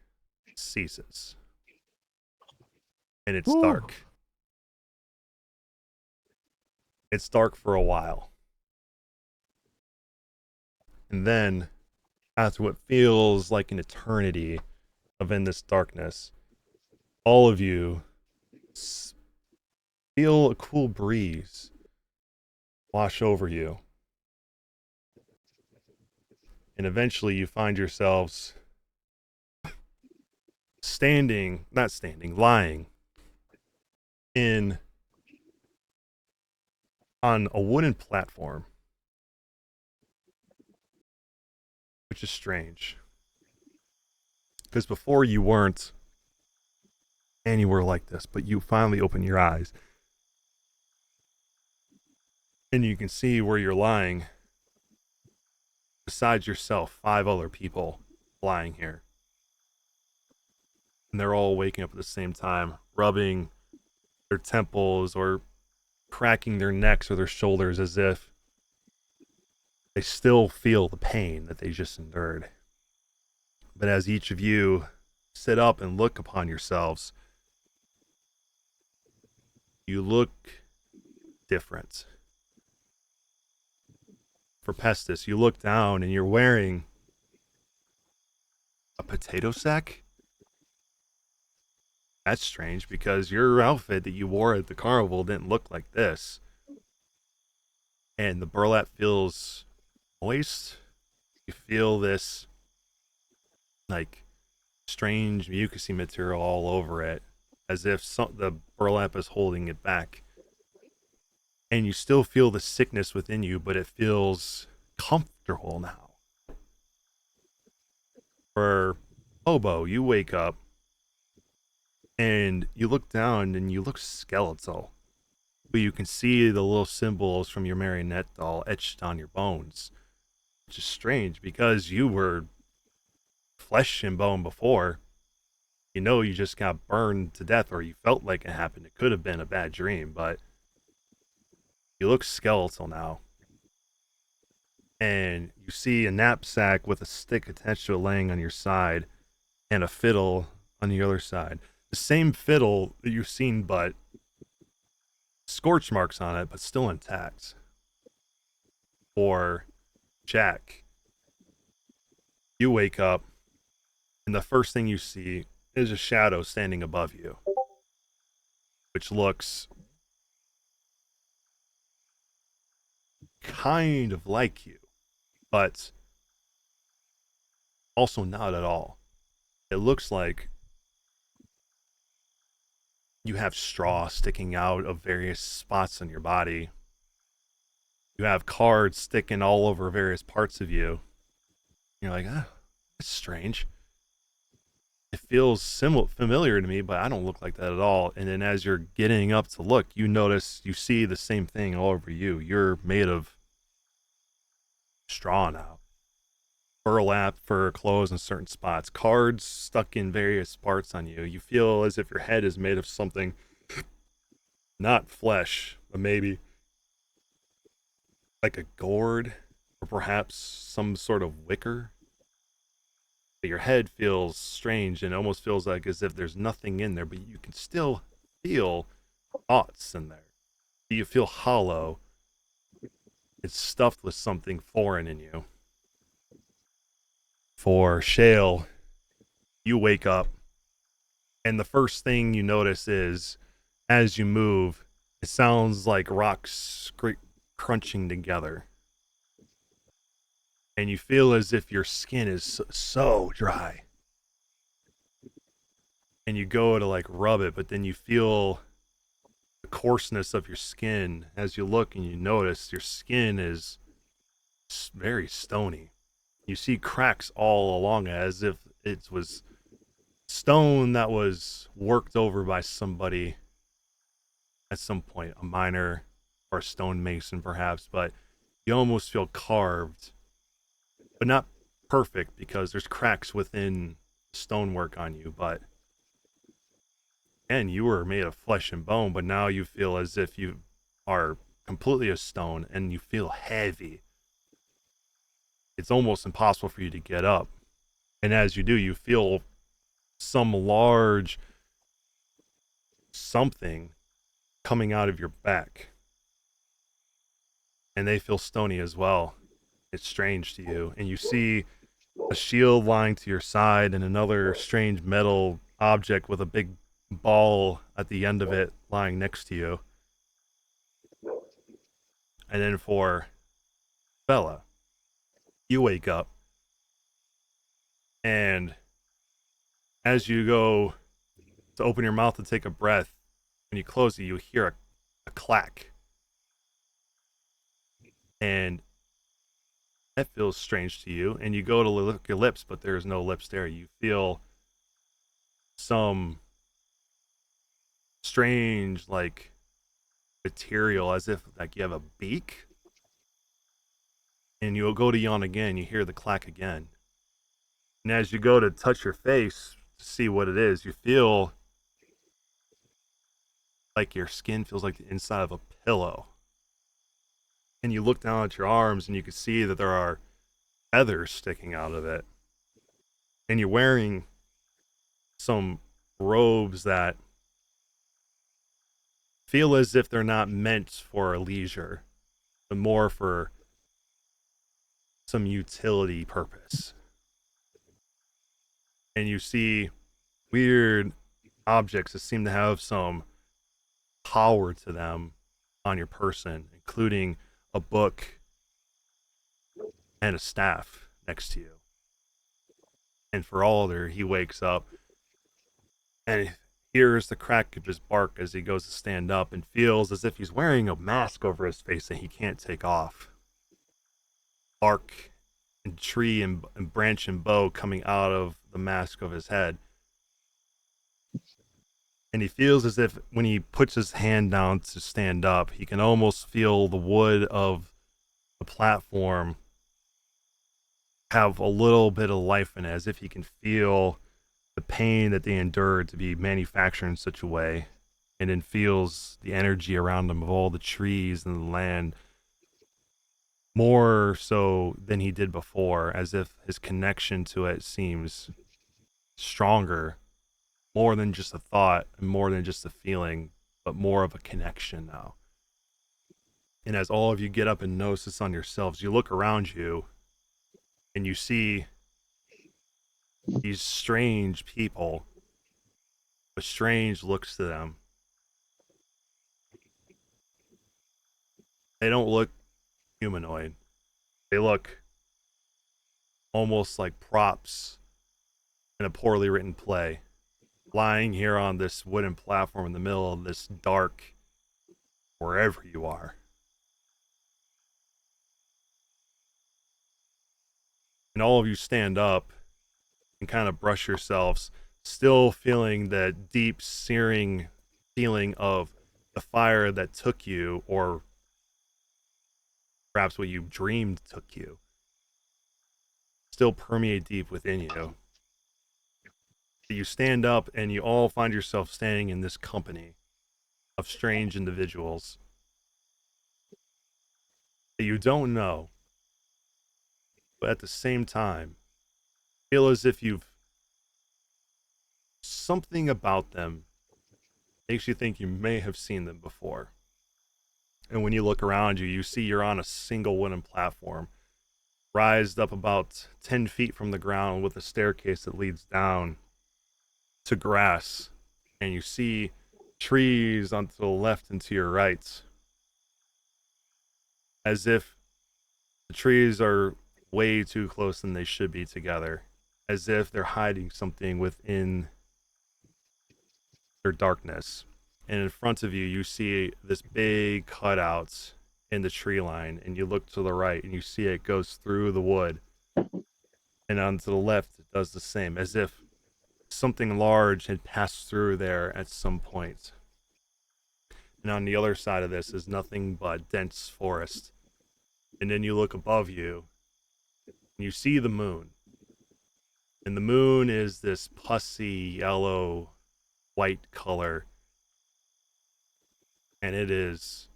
ceases. And it's dark. It's dark for a while. And then, after what feels like an eternity of in this darkness, all of you feel a cool breeze wash over you. And eventually you find yourselves lying on a wooden platform, which is strange. Because before you weren't anywhere like this, but you finally open your eyes and you can see where you're lying. Besides yourself, 5 other people lying here. And they're all waking up at the same time, rubbing their temples or cracking their necks or their shoulders as if they still feel the pain that they just endured. But as each of you sit up and look upon yourselves, you look different. For Pestis, you look down and you're wearing a potato sack? That's strange because your outfit that you wore at the carnival didn't look like this. And the burlap feels moist. You feel this like strange mucousy material all over it, as if the burlap is holding it back. And you still feel the sickness within you, but it feels comfortable now. For Hobo, you wake up and you look down and you look skeletal. But you can see the little symbols from your marionette doll etched on your bones. Which is strange because you were flesh and bone before. You know you just got burned to death, or you felt like it happened. It could have been a bad dream, but you look skeletal now. And you see a knapsack with a stick attached to it laying on your side and a fiddle on the other side. The same fiddle that you've seen, but scorch marks on it, but still intact. For Jack, you wake up and the first thing you see is a shadow standing above you, which looks kind of like you, but also not at all. It looks like you have straw sticking out of various spots on your body. You have cards sticking all over various parts of you. You're like, that's strange. It feels familiar to me, but I don't look like that at all. And then as you're getting up to look, you notice, you see the same thing all over you. You're made of straw now. Burlap for clothes in certain spots. Cards stuck in various parts on you. You feel as if your head is made of something, not flesh, but maybe like a gourd or perhaps some sort of wicker. But your head feels strange and almost feels like as if there's nothing in there, but you can still feel thoughts in there. You feel hollow. It's stuffed with something foreign in you. For Shale, you wake up, and the first thing you notice is, as you move, it sounds like rocks crunching together. And you feel as if your skin is so dry. And you go to like rub it, but then you feel the coarseness of your skin as you look and you notice your skin is very stony. You see cracks all along it as if it was stone that was worked over by somebody at some point, a miner or a stonemason perhaps, but you almost feel carved, but not perfect because there's cracks within stonework on you. But again, you were made of flesh and bone, but now you feel as if you are completely a stone and you feel heavy it's almost impossible for you to get up. And as you do, you feel some large something coming out of your back. And they feel stony as well. It's strange to you. And you see a shield lying to your side and another strange metal object with a big ball at the end of it lying next to you. And then for Bella, you wake up, and as you go to open your mouth to take a breath, when you close it, you hear a clack. And that feels strange to you. And you go to lick your lips, but there's no lips there. You feel some strange, like, material, as if like you have a beak. And you'll go to yawn again, you hear the clack again. And as you go to touch your face to see what it is, you feel like your skin feels like the inside of a pillow. And you look down at your arms and you can see that there are feathers sticking out of it. And you're wearing some robes that feel as if they're not meant for leisure, but more for some utility purpose. And you see weird objects that seem to have some power to them on your person, including a book and a staff next to you. And for Alder, he wakes up and hears the crack of his bark as he goes to stand up and feels as if he's wearing a mask over his face that he can't take off. Bark and tree and branch and bow coming out of the mask of his head. And he feels as if when he puts his hand down to stand up, he can almost feel the wood of the platform have a little bit of life in it, as if he can feel the pain that they endured to be manufactured in such a way, and then feels the energy around him of all the trees and the land more so than he did before, as if his connection to it seems stronger, more than just a thought, more than just a feeling, but more of a connection now. And as all of you get up and notice this on yourselves, you look around you and you see these strange people with strange looks to them. They don't look humanoid. They look almost like props in a poorly written play, lying here on this wooden platform in the middle of this dark, wherever you are. And all of you stand up and kind of brush yourselves, still feeling the deep, searing feeling of the fire that took you, or perhaps what you dreamed took you, still permeate deep within you. You stand up and you all find yourself standing in this company of strange individuals that you don't know, but at the same time feel as if you've something about them makes you think you may have seen them before. And when you look around you, you see you're on a single wooden platform, raised up about 10 feet from the ground with a staircase that leads down to grass. And you see trees on to the left and to your right, as if the trees are way too close than they should be together, as if they're hiding something within their darkness. And in front of you, you see this big cutout in the tree line, and you look to the right and you see it goes through the wood, and on to the left it does the same, as if something large had passed through there at some point. And on the other side of this is nothing but dense forest. And then you look above you and you see the moon, and the moon is this pussy yellow white color, and it is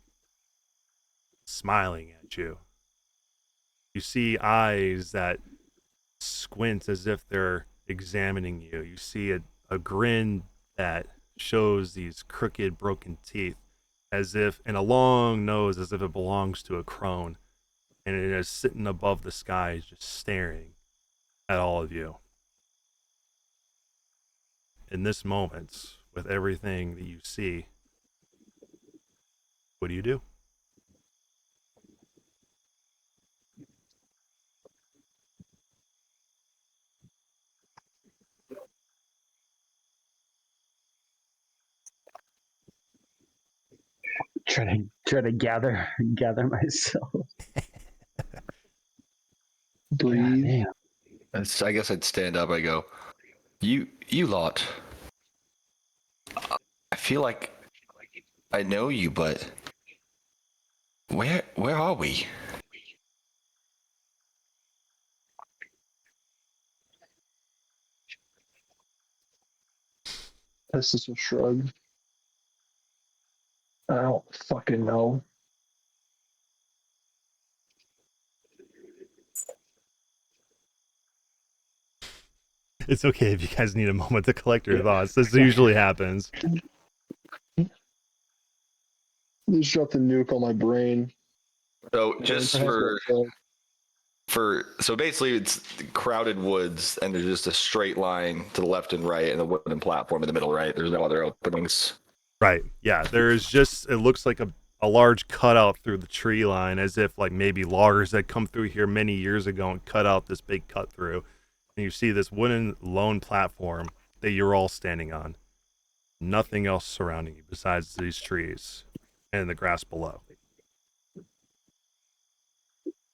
smiling at you. You see eyes that squint as if they're examining you. You see a grin that shows these crooked, broken teeth, as if, and a long nose as if it belongs to a crone. And it is sitting above the sky, just staring at all of you. In this moment, with everything that you see, what do you do? Try to gather myself. Breathe. Damn. I guess I'd stand up. I go, you lot. I feel like I know you, but where are we? This is a shrug. I don't fucking know. It's okay if you guys need a moment to collect your thoughts. This usually happens. Just dropped a nuke on my brain. So just so basically it's crowded woods and there's just a straight line to the left and right and a wooden platform in the middle, right? There's no other openings. Right. Yeah. There's just, it looks like a large cutout through the tree line, as if like maybe loggers had come through here many years ago and cut out this big cut through. And you see this wooden lone platform that you're all standing on. Nothing else surrounding you besides these trees and the grass below.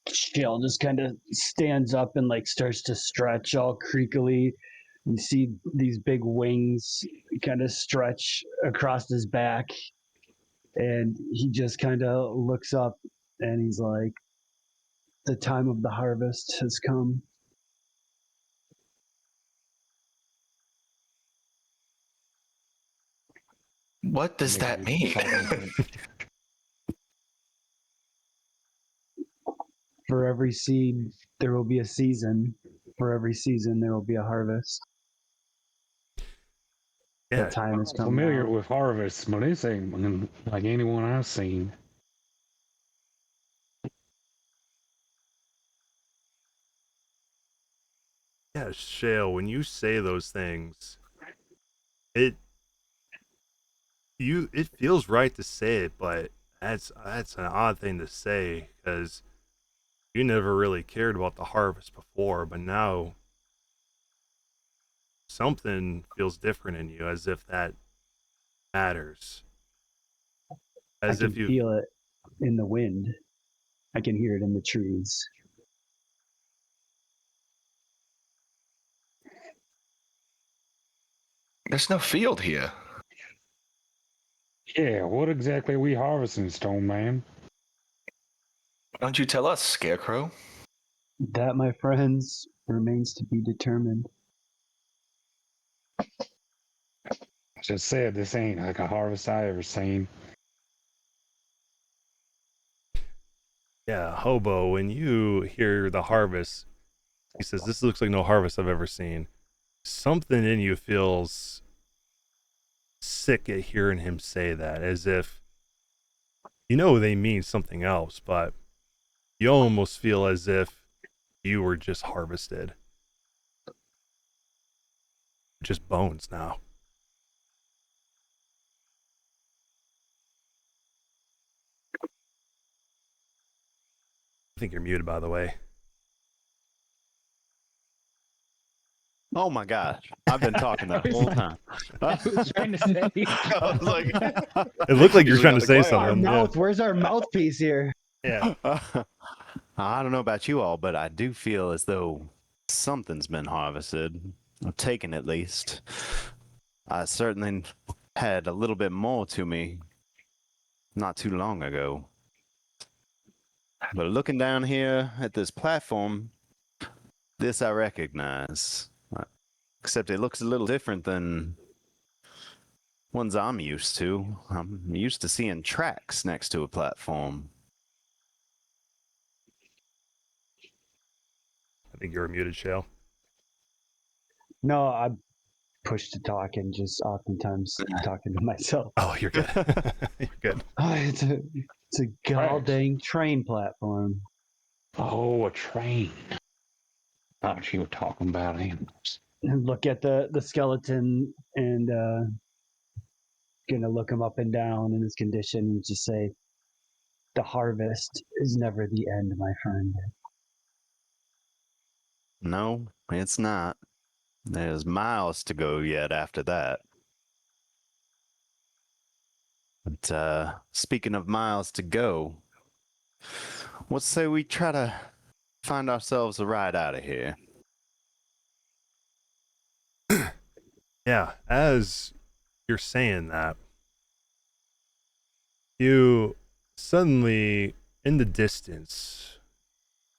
Shell just kind of stands up and like starts to stretch all creakily. You see these big wings kind of stretch across his back, and he just kind of looks up and he's like, "The time of the harvest has come." What does that mean? For every seed, there will be a season. For every season, there will be a harvest. Yeah. The time has come. Familiar now. with harvest, but this ain't like anyone I've seen. Yeah, Shale, when you say those things, it feels right to say it, but that's an odd thing to say because you never really cared about the harvest before, but now something feels different in you, as if that matters. As I if can you feel it in the wind. I can hear it in the trees. There's no field here. Yeah, what exactly are we harvesting, Stone Man? Why don't you tell us, Scarecrow? That, my friends, remains to be determined. Just said this ain't like a harvest I ever seen. Yeah, Hobo, when you hear the harvest, he says, "This looks like no harvest I've ever seen." Something in you feels sick at hearing him say that, as if you know they mean something else, but you almost feel as if you were just harvested. Just bones now. I think you're muted, by the way. Oh my gosh, I've been talking the whole time. I was trying to say. I was like, It looked like you were Usually trying not to the say quiet Our something. mouth. Where's our mouthpiece here? Yeah. I don't know about you all, but I do feel as though something's been harvested, or taken at least. I certainly had a little bit more to me not too long ago. But looking down here at this platform, this I recognize. Except it looks a little different than ones I'm used to. I'm used to seeing tracks next to a platform. think you're muted, Shale. No, I push to talk and just oftentimes talking to myself. Oh, you're good. You're good. It's a god dang train platform. Oh, a train. Thought you were talking about animals. And look at the skeleton and gonna look him up and down in his condition and just say, the harvest is never the end, my friend. No, it's not. There's miles to go yet after that. But speaking of miles to go, let's say we try to find ourselves a ride out of here. Yeah, as you're saying that, you suddenly, in the distance,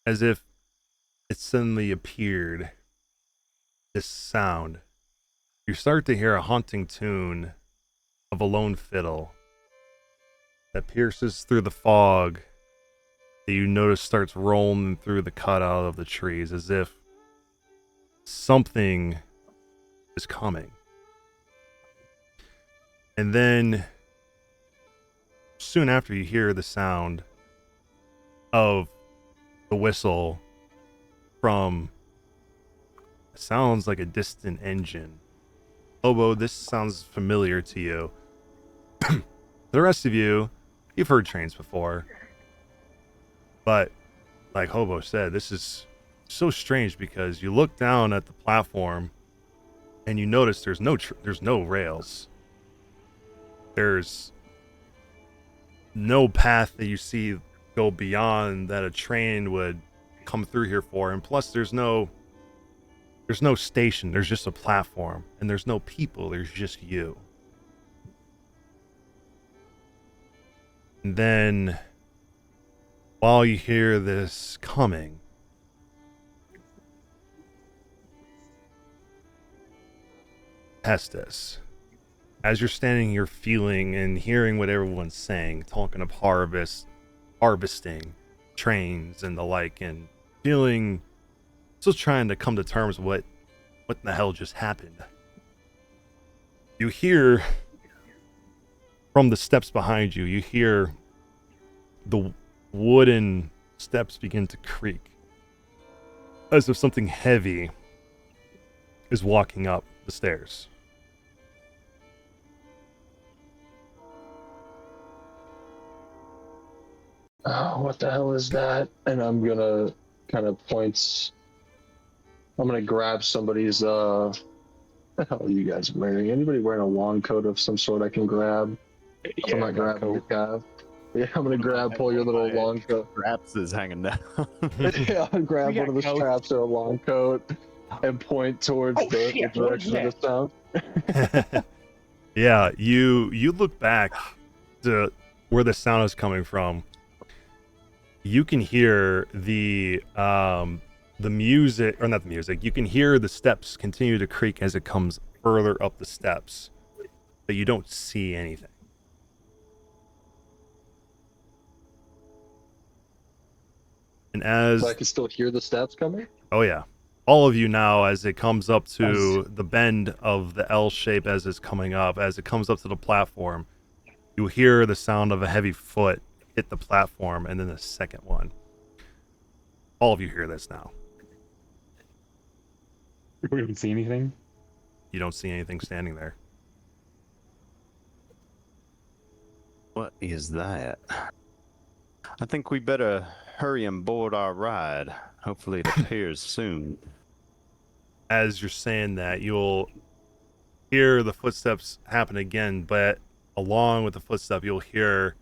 as if it suddenly appeared, this sound. You start to hear a haunting tune of a lone fiddle that pierces through the fog that you notice starts rolling through the cutout of the trees, as if something is coming. And then soon after, you hear the sound of the whistle from, sounds like a distant engine. Hobo, this sounds familiar to you. The rest of you, you've heard trains before. But like Hobo said, this is so strange because you look down at the platform and you notice there's no rails. There's no path that you see go beyond that a train would come through here for, and plus there's no station, there's just a platform, and there's no people, there's just you. And then while you hear this coming, Pestis, as you're standing here feeling and hearing what everyone's saying, talking of harvesting, trains and the like, and feeling, still trying to come to terms with what the hell just happened. You hear from the steps behind you, you hear the wooden steps begin to creak, as if something heavy is walking up the stairs. Oh, what the hell is that? And I'm gonna kind of points. I'm gonna grab somebody's. What the hell are you guys wearing? Anybody wearing a long coat of some sort I can grab? Yeah, I'm not grabbing the guy. Yeah, I'm gonna pull your little long coat. Straps is hanging down. Yeah, I'll grab We one of got the coats. straps or a long coat and point towards the shit, direction of the sound. Yeah, you look back to where the sound is coming from. You can hear the music, or not the music, you can hear the steps continue to creak as it comes further up the steps, but you don't see anything. And as, But I can still hear the steps coming. oh yeah, all of you now, as it comes up to the bend of the L shape, as it's coming up, as it comes up to the platform, you hear the sound of a heavy foot hit the platform, and then the second one. All of you hear this now. We didn't see anything. You don't see anything standing there. What is that? I think we better hurry and board our ride. Hopefully it appears soon. As you're saying that, you'll hear the footsteps happen again, but along with the footstep, you'll hear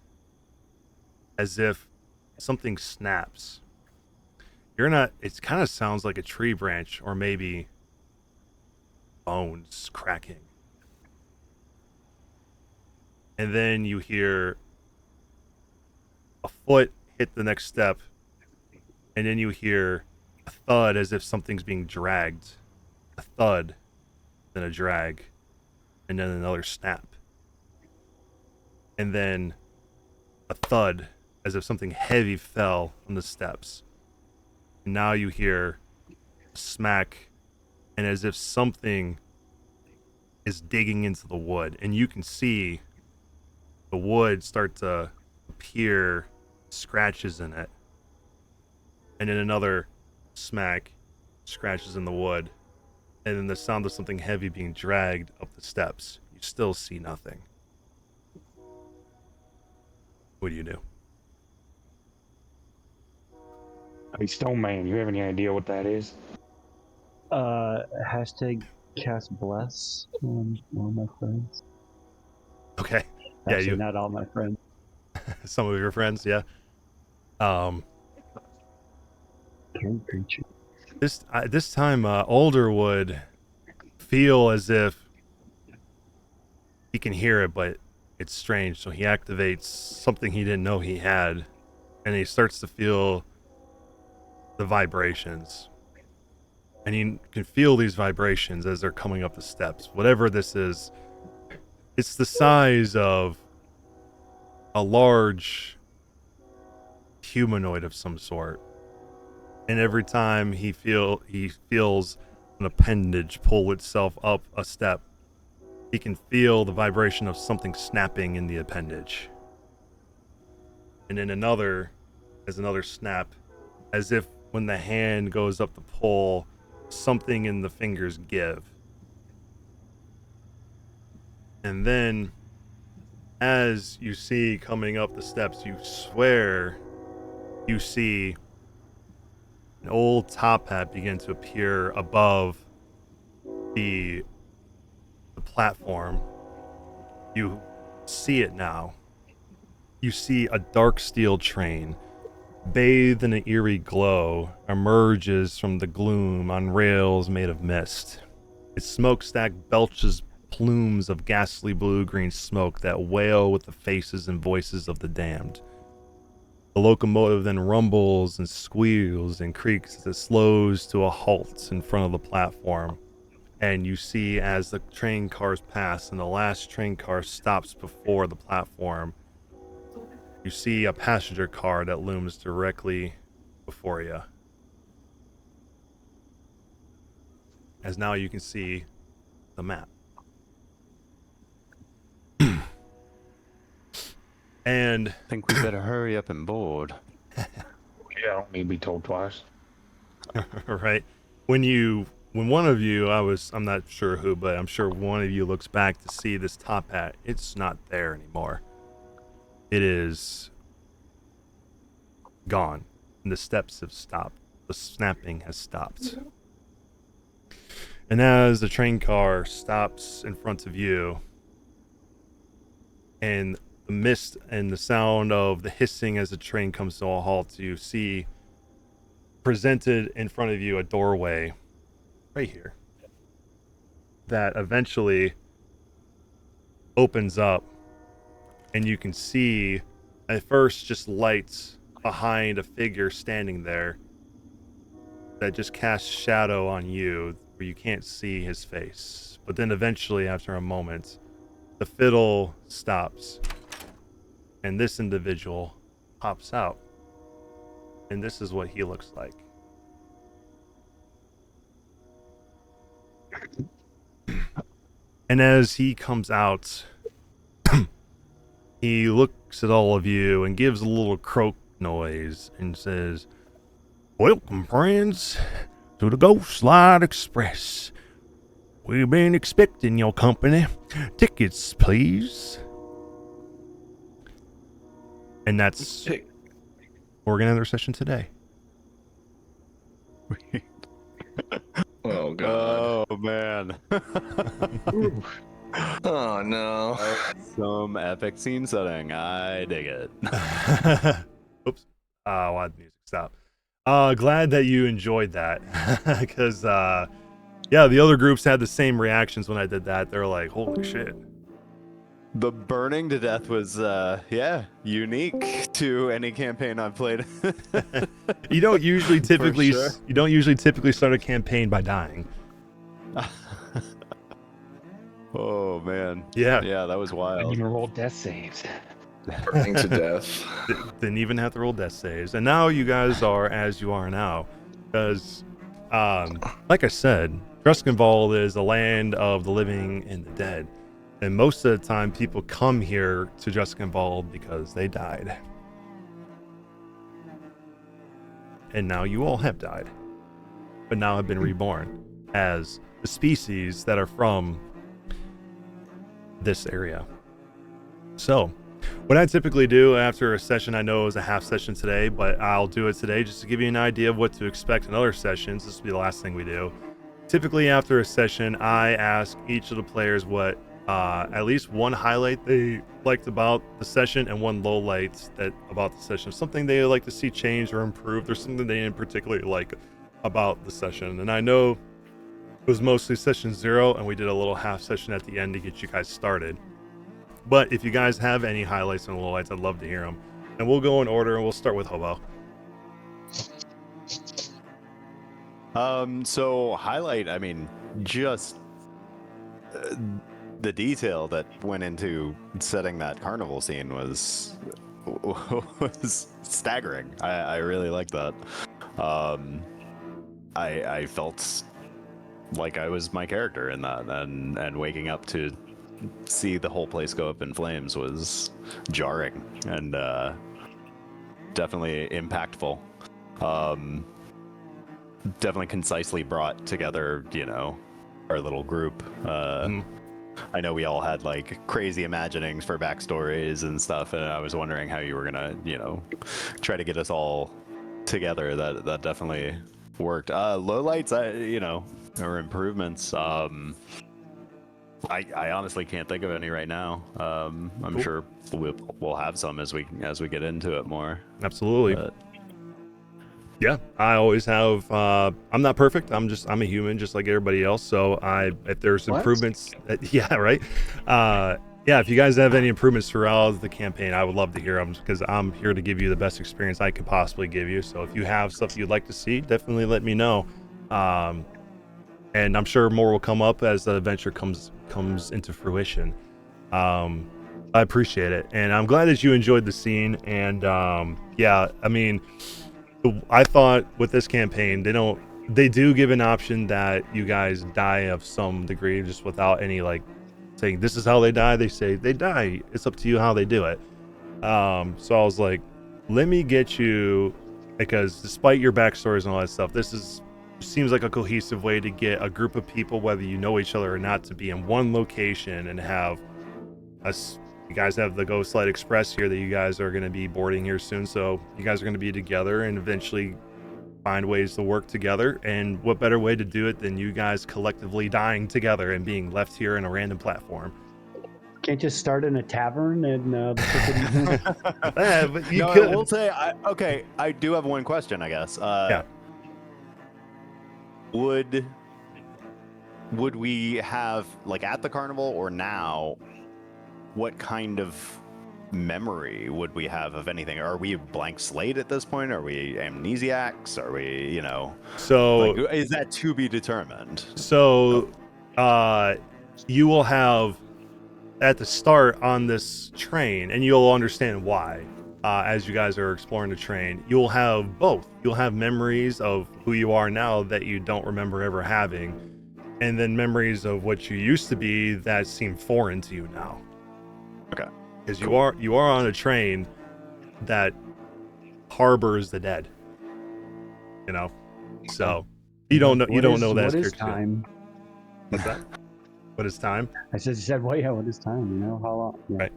as if something snaps. It kind of sounds like a tree branch, or maybe bones cracking. And then you hear a foot hit the next step, and then you hear a thud as if something's being dragged. A thud, then a drag, and then another snap. And then a thud as if something heavy fell on the steps. And now you hear smack, and as if something is digging into the wood, and you can see the wood start to appear scratches in it, and then another smack, scratches in the wood, and then the sound of something heavy being dragged up the steps. You still see nothing. What do you do? Hey, Stone Man, you have any idea what that is? Hashtag cast bless on all my friends. Okay. Yeah, Actually, you. not all my friends. Some of your friends, yeah. Can creature. This time, Alder would feel as if he can hear it, but it's strange. So he activates something he didn't know he had, and he starts to feel the vibrations. And he can feel these vibrations as they're coming up the steps. Whatever this is, it's the size of a large humanoid of some sort. And every time he feels an appendage pull itself up a step, he can feel the vibration of something snapping in the appendage. And then another snap, as if when the hand goes up to pull, something in the fingers give. And then, as you see coming up the steps, you swear you see an old top hat begin to appear above the platform. You see it now. You see a dark steel train, bathed in an eerie glow, emerges from the gloom on rails made of mist. Its smokestack belches plumes of ghastly blue-green smoke that wail with the faces and voices of the damned. The locomotive then rumbles and squeals and creaks as it slows to a halt in front of the platform. And you see as the train cars pass and the last train car stops before the platform, you see a passenger car that looms directly before you. As now you can see the map. And I think we better hurry up and board. Yeah, I don't need to be told twice. right, when one of you, I'm not sure who, but I'm sure one of you looks back to see this top hat. It's not there anymore. It is gone. And the steps have stopped. The snapping has stopped. And as the train car stops in front of you, and the mist and the sound of the hissing as the train comes to a halt, you see presented in front of you a doorway right here that eventually opens up, and you can see at first just lights behind a figure standing there that just casts shadow on you where you can't see his face. But then eventually, after a moment, the fiddle stops and this individual pops out, and this is what he looks like. And as he comes out, he looks at all of you and gives a little croak noise and says, "Welcome, friends, to the Ghost Light Express. We've been expecting your company. Tickets, please." And that's... we're going to end our session today. Oh, God. Oh, man. Oh, no. Some epic scene setting. I dig it. Oops. Why'd the music stop? Glad that you enjoyed that. Because, yeah, the other groups had the same reactions when I did that. They're like, holy shit. The burning to death was, unique to any campaign I've played. You don't usually typically sure. Start a campaign by dying. Oh, man. Yeah. Yeah, that was I wild. didn't even roll death saves. Burning to death. Didn't even have to roll death saves. And now you guys are as you are now. Because like I said, Dreskenwald is a land of the living and the dead. And most of the time, people come here to Dreskenwald because they died. And now you all have died, but now have been reborn as the species that are from this area. So, what I typically do after a session, I know it was a half session today, but I'll do it today just to give you an idea of what to expect in other sessions. This will be the last thing we do. Typically, after a session, I ask each of the players what at least one highlight they liked about the session and one low light about the session. Something they like to see changed or improved, or something they didn't particularly like about the session. And I know it was mostly session 0, and we did a little half session at the end to get you guys started. But if you guys have any highlights and lowlights, I'd love to hear them. And we'll go in order, and we'll start with Hobo. So highlight, I mean, just the detail that went into setting that carnival scene was staggering. I really liked that. I felt like I was my character in that, and waking up to see the whole place go up in flames was jarring and definitely impactful. Definitely concisely brought together, our little group. I know we all had like crazy imaginings for backstories and stuff, and I was wondering how you were gonna, try to get us all together. That definitely worked. Lowlights, or improvements. I honestly can't think of any right now. I'm Cool. sure we'll have some as we get into it more. Absolutely. But Yeah, I always have. I'm not perfect. I'm a human, just like everybody else. So if there's What? improvements, yeah, right. Yeah, if you guys have any improvements throughout the campaign, I would love to hear them, because I'm here to give you the best experience I can possibly give you. So if you have stuff you'd like to see, definitely let me know. And I'm sure more will come up as the adventure comes into fruition. I appreciate it, and I'm glad that you enjoyed the scene. And yeah, I mean, I thought with this campaign, they do give an option that you guys die of some degree, just without any like saying this is how they die. They say they die. It's up to you how they do it. So I was like, let me get you, because despite your backstories and all that stuff, this seems like a cohesive way to get a group of people, whether you know each other or not, to be in one location and have us. You guys have the Ghost Light Express here that you guys are going to be boarding here soon. So you guys are going to be together and eventually find ways to work together. And what better way to do it than you guys collectively dying together and being left here in a random platform? Can't just start in a tavern and Yeah, but you no, could. I will say, I do have one question, I guess. Yeah. Would we have, like, at the carnival or now, what kind of memory would we have of anything? Are we a blank slate at this point? Are we amnesiacs? Are we, So like, is that to be determined? So you will have at the start on this train, and you'll understand why as you guys are exploring the train. You'll have both. You'll have memories of who you are now that you don't remember ever having, and then memories of what you used to be that seem foreign to you now. Okay. Because you are on a train that harbors the dead. So you don't know that. What is time? What's that? What is time? I said, well, yeah, what is time? How long? Yeah.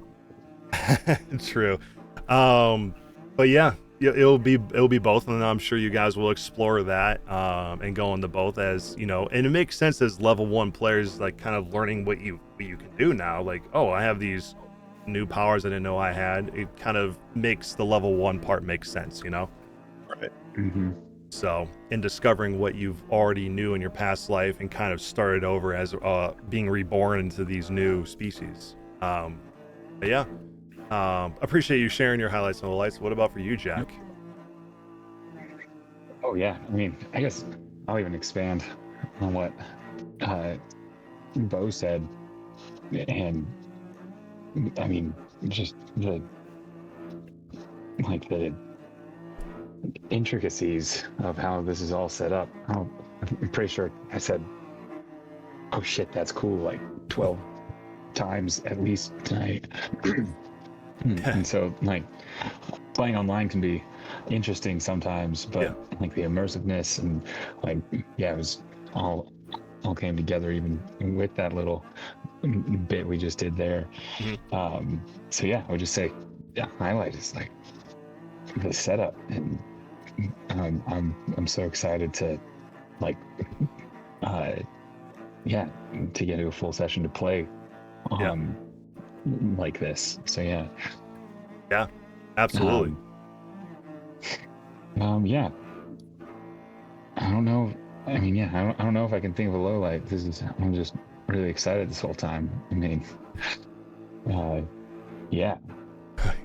Right. True. But yeah, it'll be both, and I'm sure you guys will explore that and go into both, as and it makes sense as level 1 players, like kind of learning what you can do now. Like, oh, I have these new powers I didn't know I had. It kind of makes the level 1 part make sense, Right. Mm-hmm. So in discovering what you've already knew in your past life and kind of started over as being reborn into these new species. But yeah, appreciate you sharing your highlights and lowlights. What about for you, Jack? Oh yeah, I mean, I guess I'll even expand on what Bo said, and I mean, just the intricacies of how this is all set up. I'm pretty sure I said, "Oh shit, that's cool," like 12 times at least tonight. And so, like, playing online can be interesting sometimes, but like the immersiveness and like, it was all came together even with that little bit we just did there. So yeah, I would just say, highlight is like the setup, and I'm so excited to like to get to a full session to play like this. So yeah, absolutely. I don't know. I mean, I don't know if I can think of a low light. I'm just really excited this whole time. I mean,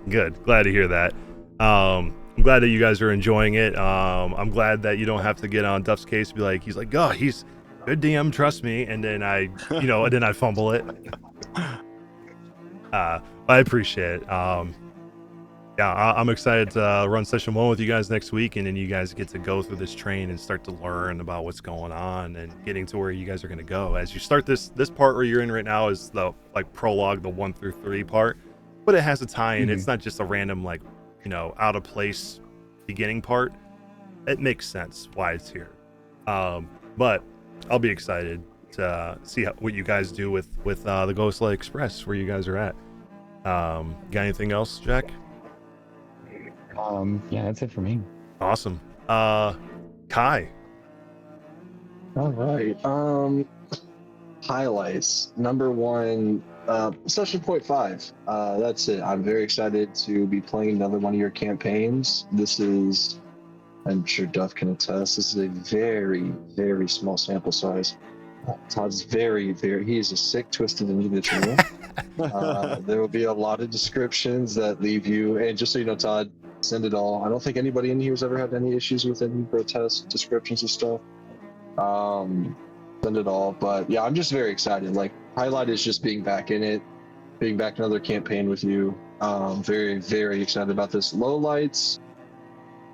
Good. Glad to hear that. I'm glad that you guys are enjoying it. I'm glad that you don't have to get on Duff's case and be like, he's good DM, trust me. And then I fumble it. I appreciate it. I'm excited to run session 1 with you guys next week, and then you guys get to go through this train and start to learn about what's going on and getting to where you guys are going to go. As you start this part where you're in right now is the like prologue, the 1 through 3 part, but it has a tie-in. It's not just a random like, out of place beginning part. It makes sense why it's here. But I'll be excited to see what you guys do with the Ghostlight Express, where you guys are at. Got anything else, Jack? That's it for me. Awesome. Kai. All right. Highlights. Number 1, session 0.5. That's it. I'm very excited to be playing another one of your campaigns. This is, I'm sure Duff can attest, this is a very, very small sample size. Todd's very, he is a sick, twisted individual. There will be a lot of descriptions that leave you, and just so you know, Todd, send it all. I don't think anybody in here has ever had any issues with any grotesque descriptions and stuff. Send it all. But yeah, I'm just very excited. Like, highlight is just being back in it, being back in another campaign with you. Very, very excited about this. Low lights.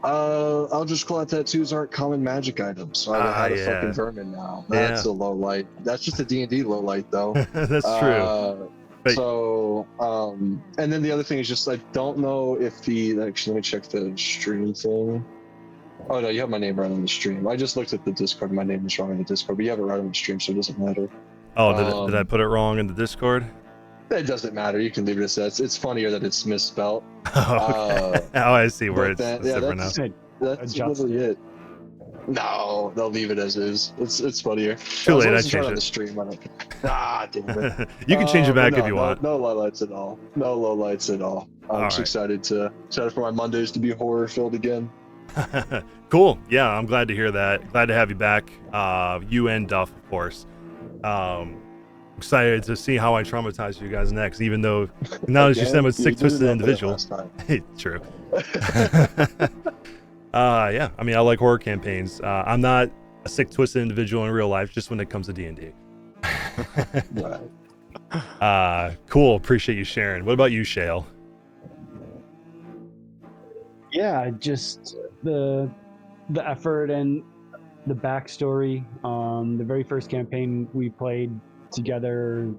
I'll just call out tattoos aren't common magic items. So I had a fucking vermin now. That's a low light. That's just a D&D low light though. That's true. So, and then the other thing is just I don't know if actually let me check the stream thing. Oh no, you have my name right on the stream. I just looked at the Discord. My name is wrong in the Discord, but you have it right on the stream, so it doesn't matter. Oh, did I put it wrong in the Discord? It doesn't matter. You can leave it as that. It's funnier that it's misspelled. Okay. I see where it's different now. That's literally it. No, they'll leave it as is. It's funnier. Too late. I changed it. On the stream. Damn it. You can change it back if you want. No lowlights at all. No lowlights at all. I'm just excited for my Mondays to be horror filled again. Cool. Yeah, I'm glad to hear that. Glad to have you back. You and Duff, of course. Excited to see how I traumatize you guys next, even though now as you said, I'm a sick, twisted individual. True. I mean, I like horror campaigns. I'm not a sick, twisted individual in real life, just when it comes to D&D. Cool. Appreciate you sharing. What about you, Shale? Yeah, just the effort and the backstory. The very first campaign we played together,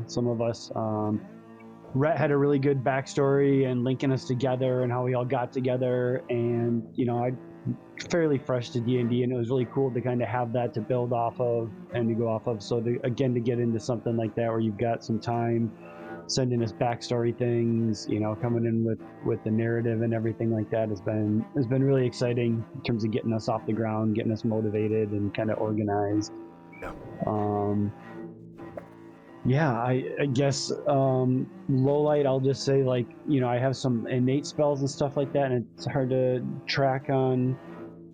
some of us, Rhett had a really good backstory and linking us together and how we all got together, and I'm fairly fresh to D&D, and it was really cool to kind of have that to build off of and to go off of. So to get into something like that where you've got some time sending us backstory things, coming in with the narrative and everything like that has been really exciting in terms of getting us off the ground, getting us motivated and kind of organized. I guess low light, I'll just say, I have some innate spells and stuff like that, and it's hard to track on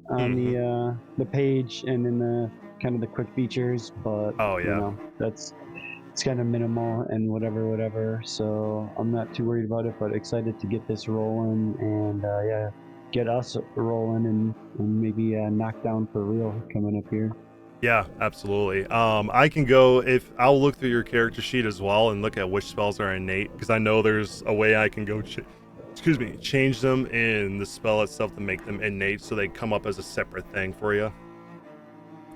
the page and in the kind of the quick features, but it's kind of minimal and whatever. So I'm not too worried about it, but excited to get this rolling and get us rolling and maybe knock down for real coming up here. Yeah, absolutely. I can go I'll look through your character sheet as well and look at which spells are innate, because I know there's a way I can go change them in the spell itself to make them innate so they come up as a separate thing for you.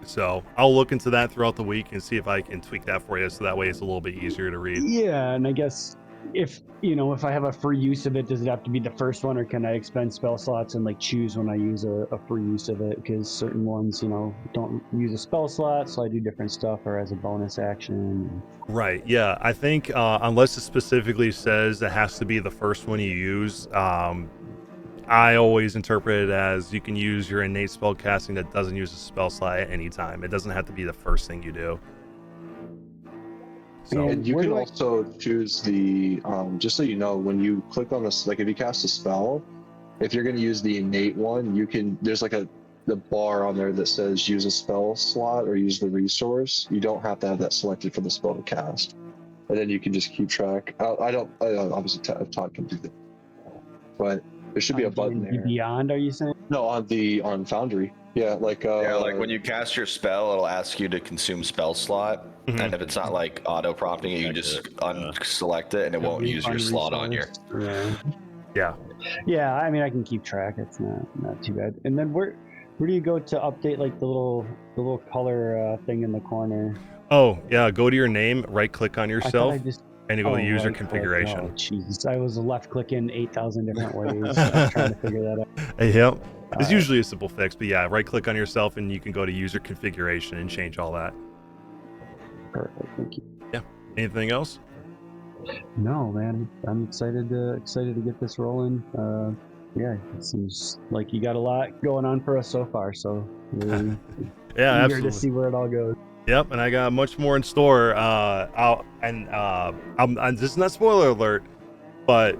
So I'll look into that throughout the week and see if I can tweak that for you, so that way it's a little bit easier to read. Yeah, and I guess if I have a free use of it, does it have to be the first one, or can I expend spell slots and like choose when I use a free use of it? Because certain ones, don't use a spell slot, so I do different stuff or as a bonus action. Right. Yeah. I think unless it specifically says it has to be the first one you use, I always interpret it as you can use your innate spell casting that doesn't use a spell slot at any time. It doesn't have to be the first thing you do. So, And you can also choose the, just so you know, when you click on this, like if you cast a spell, if you're going to use the innate one, there's like the bar on there that says use a spell slot or use the resource. You don't have to have that selected for the spell to cast. And then you can just keep track. Obviously Todd can do that. But there should be a button there. Beyond, are you saying? No, on Foundry. Yeah, like when you cast your spell, it'll ask you to consume spell slot, and if it's not like auto prompting it, you just unselect it, and it won't use your slot on your. Yeah. I mean, I can keep track. It's not too bad. And then where do you go to update like the little color thing in the corner? Oh yeah, go to your name, right click on yourself, and you go to user right configuration. Oh jeez, I was left clicking 8,000 different ways. I'm trying to figure that out. Yep. It's usually a simple fix, but yeah, right click on yourself and you can go to user configuration and change all that. Perfect, thank you. Yeah. Anything else? No, man. I'm excited to get this rolling. Yeah, it seems like you got a lot going on for us so far. So really yeah, eager absolutely. to see where it all goes. Yep, and I got much more in store. This is not spoiler alert, but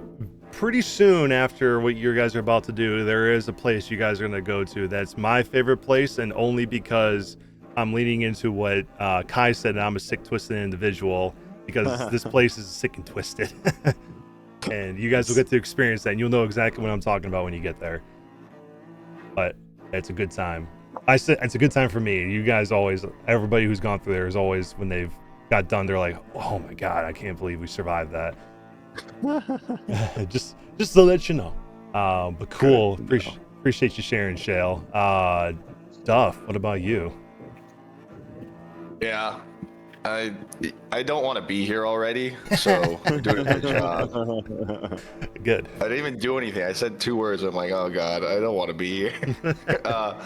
pretty soon after what you guys are about to do, there is a place you guys are going to go to that's my favorite place, and only because I'm leaning into what Kai said, and I'm a sick, twisted individual, because this place is sick and twisted. And you guys will get to experience that, and you'll know exactly what I'm talking about when you get there. But it's a good time. I said it's a good time for me. You guys always, everybody who's gone through there is always, when they've got done, they're like, oh my God, I can't believe we survived that. just to let you know. But cool. Appreciate you sharing, Shale. Duff, what about you? Yeah, I don't want to be here already, so you're doing a good job. Good. I didn't even do anything. I said 2 words. I'm like, oh God, I don't want to be here. But I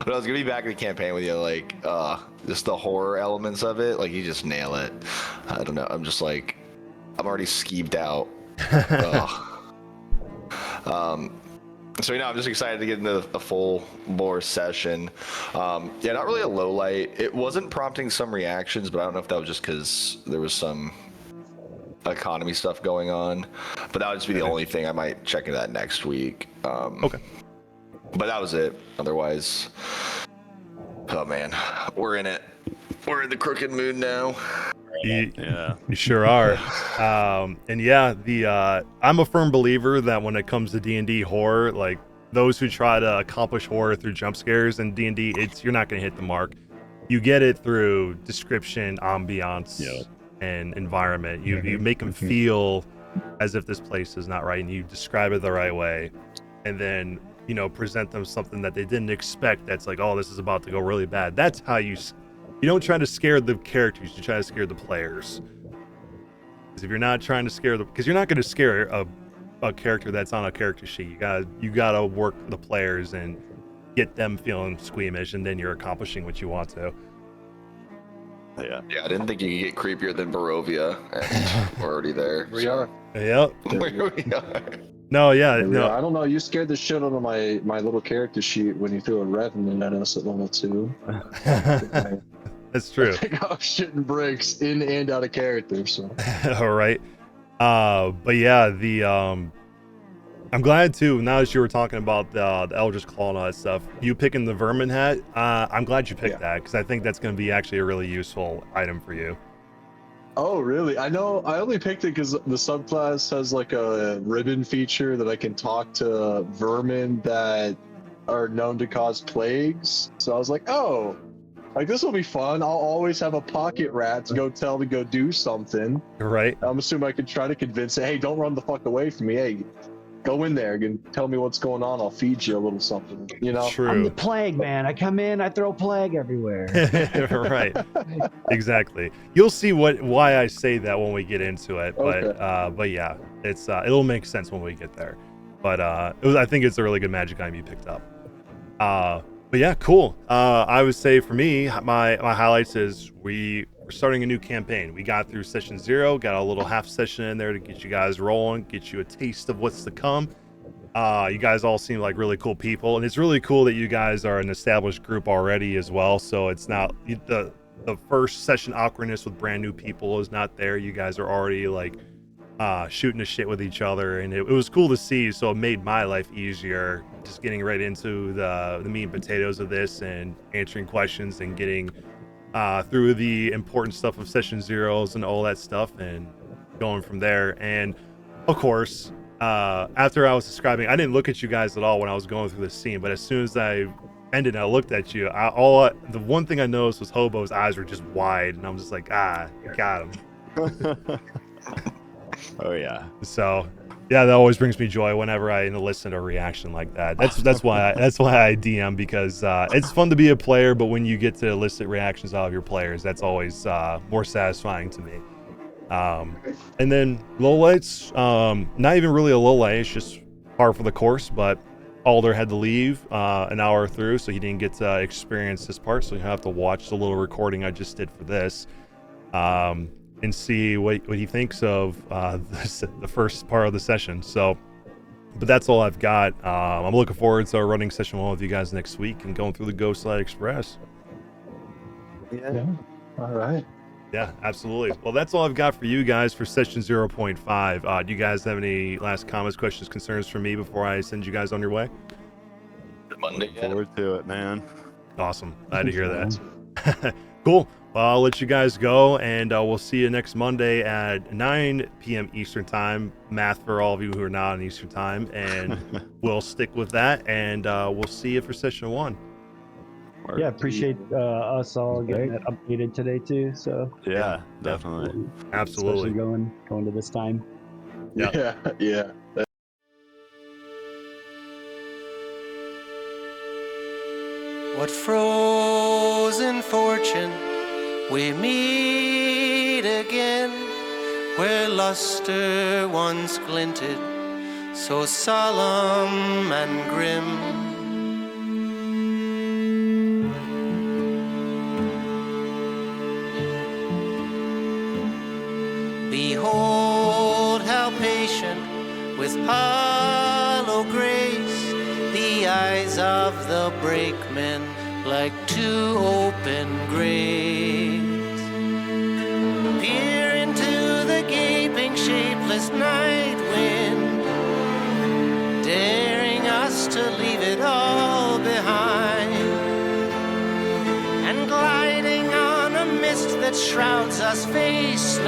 was gonna be back in the campaign with you, like, just the horror elements of it. Like, you just nail it. I don't know. I'm just like, I'm already skeeved out. So I'm just excited to get into a full lore session. Yeah, not really a low light. It wasn't prompting some reactions, but I don't know if that was just because there was some economy stuff going on. But that would just be the only thing. I might check into that next week. Okay. But that was it. Otherwise, oh man, we're in it. We're in the crooked moon now. You sure are. And yeah, I'm a firm believer that when it comes to D&D horror, like those who try to accomplish horror through jump scares in D&D, you're not going to hit the mark. You get it through description, ambiance, and environment. You make them feel as if this place is not right, and you describe it the right way, and then present them something that they didn't expect. That's like, oh, this is about to go really bad. That's how you don't try to scare the characters, you try to scare the players. Because if you're not trying to scare because you're not going to scare a character that's on a character sheet. You gotta work the players and get them feeling squeamish, and then you're accomplishing what you want to. Yeah, I didn't think you could get creepier than Barovia, and we're already there. We are. Yep. Where we are. No, yeah, no. I don't know. You scared the shit out of my little character sheet when you threw a Revan at us at level 2. That's true. I think I was shitting bricks in and out of character. So. All right. But yeah, I'm glad too. Now that you were talking about the Eldritch Claw and all that stuff, you picking the Vermin hat. I'm glad you picked that, because I think that's going to be actually a really useful item for you. Oh, really? I know. I only picked it because the subclass has like a ribbon feature that I can talk to vermin that are known to cause plagues. So I was like, oh, like this will be fun. I'll always have a pocket rat to go tell to go do something. Right. I'm assuming I could try to convince it, hey, don't run the fuck away from me. Go in there and tell me what's going on. I'll feed you a little something. You know. I'm the True. plague man. I come in, I throw plague everywhere. Right. Exactly. You'll see why I say that when we get into it. Okay. But yeah, it's it'll make sense when we get there. But I think it's a really good magic item you picked up. But yeah, cool. I would say for me, my highlights is we're starting a new campaign. We got through session 0, got a little half session in there to get you guys rolling, get you a taste of what's to come. You guys all seem like really cool people, and it's really cool that you guys are an established group already as well. So it's not the first session awkwardness with brand new people is not there. You guys are already like shooting the shit with each other, and it was cool to see. So it made my life easier, just getting right into the meat and potatoes of this and answering questions and getting through the important stuff of session 0s and all that stuff and going from there. And of course, after I was describing, I didn't look at you guys at all when I was going through this scene, but as soon as I ended and I looked at you, the one thing I noticed was Hobo's eyes were just wide, and I'm just like, you got him. Oh yeah. So yeah, that always brings me joy whenever I listen to a reaction like that. That's why I DM, because it's fun to be a player, but when you get to elicit reactions out of your players, that's always more satisfying to me. And then low lights, not even really a low light, it's just par for the course, but Alder had to leave an hour through, so he didn't get to experience this part, so you have to watch the little recording I just did for this and see what he thinks of the first part of the session. So, but that's all I've got. I'm looking forward to running session 1 with you guys next week and going through the Ghostlight Express. Yeah. All right. Yeah, absolutely. Well, that's all I've got for you guys for session 0.5. Do you guys have any last comments, questions, concerns for me before I send you guys on your way? Monday. Look forward to it, man. Awesome. Glad to hear that. Cool. Well, I'll let you guys go, and we'll see you next Monday at 9 p.m. Eastern Time. Math for all of you who are not on Eastern Time, and we'll stick with that, and we'll see you for session 1. Yeah, appreciate us all getting that updated today too. So Yeah, definitely. Absolutely. Especially going to this time. Yeah. Yeah. What frozen fortune we meet again, where luster once glinted, so solemn and grim. Behold how patient with hollow grace the eyes of the brakeman like 2 open graves peer into the gaping shapeless night wind, daring us to leave it all behind, and gliding on a mist that shrouds us faceless.